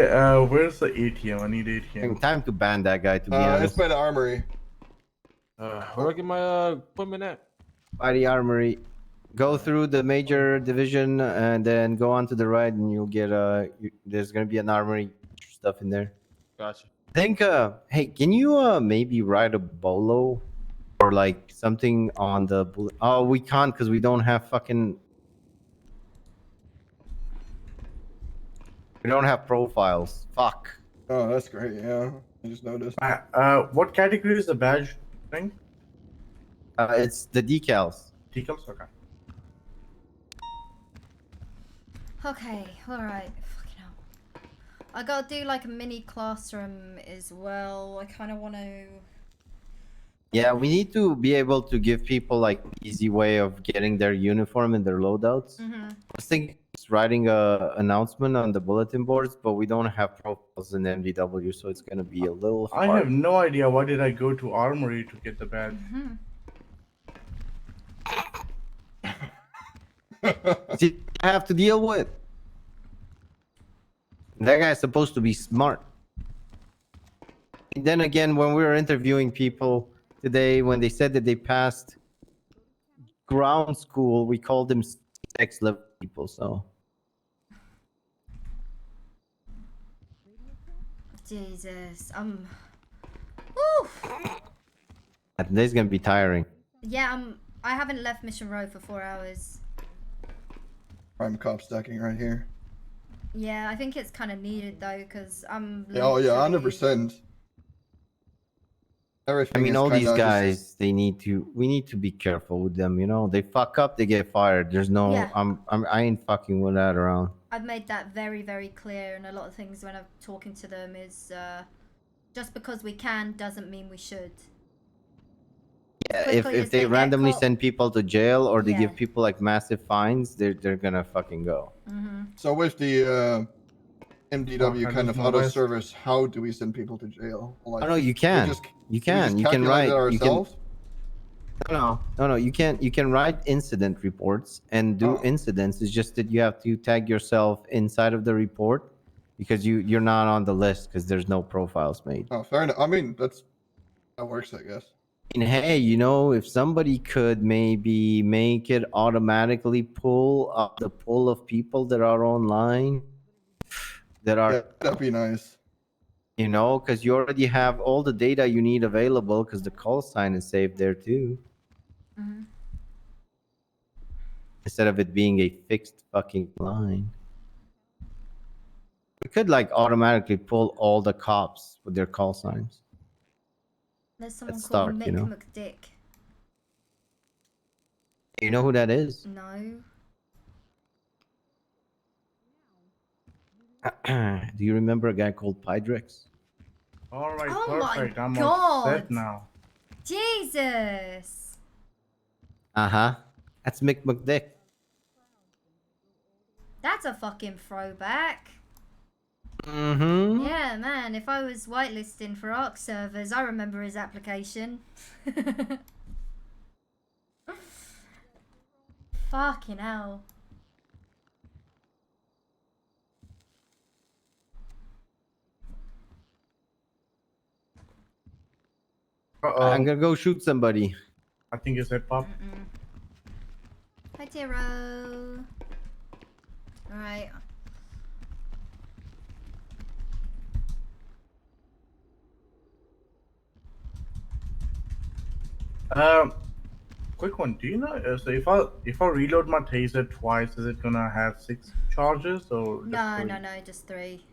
where's the ATM? I need ATM. Time to ban that guy, to be honest. It's by the armory. Where do I get my equipment at? By the armory. Go through the major division and then go on to the right, and you'll get there's gonna be an armory stuff in there. Gotcha. Think hey, can you maybe ride a bolo or like something on the oh, we can't because we don't have fucking profiles. Fuck. Oh, that's great. Yeah, I just noticed. What category is the badge thing? It's the decals. Decals, okay. Okay, alright. Fucking hell. I gotta do like a mini classroom as well. I kind of want to... Yeah, we need to be able to give people like easy way of getting their uniform and their loadouts. I was thinking of writing a announcement on the bulletin boards, but we don't have profiles in MDW, so it's gonna be a little hard. I have no idea. Why did I go to Armory to get the badge? See, I have to deal with. That guy's supposed to be smart. And then again, when we were interviewing people today, when they said that they passed ground school, we called them sex level people, so. Jesus, Today's gonna be tiring. Yeah, I haven't left Mission Row for 4 hours. I'm cop stacking right here. Yeah, I think it's kind of needed though, because I'm. Oh yeah, 100%. I mean, all these guys, we need to be careful with them, you know? They fuck up, they get fired. There's no, Yeah. I ain't fucking with that around. I've made that very, very clear, and a lot of things when I'm talking to them is, just because we can doesn't mean we should. Yeah, if they randomly send people to jail or they give people like massive fines, they're gonna fucking go. So with the MDW kind of auto service, how do we send people to jail? Like, Oh no, you can. You can write. You can. No. You can write incident reports and do incidents. It's just that you have to tag yourself inside of the report because you're not on the list because there's no profiles made. Oh, fair enough. I mean, that works, I guess. And hey, you know, if somebody could maybe make it automatically pull up the pool of people that are online, that are. Yeah, that'd be nice. You know, because you already have all the data you need available because the call sign is saved there too. Mm-hmm. Instead of it being a fixed fucking line. We could like automatically pull all the cops with their call signs. There's someone Let's called start, Mick you know? McDick. You know who that is? No. Do you remember a guy called Pydrex? All right, Oh perfect. my I'm all God. set now. Jesus. Uh-huh. That's Mick McDick. That's a fucking throwback. Mm-hmm. Yeah, man. If I was whitelisting for ARC servers, I remember his application. Fucking hell. I'm gonna go shoot somebody. I think it's hip hop. Hi, Tiro. Alright. Quick one. Do you know? So if I reload my taser twice, is it gonna have 6 charges or just No, 3? no, just 3.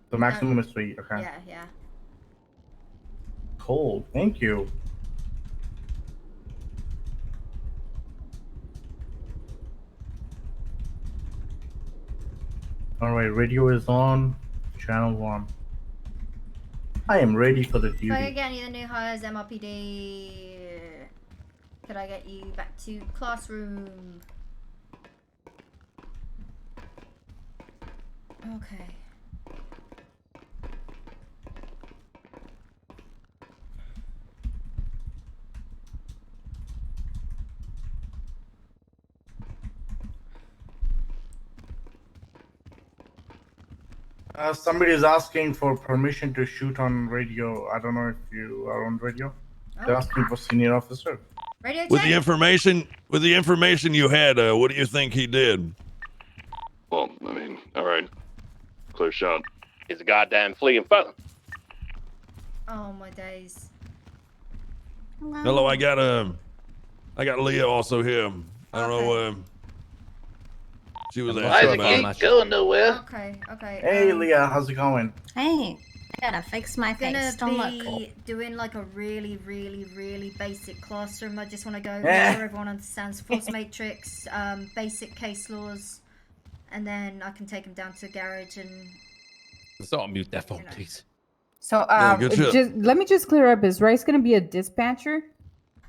The maximum is 3. Okay. Yeah, yeah. Cool. Thank you. All right, radio is on. Channel 1. I am ready for the If I duty. could get any of the new hires, MRPD, could I get you back to classroom? Okay. Somebody is asking for permission to shoot on radio. I don't know if you are on radio. They're asking for senior officer. Radio With the information you had, what do you think he did? Well, I mean, all right. Clear shot. He's a goddamn fleeing felon. Oh my days. Hello, I got Leah also here. I don't know. She was asking about it. Ain't going nowhere. Okay, okay. Hey, Leah, how's it going? Hey, I gotta fix my face. Don't Gonna look. be doing like a really basic classroom. I just want to go Eh. make sure everyone understands force matrix, basic case laws, and then I can take them down to the garage and. So mute that phone, please. So, good shit. just let me just clear up. Is Rice gonna be a dispatcher?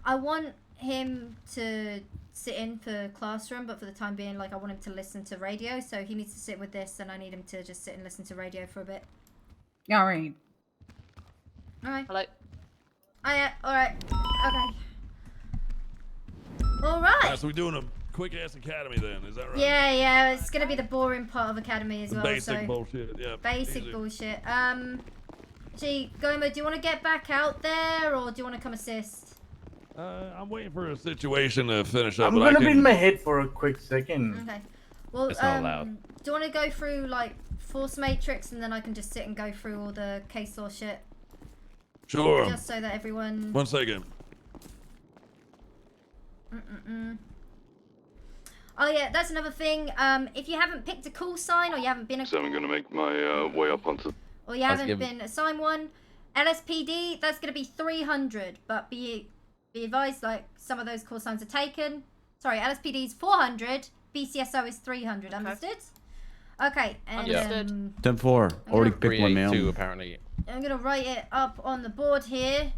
I want him to sit in for classroom, but for the time being, like I want him to listen to radio. So he needs to sit with this, and I need him to just sit and listen to radio for a bit. All right. Alright. Hello. Alright. Okay. Alright. So we're doing a quick ass academy then, is that right? Yeah, it's gonna be the boring part of academy as The well. basic so bullshit, yeah. Basic easy. bullshit. Gee, Goma, do you want to get back out there, or do you want to come assist? I'm waiting for a situation to finish up. I'm but I gonna be can... in my head for a quick second. Okay. Well, It's not allowed. do you want to go through like force matrix, and then I can just sit and go through all the case law shit? Sure. Just so that everyone. 1 second. Oh yeah, that's another thing. If you haven't picked a call sign, or you haven't been So I'm gonna make my way up onto. or you haven't been assigned one, LSPD, that's gonna be 300. But be advised, like some of those call signs are taken. Sorry, LSPD is 400. BCSO is 300. Understood? Okay, and Understood. 10-4. Already picked one, ma'am. Apparently. I'm gonna write it up on the board here.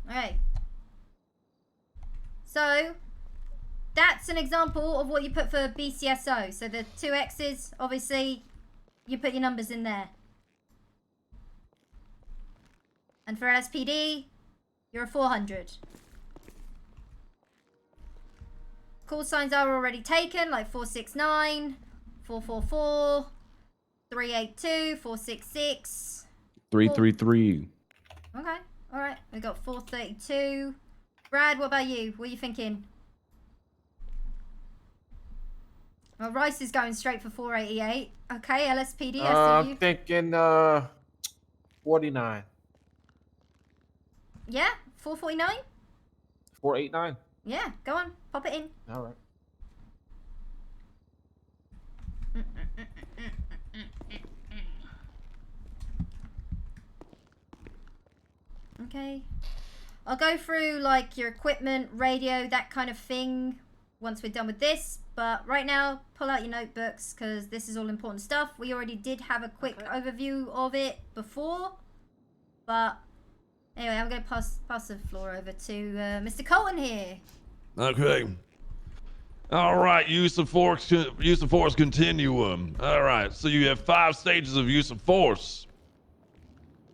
Alright. So, that's an example of what you put for BCSO. So the 2 X's, obviously, you put your numbers in there. And for LSPD, you're a 400. Call signs are already taken, like 469, 444, 382, 466. 333. Okay. All right, we got 432. Brad, what about you? What are you thinking? Well, Rice is going straight for 488. Okay, LSPD, I see you. I'm thinking 49. Yeah, 449? 489. Yeah, go on, pop it in. All right. Okay. I'll go through like your equipment, radio, that kind of thing once we're done with this. But right now, pull out your notebooks because this is all important stuff. We already did have a quick overview of it before. But anyway, I'm going to pass the floor over to Mr. Colton here. Okay. All right, use of force continuum. All right, so you have 5 stages of use of force.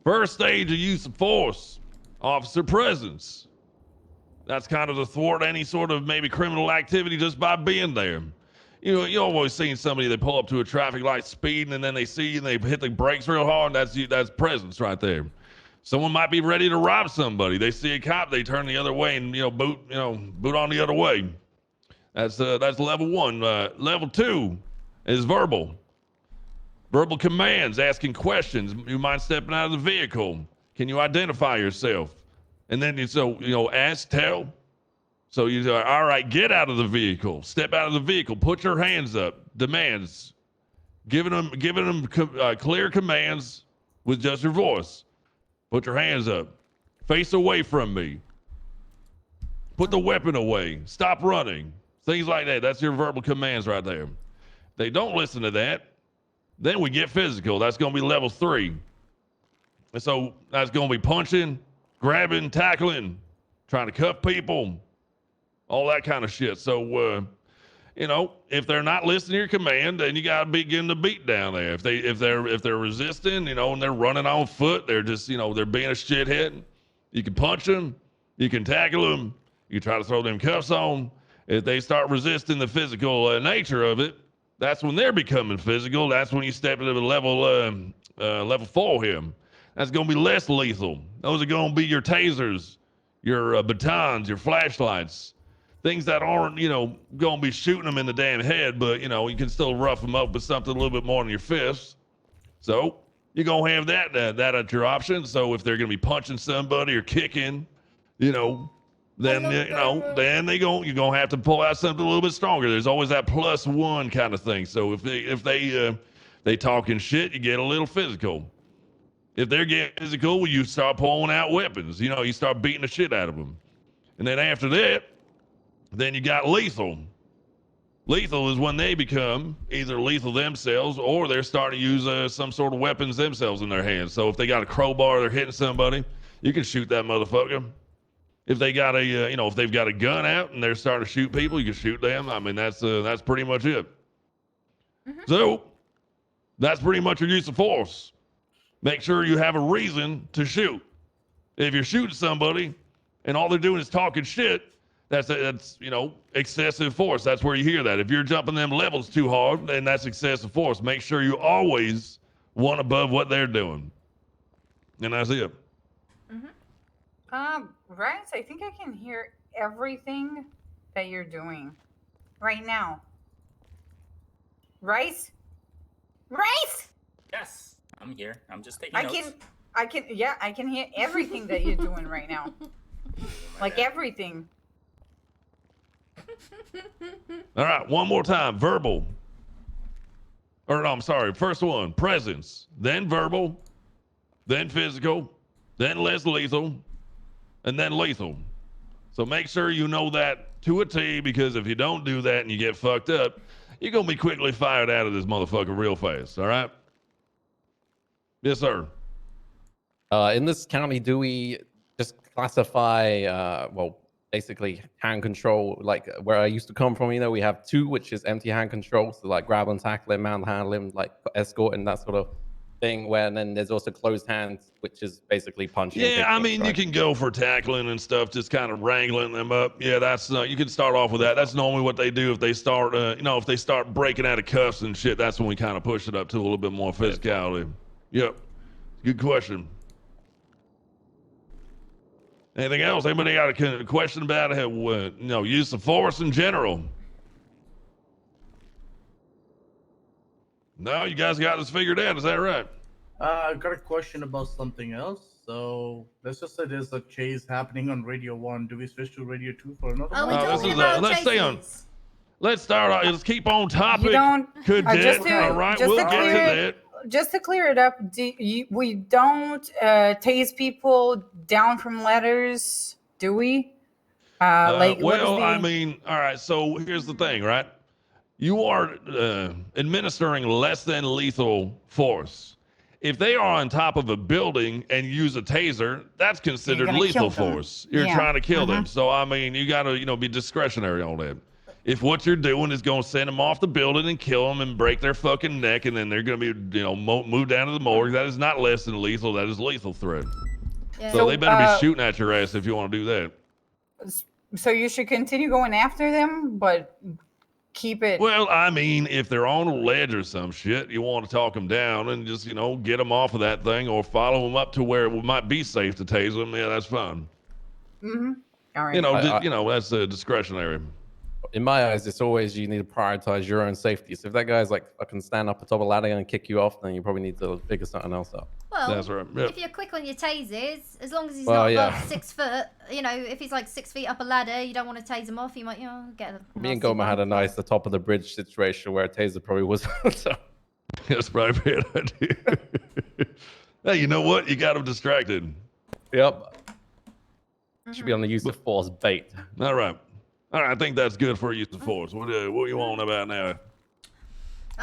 First stage of use of force, officer presence. That's kind of to thwart any sort of maybe criminal activity just by being there. You know, you always seen somebody, they pull up to a traffic light speeding and then they see you and they hit the brakes real hard. That's presence right there. Someone might be ready to rob somebody. They see a cop, they turn the other way and boot on the other way. That's level 1. Level 2 is verbal. Verbal commands, asking questions. You mind stepping out of the vehicle? Can you identify yourself? And then ask, tell. So you say, all right, get out of the vehicle. Step out of the vehicle. Put your hands up. Demands. Giving them clear commands with just your voice. Put your hands up. Face away from me. Put the weapon away. Stop running. Things like that. That's your verbal commands right there. If they don't listen to that, then we get physical. That's going to be level 3. And so that's going to be punching, grabbing, tackling, trying to cuff people, all that kind of shit. So, if they're not listening to your command, then you got to begin the beat down there. If they're resisting, and they're running on foot, they're just, they're being a shithead. You can punch them, you can tackle them, you can try to throw them cuffs on. If they start resisting the physical nature of it, that's when they're becoming physical. That's when you step into the level 4 here. That's going to be less lethal. Those are going to be your tasers, your batons, your flashlights, things that aren't, going to be shooting them in the damn head, but, you can still rough them up with something a little bit more than your fists. So you're going to have that at your option. So if they're going to be punching somebody or kicking, then you're gonna have to pull out something a little bit stronger. There's always that +1 kind of thing. So if they talking shit, you get a little physical. If they're getting physical, you start pulling out weapons. You start beating the shit out of them. And then after that, then you got lethal. Lethal is when they become either lethal themselves or they're starting to use some sort of weapons themselves in their hands. So if they got a crowbar, they're hitting somebody, you can shoot that motherfucker. If they got if they've got a gun out and they're starting to shoot people, you can shoot them. I mean, that's pretty much it. Mm-hmm. So that's pretty much your use of force. Make sure you have a reason to shoot. If you're shooting somebody and all they're doing is talking shit, that's excessive force. That's where you hear that. If you're jumping them levels too hard, then that's excessive force. Make sure you always one above what they're doing. And that's it. Mm-hmm. Rice, I think I can hear everything that you're doing right now. Rice? Rice? Yes, I'm here. I'm just taking notes. I can hear everything that you're doing right now. Like everything. All right, one more time. Verbal. Or no, I'm sorry. First one, presence. Then verbal. Then physical. Then less lethal. And then lethal. So make sure you know that to a T, because if you don't do that and you get fucked up, you're going to be quickly fired out of this motherfucker real fast, all right? Yes, sir. In this county, do we just classify, basically hand control, like where I used to come from, we have 2, which is empty hand control, so like grab and tackle him, manhandle him, like escort and that sort of thing, where then there's also closed hands, which is basically punching. Yeah, I mean, you can go for tackling and stuff, just kind of wrangling them up. Yeah, that's you can start off with that. That's normally what they do if they start, if they start breaking out of cuffs and shit. That's when we kind of push it up to a little bit more physicality. Yep, good question. Anything else? Anybody got a question about use of force in general? No, you guys got this figured out. Is that right? I've got a question about something else. So let's just say there's a chase happening on Radio 1. Do we switch to Radio 2 for another one? Let's stay on. Let's start. Let's keep on topic. You don't. Cadet. All right, we'll get to that. Just to clear it up, we don't tase people down from ladders, do we? I mean, all right. So here's the thing, right? You are administering less than lethal force. If they are on top of a building and use a taser, that's considered lethal force. You're trying to kill them. So I mean, you got to be discretionary on that. If what you're doing is going to send them off the building and kill them and break their fucking neck, and then they're going to be, moved down to the morgue, that is not less than lethal. That is lethal threat. Yeah. So they better be shooting at your ass if you want to do that. So you should continue going after them, but keep it. Well, I mean, if they're on a ledge or some shit, you want to talk them down and just, get them off of that thing or follow them up to where it might be safe to tase them. Yeah, that's fine. Mm-hmm. All right. That's discretionary. In my eyes, it's always you need to prioritize your own safety. So if that guy's like fucking stand up atop a ladder and kick you off, then you probably need to figure something else out. Well, that's right. Yep. If you're quick on your tasers, as long as he's not above 6 foot, if he's like 6 feet up a ladder, you don't want to tase him off. You might, get a. Me and Goma had a nice the top of the bridge situation where a taser probably was. So. That's probably a bad idea. Hey, you know what? You got him distracted. Yep. Should be on the use of force bait. All right. I think that's good for use of force. What do you want about now?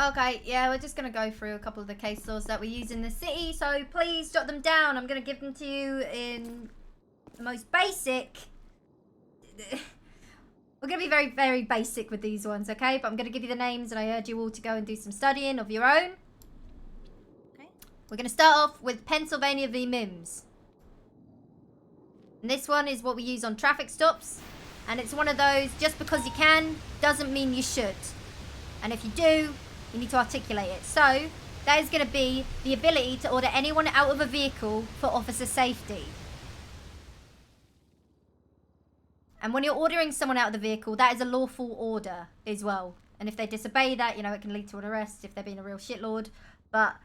Okay, yeah, we're just going to go through a couple of the case laws that we use in the city, so please jot them down. I'm going to give them to you in the most basic. We're going to be very, very basic with these ones, okay? But I'm going to give you the names, and I urge you all to go and do some studying of your own. Okay. We're going to start off with Pennsylvania v. Mims. And this one is what we use on traffic stops. And it's one of those, just because you can, doesn't mean you should. And if you do, you need to articulate it. So, that is going to be the ability to order anyone out of a vehicle for officer safety. And when you're ordering someone out of the vehicle, that is a lawful order as well. And if they disobey that, it can lead to an arrest if they're being a real shitlord. But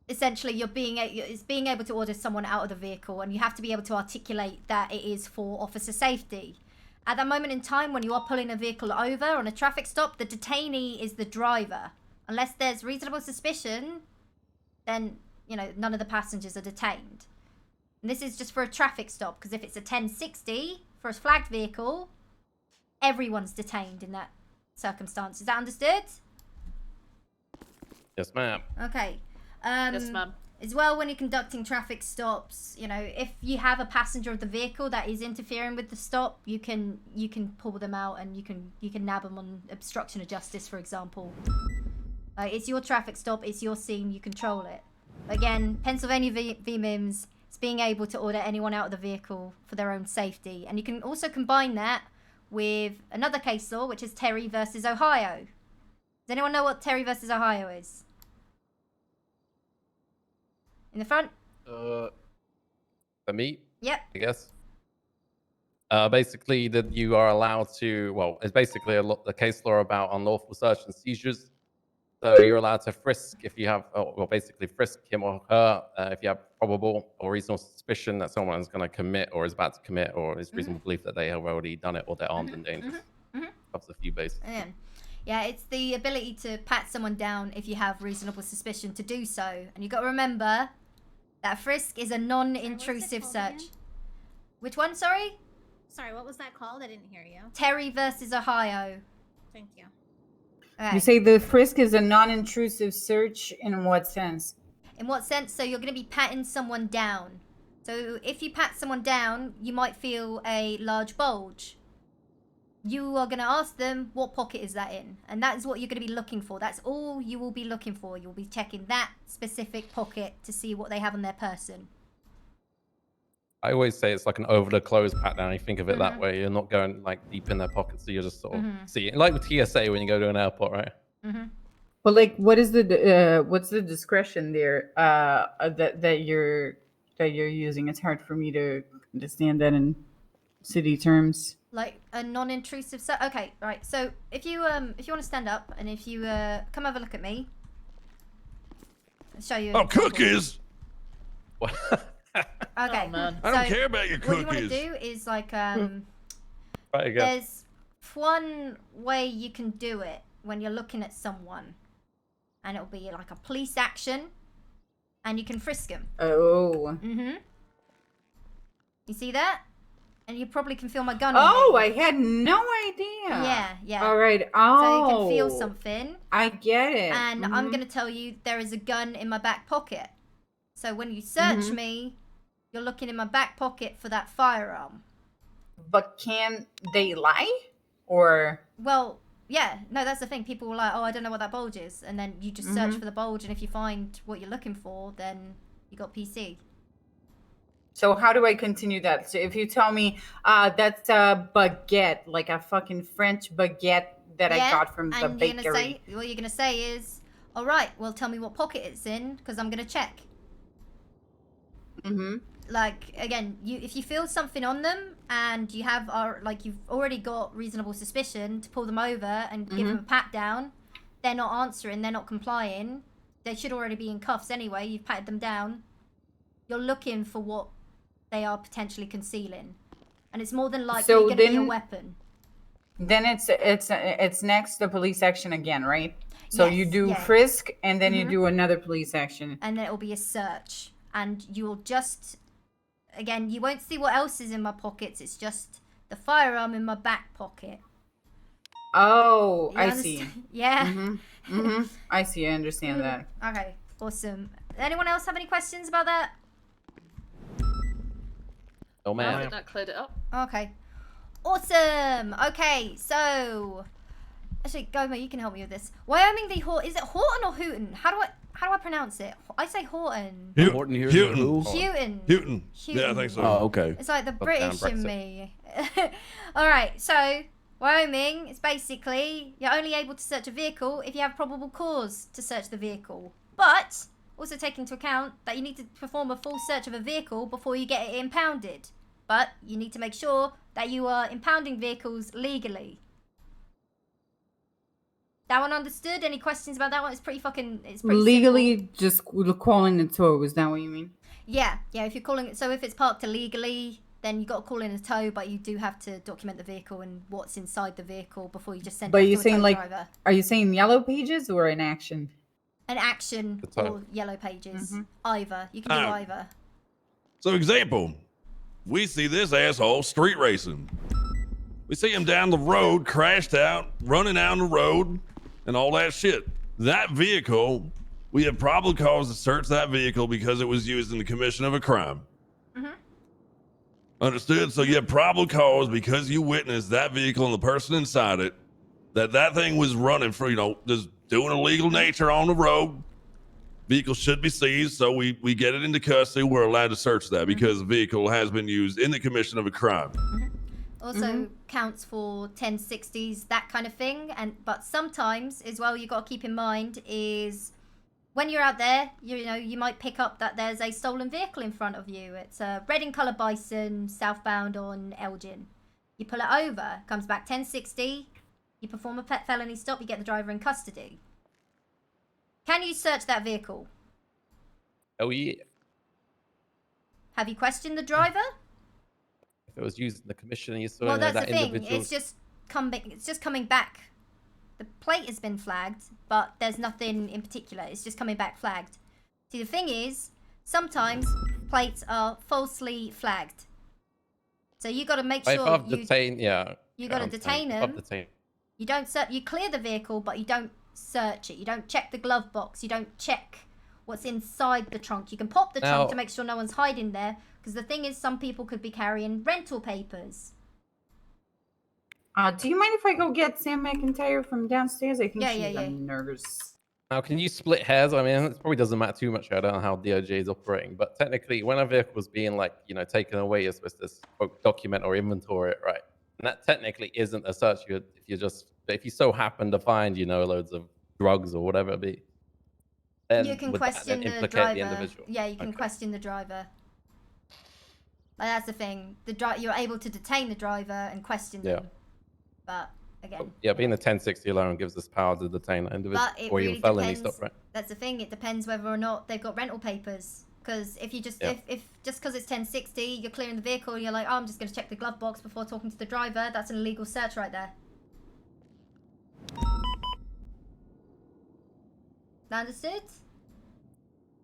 essentially, it's being able to order someone out of the vehicle, and you have to be able to articulate that it is for officer safety. At that moment in time, when you are pulling a vehicle over on a traffic stop, the detainee is the driver. Unless there's reasonable suspicion, then, none of the passengers are detained. And this is just for a traffic stop, because if it's a 1060 for a flagged vehicle, everyone's detained in that circumstance. Is that understood? Yes, ma'am. Okay. Yes, ma'am. As well, when you're conducting traffic stops, if you have a passenger of the vehicle that is interfering with the stop, you can pull them out and you can nab them on obstruction of justice, for example. It's your traffic stop, it's your scene, you control it. Again, Pennsylvania v. Mims, it's being able to order anyone out of the vehicle for their own safety. And you can also combine that with another case law, which is Terry versus Ohio. Does anyone know what Terry versus Ohio is? In the front? For me? Yep. I guess. Basically, that you are allowed to, it's basically a case law about unlawful search and seizures. So you're allowed to frisk if you have, basically frisk him or her if you have probable or reasonable suspicion that someone is going to commit or is about to commit or is reasonable belief that they have already done it or they're armed and dangerous. That's a few bases. Yeah, it's the ability to pat someone down if you have reasonable suspicion to do so. And you've got to remember that frisk is a non-intrusive search. Again? Which one, sorry? Sorry, what was that called? I didn't hear you. Terry versus Ohio. Thank you. Okay. You say the frisk is a non-intrusive search in what sense? In what sense? So you're going to be patting someone down. So if you pat someone down, you might feel a large bulge. You are going to ask them, what pocket is that in? And that is what you're going to be looking for. That's all you will be looking for. You'll be checking that specific pocket to see what they have on their person. I always say it's like an over-the-clothes pat down. You think of it that way. You're not going like deep in their pockets, so you're just sort of see it. Like with TSA when you go to an airport, right? But like, what is the what's the discretion there that you're using? It's hard for me to understand that in city terms. Like a non-intrusive search. Okay, right. So if you want to stand up and if you come have a look at me, I'll show you. Oh, cookies! Okay. Oh, man. I don't care about your What you want to cookies. do is like Right again. there's one way you can do it when you're looking at someone, and it'll be like a police action, and you can frisk them. Oh. You see that? And you probably can feel my gun. Oh, on me. I had no idea. Yeah. All right. So you can feel Oh. something. I get it. And I'm gonna tell you there is a gun in my back pocket. So when you search me, you're looking in my back pocket for that firearm. But can they lie? Or Well, yeah, no, that's the thing. People were like, "Oh, I don't know what that bulge is," and then you just search for the bulge, and if you find what you're looking for, then you got PC. so how do I continue that? So if you tell me that's a baguette, like a fucking French baguette that I got from the and you're bakery. gonna say, what you're gonna say is, "All right, well, tell me what pocket it's in, because I'm gonna check." Like again, if you feel something on them and you have you've already got reasonable suspicion to pull them over and give them a pat down, they're not answering, they're not complying, they should already be in cuffs anyway. You've patted them down. You're looking for what they are potentially concealing, and it's more than likely going to be a weapon. Then it's next to police action again, right? So you Yes, do yeah. frisk and then you do another police action. And then it'll be a search, and you'll just, again, you won't see what else is in my pockets. It's just the firearm in my back pocket. Oh, You I understand? see. Yeah. I see. I understand that. Okay, awesome. Anyone else have any questions about that? Oh I man. think that cleared it up. Okay. Awesome. Okay, so actually, Goma, you can help me with this. Wyoming v. Horton. Is it Horton or Hooten? How do I pronounce it? I say Horton. Horton here. Houghton. Houghton. Yeah, I think so. Oh, okay. It's like the Fuck down British in Brexit. me. Alright, so Wyoming is basically you're only able to search a vehicle if you have probable cause to search the vehicle. But also take into account that you need to perform a full search of a vehicle before you get it impounded. But you need to make sure that you are impounding vehicles legally. That one understood? Any questions about that one? It's pretty Legally, simple. just calling the tow. Is that what you mean? Yeah, if you're calling it, so if it's parked illegally, then you got to call in a tow, but you do have to document the vehicle and what's inside the vehicle before you just send it But off you're to a saying tow like, driver. are you saying yellow pages or in action? An action or yellow pages. Either. You can do either. So, example, we see this asshole street racing. We see him down the road, crashed out, running down the road, and all that shit. That vehicle, we have probable cause to search that vehicle because it was used in the commission of a crime. Understood? So you have probable cause because you witnessed that vehicle and the person inside it, that thing was running for, just doing illegal nature on the road. Vehicle should be seized, so we get it into custody. We're allowed to search that because the vehicle has been used in the commission of a crime. Also counts for 1060s, that kind of thing. But sometimes as well, you got to keep in mind is when you're out there, you might pick up that there's a stolen vehicle in front of you. It's a red in colour Bison southbound on Elgin. You pull it over, comes back 1060. You perform a pet felony stop. You get the driver in custody. Can you search that vehicle? Oh yeah. Have you questioned the driver? If it was used in the commission, you saw Well, that's that the thing. individual. It's just coming back. The plate has been flagged, but there's nothing in particular. It's just coming back flagged. See, the thing is, sometimes plates are falsely flagged. So you got to make sure You got to detain them. You don't you clear the vehicle, but you don't search it. You don't check the glove box. You don't check what's inside the trunk. You can pop the trunk to make sure no one's hiding there. Because the thing is, some people could be carrying rental papers. Do you mind if I go get Sam McIntyre from downstairs? I think she's a nurse. Now, can you split hairs? I mean, it probably doesn't matter too much. I don't know how DOJ is operating, but technically, when a vehicle was being taken away, you're supposed to quote, document or inventory it, right? And that technically isn't a search. If you so happen to find, loads of drugs or whatever it be, then You can would that question then the implicate driver. the individual? Yeah, you can question the driver. Like, that's the thing. You're able to detain the driver and question them. But again. Yeah, being the 1060 alone gives us power to detain that individual or really even felony depends. stuff, right? That's the thing. It depends whether or not they've got rental papers. Because if you just if just because it's 1060, you're clearing the vehicle, you're like, oh, I'm just going to check the glove box before talking to the driver. That's an illegal search right there. Understood?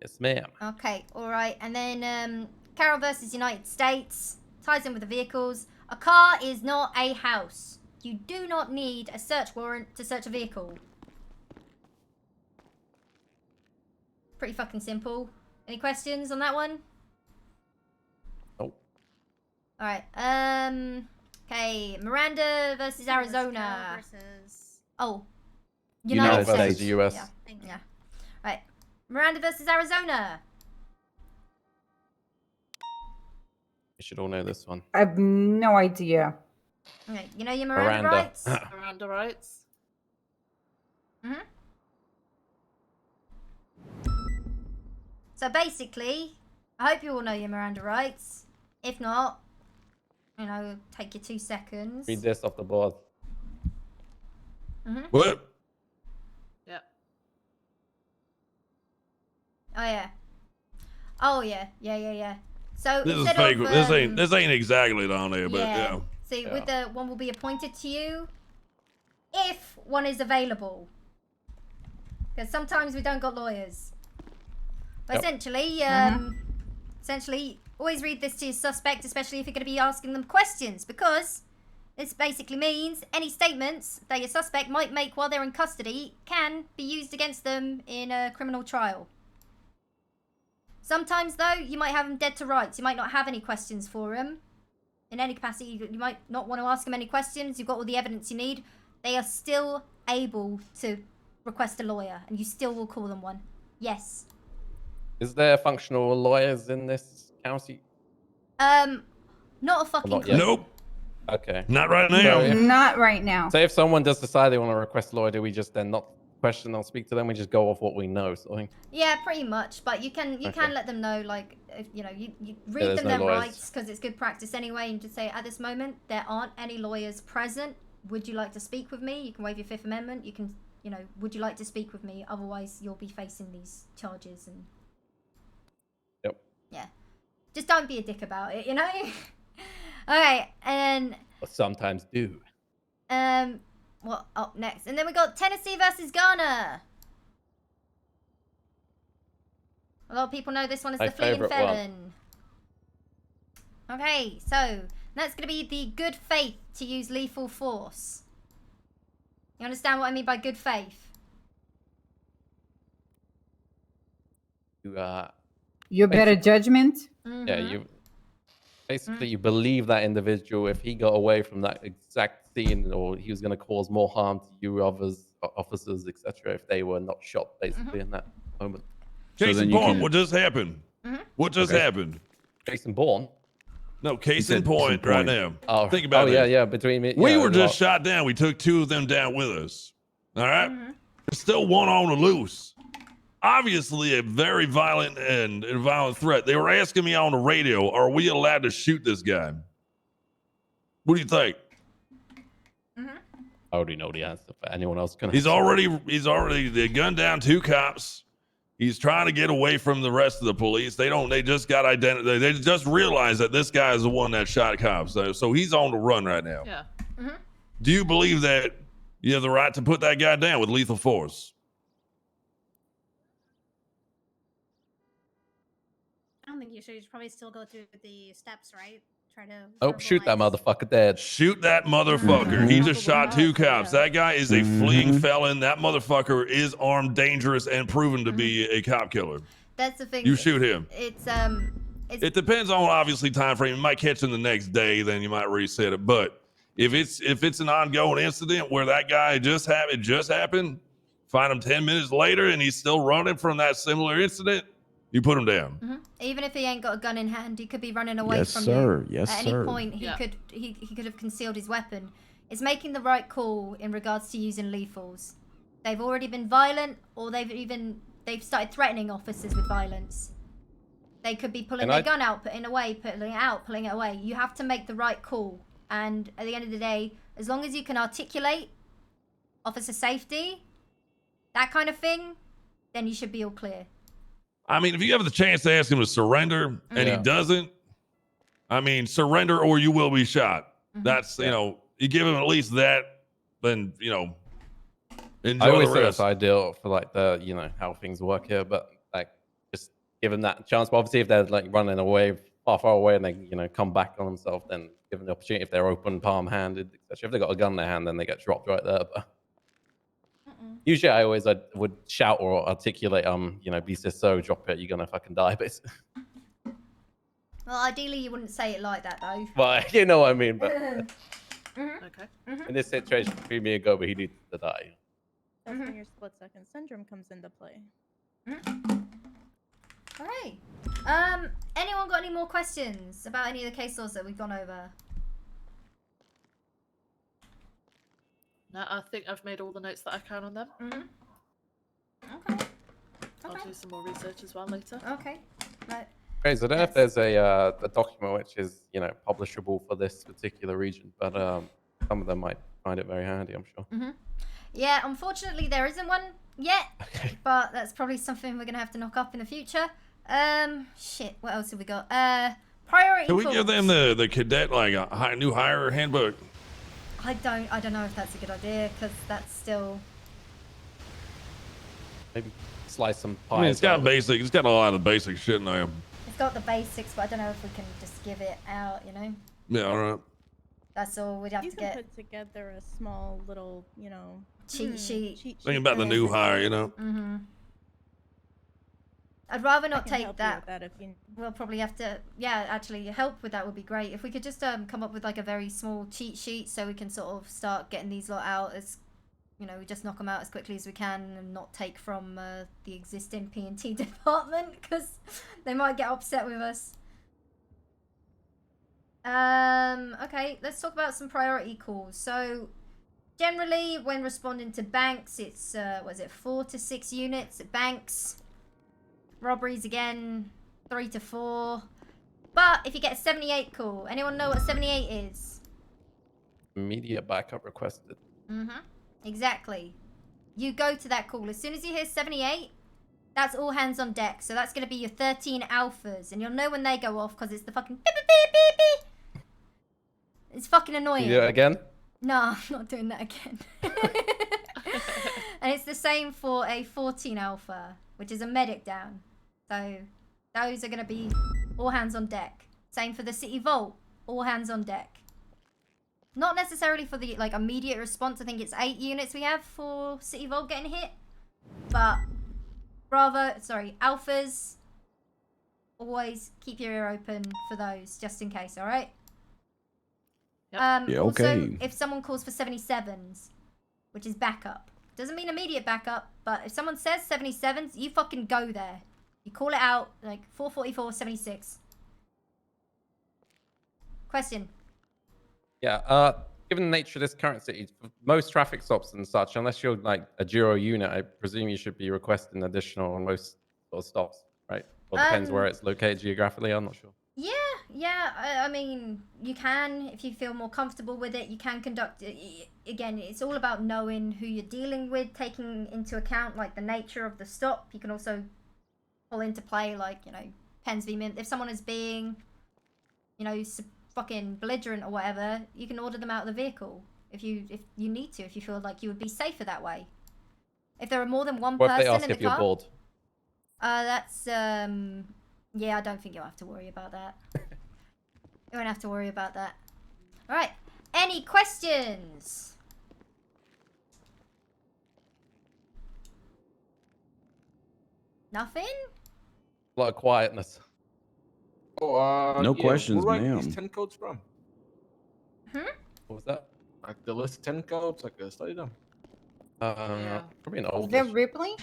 Yes, ma'am. Okay, all right. And then Carroll versus United States ties in with the vehicles. A car is not a house. You do not need a search warrant to search a vehicle. Pretty fucking simple. Any questions on that one? Nope. All right. Okay. Miranda versus Arizona. Oh. United States. US. Yeah. Yeah. All right. Miranda versus Arizona. You should all know this one. I have no idea. Okay. You know your Miranda rights? Miranda rights. Mm-hmm. So basically, I hope you all know your Miranda rights. If not, you know, take your 2 seconds. Read this off the board. Mm-hmm. What? Yep. Oh yeah. Oh yeah. Yeah. So This is instead fake. of, This ain't exactly down there, but yeah. See, with the one will be appointed to you if one is available. Because sometimes we don't got lawyers. But essentially, always read this to your suspect, especially if you're going to be asking them questions, because this basically means any statements that your suspect might make while they're in custody can be used against them in a criminal trial. Sometimes, though, you might have them dead to rights. You might not have any questions for them. In any capacity, you might not want to ask them any questions. You've got all the evidence you need. They are still able to request a lawyer, and you still will call them one. Yes. Is there functional lawyers in this county? Not a fucking clue. Nope. Okay. Not right now. Not right now. So if someone does decide they want to request a lawyer, do we just then not question or speak to them? We just go off what we know, sort of thing? Yeah, pretty much. But you can let them know, like, if, you know, you read them their rights, because it's good practice anyway, and just say, at this moment, there aren't any lawyers present. Would you like to speak with me? You can waive your 5th Amendment. You can, you know, would you like to speak with me? Otherwise, you'll be facing these charges and... Yep. Yeah. Just don't be a dick about it, you know? Okay, and... But sometimes do. What up next? And then we got Tennessee versus Ghana. A lot of people know this one as the fleeing felon. Okay, so that's going to be the good faith to use lethal force. You understand what I mean by good faith? Your better judgment? Mm-hmm. Yeah, you basically you believe that individual, if he got away from that exact scene, or he was going to cause more harm to you, officers, etc., if they were not shot basically in that moment. Jason Bourne, what just happened? What just happened? Jason Bourne? No, case in point right now. Oh, think about it. Yeah, between me. We were just shot down. We took 2 of them down with us. All right? There's still one on the loose. Obviously a very violent and violent threat. They were asking me on the radio, are we allowed to shoot this guy? What do you think? I already know the answer for anyone else. He's already they gunned down 2 cops. He's trying to get away from the rest of the police. They just got identity. They just realized that this guy is the one that shot cops. So he's on the run right now. Yeah. Do you believe that you have the right to put that guy down with lethal force? I don't think you should. You should probably still go through the steps, right? Try to. Oh, shoot that motherfucker dead. Shoot that motherfucker. He just shot 2 cops. That guy is a fleeing felon. That motherfucker is armed, dangerous, and proven to be a cop killer. That's the thing. You shoot him. It depends on obviously time frame. You might catch him the next day, then you might reset it. But if it's an ongoing incident where that guy just happened, find him 10 minutes later and he's still running from that similar incident, you put him down. Even if he ain't got a gun in hand, he could be running away from sir. you. Yes, At sir. any point, he could have concealed his weapon. It's making the right call in regards to using lethals. They've already been violent, or they've started threatening officers with violence. They could be pulling their gun out, putting it away, pulling it out, pulling it away. You have to make the right call. And at the end of the day, as long as you can articulate officer safety, that kind of thing, then you should be all clear. I mean, if you have the chance to ask him to surrender and he doesn't, I mean, surrender or you will be shot. That's, you know, you give him at least that, then, you know, enjoy I always the say rest. that's ideal for like the, you know, how things work here, but like just give them that chance. But obviously if they're like running away far away and they, you know, come back on themselves, then give them the opportunity. If they're open palm handed, etc. If they've got a gun in their hand, then they get dropped right there. But usually I would shout or articulate, you know, be so, drop it, you're gonna fucking die, basically. Well, ideally you wouldn't say it like that though. Well, you know what I mean, but Okay. in this situation, between me and Gober, he needs to die. That's when your split-second syndrome comes into play. Alright. Anyone got any more questions about any of the case laws that we've gone over? No, I think I've made all the notes that I can on them. Okay. I'll do some more research as well later. Okay. Right. Okay, so I don't know if there's a document which is, you know, publishable for this particular region, but some of them might find it very handy, I'm sure. Yeah, unfortunately there isn't one yet, but that's probably something we're gonna have to knock up in the future. Shit, what else have we got? Priority Can we calls. give them the cadet like a new hire handbook? I don't know if that's a good idea, because that's still... Maybe slice some pie. I mean, it's got basic. It's got a lot of basic shit in there. It's got the basics, but I don't know if we can just give it out, you know? Yeah, all right. That's all we'd have You to can get. put together a small little, you know, Cheat sheet. Think about the new hire, you know. I'd rather not can take help you that. with that if you... We'll probably have to, yeah, actually help with that would be great. If we could just come up with like a very small cheat sheet so we can sort of start getting these lot out as, you know, we just knock them out as quickly as we can and not take from the existing P&T department because they might get upset with us. Okay, let's talk about some priority calls. So generally when responding to banks, it's, what is it, 4 to 6 units at banks. Robberies again, 3 to 4. But if you get a 78 call, anyone know what 78 is? Immediate backup requested. Exactly. You go to that call. As soon as you hear 78, that's all hands on deck. So that's going to be your 13 alphas. And you'll know when they go off because it's the fucking beep, beep, beep, beep, beep. It's fucking annoying. You do it again? No, I'm not doing that again. And it's the same for a 14 alpha, which is a medic down. So those are going to be all hands on deck. Same for the city vault, all hands on deck. Not necessarily for the like immediate response. I think it's 8 units we have for city vault getting hit. But alphas, always keep your ear open for those just in case, all right? Yeah, okay. Also, if someone calls for 77s, which is backup, doesn't mean immediate backup, but if someone says 77s, you fucking go there. You call it out, like 444, 76. Question. Yeah, given the nature of this current city, most traffic stops and such, unless you're like a Giro unit, I presume you should be requesting additional on most sort of stops, right? Or depends where it's located geographically, I'm not sure. Yeah, I mean, you can, if you feel more comfortable with it, you can conduct it. Again, it's all about knowing who you're dealing with, taking into account, like, the nature of the stop. You can also pull into play, like, you know, Pens v. Mint. If someone is being, you know, fucking belligerent or whatever, you can order them out of the vehicle if you need to, if you feel like you would be safer that way. If there are more than one person in the car... What if they ask if you're bored? That's, yeah, I don't think you'll have to worry about that. You won't have to worry about that. Alright, any questions? Nothing? A lot of quietness. Oh, No yeah, questions, where ma'am. these 10 codes from? Hmm? What was that? Like the list of 10 codes, like study them. Probably an Is old there list. Ripley?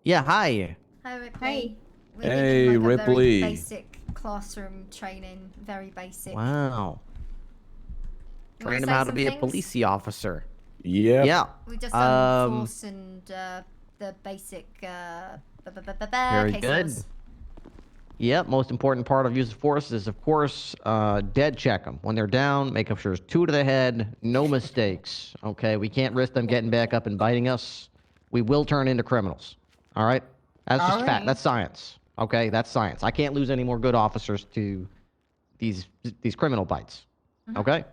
Yeah, hi. Hi, Ripley. Hey. We're giving, Hey, like, a very Ripley. basic classroom training. Very basic. Wow. You wanna Train him say how to some be a things? police officer. Yep. Yeah. We just done force and the basic Very case good. laws. Yep, most important part of use of force is, of course, dead check them. When they're down, make sure there's 2 to the head, no mistakes. Okay, we can't risk them getting back up and biting us. We will turn into criminals. All right? That's just fact. That's science. Okay, that's science. I can't lose any more good officers to these criminal bites. Okay?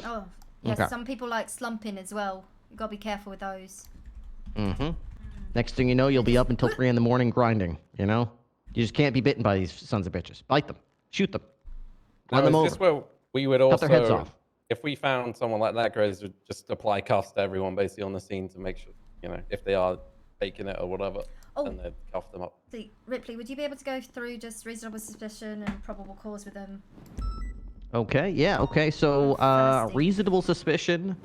Oh, yes, Okay. some people like slumping as well. You gotta be careful with those. Next thing you know, you'll be up until 3 in the morning grinding, you know? You just can't be bitten by these sons of bitches. Bite them. Shoot them. Run them is over. this where we would Cut also, their heads off. if we found someone like that, guys, would just apply cuffs to everyone basically on the scene to make sure, you know, if they are faking it or whatever, then they'd cuff them up. See, Ripley, would you be able to go through just reasonable suspicion and probable cause with them? Okay, yeah, okay. So, reasonable suspicion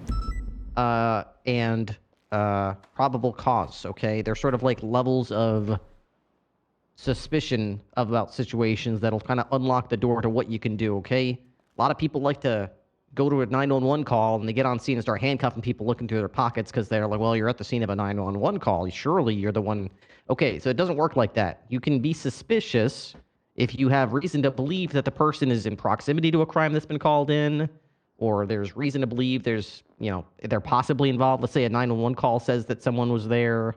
and probable cause, okay? They're sort of like levels of suspicion about situations that'll kind of unlock the door to what you can do, okay? A lot of people like to go to a 911 call and they get on scene and start handcuffing people looking through their pockets because they're like, well, you're at the scene of a 911 call. Surely you're the one. Okay, so it doesn't work like that. You can be suspicious if you have reason to believe that the person is in proximity to a crime that's been called in, or there's reason to believe there's, you know, they're possibly involved. Let's say a 911 call says that someone was there.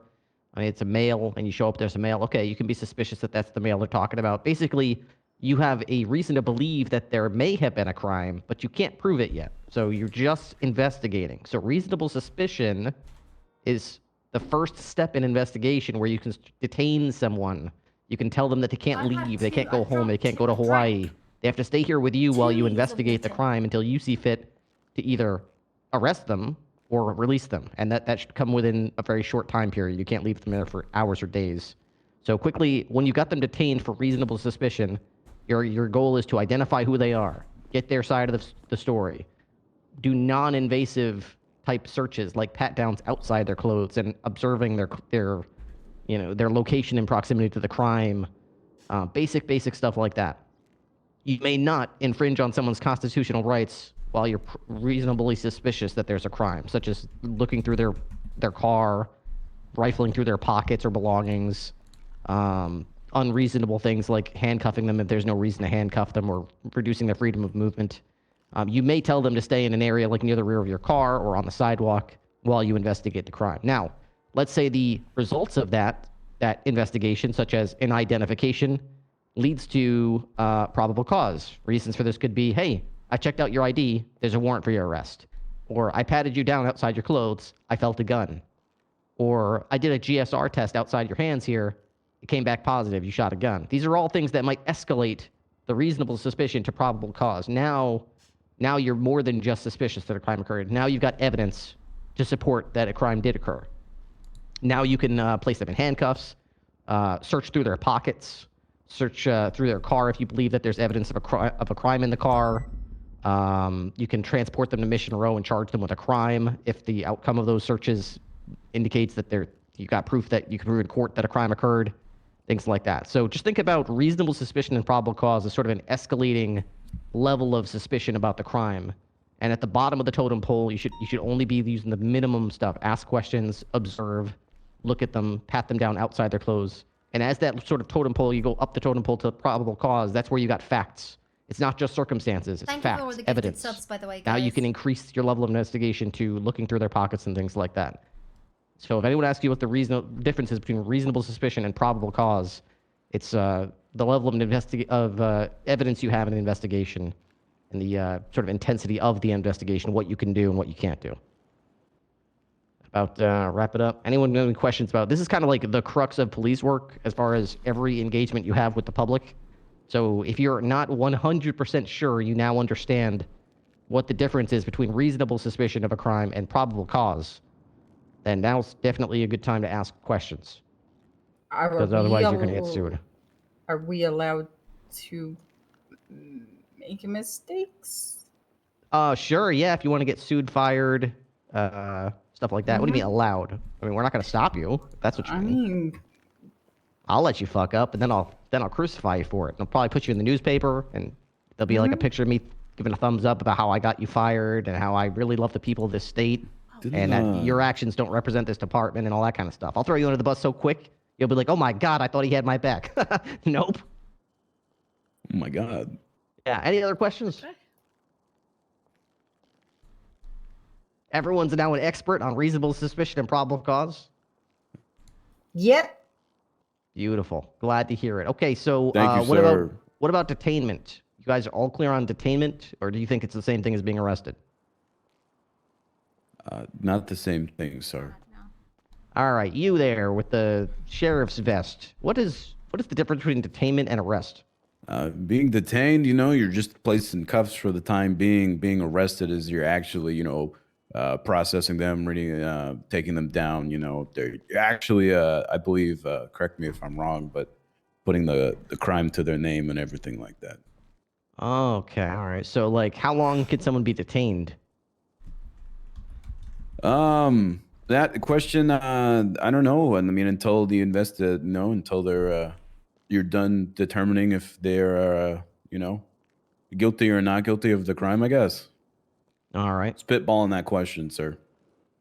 I mean, it's a male, and you show up, there's a male. Okay, you can be suspicious that that's the male they're talking about. Basically, you have a reason to believe that there may have been a crime, but you can't prove it yet. So you're just investigating. So reasonable suspicion is the first step in investigation where you can detain someone. You can tell them that they can't leave, they can't go home, they can't go to Hawaii. They have to stay here with you while you investigate the crime until you see fit to either arrest them or release them. And that should come within a very short time period. You can't leave them there for hours or days. So quickly, when you got them detained for reasonable suspicion, your goal is to identify who they are, get their side of the story, do non-invasive type searches like pat downs outside their clothes and observing their location and proximity to the crime, basic stuff like that. You may not infringe on someone's constitutional rights while you're reasonably suspicious that there's a crime, such as looking through their car, rifling through their pockets or belongings, unreasonable things like handcuffing them if there's no reason to handcuff them, or reducing their freedom of movement. You may tell them to stay in an area like near the rear of your car or on the sidewalk while you investigate the crime. Now, let's say the results of that investigation, such as an identification, leads to probable cause. Reasons for this could be, hey, I checked out your ID, there's a warrant for your arrest. Or I patted you down outside your clothes, I felt a gun. Or I did a GSR test outside your hands here, it came back positive, you shot a gun. These are all things that might escalate the reasonable suspicion to probable cause. Now you're more than just suspicious that a crime occurred. Now you've got evidence to support that a crime did occur. Now you can place them in handcuffs, search through their pockets, search through their car if you believe that there's evidence of a crime in the car. You can transport them to Mission Row and charge them with a crime if the outcome of those searches indicates that you got proof that you can prove in court that a crime occurred, things like that. So just think about reasonable suspicion and probable cause as sort of an escalating level of suspicion about the crime. And at the bottom of the totem pole, you should only be using the minimum stuff. Ask questions, observe, look at them, pat them down outside their clothes. And as that sort of totem pole, you go up the totem pole to probable cause. That's where you got facts. It's not just circumstances. It's Thank facts, you for all the evidence. Subs, by the way, guys. Now you can increase your level of investigation to looking through their pockets and things like that. So if anyone asks you what the difference is between reasonable suspicion and probable cause, it's the level of evidence you have in an investigation and the sort of intensity of the investigation, what you can do and what you can't do. About wrap it up. Anyone got any questions about this? Is kind of like the crux of police work as far as every engagement you have with the public. So if you're not 100% sure, you now understand what the difference is between reasonable suspicion of a crime and probable cause, then now's definitely a good time to ask questions. Because otherwise you're going to get sued. Are we allowed to make mistakes? Sure, yeah, if you want to get sued, fired, stuff like that. What do you mean allowed? I mean, we're not going to stop you. If that's what you mean. I'll let you fuck up, and then I'll crucify you for it. And I'll probably put you in the newspaper, and there'll be like a picture of me giving a thumbs up about how I got you fired and how I really love the people of this state, and that your actions don't represent this department and all that kind of stuff. I'll throw you under the bus so quick, you'll be like, oh my God, I thought he had my back. Nope. Oh my God. Yeah. Any other questions? Everyone's now an expert on reasonable suspicion and probable cause. Yep. Beautiful. Glad to hear it. Okay, so Thank you, sir. what about detainment? You guys are all clear on detainment, or do you think it's the same thing as being arrested? Not the same thing, sir. All right, you there with the sheriff's vest. What is the difference between detainment and arrest? Being detained, you're just placed in cuffs for the time being. Being arrested is you're actually, processing them, reading, taking them down. They're actually, I believe, correct me if I'm wrong, but putting the crime to their name and everything like that. Okay, all right. So, like, how long could someone be detained? That question, I don't know. And I mean, until the until they're, you're done determining if they're, guilty or not guilty of the crime, I guess. All right. Spitballing that question, sir.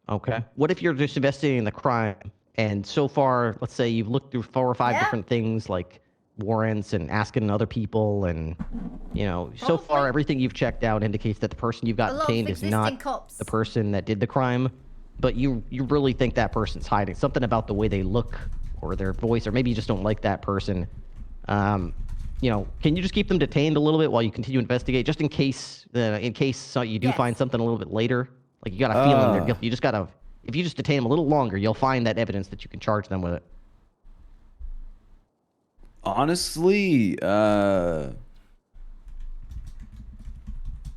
Okay. What if you're just investigating the crime, and so far, let's say you've looked through 4 or 5 different things like warrants and asking other people, and so far everything you've checked out indicates that the person you've got detained is not the person that did the crime, but you really think that person's hiding something about the way they look or their voice, or maybe you just don't like that person. Can you just keep them detained a little bit while you continue to investigate, just in case you do find something a little bit later? Like, you got a feeling they're guilty. If you just detain them a little longer, you'll find that evidence that you can charge them with it. Honestly,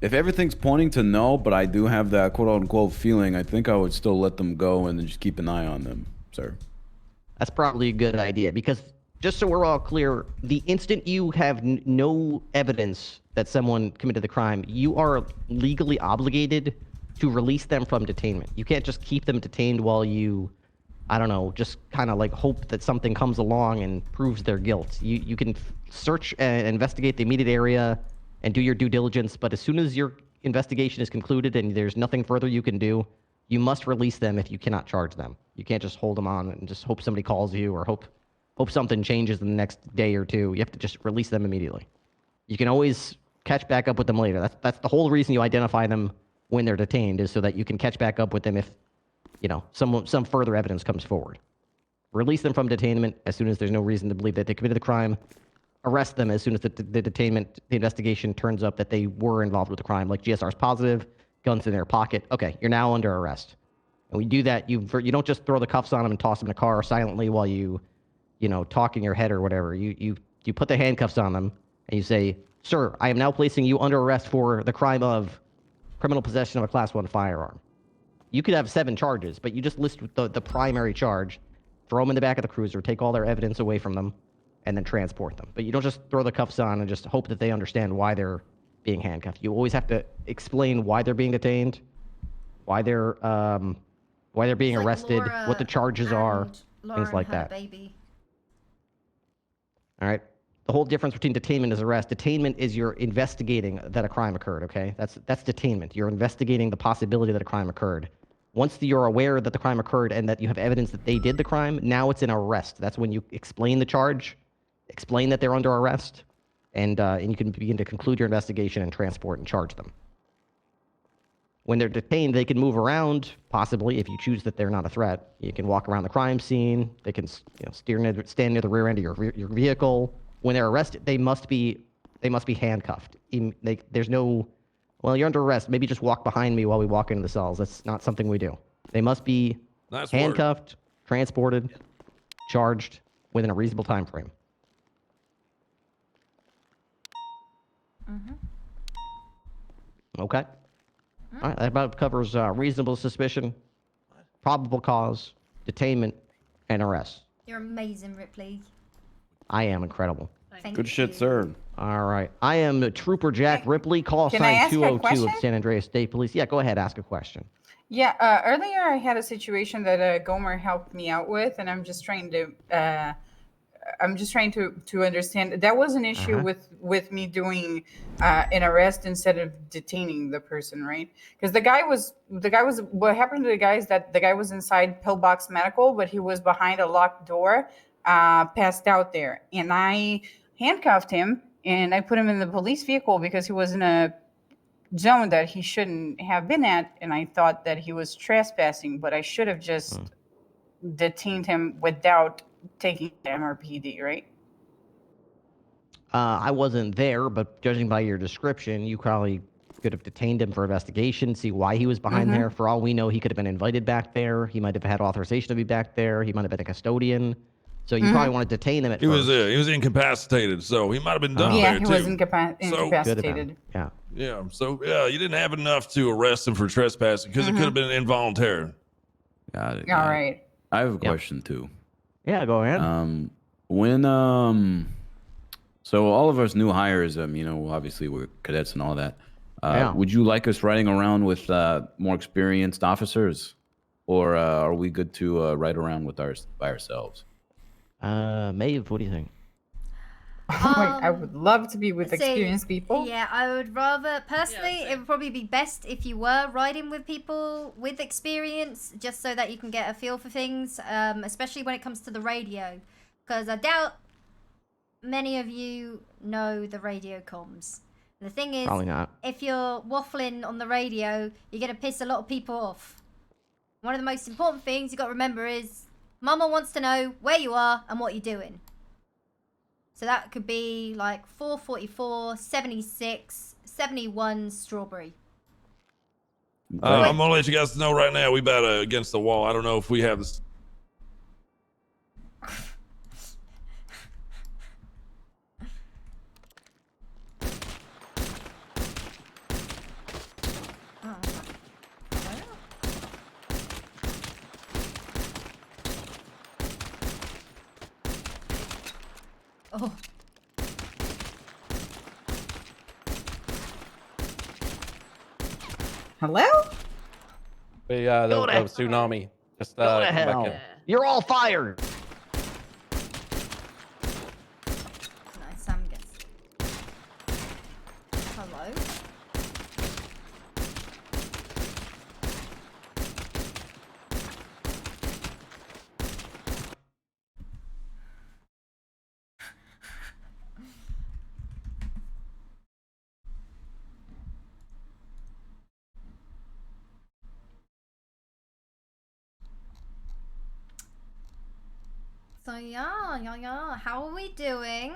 if everything's pointing to no, but I do have that quote-unquote feeling, I think I would still let them go and then just keep an eye on them, sir. That's probably a good idea, because just so we're all clear, the instant you have no evidence that someone committed the crime, you are legally obligated to release them from detainment. You can't just keep them detained while you, just kind of like hope that something comes along and proves their guilt. You can search and investigate the immediate area and do your due diligence, but as soon as your investigation is concluded and there's nothing further you can do, you must release them if you cannot charge them. You can't just hold them on and just hope somebody calls you or hope something changes in the next day or two. You have to just release them immediately. You can always catch back up with them later. That's the whole reason you identify them when they're detained, is so that you can catch back up with them if, some further evidence comes forward. Release them from detainment as soon as there's no reason to believe that they committed the crime. Arrest them as soon as the investigation turns up that they were involved with the crime, like GSR's positive, guns in their pocket. Okay, you're now under arrest. And we do that, you don't just throw the cuffs on them and toss them in a car silently while you talk in your head or whatever. You put the handcuffs on them and you say, "Sir, I am now placing you under arrest for the crime of criminal possession of a Class 1 firearm." You could have 7 charges, but you just list the primary charge, throw them in the back of the cruiser, take all their evidence away from them, and then transport them. But you don't just throw the cuffs on and just hope that they understand why they're being handcuffed. You always have to explain why they're being detained, why they're being arrested, what the charges are, things like that. Baby. All right. The whole difference between detainment and arrest. Detainment is you're investigating that a crime occurred, okay? That's detainment. You're investigating the possibility that a crime occurred. Once you're aware that the crime occurred and that you have evidence that they did the crime, now it's an arrest. That's when you explain the charge, explain that they're under arrest, and you can begin to conclude your investigation and transport and charge them. When they're detained, they can move around, possibly, if you choose that they're not a threat. You can walk around the crime scene. They can stand near the rear end of your vehicle. When they're arrested, they must be handcuffed. There's no, well, you're under arrest. Maybe just walk behind me while we walk into the cells. That's not something we do. They must be handcuffed, transported, charged within a reasonable time frame. Okay. All right, that about covers reasonable suspicion, probable cause, detainment, and arrest. You're amazing, Ripley. I am incredible. Good shit, sir. All right. I am Trooper Jack Ripley, call sign 202 of San Andreas State Police. Yeah, go ahead, ask a question. Yeah, earlier I had a situation that Gomer helped me out with, and I'm just trying to understand. That was an issue with me doing an arrest instead of detaining the person, right? Because the guy was what happened to the guy is that the guy was inside Pillbox Medical, but he was behind a locked door, passed out there, and I handcuffed him and I put him in the police vehicle because he was in a zone that he shouldn't have been at, and I thought that he was trespassing, but I should have just detained him without taking the MRPD, right? I wasn't there, but judging by your description, you probably could have detained him for investigation, see why he was behind there. For all we know, he could have been invited back there. He might have had authorization to be back there. He might have been a custodian. So you probably want to detain him at first. He was incapacitated, so he might have been done Yeah, there he too. was incapacitated. Yeah. Yeah. So yeah, you didn't have enough to arrest him for trespassing because it could have been involuntary. Got it. All right. I have a question too. Yeah, go ahead. So all of us new hires, obviously we're cadets and all that. Yeah. Would you like us riding around with more experienced officers, or are we good to ride around by ourselves? Maeve, what do you think? I would love to be with experienced people. Yeah, I would rather, personally, it would probably be best if you were riding with people with experience, just so that you can get a feel for things, especially when it comes to the radio. Because I doubt many of you know the radio comms. And the thing is, Probably not. if you're waffling on the radio, you're going to piss a lot of people off. One of the most important things you got to remember is, Mama wants to know where you are and what you're doing. So that could be like 444, 76, 71 Strawberry. I'm gonna let you guys know right now. We about against the wall. I don't know if we have this. Oh. Hello? Yeah, there was a tsunami. Just Go to come back hell. in. You're all fired. Nice, Sam gets. Hello? So yeah, how are we doing?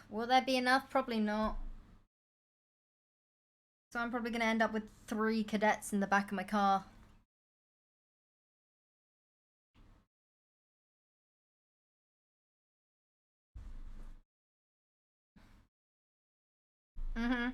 Will there be enough? Probably not. So I'm probably going to end up with 3 cadets in the back of my car. Mm-hmm.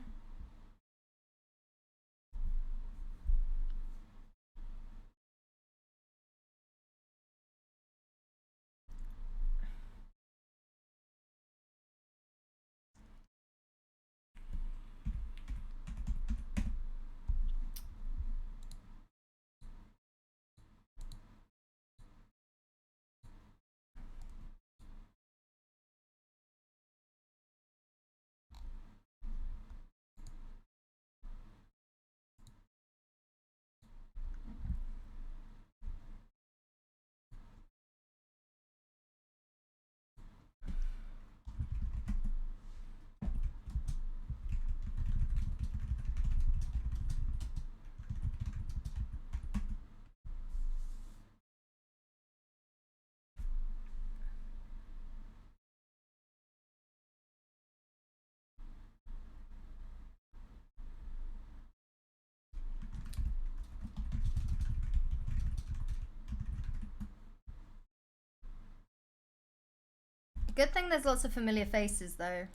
Good thing there's lots of familiar faces, though.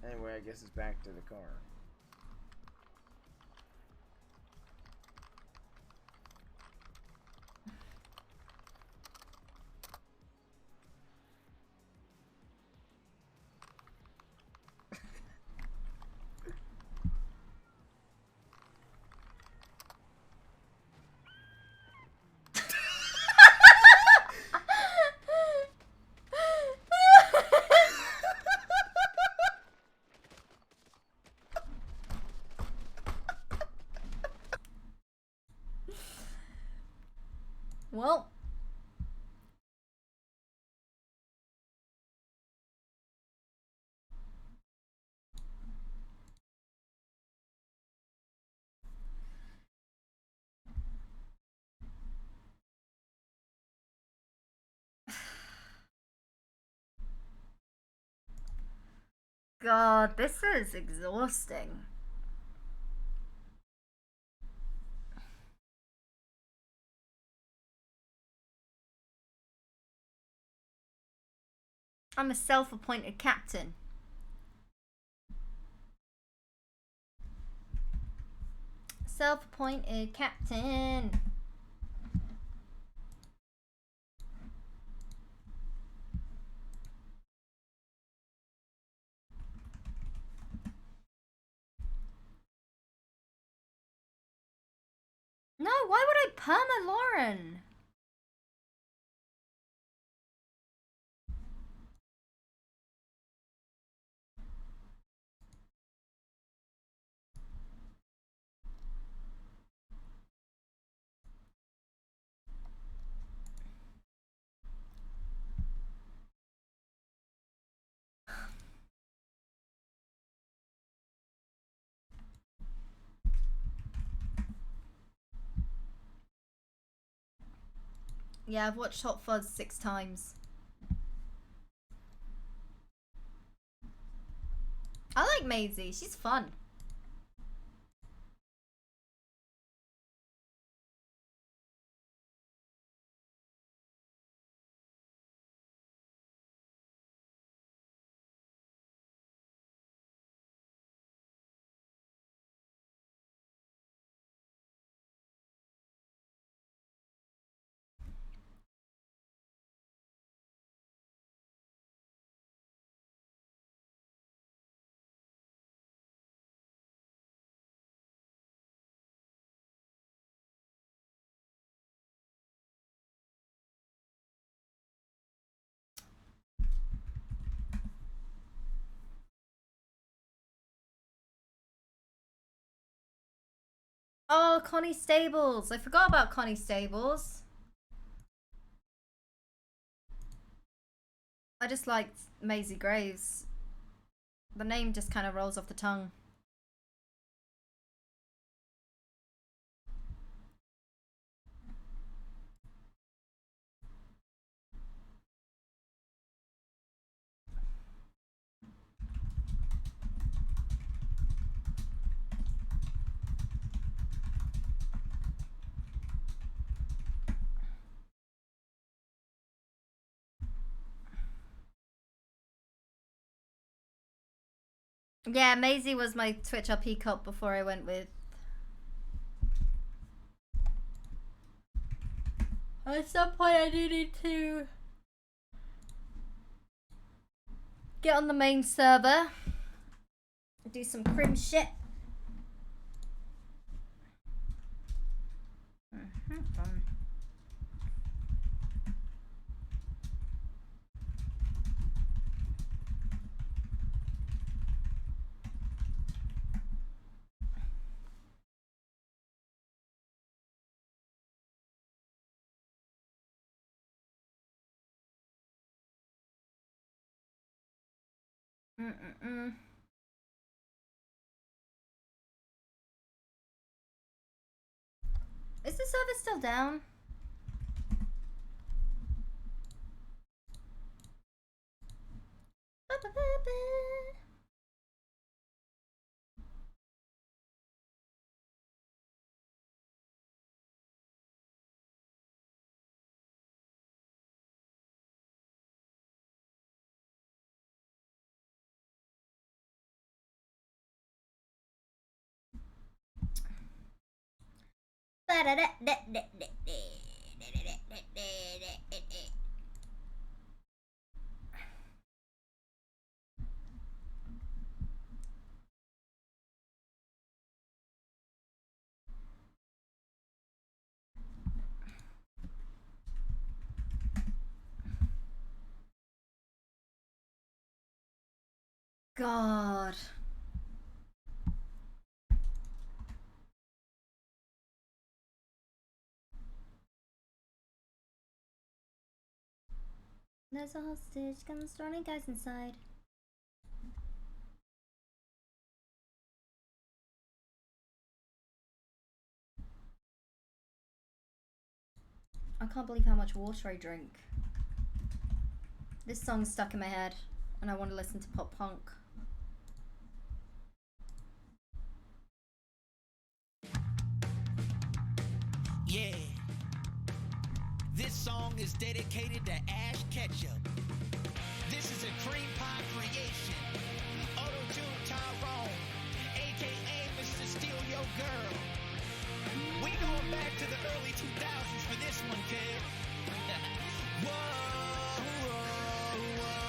Anyway, I guess it's back to the car. Well. God, this is exhausting. I'm a self-appointed captain. Self-appointed captain. No, why would I perma Lauren? Yeah, I've watched Hot Fuzz 6 times. I like Maisy, she's fun. Oh, Connie Stables. I forgot about Connie Stables. I just liked Maisie Graves. The name just kind of rolls off the tongue. Yeah, Maisie was my Twitch RP cop before I went with. At some point I do need to get on the main server. Do some crim shit. Is the server still down? God. There's a hostage. Come starting guys inside. I can't believe how much water I drink. This song's stuck in my head, and I want to listen to pop punk. Yeah. This song is dedicated to Ash Ketchup. This is a cream pie creation. Auto-tune Tyrone, aka Mr. Steal Your Girl. We going back to the early 2000s for this one, kid. Whoa, whoa.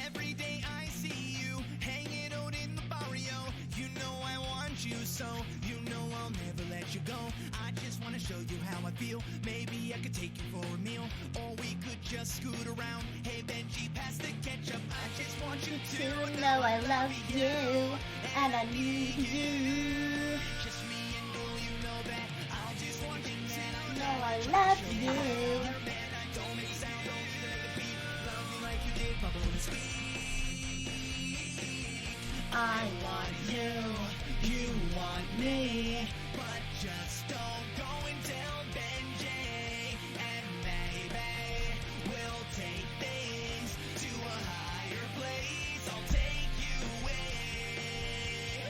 Every day I see you hanging out in the barrio. You know I want you so, you know I'll never let you go. I just want to show you how I feel. Maybe I could take you for a meal, or we could just scoot around. Hey Benji, pass the ketchup. I just want you to know I love you, and I need you. Just me and girl, you know that. I'll just want you to know I love you. Don't make a sound, don't even let the beat. Love you like you did, bubble and sweet. I want you, you want me, but just don't go and tell Benji, and maybe we'll take things to a higher place. I'll take you away.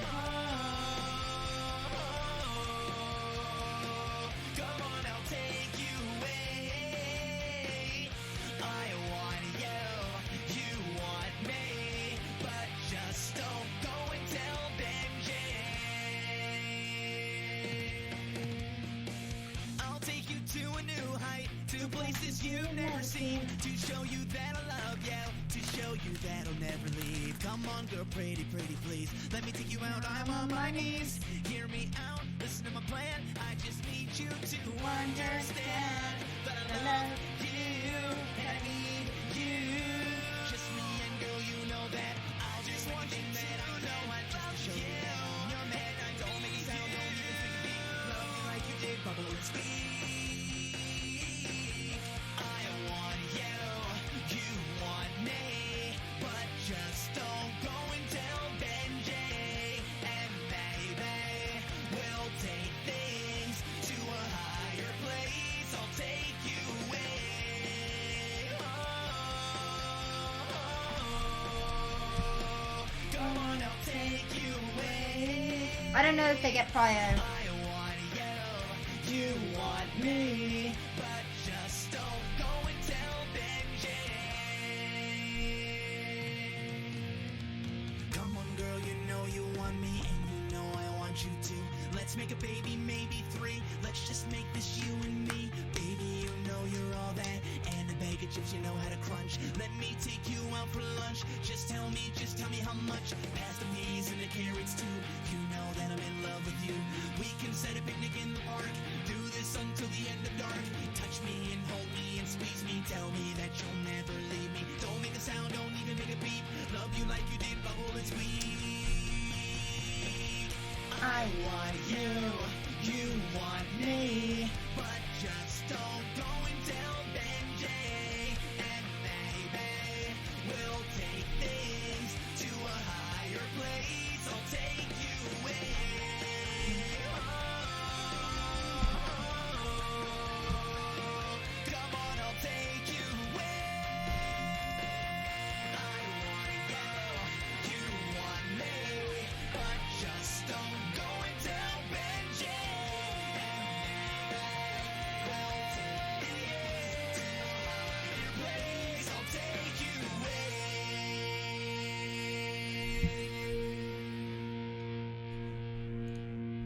Come on, I'll take you away. I want you, you want me, but just don't go and tell Benji. I'll take you to a new height, to places you've never seen, to show you that I love you, to show you that I'll never leave. Come on, girl, pretty, pretty, please. Let me take you out, I'm on my knees. Hear me out, listen to my plan. I just need you to understand that I love you, and I need you. Just me and girl, you know that. I'll just want you to know I love you. Your man, I don't make a sound, don't even speak a beat. Love you like you did, bubble and speak. I want you want me, but just don't go and tell Benji, and maybe we'll take things to a higher place. I'll take you away. Come on, I'll take you away. I don't know if they get prior. You want me, but just don't go and tell Benji. Come on, girl, you know you want me, and you know I want you too. Let's make a baby, maybe 3. Let's just make this you and me. Baby, you know you're all that, and a bag of chips, you know how to crunch. Let me take you out for lunch. Just tell me how much. Pass the peas and the carrots too. You know that I'm in love with you. We can set a picnic in the park. Do this until the end of dark. Touch me and hold me and squeeze me. Tell me that you'll never leave me. Don't make a sound, don't even make a beep. Love you like you did, bubble and sweet. I want you want me, but just don't go and tell Benji, and maybe we'll take things to a higher place. I'll take you away. Come on, I'll take you away. I want you want me, but just don't go and tell Benji. We'll take things to a higher place. I'll take you away.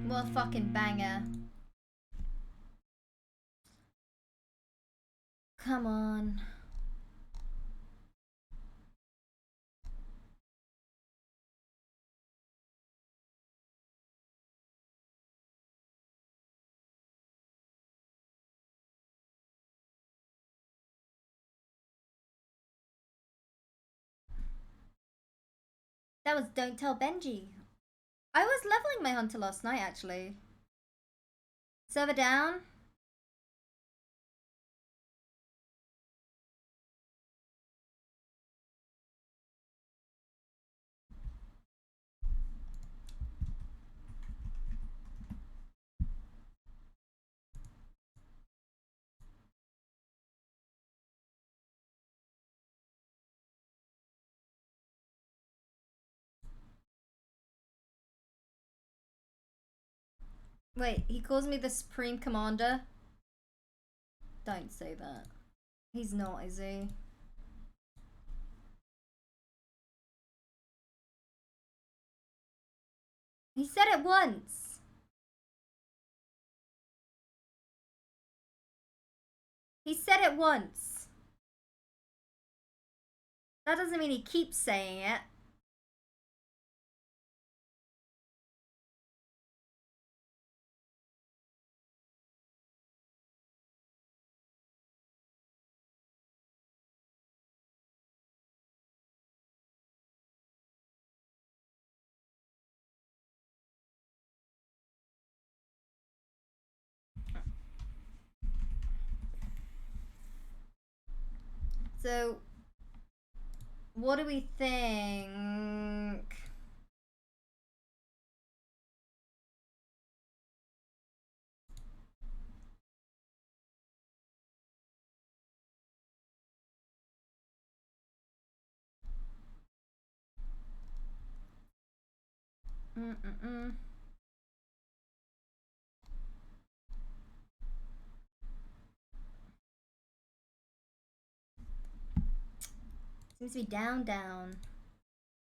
What a fucking banger. Come on. That was Don't Tell Benji. I was leveling my hunter last night, actually. Server down. Wait, he calls me the Supreme Commander? Don't say that. He's not, is he? He said it once. He said it once. That doesn't mean he keeps saying it. So, what do we think? Seems to be down.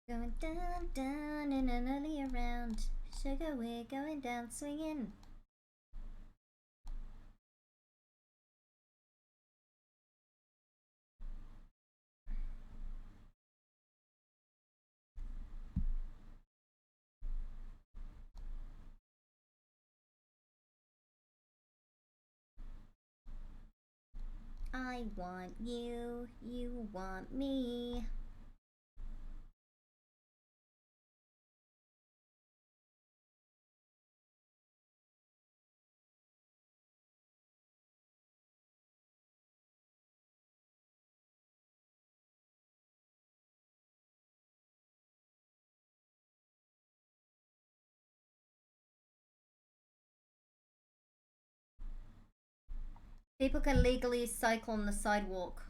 Going down and early around. Sugar, we're going down swinging. I want you, you want me. People can legally cycle on the sidewalk.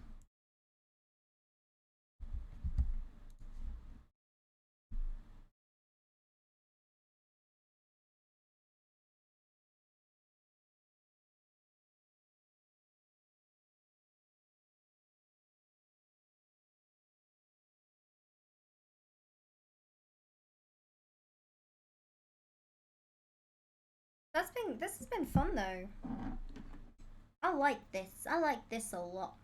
This has been fun though. I like this. I like this a lot.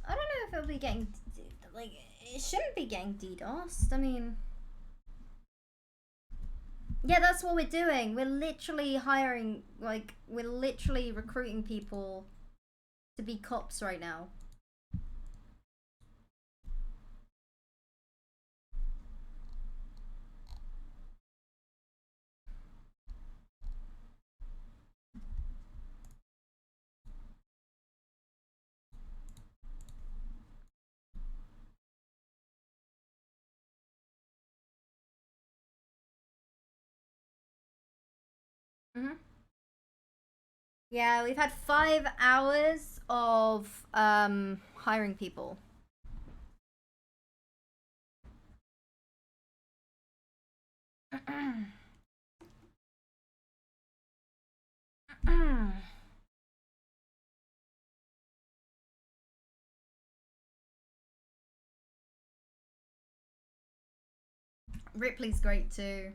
I don't know if it'll be getting, like, it shouldn't be getting DDoSed. I mean, yeah, that's what we're doing. We're literally hiring, like, we're literally recruiting people to be cops right now. Yeah, we've had 5 hours of hiring people. Ripley's great too.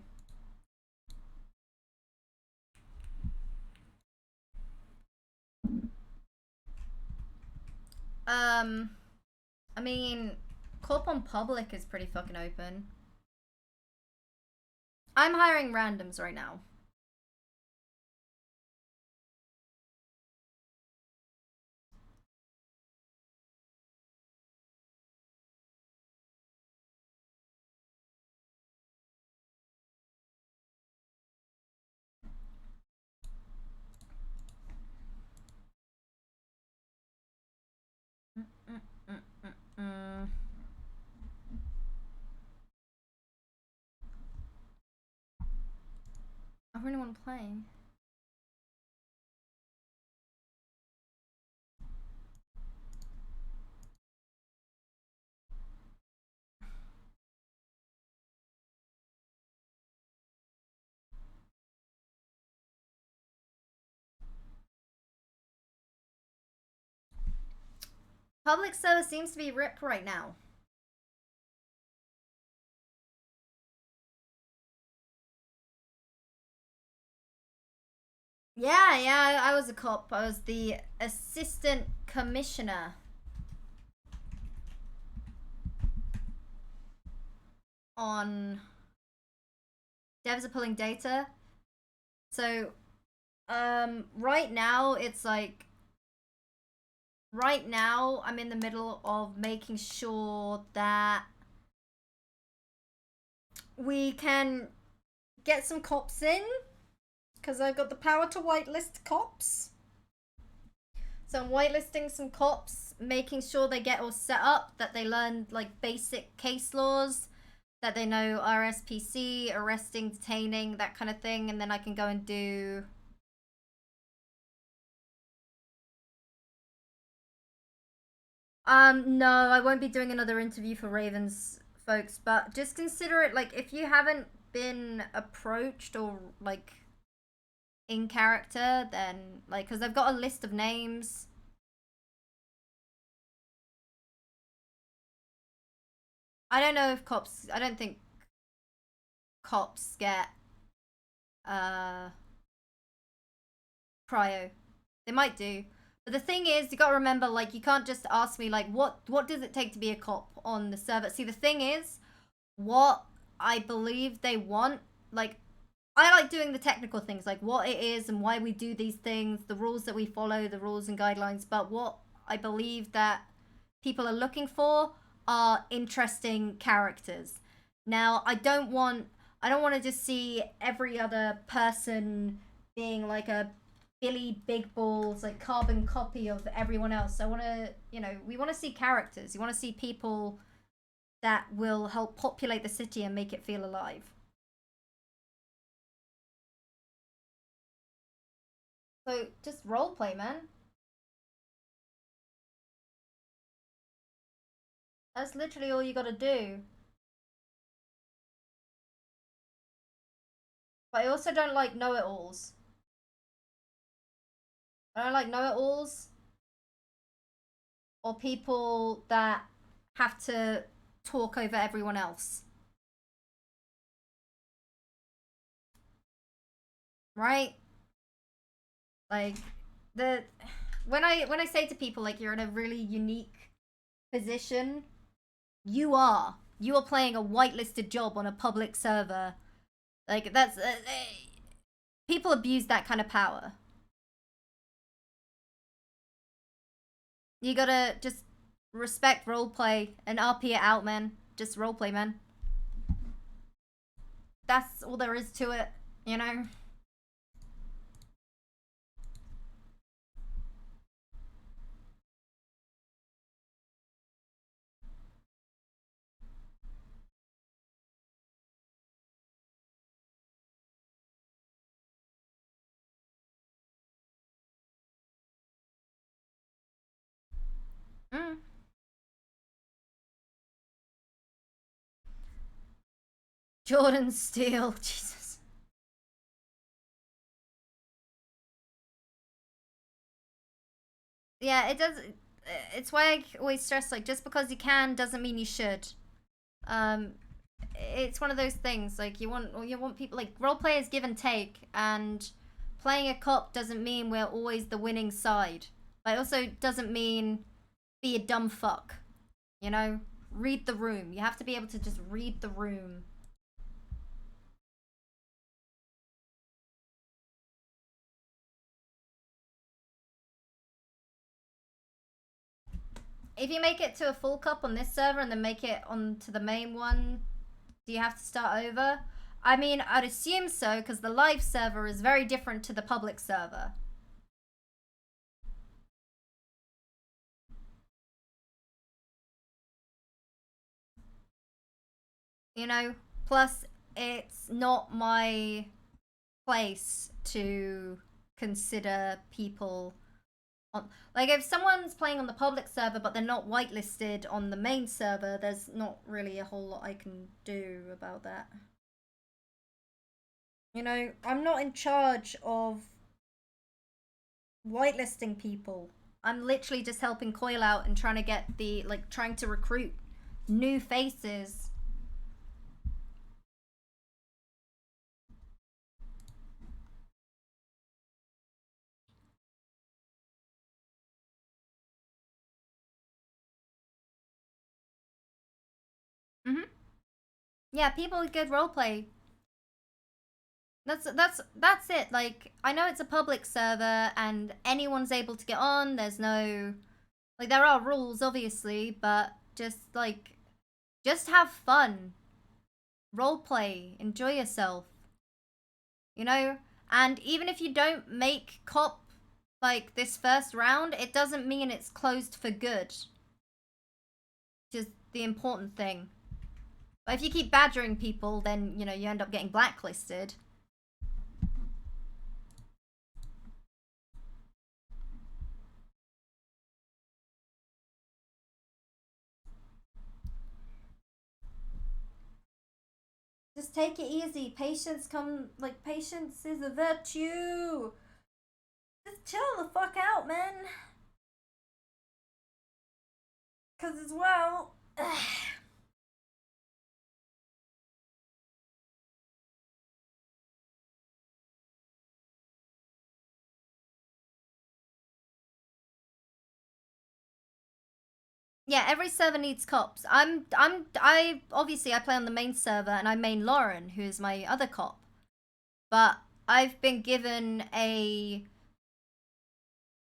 I mean, Corp on Public is pretty fucking open. I'm hiring randoms right now. playing. Public server seems to be ripped right now. Yeah, I was a cop. I was the assistant commissioner. On devs are pulling data. So, right now it's like, right now I'm in the middle of making sure that we can get some cops in, because I've got the power to whitelist cops. So I'm whitelisting some cops, making sure they get all set up, that they learn like basic case laws, that they know RSPC, arresting, detaining, that kind of thing, and then I can go and do... No, I won't be doing another interview for Ravens, folks, but just consider it, like, if you haven't been approached or, like, in character, then, like, because I've got a list of names. I don't know if cops, I don't think cops get, cryo. They might do. But the thing is, you gotta remember, like, you can't just ask me, like, what does it take to be a cop on the server? See, the thing is, what I believe they want, like, I like doing the technical things, like what it is and why we do these things, the rules that we follow, the rules and guidelines, but what I believe that people are looking for are interesting characters. Now, I don't want to just see every other person being like a Billy Big Balls, like carbon copy of everyone else. I want to, you know, we want to see characters. You want to see people that will help populate the city and make it feel alive. So just roleplay, man. That's literally all you gotta do. But I also don't like know-it-alls. I don't like know-it-alls or people that have to talk over everyone else. Right? Like, when I say to people, like, you're in a really unique position, you are playing a whitelisted job on a public server. Like, that's people abuse that kind of power. You gotta just respect roleplay and RP it out, man. Just roleplay, man. That's all there is to it, you know? Mm. Jordan Steele, Jesus. Yeah, it does. It's why I always stress, like, just because you can doesn't mean you should. It's one of those things, like, you want people, like, roleplay is give and take, and playing a cop doesn't mean we're always the winning side. But it also doesn't mean be a dumb fuck, you know? Read the room. You have to be able to just read the room. If you make it to a full cup on this server and then make it onto the main one, do you have to start over? I mean, I'd assume so, because the live server is very different to the public server. You know? Plus, it's not my place to consider people on, like if someone's playing on the public server but they're not whitelisted on the main server, there's not really a whole lot I can do about that. You know, I'm not in charge of whitelisting people. I'm literally just helping Coil out and trying to get the, like, trying to recruit new faces. Yeah, people with good roleplay. That's it. Like, I know it's a public server and anyone's able to get on. There's no, like, there are rules obviously, but just like, just have fun. Roleplay, enjoy yourself. You know? And even if you don't make cop like this first round, it doesn't mean it's closed for good. Just the important thing. But if you keep badgering people, then, you know, you end up getting blacklisted. Just take it easy. Patience patience is a virtue. Just chill the fuck out, man. Cause as well, yeah, every server needs cops. I obviously I play on the main server and I main Lauren, who is my other cop. But I've been given a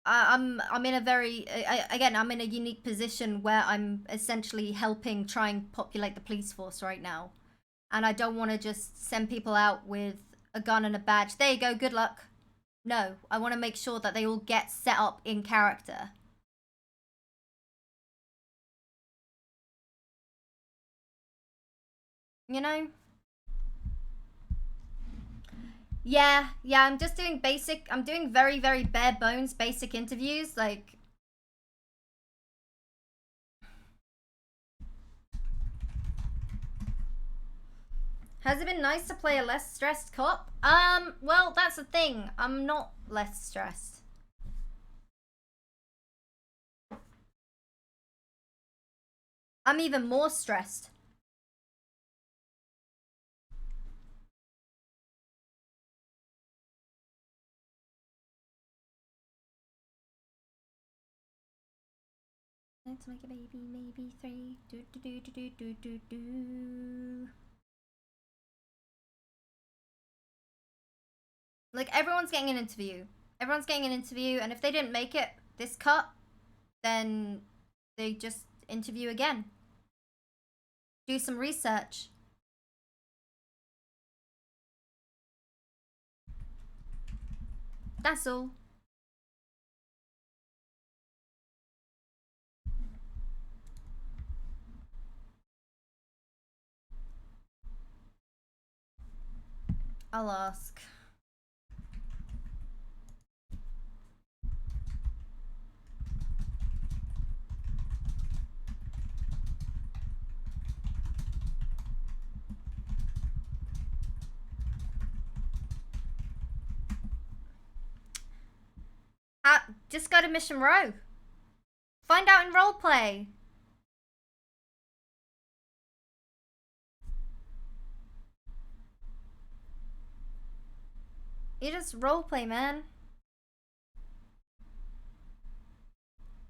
I'm in a very again, I'm in a unique position where I'm essentially helping try and populate the police force right now. And I don't want to just send people out with a gun and a badge. There you go, good luck. No, I want to make sure that they all get set up in character. You know? Yeah, I'm just doing basic, I'm doing very, very bare bones basic interviews, like... Has it been nice to play a less stressed cop? Well, that's the thing. I'm not less stressed. I'm even more stressed. Let's make a baby, maybe 3. Do do do do do do do. Like, everyone's getting an interview. Everyone's getting an interview, and if they didn't make it this cut, then they just interview again. Do some research. That's all. I'll ask. Just go to Mission Row. Find out in roleplay. You just roleplay, man.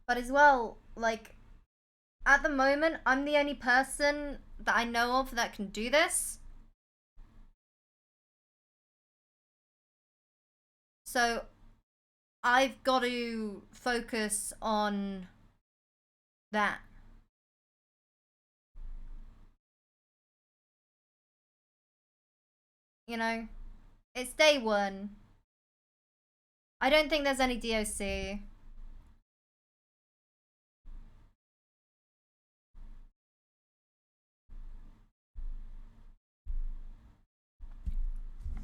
But as well, like, at the moment, I'm the only person that I know of that can do this. So, I've got to focus on that. You know? It's day 1. I don't think there's any DOC.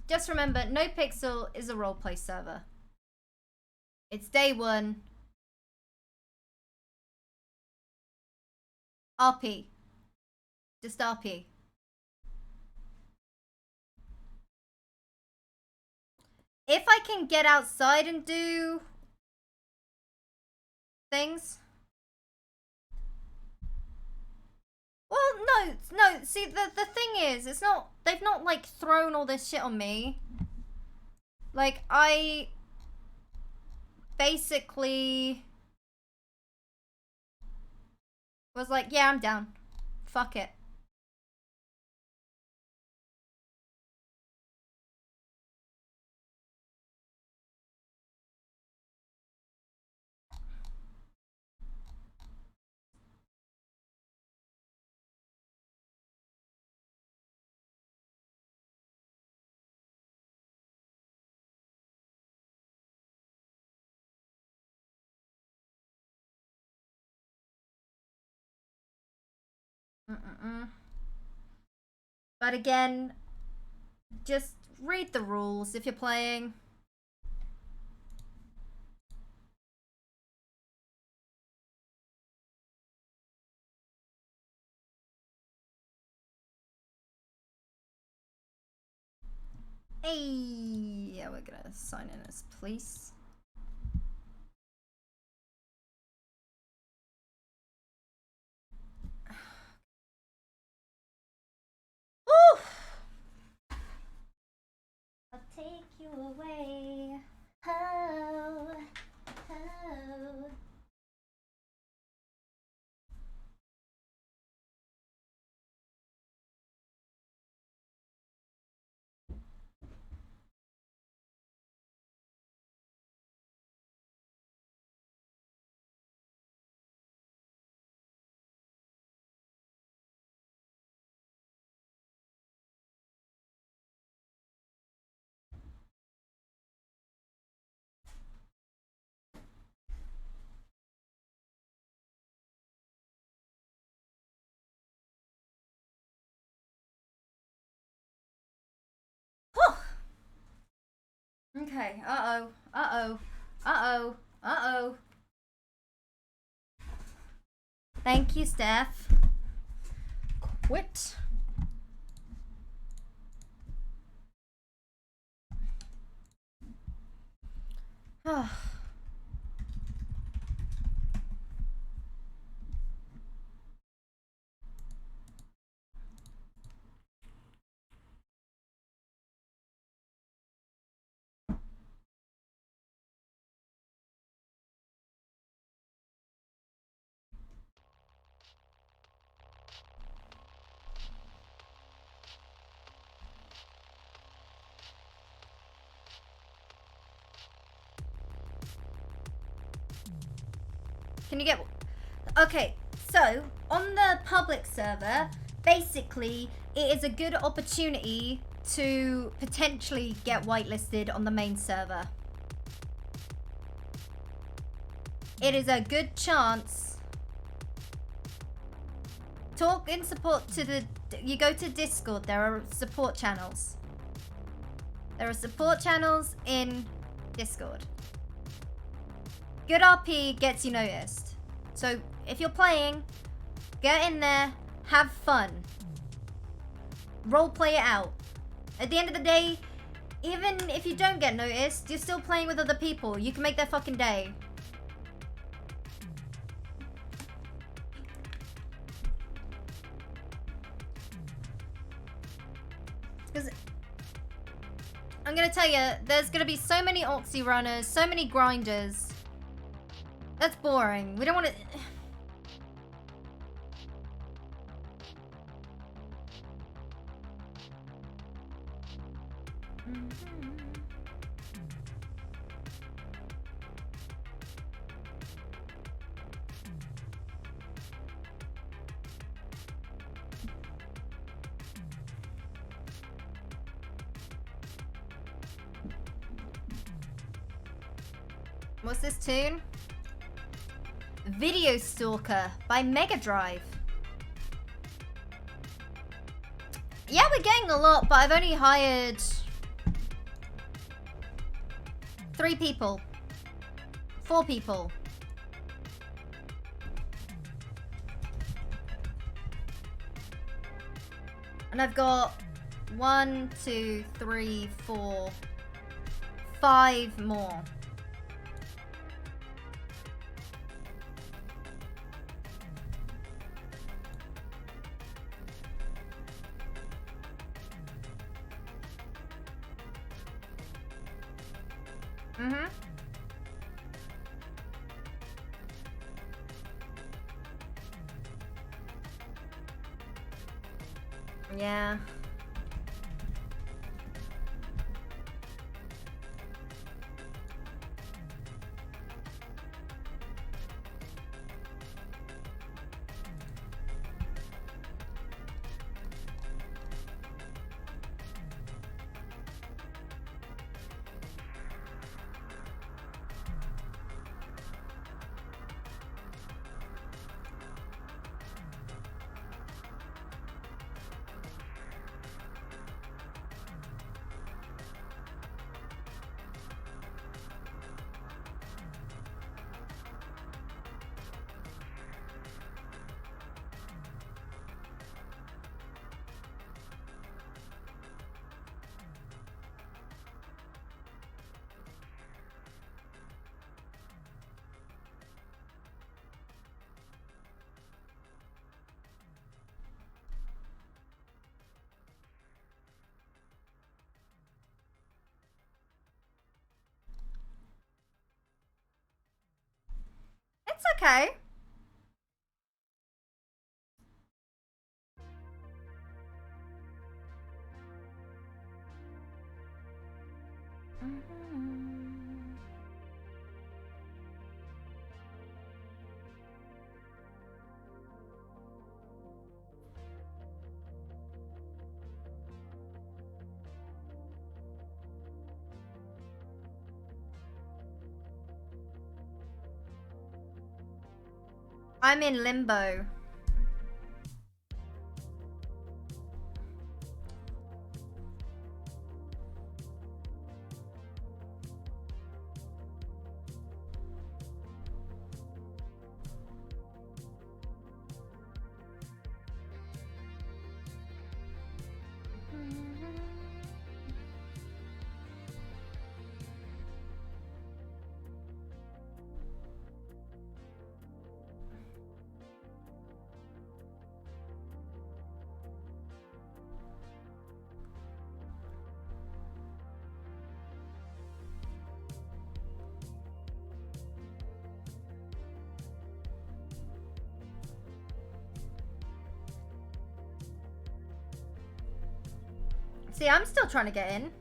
just remember, NoPixel is a roleplay server. It's day one. RP. Just RP. If I can get outside and do things. Well, no. See, the thing is, it's not. They've not like thrown all this shit on me. Like I basically was like, yeah, I'm down. Fuck it. But again, just read the rules if you're playing. Hey, yeah, we're gonna sign in as police. Woo! I'll take you away. Oh, oh. Okay, uh-oh. Thank you, Steph. Quit. Can you get... Okay, so on the public server, basically, it is a good opportunity to potentially get whitelisted on the main server. It is a good chance. Talk in support to the... You go to Discord, there are support channels. There are support channels in Discord. Good RP gets you noticed. So if you're playing, get in there, have fun. Roleplay it out. At the end of the day, even if you don't get noticed, you're still playing with other people. You can make their fucking day. Because I'm gonna tell you, there's gonna be so many Oxy runners, so many grinders. That's boring. We don't want to... What's this tune? Video Stalker by Mega Drive. Yeah, we're getting a lot, but I've only hired 3 people. 4 people. And I've got 1, 2, 3, 4, 5 more. Mm-hmm. Yeah. It's okay. I'm in limbo. See, I'm still trying to get in.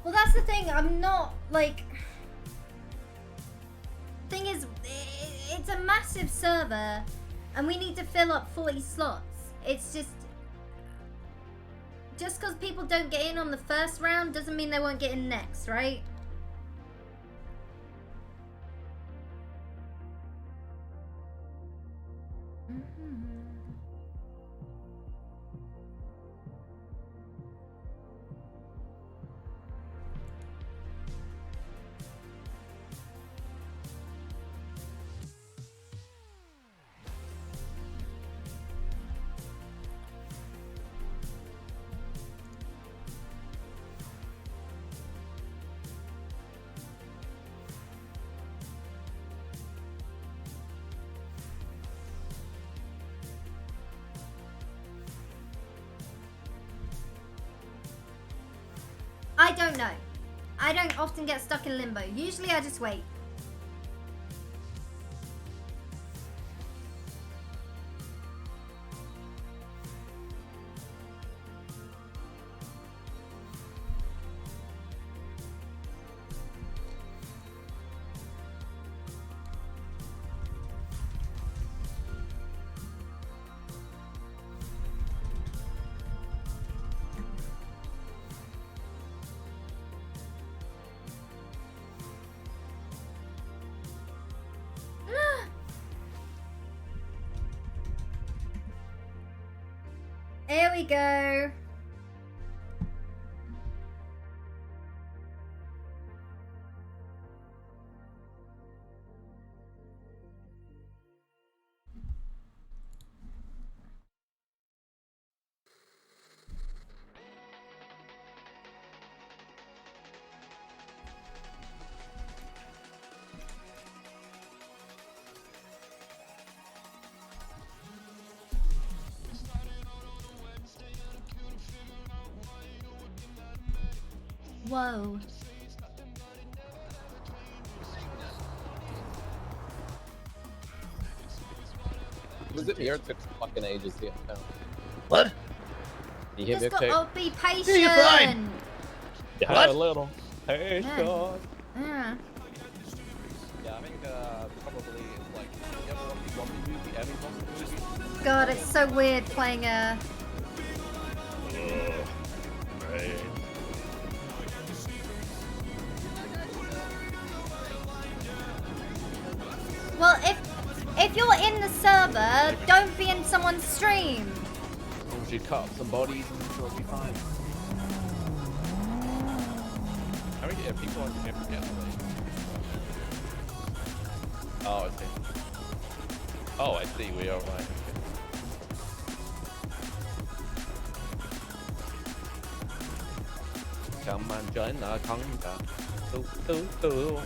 Well, that's the thing. I'm not, like... Thing is, it's a massive server, and we need to fill up 40 slots. It's just... Just because people don't get in on the first round doesn't mean they won't get in next, right? I don't know. I don't often get stuck in limbo. Usually I just wait. Here we go. Whoa. Was it me or it took fucking ages to get down? What? You hear Just me okay? gotta be patient. Yeah, you're fine. Yeah, What? a little. Hey, Yeah. God. Yeah. Yeah, I think probably like the other one movie, Emmy movie. God, it's so weird playing a. Right. Well, if you're in the server, don't be in someone's stream. As long as you cut up some bodies and it'll be fine. How many people are you ever get? Oh, I see. Oh, I see. We are right. Come on, join the conga. Ooh.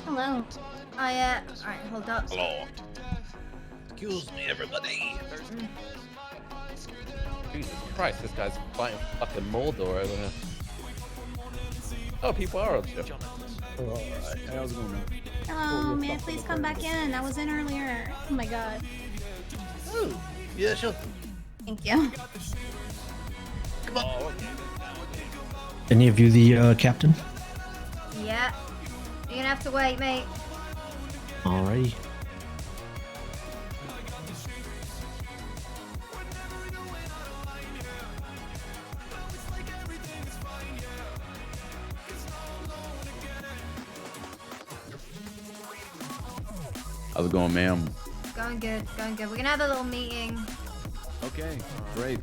Hello. Alright, hold up. Hello. Excuse me, everybody. Jesus Christ, this guy's fighting fucking Mordor over here. Oh, people are on ship. Alright, how's it going, man? Oh, may I please come back in? I was in earlier. Oh my god. Oh, yeah, sure. Thank you. Come on. Any of you the captain? Yeah. You're gonna have to wait, mate. Alrighty. How's it going, ma'am? Going good, going good. We're gonna have a little meeting. Okay, great.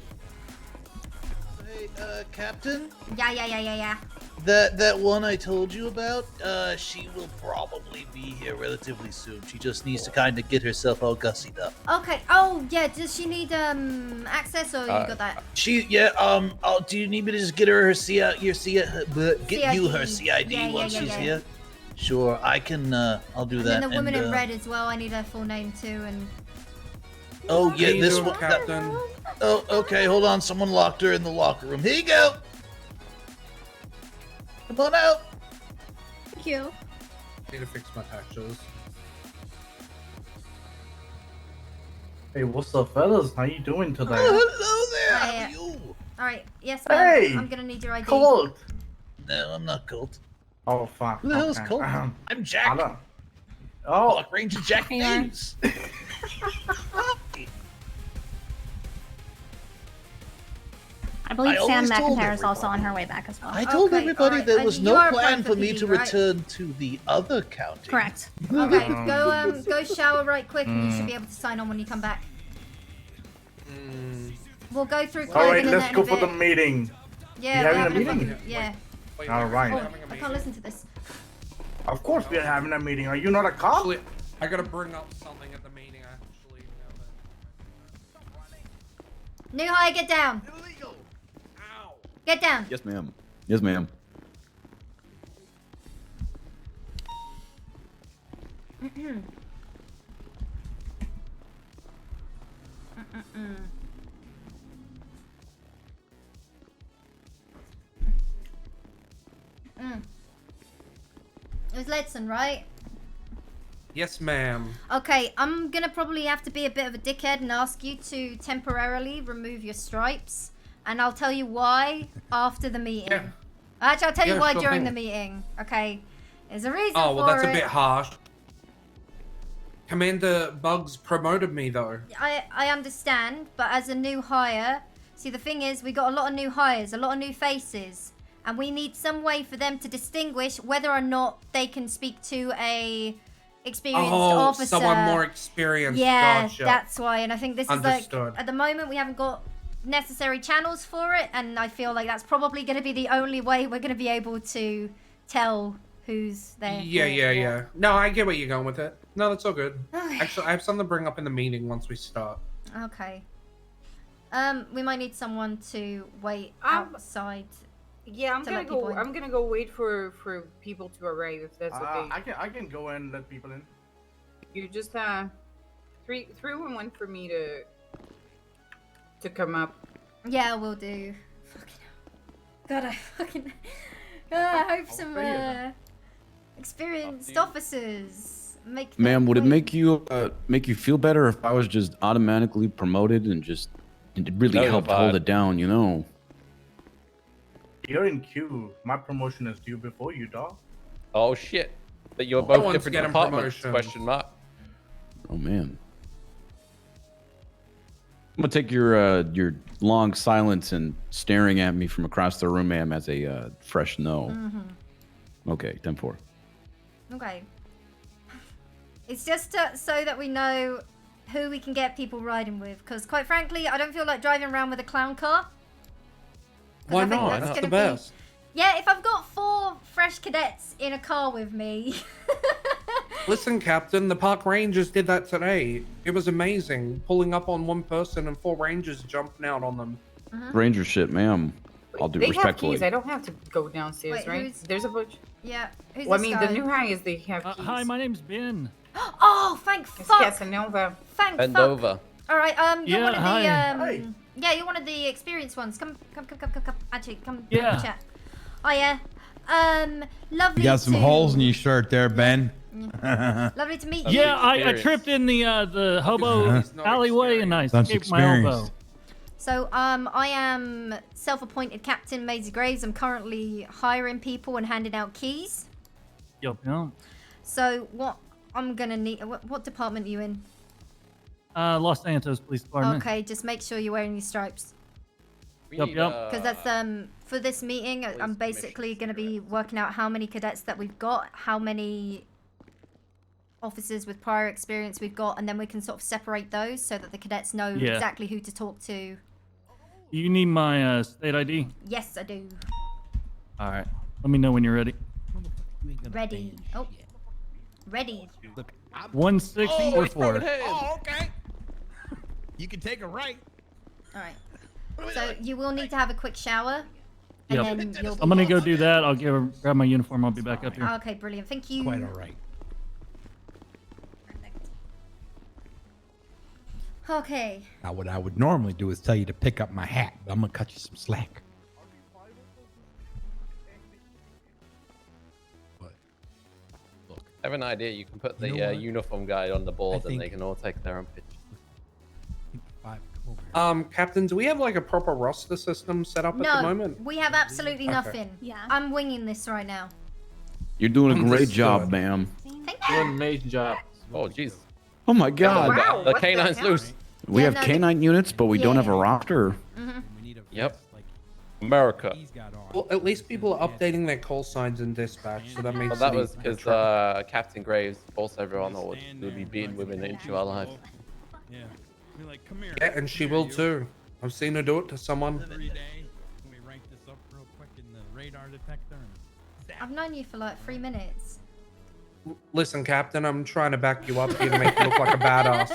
Hey, Captain? Yeah. That one I told you about, she will probably be here relatively soon. She just needs to kind of get herself all gussied up. Okay. Oh, yeah. Does she need access or you got that? Do you need me to just get her her CID, you her CID Yeah, once she's yeah. here? Sure, I can. I'll do And that. then the woman in red as well. I need her full name too. And Oh yeah, Hey, this dude, one. Captain. Oh, okay. Hold on. Someone locked her in the locker room. Here you go. Come on out. Thank you. Need to fix my patches. Hey, what's up, fellas? How you doing today? Oh, hello there. How Hiya. are you? all right. Yes, ma'am. Hey! I'm gonna need your ID. Colt! No, I'm not Colt. Oh, fuck. Who the hell is okay. Colt? I'm Jack. I don't... Oh, Park Ranger Jack Hughes. I believe I Sam always told McIntyre is also everybody. on her way back as well. I told Okay, everybody alright, there and was you no are plan applying for for me PD, to right? return to the other county. Correct. Okay. Go shower right quick, and you should be able to sign on when you come back. We'll go through all clothing right, and let's that go in a for the bit. meeting. Yeah, You we're having a having a meeting? fucking- yeah. All right. Oh, I can't listen to this. Of course we're having a meeting. Are you not a cop? Actually, I gotta bring up something at the meeting. Actually, New high, get down. Get down. Yes, ma'am. Yes, ma'am. It was Ledson, right? Yes, ma'am. Okay, I'm gonna probably have to be a bit of a dickhead and ask you to temporarily remove your stripes, and I'll tell you why after the meeting. Yeah. Actually, I'll tell you Yeah, why sure during thing. the meeting. Okay, there's a reason Oh, well, for that's it. a bit harsh. Commander Bugs promoted me, though. I understand, but as a new hire, see the thing is, we got a lot of new hires, a lot of new faces, and we need some way for them to distinguish whether or not they can speak to a experienced officer. Someone more experienced. Yeah, Gotcha. that's why, and I think this Understood. is like, at the moment we haven't got necessary channels for it, and I feel like that's probably going to be the only way we're going to be able to tell who's there. Yeah. No, I get where you're going with it. No, that's all good. Actually, I have something to bring up in the meeting once we start. Okay. We might need someone to wait outside. Yeah, I'm to gonna let people go. in. I'm gonna go wait for people to arrive if that's okay. I can go and let people in. You just 311 for me to come up. Yeah, we'll do. Fucking hell. God, I hope some experienced officers make. Ma'am, would it make you feel better if I was just automatically promoted and just it really helped hold it down, you know? You're in queue. My promotion is due before you, dog. Oh shit! But you're No both one's different getting departments? promotion. Question mark. Oh man. I'm gonna take your long silence and staring at me from across the room, ma'am, as a fresh no. Okay, 10-4. Okay. It's just so that we know who we can get people riding with, because quite frankly, I don't feel like driving around with a clown car. Why I think not? that's That's the gonna best. Yeah, if I've got 4 fresh cadets in a car with me. Listen, Captain, the park rangers did that today. It was amazing. Pulling up on one person and 4 rangers jumping out on them. Ranger shit, ma'am. I'll do They have respectfully. keys. I don't have to go downstairs, Wait, right? who's- There's a bunch. Yeah. Who's Well, I this mean, guy? the new hires they have keys. Hi, my name's Ben. Oh, thank It's fuck. Casanova. Thank Bend fuck. over. All right, you're Yeah, one of the hi. yeah, you're one of the experienced ones. Come. Actually, come. Yeah. Come chat. Oh yeah. Lovely. You got some to... holes in your shirt there, Ben. Lovely to meet you. Yeah, I tripped in the hobo alleyway and I That's escaped my elbow. experienced. So I am self-appointed Captain Maisy Graves. I'm currently hiring people and handing out keys. Yup. So what I'm gonna need? What department are you in? Los Santos Police Department. Okay, just make sure you're wearing your stripes. Yup. Because that's for this meeting, I'm basically going to be working out how many cadets that we've got, how many officers with prior experience we've got, and then we can sort of separate those so that the cadets know exactly who to talk to. You need my state ID? Yes, I do. All right. Let me know when you're ready. Ready. Oh. Ready. 1644. Oh, okay. You can take a right. All right. So you will need to have a quick shower. And Yep. then you'll be I'm gonna go do that. I'll grab my uniform. I'll be back up here. Okay, brilliant. Thank you. Quite all right. Okay. Now, what I would normally do is tell you to pick up my hat, but I'm gonna cut you some slack. I have an idea. You can put the You know what? uniform guy on the board, I and they think- can all take their own pictures. Captain, do we have like a proper roster system set up at the No, moment? we have absolutely Okay. nothing. Yeah. I'm winging this right now. You're doing a great Understood. job, ma'am. Thank Doing an you. amazing job. Oh, jeez. Oh my God. wow, The what the canine's hell? loose. We Yeah, have no, canine units, but we don't have a Yeah. roster. Yep. America. Well, at least people are updating their call signs in dispatch, so that makes Well, that it was easier. because Captain Graves forced everyone to be beaten within an inch of our life. Yeah. Be like, come here. Yeah, and she will too. I've seen her do it to someone. Every day. Let me rank this up real quick in the radar detector. I've known you for like 3 minutes. Listen, Captain, I'm trying to back you up here to make you look like a badass.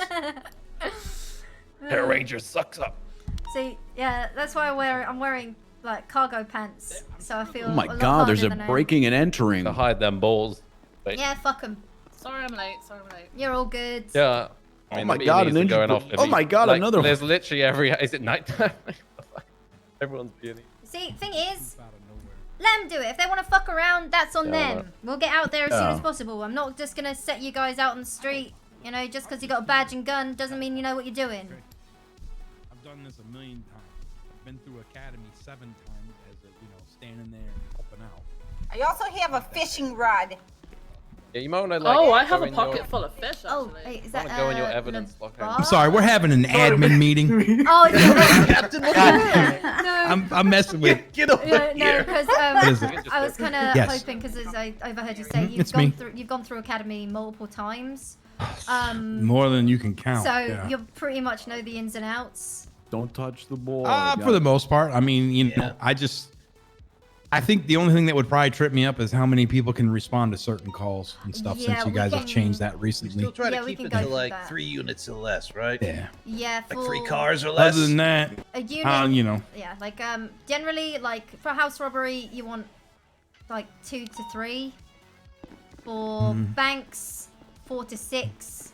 That ranger sucks up. See, yeah, that's why I'm wearing like cargo pants, so I feel. Oh my a lot God, there's harder a than I am. breaking and entering. To hide them balls. But Yeah, fuck 'em. Sorry I'm late. You're all good. Yeah. Oh my God, a ninja oh my God, like, another one. There's literally is it nighttime? Everyone's peony. See, thing is, let them do it. If they want to fuck around, that's on them. We'll get out there as soon as possible. I'm not just gonna set you guys out on the street. You know, just because you got a badge and gun doesn't mean you know what you're doing. I've done this a million times. I've been through academy 7 times as a, standing there and helping out. I also have a fishing rod. Yeah, you might want to like. Oh, I have a pocket full of fish. Actually. Oh, hey, is that go in your evidence locker. I'm sorry, we're having an admin meeting. Oh, Captain, what I'm messing with. Get over no, here. because I was kind of hoping because I overheard you say you've gone through academy multiple times. More than you can count. So yeah. you pretty much know the ins and outs. Don't touch the ball. For the most part. I mean, you know, I think the only thing that would probably trip me up is how many people can respond to certain calls and stuff since you guys have changed that recently. Still try to keep it to like 3 units or less, right? Yeah. Yeah. Like 3 cars or less. Other than that, a unit, you know. Yeah, like generally, like for house robbery, you want like 2 to 3. For banks, 4 to 6.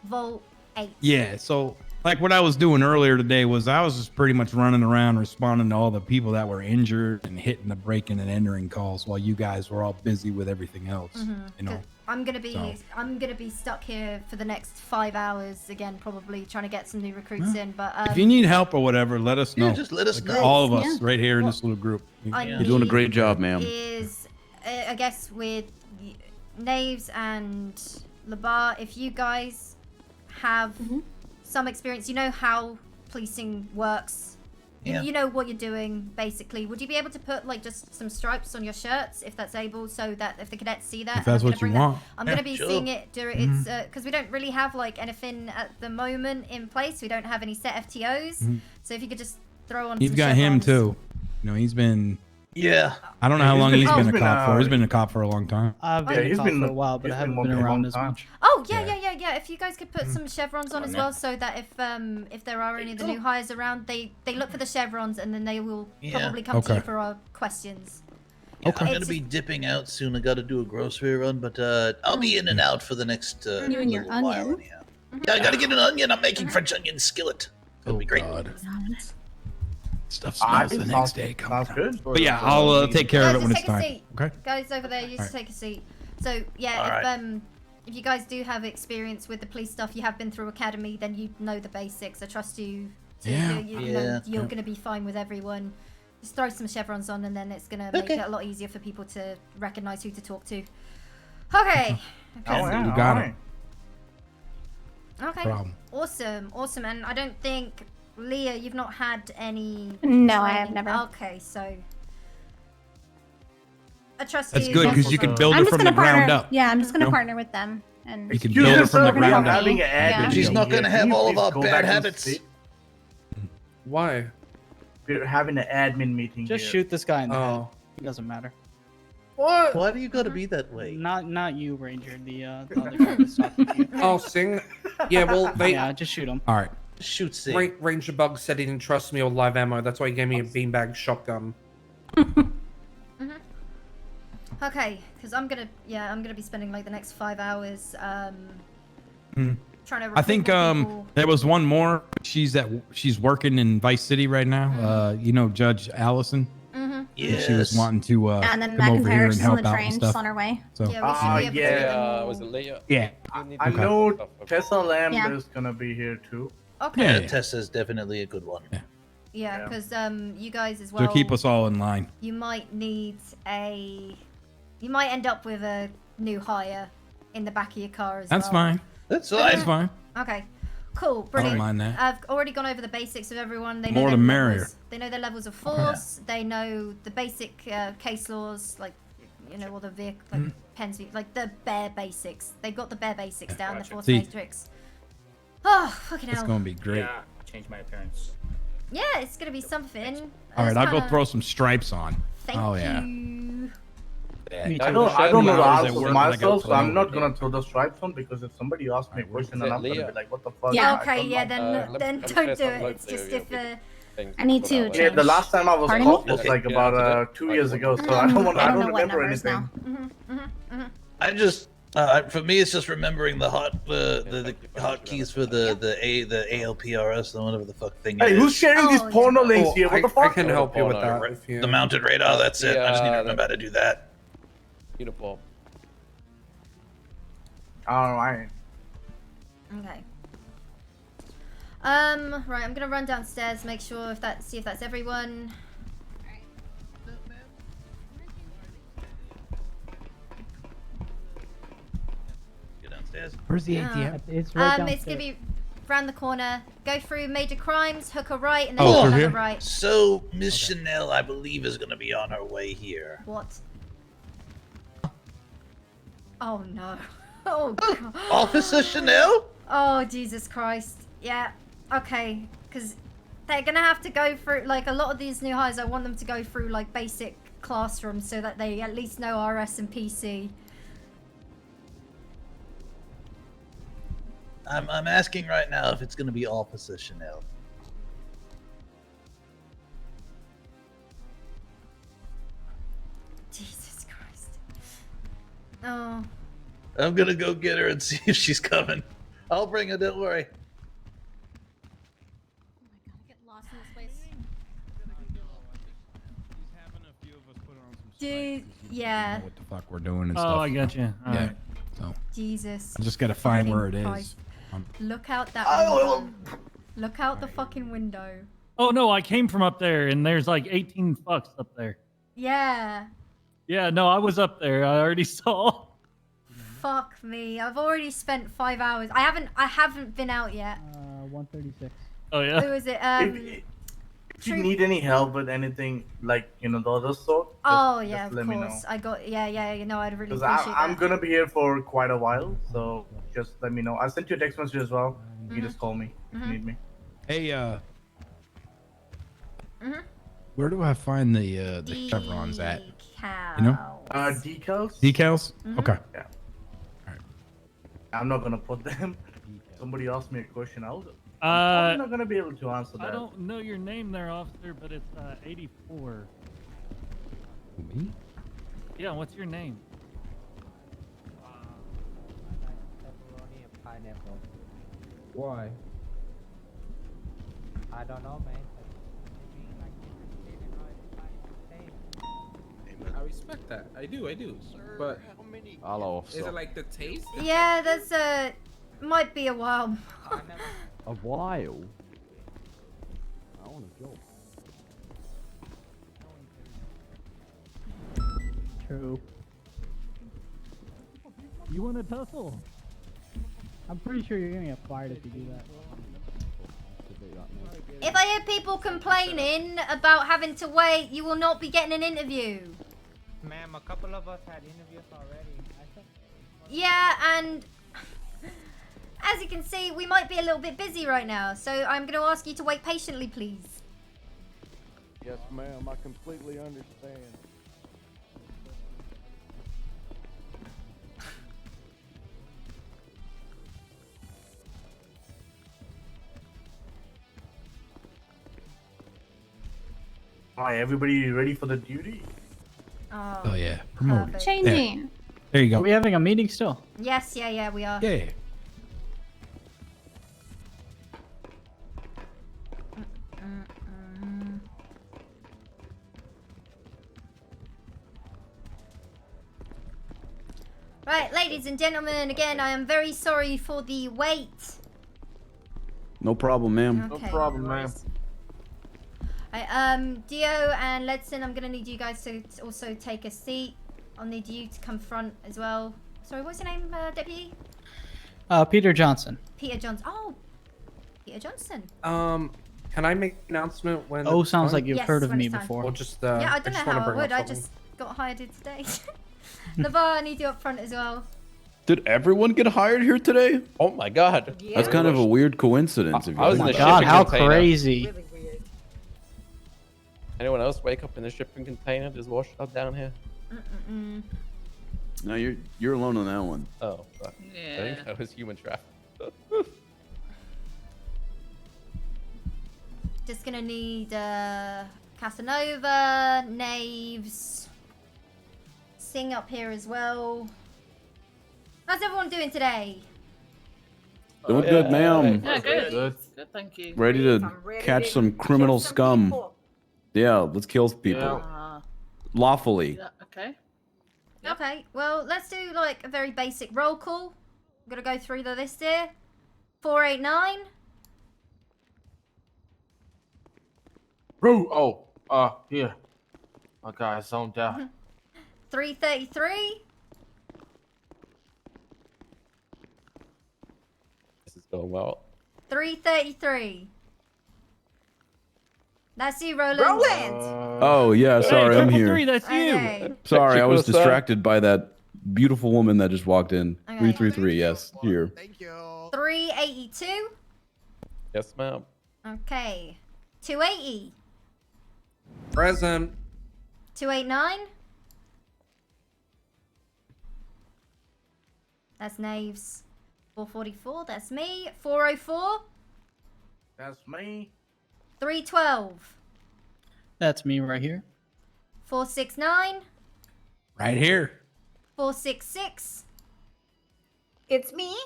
Vault, 8. Yeah. So like what I was doing earlier today was I was just pretty much running around responding to all the people that were injured and hitting the breaking and entering calls while you guys were all busy with everything else. You know. I'm gonna be stuck here for the next 5 hours again, probably trying to get some new recruits in. But if you need help or whatever, let us know. Just let us know. All of us right here in this little group. You're doing a great job, ma'am. Is I guess with Naves and Labar, if you guys have some experience, you know how policing works. Yeah. You know what you're doing, basically. Would you be able to put like just some stripes on your shirts if that's able, so that if the cadets see that? If that's what you want. I'm gonna be seeing it during it's because we don't really have like anything at the moment in place. We don't have any set FTOs. So if you could just throw on. You've got him too. You know, he's been. Yeah. I don't know how long he's been a cop for. He's been a cop for a long time. I've been a cop for a while, but I haven't been around as much. Oh yeah. If you guys could put some chevrons on as well, so that if there are any of the new hires around, they look for the chevrons and then they will probably come to you for our questions. Yeah, I'm gonna be dipping out soon. I got to do a grocery run, but I'll be in and out for the next you and your while. onion. Yeah, I gotta get an onion. I'm making French onion skillet. It'll be great. Stuff smells the next day. Sounds good. But yeah, I'll take care of it when it's time. Okay. Guys over there, you just take a seat. So yeah, if you guys do have experience with the police stuff, you have been through academy, then you know the basics. I trust you. You know you're gonna be fine with everyone. Just throw some chevrons on, and then it's gonna make it a lot easier for people to recognize who to talk to. Okay. You got it. Okay. Problem. Awesome. And I don't think, Leah, you've not had any. No, I have never. Okay, so I trust That's you. good because you can build it from the ground up. Yeah, I'm just gonna partner with them, and you can build it from the ground up. She's not gonna have all of our bad habits. Why? We're having an admin meeting. Just shoot this guy in the head. It doesn't matter. What? Why do you gotta be that way? Not you, Ranger. The other guy was talking to you. Oh, Sing. Yeah, well, yeah, just shoot him. All right. Shoot Sing. Ranger Bug said he didn't trust me with live ammo. That's why he gave me a beanbag shotgun. Okay, because I'm gonna be spending like the next 5 hours trying to. I think there was one more. She's working in Vice City right now. You know, Judge Allison. Yeah. She was wanting to and then come over here McIntyre's and on help the out train, and just stuff. on her way. So. Was it Leah? Yeah. I know Tessa Lamb Yeah. is gonna be here too. Okay. Yeah, Tessa's definitely a good one. Yeah, because you guys as well. To keep us all in line. You might end up with a new hire in the back of your car as That's well. fine. That's fine. Okay. Cool. Brilliant. mind that. I've already gone over the basics of everyone. They know More their the merrier. levels. They know their levels of force. They know the basic case laws, like all the vehicle, like pens, like the bare basics. They've got the bare basics down. The force matrix. Oh, fucking hell. It's gonna be great. Yeah, change my appearance. Yeah, it's gonna be something. All right, I'll go throw some stripes on. Thank you. I don't know the answers myself, so I'm not gonna throw the stripes on because if somebody asks me a question, then I'm gonna be like, "What the fuck?" Yeah. I Okay. don't Yeah. know. Then don't do it. It's just if. I need to. Yeah, the last time I was Pardon caught me? was like about 2 years ago, so I don't I don't know what remember numbers anything. now. I just For me, it's just remembering the hotkeys for the ALPRS and whatever the fuck thing. Hey, who's sharing these porno links here? What the fuck? I can help you with that. The mounted radar. That's it. I just need to remember how to do that. Uniform. All right. Okay. Right, I'm gonna run downstairs, make sure see if that's everyone. Go downstairs. Where's the ATM? It's right downstairs. It's gonna be round the corner. Go through major crimes, hook a right, and then Oh, hook a right. So Miss Chanel, I believe, is gonna be on her way here. What? Oh no. Oh god. Officer Chanel? Oh Jesus Christ. Yeah. Okay. Because they're gonna have to go through like a lot of these new hires. I want them to go through like basic classrooms so that they at least know RS and PC. I'm asking right now if it's gonna be Officer Chanel. Jesus Christ. Oh. I'm gonna go get her and see if she's coming. I'll bring her, don't worry. Dude, yeah. What the fuck we're doing and Oh, stuff. I got you. All yeah. right. So Jesus. I just gotta find where it fucking is. Christ. Look out that Oh, window. Look out the fucking window. Oh no, I came from up there, and there's like 18 fucks up there. Yeah. Yeah, no, I was up there. I already saw. Fuck me. I've already spent 5 hours. I haven't been out yet. 136. Oh yeah. Who was it? If you need any help with anything, like, you know, the other sort, Oh yeah, just of let me know. course. I got you know, I'd really Because appreciate I'm that. gonna be here for quite a while, so just let me know. I sent you a text message as well. You just call me if you need me. Hey, where do I find the chevrons at? You know? Decals? Decals? Okay. Yeah. I'm not gonna put them. Somebody asked me a question. I'm probably not gonna be able to answer that. I don't know your name there, officer, but it's 84. Me? Yeah, what's your name? Pineapple. Why? I don't know, man. I respect that. I do. But Hello, is it like the taste? Yeah, that's might be a while. A while? I want a job. True. You want to tussle? I'm pretty sure you're gonna get fired if you do that. If I hear people complaining about having to wait, you will not be getting an interview. Ma'am, a couple of us had interviews already. I think. Yeah, and as you can see, we might be a little bit busy right now, so I'm going to ask you to wait patiently, please. Yes, ma'am. I completely understand. Alright, everybody ready for the duty? Oh yeah, promoted. perfect. Changing. There you go. Are we having a meeting still? Yes, yeah, we are. Yeah. Right, ladies and gentlemen, again, I am very sorry for the wait. No problem, ma'am. Okay. No problem, ma'am. Right, Dio and Ledson, I'm gonna need you guys to also take a seat. I'll need you to come front as well. Sorry, what's your name, Deputy? Peter Johnson. Peter Johnson. Oh, Peter Johnson. Can I make an announcement when? Oh, it's sounds time? like you've Yes, heard of when me it's time. before. Well, just Yeah, I don't know just wanna how I bring up would. I something. just got hired here today. Lavar, I need you up front as well. Did everyone get hired here today? Oh my god. That's kind of a weird coincidence. If you I was think in the about it. shipping God, how container. crazy. Anyone else wake up in the shipping container just washed up down here? No, you're alone on that one. Oh, fuck. I Yeah. think that was human traffic. Just gonna need Casanova, Knaves, Sing up here as well. How's everyone doing today? Doing good, ma'am. Yeah, good. Good, thank you. Ready to catch some criminal scum. Yeah, let's kill people. Lawfully. Yeah, okay. Okay, well, let's do like a very basic roll call. I'm gonna go through the list here. 489. Here. Okay, I zoned out. 333. This is going well. 333. That's you, Roland. Oh yeah, sorry, I'm here. 333, that's you. Okay. Sorry, I was What's that? distracted by that beautiful woman that just walked in. Okay. 333, yes, here. 382. Yes, ma'am. Okay. 280. Present. 289. That's Knaves. 444, that's me. 404. That's me. 312. That's me right here. 469. Right here. 466. It's me.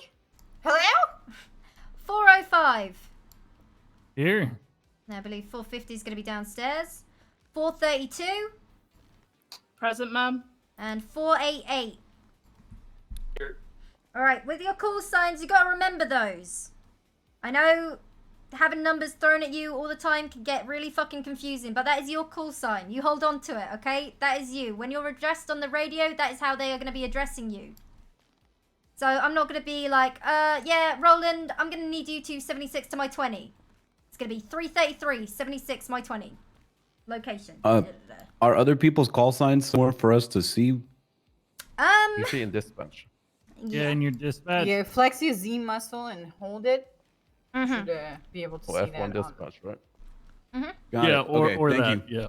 Hello? 405. Here. I believe 450 is going to be downstairs. 432. Present, ma'am. And 488. Alright, with your call signs, you got to remember those. I know having numbers thrown at you all the time can get really fucking confusing, but that is your call sign. You hold on to it, okay? That is you. When you're addressed on the radio, that is how they are going to be addressing you. So I'm not going to be like, yeah, Roland, I'm going to need you to 76 to my 20. It's going to be 333, 76, my 20. Location. Are other people's call signs somewhere for us to see? Usually in dispatch. Yeah, in your dispatch. Yeah, flex your Z muscle and hold it. Should be able to see F1 that. dispatch, right? Got Yeah, it. or, Okay, or thank that. you. Yeah.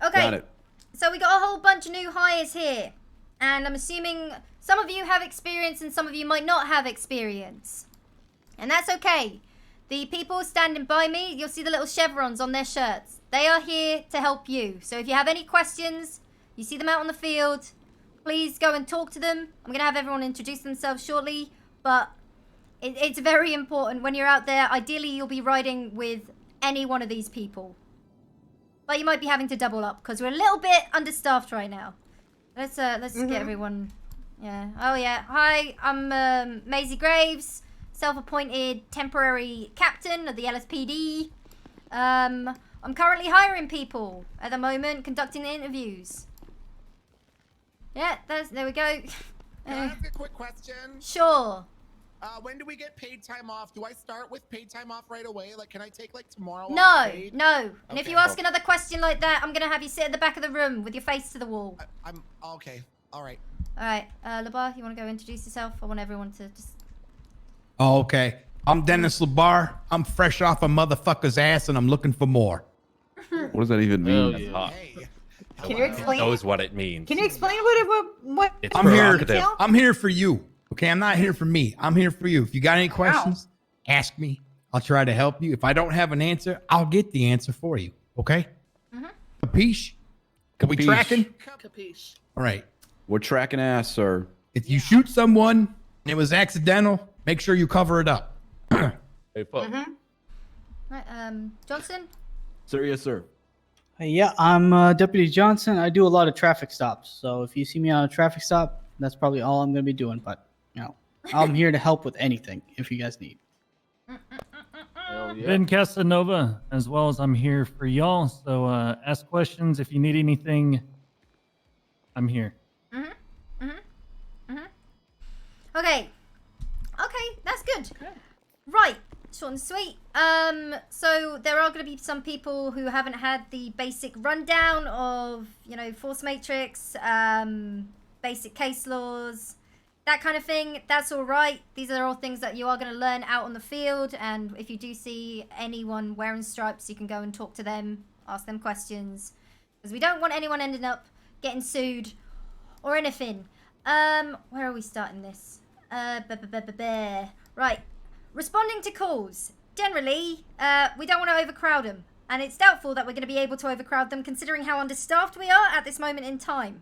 Okay. Got it. So we got a whole bunch of new hires here. And I'm assuming some of you have experience and some of you might not have experience. And that's okay. The people standing by me, you'll see the little chevrons on their shirts. They are here to help you. So if you have any questions, you see them out on the field, please go and talk to them. I'm going to have everyone introduce themselves shortly. But it's very important when you're out there. Ideally, you'll be riding with any one of these people. But you might be having to double up because we're a little bit understaffed right now. Let's get everyone. Yeah. Oh yeah. Hi, I'm Maisy Graves, self-appointed temporary captain of the LSPD. I'm currently hiring people at the moment, conducting the interviews. Yeah, there we go. Can I ask a quick question? Sure. When do we get paid time off? Do I start with paid time off right away? Like, can I take like tomorrow No, off paid? no. And if Okay. you ask another question like that, I'm gonna have you sit at the back of the room with your face to the wall. I'm okay. All right. All right, Labar, you want to go introduce yourself? I want everyone to just. Oh, okay. I'm Dennis Labar. I'm fresh off a motherfucker's ass and I'm looking for more. What does that even mean? Can you explain? Knows what it means. Can you explain what? It's I'm here. provocative. I'm here for you. Okay, I'm not here for me. I'm here for you. If you got any questions, ask me. I'll try to help you. If I don't have an answer, I'll get the answer for you. Okay? Capiche? Are we Capiche. tracking? Capiche. All right. We're tracking ass, sir. If you shoot someone and it was accidental, make sure you cover it up. Hey, fuck. Right, Johnson. Sir, yes, sir. Yeah, I'm Deputy Johnson. I do a lot of traffic stops. So if you see me on a traffic stop, that's probably all I'm going to be doing. But, you know, I'm here to help with anything if you guys need. Ben Casanova, as well as I'm here for y'all. So ask questions if you need anything. I'm here. Okay. Okay, that's good. Right, short and sweet. So there are going to be some people who haven't had the basic rundown of, you know, force matrix, basic case laws, that kind of thing. That's all right. These are all things that you are going to learn out on the field. And if you do see anyone wearing stripes, you can go and talk to them, ask them questions, because we don't want anyone ending up getting sued or anything. Where are we starting this? Right. Responding to calls. Generally, we don't want to overcrowd them. And it's doubtful that we're going to be able to overcrowd them considering how understaffed we are at this moment in time.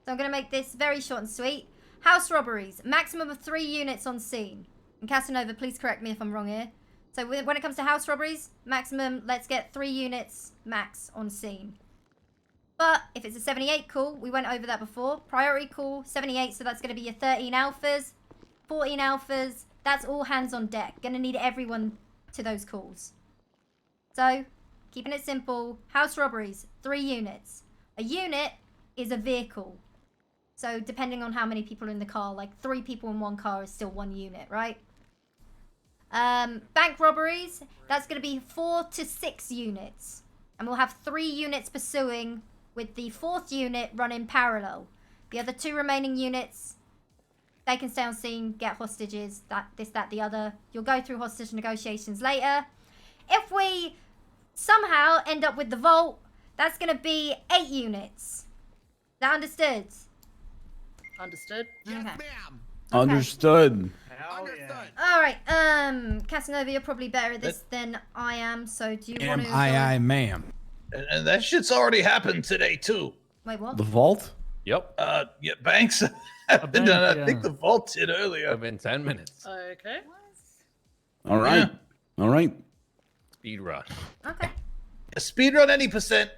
So I'm going to make this very short and sweet. House robberies, maximum of 3 units on scene. And Casanova, please correct me if I'm wrong here. So when it comes to house robberies, maximum, let's get 3 units max on scene. But if it's a 78 call, we went over that before. Priority call, 78, so that's going to be your 13 alphas, 14 alphas. That's all hands on deck. Going to need everyone to those calls. So, keeping it simple, house robberies, 3 units. A unit is a vehicle. So depending on how many people are in the car, like 3 people in one car is still 1 unit, right? Bank robberies, that's going to be 4 to 6 units. And we'll have 3 units pursuing with the 4th unit running parallel. The other 2 remaining units, they can stay on scene, get hostages, the other. You'll go through hostage negotiations later. If we somehow end up with the vault, that's going to be 8 units. Is that understood? Understood. Yes, ma'am. Understood. All right. Casanova, you're probably better at this than I am. So do you want to? Aye, ma'am. And that shit's already happened today too. Wait, what? The vault? Yep. Yeah, Banks happened, and I think the vault did earlier. Within 10 minutes. Okay. All right. All right. Speed run. Okay. Speed run any percent.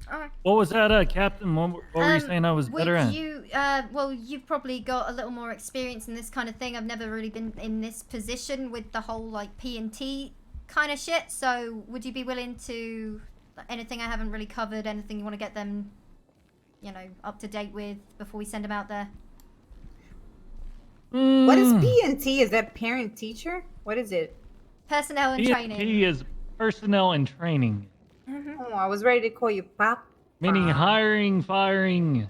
Alright. What was that, Captain? What were you saying I was better at? Well, you've probably got a little more experience in this kind of thing. I've never really been in this position with the whole, like, P&T kind of shit. So, would you be willing to, anything I haven't really covered, anything you want to get them, you know, up to date with before we send them out there? What is P&T? Is that parent teacher? What is it? Personnel and training. P is personnel and training. Oh, I was ready to call you Pop. Meaning hiring, firing.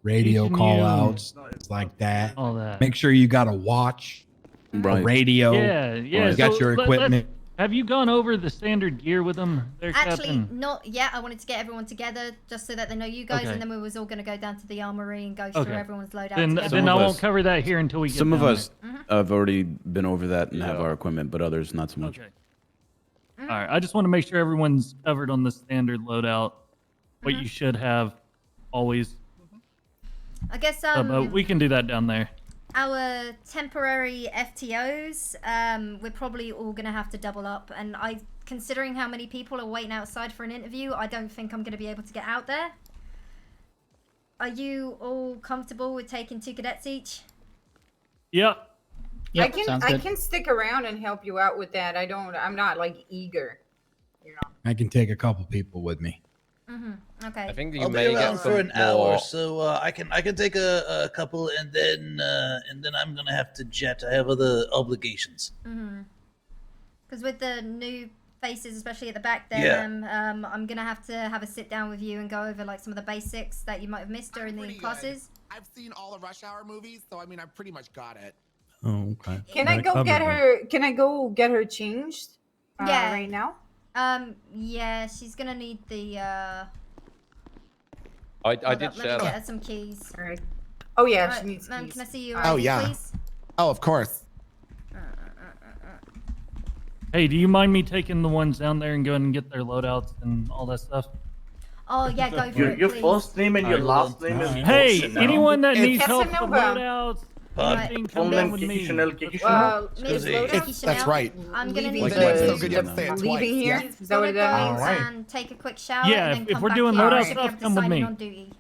Radio teaching call you, outs, things like that. All that. Make sure you got a watch, a radio. Yeah. You got your equipment. Have you gone over the standard gear with them there, Actually, Captain? not yet. I wanted to get everyone together just so that they know you guys, Okay. and then we was all going to go down to the armory and go through everyone's loadout together. Then I won't cover that here until we get Some of down us have already been over that and have our equipment, but others not so much. Okay. All right. I just want to make sure everyone's covered on the standard loadout. What you should have always. I guess But we can do that down there. our temporary FTOs, we're probably all going to have to double up. And considering how many people are waiting outside for an interview, I don't think I'm going to be able to get out there. Are you all comfortable with taking 2 cadets each? Yep. I can stick around and help you out with that. I'm not like eager. I can take a couple people with me. Okay. I think you I'll may be get around some for an hour, more- so I can take a couple, and then I'm gonna have to jet. I have other obligations. Because with the new faces, especially at the back there, Yeah. I'm going to have a sit down with you and go over like some of the basics that you might have missed during the classes. I've seen all the Rush Hour movies, so I mean, I've pretty much got it. Oh, okay. Can I go get her? Can I go get her changed? Yeah. Right now. Yeah, she's gonna need the. I hold did up, let share me get that. her some keys. Alright. Oh yeah, Alright, she needs ma'am, keys. can I see you? Oh yeah. Please? Oh, of course. Hey, do you mind me taking the ones down there and going and get their loadouts and all that stuff? Oh yeah, go for it, Your please. first name and your last name is Hey, Chanel. anyone that needs help with Casanova. loadouts, anything, come Full down name with Kiki me. Chanel, Kiki Well, Chanel. Miss It's, that's right. I'm gonna Leaving need The name's you so good you have to say it twice. leaving here. Yeah. Is that what it go is? Alright. and take a quick shower. Yeah, and then if come we're back doing here. loadout I should be stuff, able to come with sign in me. on duty.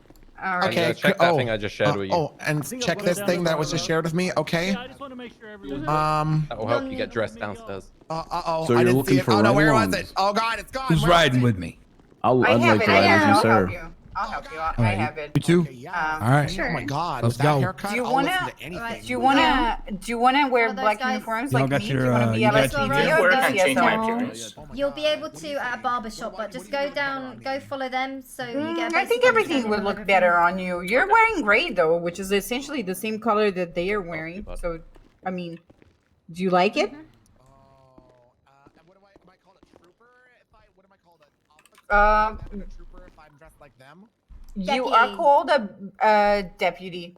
All right. Okay. Check that thing I just shared with you. Oh, and check this thing that was just shared with me. Okay. Yeah, I just want to make sure everyone's. That will help you get dressed downstairs. Uh-oh. So I you're didn't looking see it. for Oh no, where right was wrongs. it? Oh God, it's gone. Who's Where was riding it? with me? I I'd have like it. to ride with you, I'll sir. help you. I'll help you out. All I right. have it. You too? Okay, yeah. All right. Sure. Oh my God, Let's with that go. haircut, Do you I'll wanna- listen to anything. Do you wanna wear Well, those black guys- uniforms Y'all like got me? your, Do you wanna be you got LSPD your- or Go change my DSL? appearance. You'll be able to at a barber shop, but just go down, go follow them so you get. a I think basic everything understanding would of look everything. better on you. You're wearing gray though, which is essentially the same color that they are wearing. So, I mean, do you like it? What am I called a trooper? What am I called a trooper if I'm dressed like them? You are Deputy. called a deputy.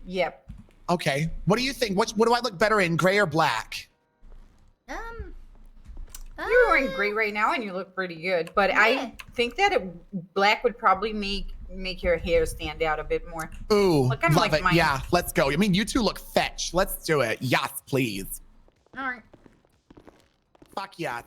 Yep. Okay. What do you think? What do I look better in, gray or black? You're wearing gray right now, and you look pretty good. But I think that black would probably make make your hair stand out a bit more. Ooh, Look, kinda love like it. mine. Yeah, let's go. I mean, you two look fetch. Let's do it. Yes, please. All right. Fuck yes.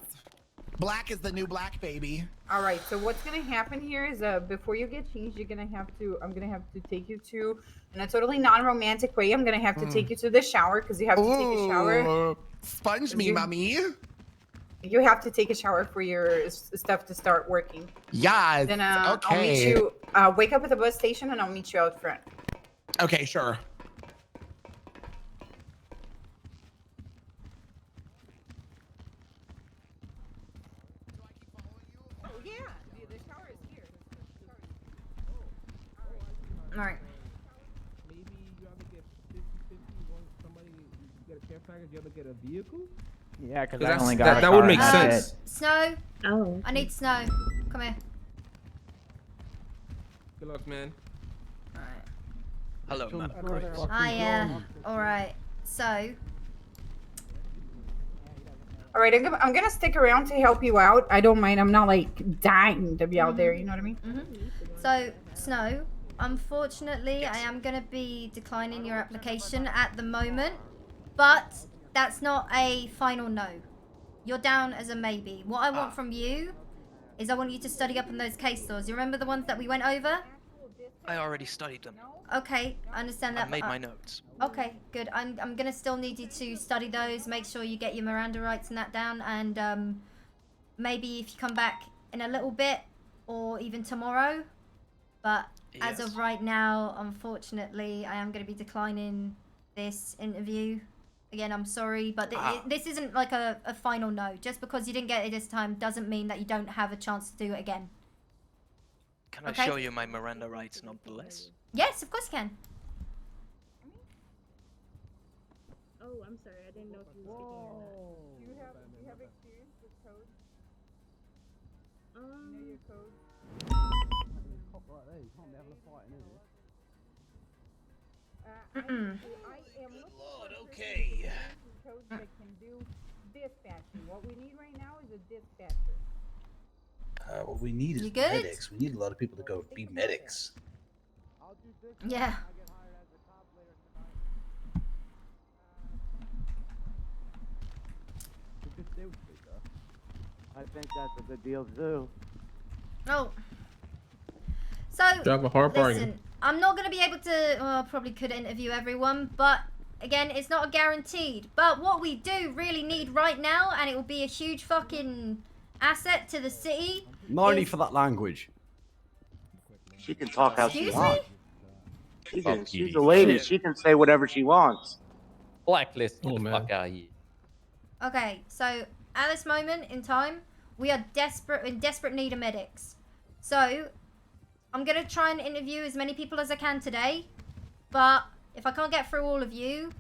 Black is the new black, baby. All right. So what's gonna happen here is, before you get changed, I'm gonna have to take you to, in a totally non-romantic way. I'm gonna have to take you to the shower because you have to take a shower. Ooh, sponge me, mommy. You have to take a shower for your stuff to start working. Yes. Then I'll meet okay. you. Wake up at the bus station and I'll meet you out front. Okay, sure. Oh yeah, the shower is here. All right. Maybe you ever get 50-50 when somebody get a care package, you ever get a vehicle? Yeah, because I That's- only got that would make sense. Snow. Oh. I need Snow. Come here. Good luck, man. Hello, man. Hiya. All right. So. All right, I'm gonna stick around to help you out. I don't mind. I'm not like dying to be out there. You know what I mean? So, Snow, unfortunately, I am going to be declining your application at the moment, but that's not a final no. You're down as a maybe. What I want from you is I want you to study up on those case laws. You remember the ones that we went over? I already studied them. Okay, I understand that. I made my notes. Okay, good. I'm gonna still need you to study those, make sure you get your Miranda rights and that down, and maybe if you come back in a little bit, or even tomorrow. But as of right now, unfortunately, I am gonna be declining this interview. Again, I'm sorry, but this isn't like a final no. Just because you didn't get it this time doesn't mean that you don't have a chance to do it again. Can I show you my Miranda rights nonetheless? Yes, of course you can. Oh, I'm sorry. I didn't know if you were speaking or not. Do you have experience with code? Um, You know your code? I am Lord, okay. codes that can do dispatching. What we need right now is a dispatcher. What we need is You good? medics. We need a lot of people to go be medics. Yeah. I think that's a good deal too. Oh. So, Drive a hard bargain. listen, I'm not going to be able to, well, I probably could interview everyone, but again, it's not a guaranteed. But what we do really need right now, and it will be a huge fucking asset to the city. No need is- for that language. She can talk how she Excuse wants. me? She's a lady. She can say whatever she wants. Blacklist. Get the fuck out of here. Okay, so at this moment in time, we are in desperate need of medics. So, I'm going to try and interview as many people as I can today. But if I can't get through all of you,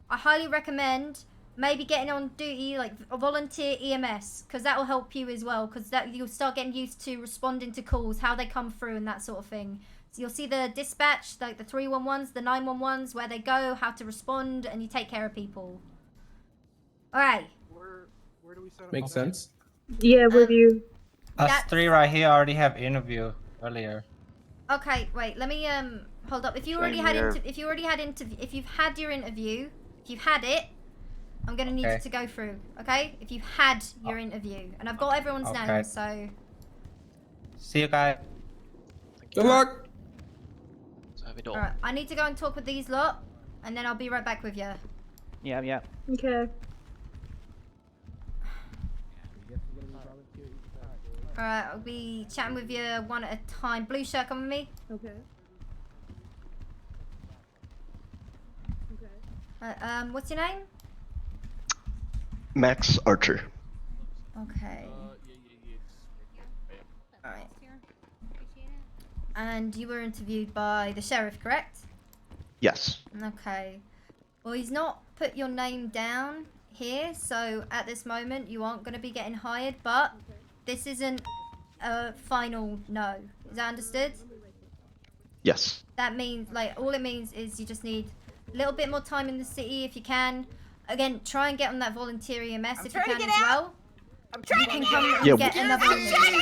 I highly recommend maybe getting on duty, like a volunteer EMS, because that will help you as well, because that you'll start getting used to responding to calls, how they come through and that sort of thing. So you'll see the dispatch, like the 311s, the 911s, where they go, how to respond, and you take care of people. Alright. Where do we set up? Makes sense. Yeah, with you. Us three right here already have interview earlier. Okay, wait, let me hold up. If you already had if you've had your interview, if you've had it, I'm gonna need you to go through, okay? If you've had your interview. And I've got everyone's names, so See you guys. Good luck. alright, I need to go and talk with these lot, and then I'll be right back with you. Yeah. Okay. Alright, I'll be chatting with you one at a time. Blue shirt, come with me. Okay. What's your name? Max Archer. Okay. Alright. And you were interviewed by the sheriff, correct? Yes. Okay. Well, he's not put your name down here, so at this moment you aren't going to be getting hired, but this isn't a final no. Is that understood? Yes. That means, like, all it means is you just need a little bit more time in the city if you can. Again, try and get on that volunteer EMS if you can as well. I'm trying to come Yeah, and get another interview.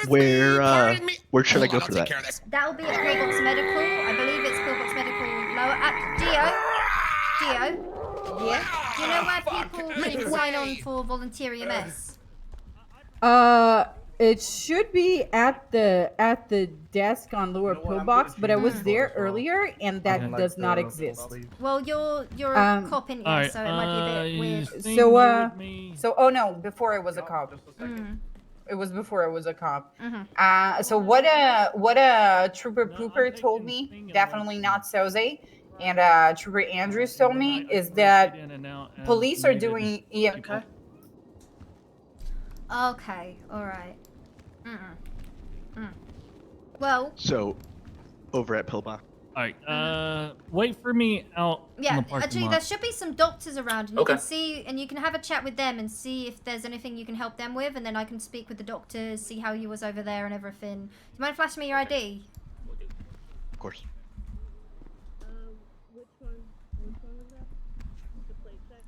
Where should I go for that? That'll be at Pillbox Medical. I believe it's Pillbox Medical lower at Geo. Yeah. Do you know where people can sign on for volunteer EMS? It should be at the desk on lower pillbox, but I was there earlier and that does not exist. Well, you're a cop in here, so it might be a bit weird. Oh no, before I was a cop. It was before I was a cop. So what Trooper Pooper told me, definitely not Soze, and Trooper Andrews told me is that police are doing Okay, all right. Well. So, over at Pillbox. All right. Wait for me out. Yeah, in the parking actually, lot. there should be some doctors around, and you can see, and you can have a chat with them and see if there's anything you can help them with, and then I can speak with the doctors, see how you was over there and everything. Do you mind flashing me your ID? Of course. Which one was that? The plate check?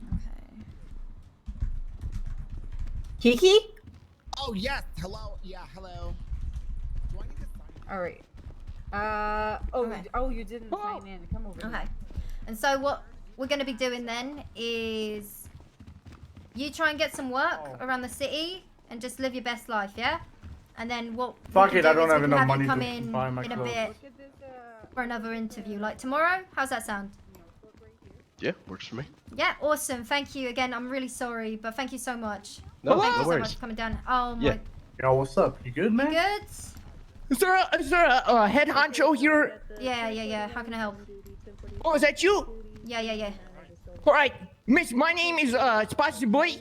Okay. Kiki? Oh yes. Hello. Yeah. Hello. Do I need to sign? All right. You didn't sign in. Come over. Okay. And so what we're going to be doing then is you try and get some work around the city and just live your best life, yeah? And then what Fuck we it, can I do don't is have we can enough have money you come to in buy my a clothes. bit for another interview. Like tomorrow? How's that sound? Yeah, works for me. Yeah, awesome. Thank you again. I'm really sorry, but thank you so much. No, thank no you so worries. much for coming down. Oh my. Yeah. Yo, what's up? You good, man? You good? Is there a head honcho here? Yeah. How can I help? Oh, is that you? Yeah. All right, miss, my name is Spicy Boy.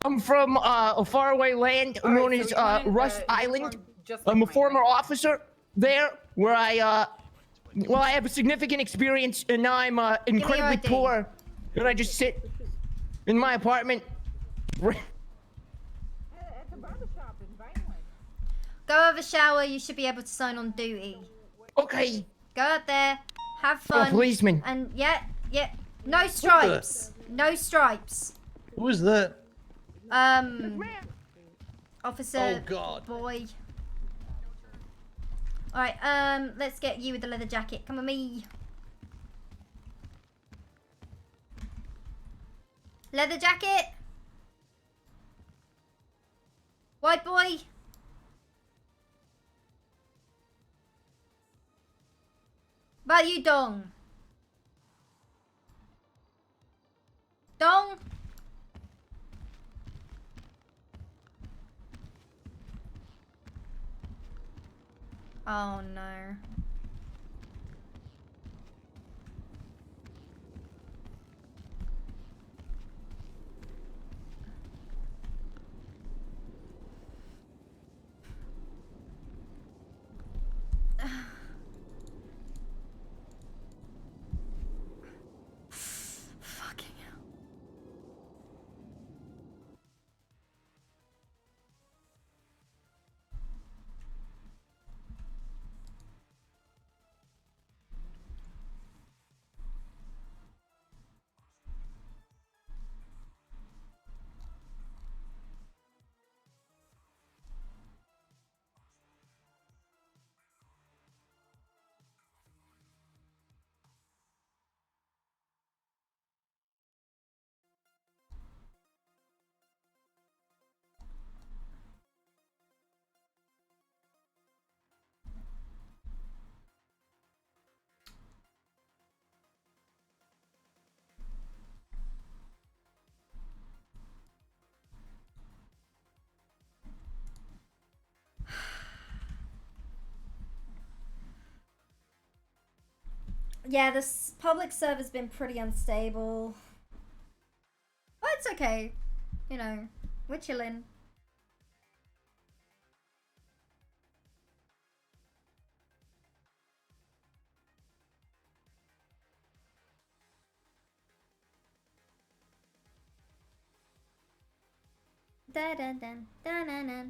I'm from a faraway land known as Rust Island. I'm a former officer there where I have a significant experience and now I'm incredibly ID. poor. And I just sit in my apartment. Go have a shower. You should be able to sign on duty. Okay. Go out there, have I'm a fun. policeman. And yeah. No stripes. No stripes. Who is that? Officer. Oh, God. Boy. All right. Let's get you with the leather jacket. Come with me. Leather jacket. White boy. About you, Dong. Dong. Oh no. Fucking hell. Yeah, this public server's been pretty unstable. But it's okay. You know, we're chilling. Da da da da da da.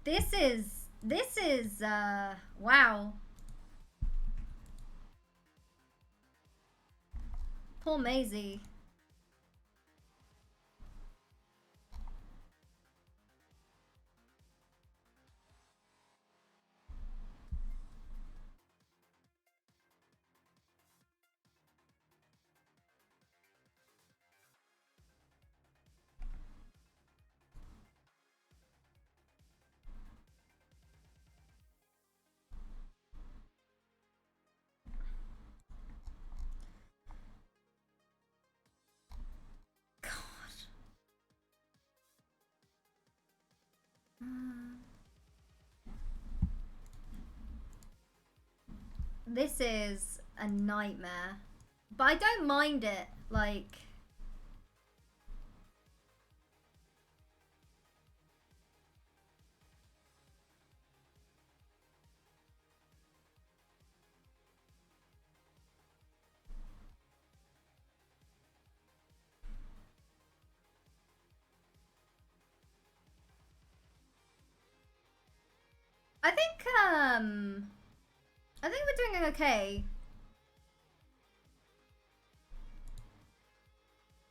This is, wow. Poor Maisy. This is a nightmare. But I don't mind it, like... I think we're doing okay.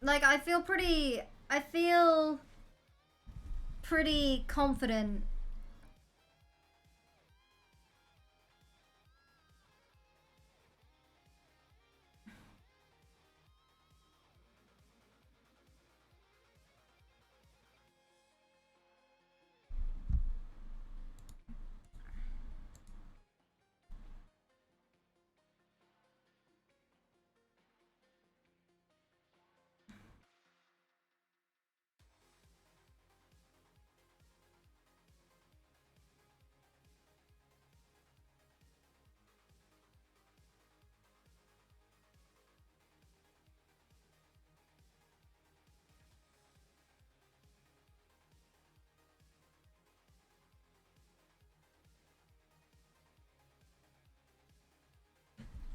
Like, I feel pretty confident.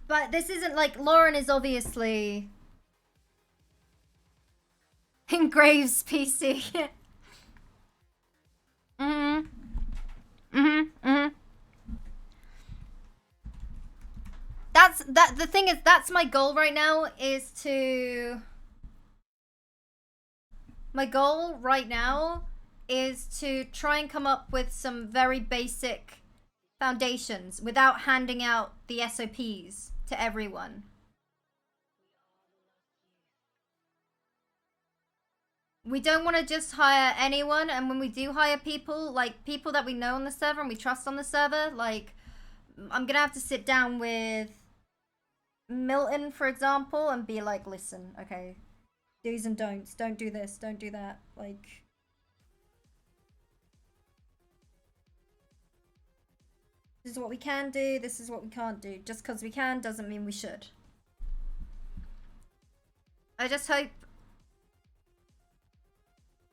But this isn't like, Lauren is obviously in Graves' PC. The thing is, that's my goal right now, is to... My goal right now is to try and come up with some very basic foundations without handing out the SOPs to everyone. We don't want to just hire anyone, and when we do hire people, like people that we know on the server and we trust on the server, like I'm gonna have to sit down with Milton, for example, and be like, listen, okay, do's and don'ts, don't do this, don't do that, like... This is what we can do, this is what we can't do. Just because we can doesn't mean we should. I just hope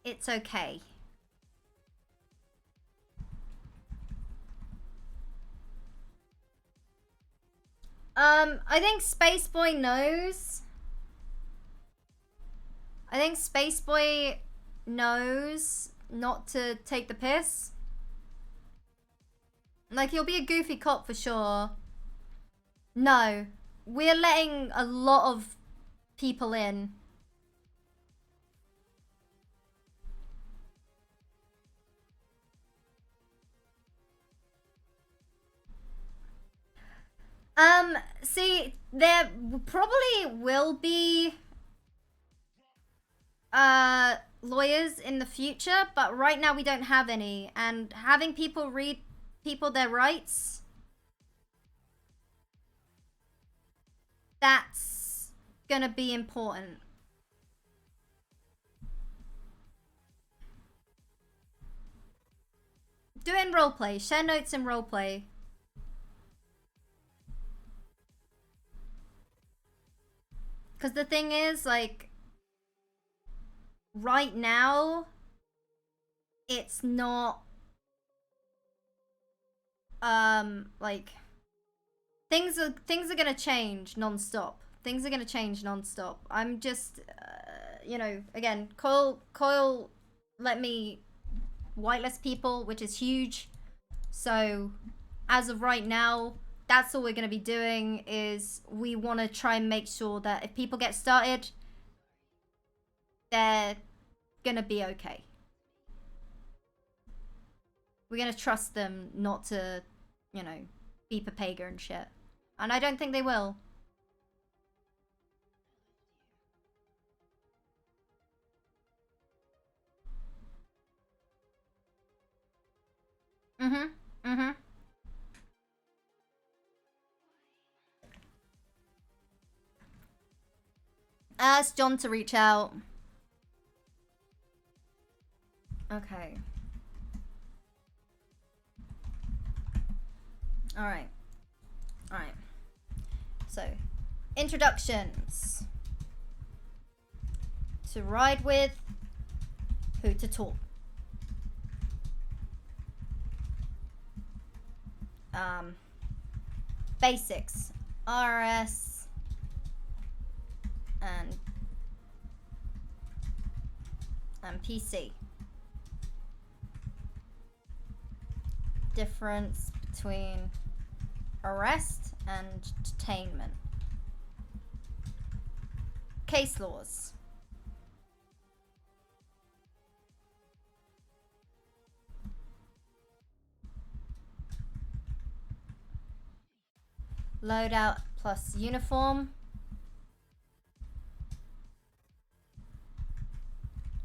it's okay. I think Spaceboy knows. I think Spaceboy knows not to take the piss. Like, he'll be a goofy cop for sure. No. We're letting a lot of people in. See, there probably will be lawyers in the future, but right now we don't have any, and having people read people their rights, that's gonna be important. Do it in roleplay, share notes in roleplay. Because the thing is, like, right now, it's not, like, things are gonna change non-stop. Things are gonna change non-stop. I'm just, you know, again, Coil let me whitelist people, which is huge. So as of right now, that's all we're going to be doing is we want to try and make sure that if people get started, they're going to be okay. We're going to trust them not to, you know, be papega and shit. And I don't think they will. Ask John to reach out. Okay. Alright. Alright. So, introductions. To ride with, who to talk. Basics. RS and PC. Difference between arrest and detainment. Case laws. Loadout plus uniform.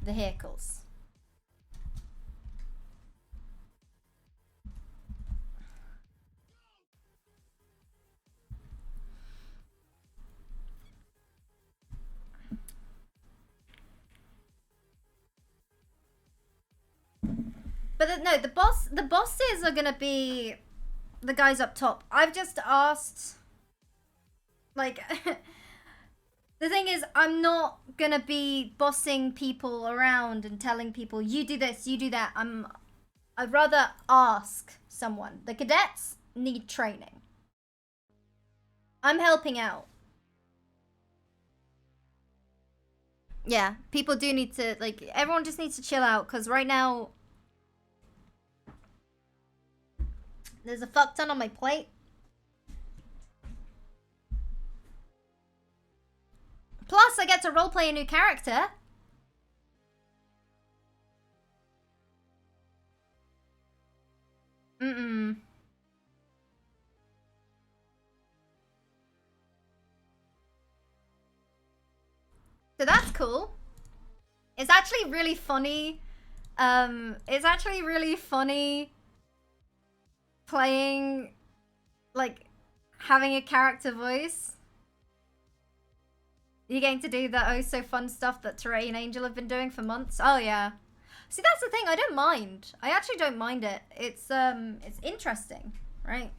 Vehicles. But no, the bosses are gonna be the guys up top. I've just asked, like, the thing is, I'm not gonna be bossing people around and telling people, you do this, you do that. I'd rather ask someone. The cadets need training. I'm helping out. Yeah, people do need to, like, everyone just needs to chill out, because right now, there's a fuck ton on my plate. Plus, I get to roleplay a new character. So that's cool. It's actually really funny. It's actually really funny playing, like, having a character voice. You're going to do the oh so fun stuff that Terrain Angel have been doing for months. Oh yeah. See, that's the thing. I don't mind. I actually don't mind it. It's interesting, right?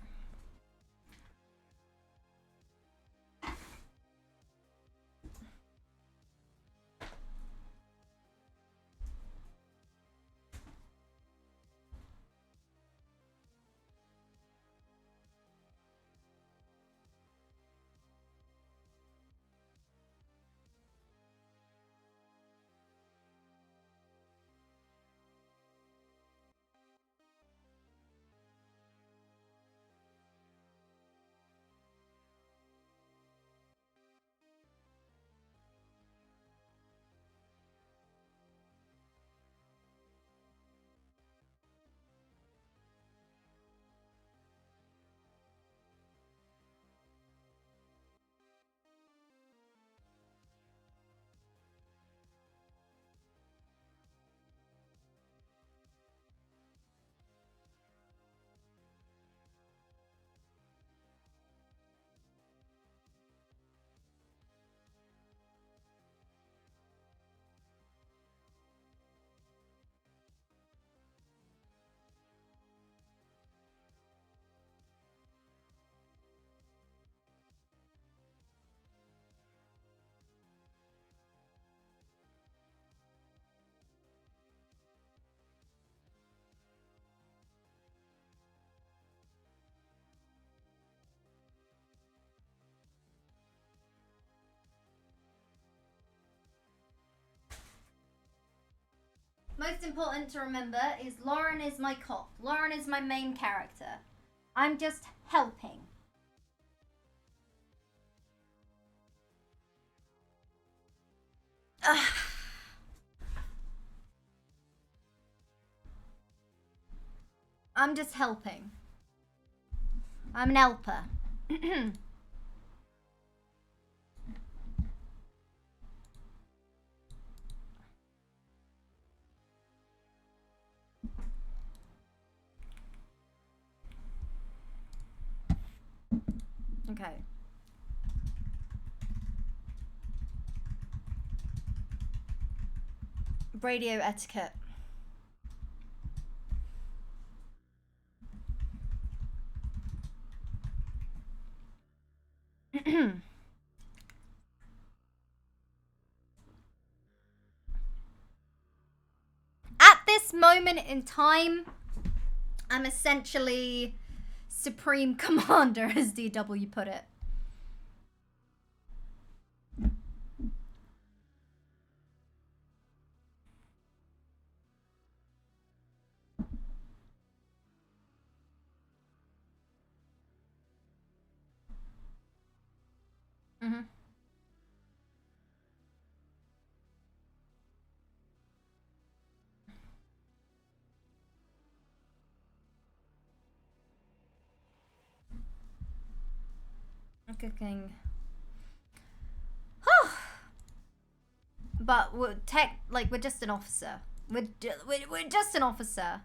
most important to remember is Lauren is my cop. Lauren is my main character. I'm just helping. Ugh. I'm just helping. I'm an helper. Okay. Radio etiquette. At this moment in time, I'm essentially Supreme Commander, as DW put it. Mm-hmm. Cooking. But we're we're just an officer. We're just an officer.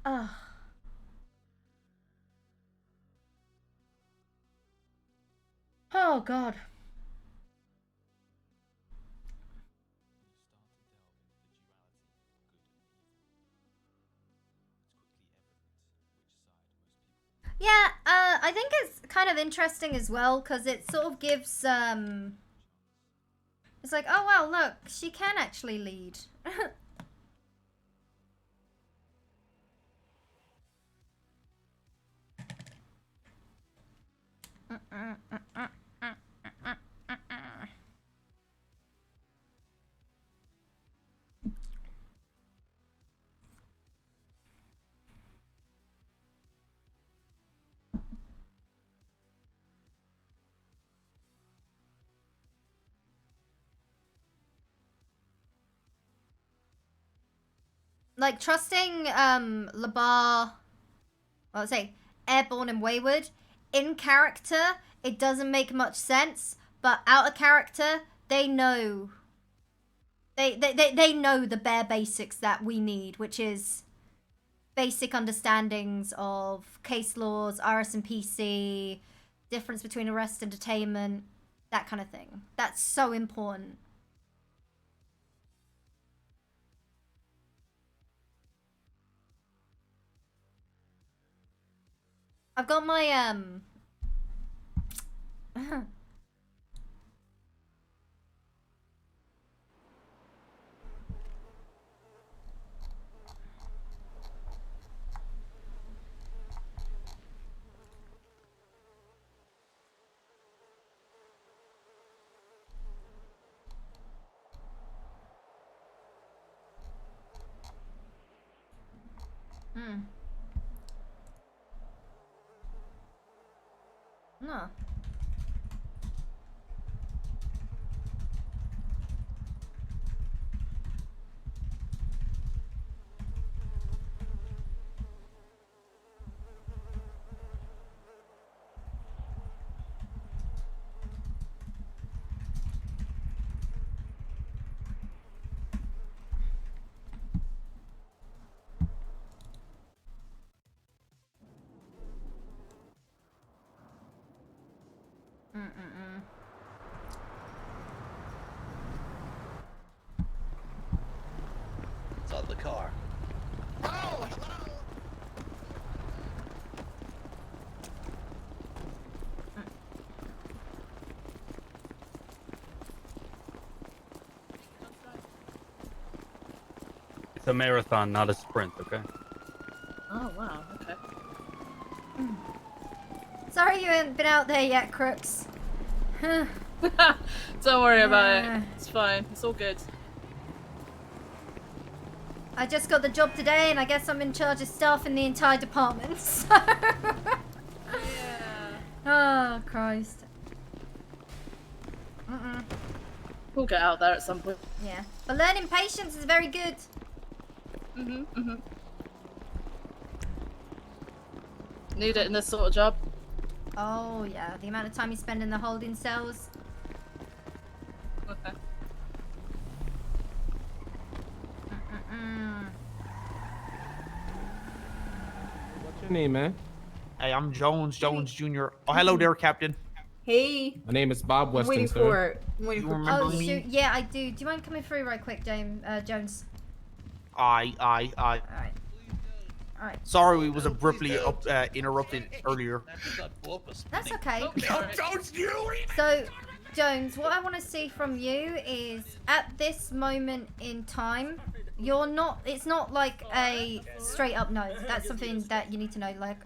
Ugh. Oh God. Yeah, I think it's kind of interesting as well because it sort of gives it's like, oh wow, look, she can actually lead. Like trusting Labar, well, I'd say Airborne and Wayward in character, it doesn't make much sense, but out of character, they know. They know the bare basics that we need, which is basic understandings of case laws, RS and PC, difference between arrest and detainment, that kind of thing. That's so important. I've got my No. It's on the car. It's a marathon, not a sprint, okay? Oh, wow. Okay. Sorry you haven't been out there yet, Crooks. Don't worry about it. It's fine. It's all good. I just got the job today, and I guess I'm in charge of staffing the entire department. So. Oh, Christ. We'll get out there at some point. Yeah. But learning patience is very good. Need it in this sort of job. Oh, yeah. The amount of time you spend in the holding cells. Okay. What's your name, man? Hey, I'm Jones Jr. Oh, hello there, Captain. Hey. My name is Bob Weston, Waiting sir. Waiting You for. remember Oh, me? shoot. Yeah, I do. Do you mind coming through right quick, Jones? Aye. Alright. Sorry, we was abruptly interrupted earlier. That's okay. Don't you? So, Jones, what I want to see from you is, at this moment in time, it's not like a straight up no. That's something that you need to know. Like,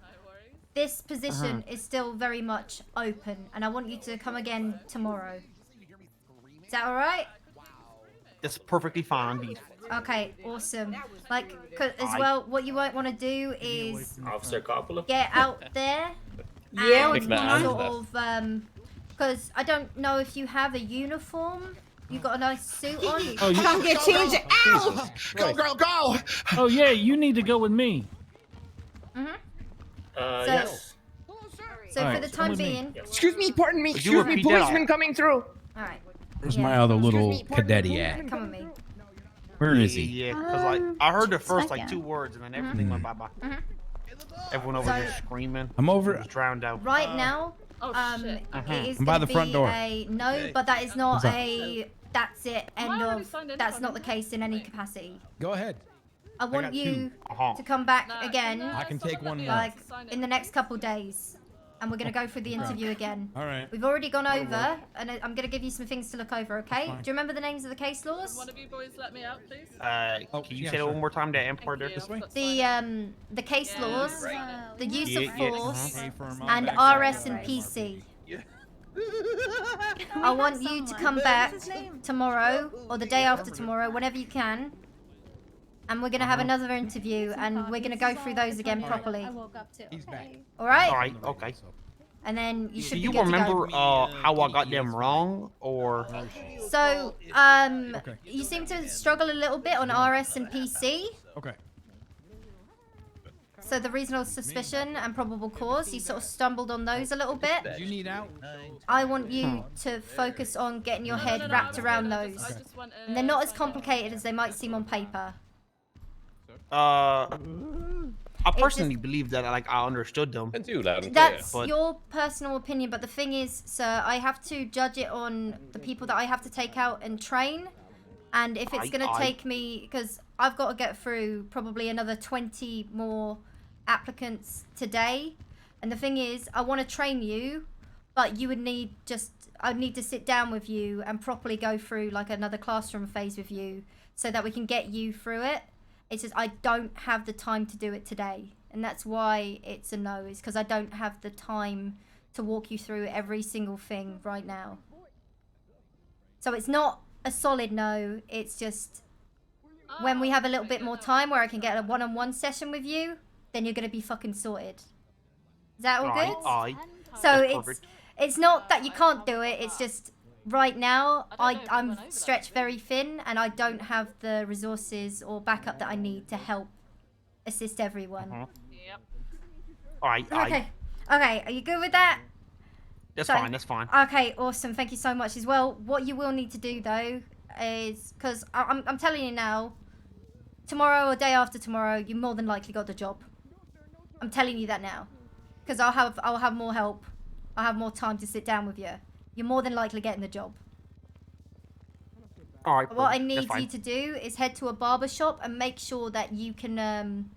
this position is still very much open, and I want you to come again tomorrow. Is that alright? That's perfectly fine, Beef. Okay, awesome. Like, as well, what you won't want to do is Officer Coppola. get out there Yeah, and sort of, because I don't know if you have a uniform. You got a nice suit on. Oh, you I'm gonna change it. Ow! Go, girl, go! Oh yeah, you need to go with me. Yes. So All for right, the come time with me. being, Excuse me, pardon me. Could you Excuse me, repeat that? policeman coming through. all right, Where's my other little cadetty at? come with me. Where is he? Yeah, because like I heard the first like second. 2 words and then everything went bye bye. Everyone over So- there screaming. I'm over. Was drowned out. Right now, shit. it is I'm by gonna the front be door. a no, but that is not What's up? a that's it end I already of. signed in That's for not it. the case in any capacity. Go ahead. I want got you Uh-huh. to come back No, again, no, I can someone take let one me more. like sign it. in the next couple days, and we're gonna go through the interview again. All right. We've already gone over, and I'm gonna give you some things to look over. Okay? Do you remember the names of the case laws? One of you boys let me out, please. Can you say that one more time? The Empire there. This way. The case laws, the use Yeah, of yeah, force, Pay for 'em all and back. RS and PC. I want you to come back tomorrow or the day after tomorrow, whenever you can. And we're gonna have another interview, and we're gonna go through those again properly. I woke up too. He's back. All right? Alright, okay. And then you should Do be you good remember to go. how I got them wrong or So, you seem to struggle a little bit on RS and PC. Okay. So the reasonable suspicion and probable cause, you sort of stumbled on those a little bit. Do you need out? I want you to focus on getting your head wrapped around those. And they're not as complicated as they might seem on paper. I personally believe that like I understood them. That's But your personal opinion, but the thing is, sir, I have to judge it on the people that I have to take out and train. And if it's going to take me, because I've got to get through probably another 20 more applicants today. And the thing is, I want to train you, but you would need I'd need to sit down with you and properly go through like another classroom phase with you so that we can get you through it. It's just I don't have the time to do it today. And that's why it's a no, is because I don't have the time to walk you through every single thing right now. So it's not a solid no, it's just when we have a little bit more time where I can get a one-on-one session with you, then you're going to be fucking sorted. Is that all good? So it's not that you can't do it, it's just right now I'm stretched very thin and I don't have the resources or backup that I need to help assist everyone. Okay, are you good with that? That's fine. Okay, awesome. Thank you so much as well. What you will need to do though is, because I'm telling you now, tomorrow or day after tomorrow, you more than likely got the job. I'm telling you that now, because I'll have more help. I'll have more time to sit down with you. you're more than likely getting the job. All right. What I perfect. That's need fine. you to do is head to a barber shop and make sure that you can,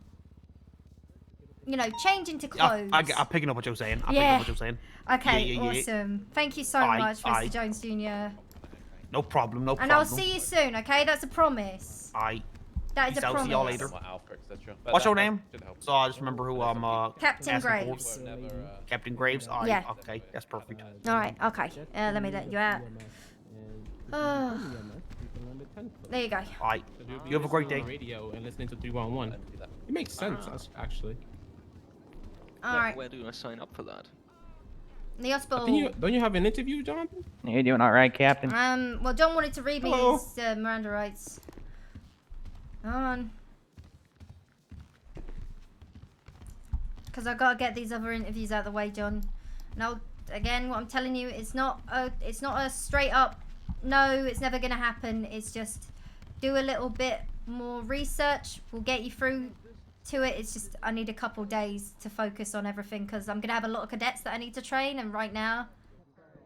you know, change into clothes. I'm picking up what you're saying. I'm Yeah. picking up what you're saying. Okay, Yeah. awesome. Thank you so Aye, much, Mr. aye. Jones Jr. No problem. No And problem. I'll see you soon, okay? That's a promise. Aye. That is Peace a out, promise. see y'all later. Alpha, etc. But What's your that name? should help. So I just remember who Captain asking for. Graves. Captain Graves. Aye. Yeah. Okay, that's perfect. All right, okay. Let me let you out. Oh. There you go. Aye. You have a great day. Radio and listening to 311. It makes sense, actually. All right. Where do I sign up for that? The hospital. Don't you have an interview, Jonathan? You doing all right, Captain? Well, John wanted to read me Hello. his Miranda rights. Hold on. Because I gotta get these other interviews out of the way, John. Now, again, what I'm telling you, it's not a straight up. No, it's never gonna happen. It's just do a little bit more research. We'll get you through to it. It's just I need a couple days to focus on everything because I'm gonna have a lot of cadets that I need to train, and right now,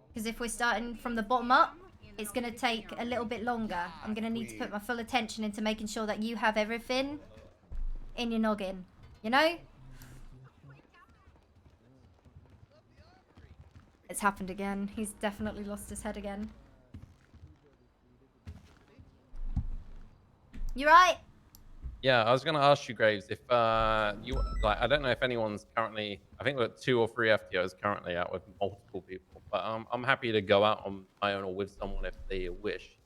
because if we're starting from the bottom up, it's gonna take a little bit longer. I'm gonna need to put my full attention into making sure that you have everything in your noggin. You know? It's happened again. He's definitely lost his head again. You right? Yeah, I was gonna ask you, Graves, if you like, I don't know if anyone's currently. I think we're 2 or 3 FTOs currently out with multiple people, but I'm happy to go out on my own or with someone if they wish.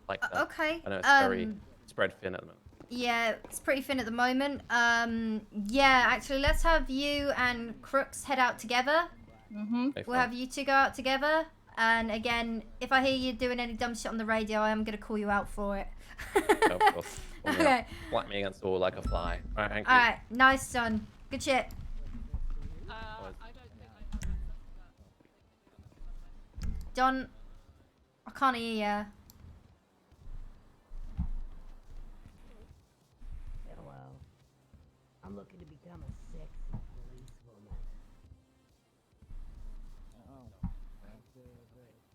Like that. Okay. I know it's very spread thin at the moment. Yeah, it's pretty thin at the moment. Yeah, actually, let's have you and Crooks head out together. We'll have you two go out together. And again, if I hear you doing any dumb shit on the radio, I am gonna call you out for it. Of course. Okay. Flap me against the wall like a fly. All right, thank you. All right, nice, son. Good shit. John, I can't hear you. Hello. I'm looking to become a sexy policewoman.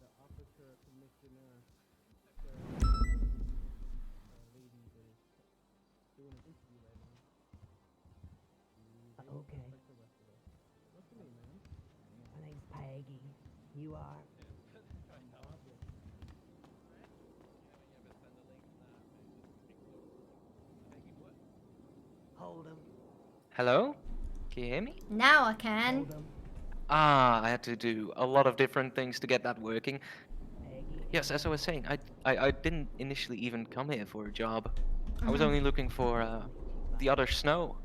The officer commissioner. Lady is doing an interview right now. Okay. What's your name, man? My name's Peggy. You are? Hold him. Hello? Can you hear me? Now I can. I had to do a lot of different things to get that working. Yes, as I was saying, I didn't initially even come here for a job. I was only looking for the other snow.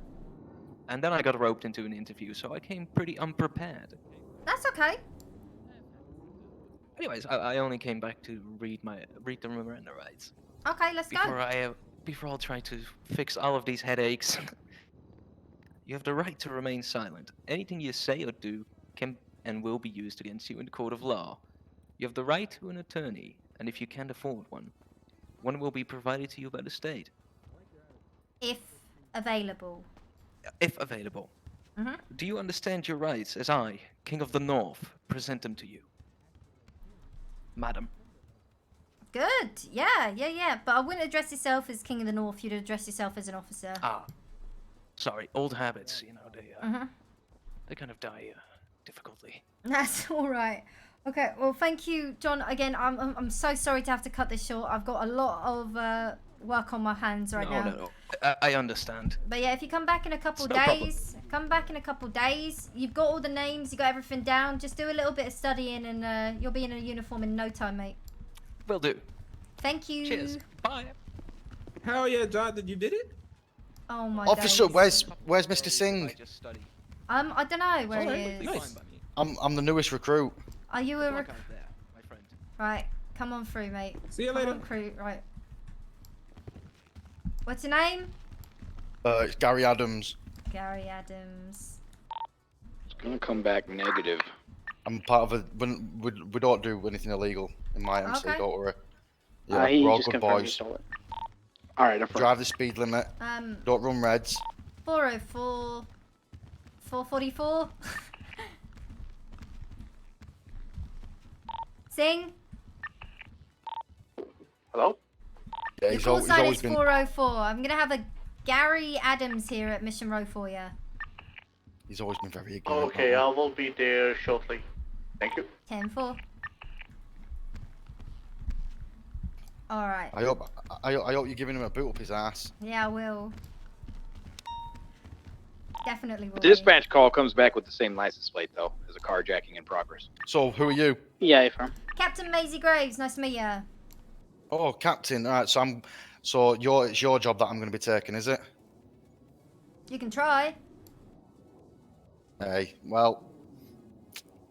And then I got roped into an interview, so I came pretty unprepared. That's okay. Anyways, I only came back to read the Miranda rights. Okay, let's go. Before I'll try to fix all of these headaches. You have the right to remain silent. Anything you say or do can and will be used against you in the court of law. You have the right to an attorney, and if you can't afford one, one will be provided to you by the state. If available. If available. Mm-hmm. Do you understand your rights as I, King of the North, present them to you? Madam. Good. Yeah. But I wouldn't address yourself as King of the North. You'd address yourself as an officer. Ah. Sorry, old habits, you know, they kind of die difficultly. That's all right. Okay. Well, thank you, John. Again, I'm so sorry to have to cut this short. I've got a lot of work on my hands right now. No. I understand. But yeah, if you come back in a couple It's no problem. days, you've got all the names, you got everything down. Just do a little bit of studying, and you'll be in a uniform in no time, mate. Will do. Thank you. Cheers. Bye. Hell yeah, Jonathan, you did it? Oh my Officer, days. where's Mr. Singh? I don't know where he is. Nice. I'm the newest recruit. Are you a Right, come on through, mate. See you Come later. on through, right. What's your name? It's Gary Adams. Gary Adams. It's gonna come back negative. I'm part of a. We don't do anything illegal in my MC. Okay. Don't worry. He Yeah, we're all just good confirmed he boys. stole it. All right, I'm Drive the speed limit. Don't run reds. 404. 444. Sing. Hello? Yeah, Your he's, call he's sign always is been. 404. I'm gonna have a Gary Adams here at Mission Row for you. He's always been very ignorant. Okay, I will be there shortly. Thank you. 10-4. All right. I hope you're giving him a boot up his ass. Yeah, I will. Definitely will. The dispatch call comes back with the same license plate, though, as a carjacking in progress. So, who are you? Yeah, firm. Captain Maisy Graves, nice to meet you. Oh, Captain. All right, so it's your job that I'm going to be taking, is it? You can try. Hey, well,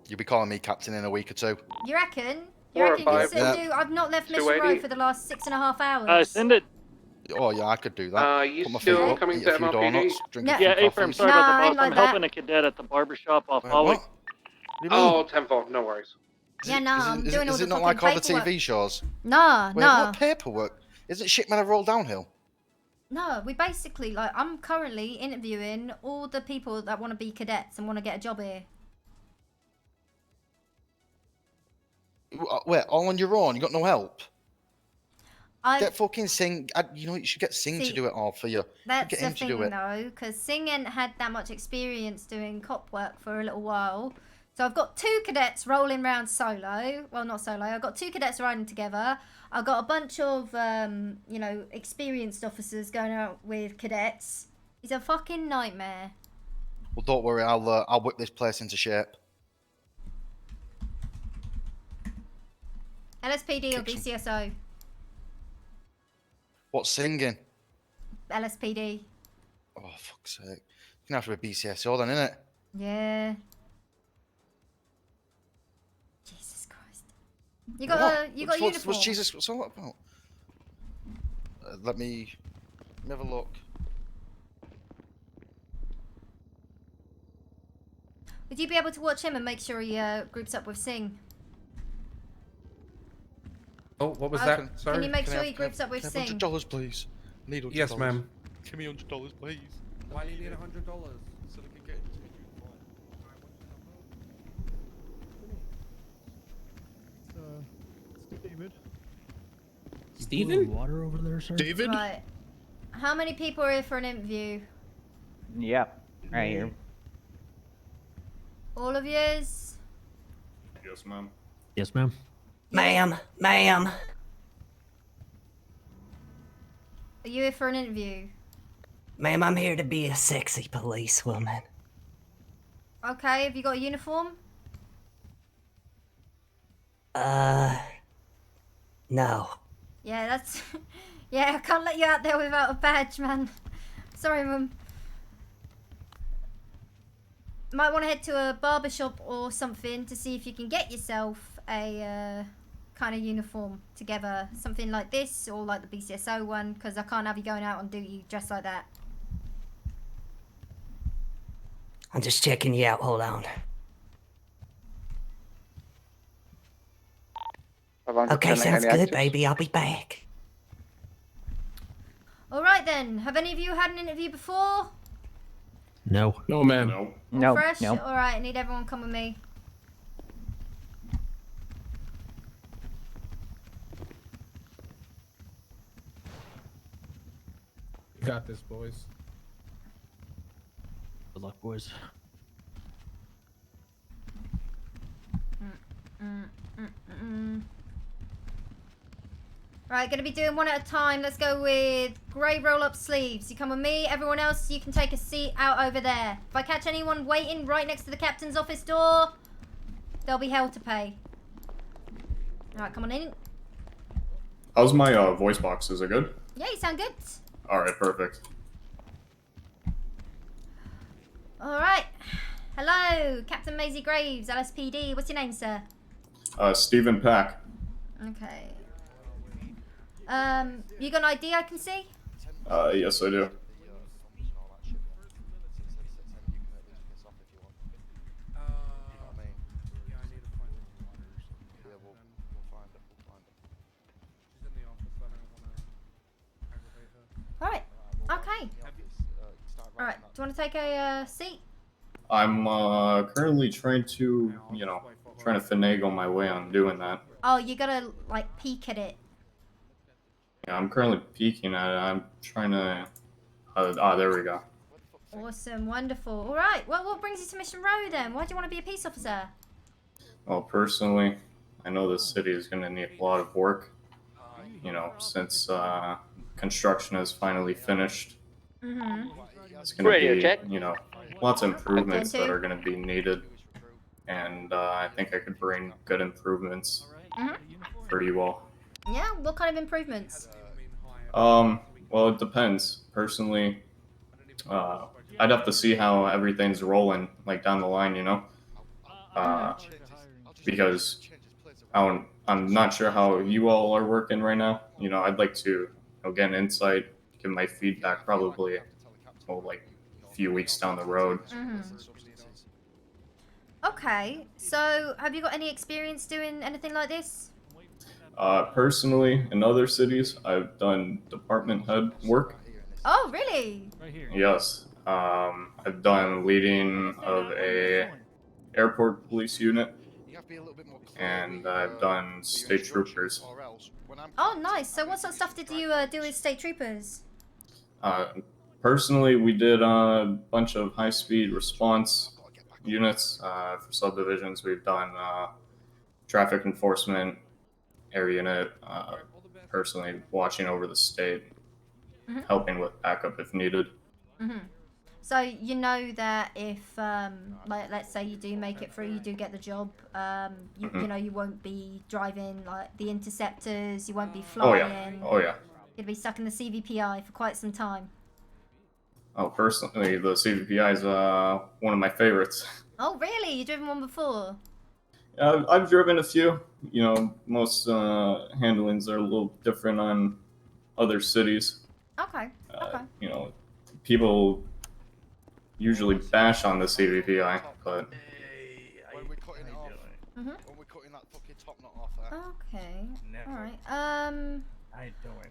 you'll be calling me Captain in a week or two. You reckon? You 4 or reckon you 5. can still do? I've not left Mission Row 280. for the last 6.5 hours. Send it. Oh yeah, I could do that. You Put my still feet up, coming eat to a few MLPD? donuts, drink No. a few Yeah, coffees. firm. Sorry Nah, about I that, ain't boss. I'm like that. helping a cadet at the barbershop off Wait, Holly. what? What do you mean? Oh, 10-4. No worries. Yeah, no, I'm doing all Is the it not fucking like all the paperwork. TV shows? Nah, Wait, nah. what paperwork? Isn't shit meant to roll downhill? No, we basically, like, I'm currently interviewing all the people that want to be cadets and want to get a job here. Wait, all on your own? You got no help? I Get fucking Sing. You know, you should get Sing See, to do it all for you. That's Get the him to do thing, it. though, because Sing ain't had that much experience doing cop work for a little while. So I've got 2 cadets rolling around solo. Well, not solo. I've got 2 cadets riding together. I've got a bunch of, you know, experienced officers going out with cadets. It's a fucking nightmare. Well, don't worry. I'll whip this place into shape. LSPD or Kick some- BCSO? What's singing? LSPD. Oh, fuck's sake. It's gonna have to be BCSO then, innit? Yeah. Jesus Christ. You got What? a uniform. What's Jesus? What's all that about? Let me have a look. Would you be able to watch him and make sure he groups up with Sing? Oh, what was Oh, that? Sorry. Can you make Can I sure have- he groups up with can I have Sing? $100, please. I need $100. Yes, ma'am. Give me $100, please. Why do you need $100? So they can get into David. Steven? Water over there, sir? David? Right. How many people are here for an interview? Yep, right here. All of yous? Yes, ma'am. Yes, ma'am. Ma'am, ma'am. Are you here for an interview? Ma'am, I'm here to be a sexy policewoman. Okay, have you got a uniform? No. Yeah, that's... yeah, I can't let you out there without a badge, man. Sorry, Mum. Might want to head to a barber shop or something to see if you can get yourself a kind of uniform together. Something like this or like the BCSO one, because I can't have you going out on duty dressed like that. I'm just checking you out. Hold on. Okay, sounds good, baby. I'll be back. Alright then, have any of you had an interview before? No. No, ma'am. No. No, Fresh? no. Alright, I need everyone come with me. Got this, boys. Good luck, boys. Right, gonna be doing one at a time. Let's go with grey roll-up sleeves. You come with me. Everyone else, you can take a seat out over there. If I catch anyone waiting right next to the captain's office door, there'll be hell to pay. Alright, come on in. How's my voice box? Is it good? Yeah, you sound good. All right, perfect. Alright. Hello, Captain Maisy Graves, LSPD. What's your name, sir? Stephen Pack. Okay. You got an ID I can see? Yes, I do. Alright. Okay. Alright, do you want to take a seat? I'm currently trying to, trying to finagle my way on doing that. Oh, you gotta like peek at it. Yeah, I'm currently peeking at it. I'm trying to. There we go. Awesome, wonderful. All right. Well, what brings you to Mission Row then? Why do you want to be a peace officer? Well, personally, I know this city is going to need a lot of work. You know, since construction is finally finished, it's going to be, you know, lots of improvements that are going to be needed. And I think I could bring good improvements for you all. Yeah. What kind of improvements? Well, it depends. Personally, I'd have to see how everything's rolling, like down the line, you know, because I'm not sure how you all are working right now. You know, I'd like to, you know, get an insight, give my feedback probably, like a few weeks down the road. Okay. So, have you got any experience doing anything like this? Personally, in other cities, I've done department head work. Oh, really? Yes. I've done leading of a airport police unit, and I've done state troopers. Oh, nice. So, what sort of stuff did you do with state troopers? Personally, we did a bunch of high-speed response units for subdivisions. We've done traffic enforcement, air unit, personally watching over the state, helping with backup if needed. So you know that if, like, let's say you do make it through, you do get the job, you know, you won't be driving like the interceptors, you won't be flying. Oh yeah. You'll be stuck in the CVPI for quite some time. Oh, personally, the CVPI is one of my favorites. Oh, really? You've driven one before? I've driven a few. You know, most handlings are a little different on other cities. Okay. Okay. You know, people usually bash on the CVPI, but Okay. All right.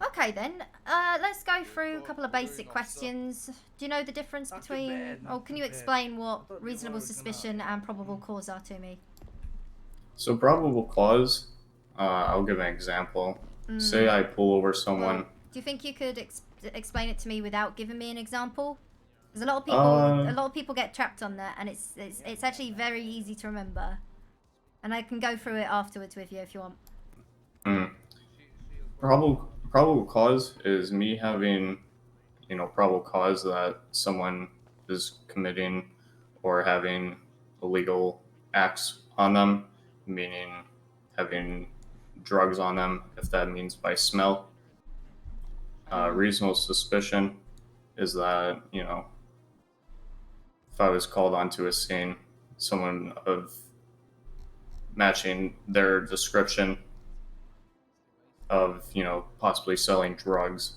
Okay then. Let's go through a couple of basic questions. Do you know the difference between? Or can you explain what reasonable suspicion and probable cause are to me? so probable cause. I'll give an example. Say I pull over someone. Do you think you could explain it to me without giving me an example? Because a lot of people get trapped on that, and it's actually very easy to remember. And I can go through it afterwards with you if you want. Probable cause is me having, you know, probable cause that someone is committing or having illegal acts on them, meaning having drugs on them, if that means by smell. Reasonable suspicion is that, you know, if I was called onto a scene, someone of matching their description of, you know, possibly selling drugs,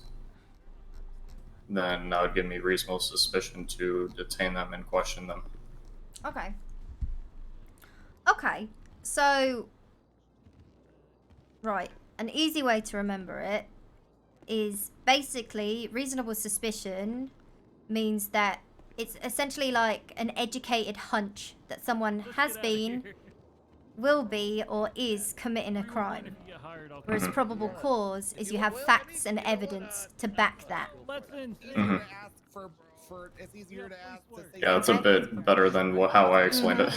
then that would give me reasonable suspicion to detain them and question them. Okay. Okay. So, right. An easy way to remember it is basically reasonable suspicion means that it's essentially like an educated hunch that someone has been, will be, or is committing a crime. Whereas probable cause is you have facts and evidence to back that. Yeah, that's a bit better than how I explained it.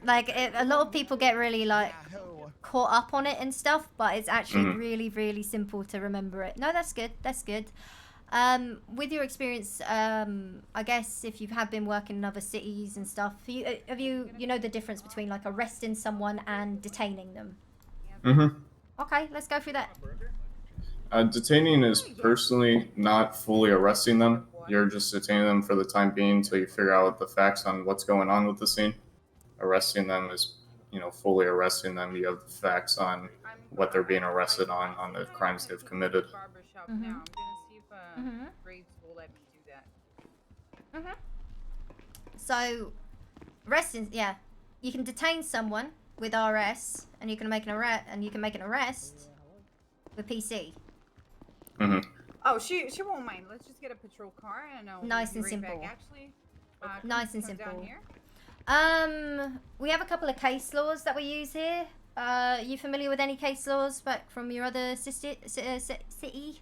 Like, a lot of people get really, like, caught up on it and stuff, but it's actually really, really simple to remember it. No, that's good. That's good. With your experience, I guess if you have been working in other cities and stuff, have you know the difference between, like, arresting someone and detaining them? Okay, let's go through that. Detaining is personally not fully arresting them. You're just detaining them for the time being until you figure out the facts on what's going on with the scene. Arresting them is, you know, fully arresting them. You have the facts on what they're being arrested on the crimes they've committed. So, arresting, yeah, you can detain someone with RS, and you can make an arrest with PC. Oh, she won't mind. Let's just get a patrol car and Nice and be right back. simple. Actually, Nice and come down simple. here. We have a couple of case laws that we use here. You familiar with any case laws back from your other city?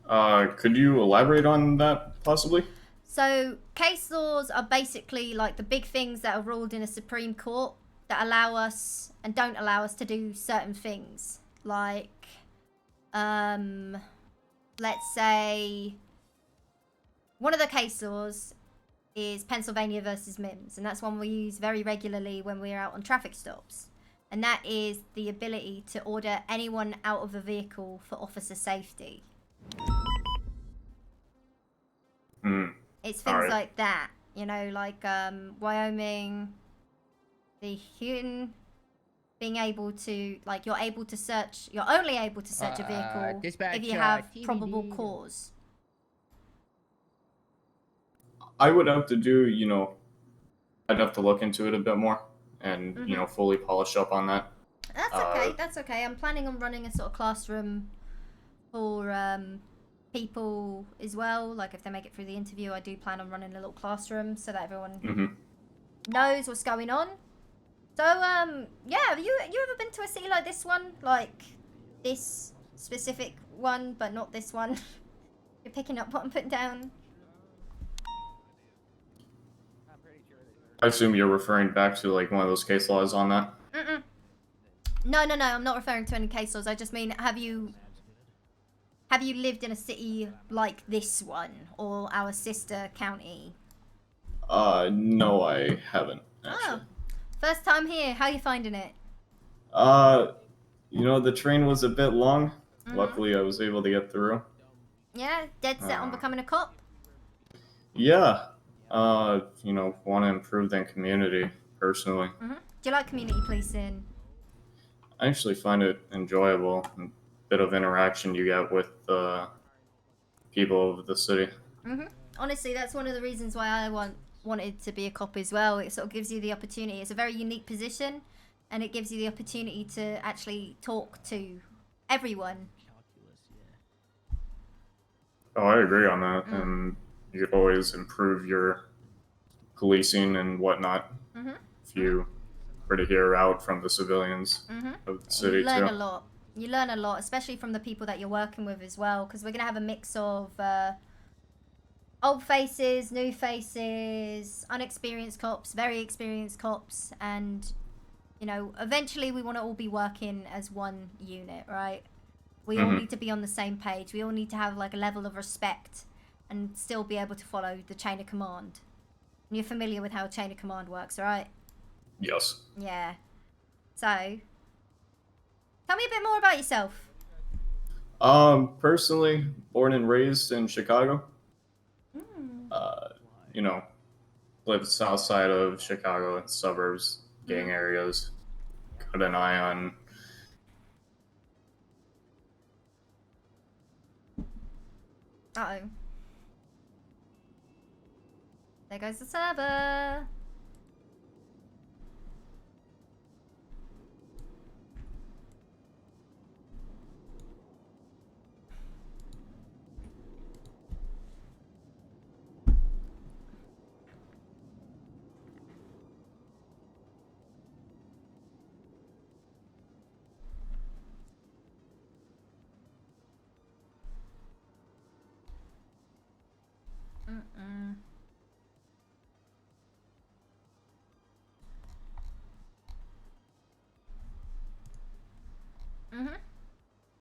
Could you elaborate on that, possibly? So, case laws are basically like the big things that are ruled in a Supreme Court that allow us and don't allow us to do certain things. Like, let's say, one of the case laws is Pennsylvania versus MIMS, and that's one we use very regularly when we're out on traffic stops. And that is the ability to order anyone out of a vehicle for officer safety. It's things like that, you know, like Wyoming, the Houston, being able to, like, you're only able to search a vehicle if you have probable cause. I would have to do, you know, I'd have to look into it a bit more and, you know, fully polish up on that. That's okay, that's okay. I'm planning on running a sort of classroom for people as well. Like, if they make it through the interview, I do plan on running a little classroom so that everyone knows what's going on. So, yeah, have you ever been to a city like this one? Like, this specific one, but not this one? You're picking up what I'm putting down? I assume you're referring back to, like, one of those case laws on that? No, I'm not referring to any case laws. I just mean, have you lived in a city like this one, or our sister county? No, I haven't, actually. Oh, first time here. How are you finding it? You know, the train was a bit long. Luckily, I was able to get through. Yeah, dead set on becoming a cop? Yeah. You know, want to improve the community, personally. Do you like community policing? I actually find it enjoyable. A bit of interaction you get with people of the city. Honestly, that's one of the reasons why I wanted to be a cop as well. It sort of gives you the opportunity. It's a very unique position, and it gives you the opportunity to actually talk to everyone. Oh, I agree on that. And you could always improve your policing and whatnot if you were to hear out from the civilians of the city, You learn too. a lot. You learn a lot, especially from the people that you're working with as well, because we're going to have a mix of old faces, new faces, unexperienced cops, very experienced cops, and, you know, eventually we want to all be working as one unit, right? We all need to be on the same page. We all need to have, like, a level of respect and still be able to follow the chain of command. And you're familiar with how chain of command works, right? Yes. Yeah. So, tell me a bit more about yourself. Personally, born and raised in Chicago. You know, live south side of Chicago in suburbs, gang areas. Got an eye on. Uh-oh. There goes the server.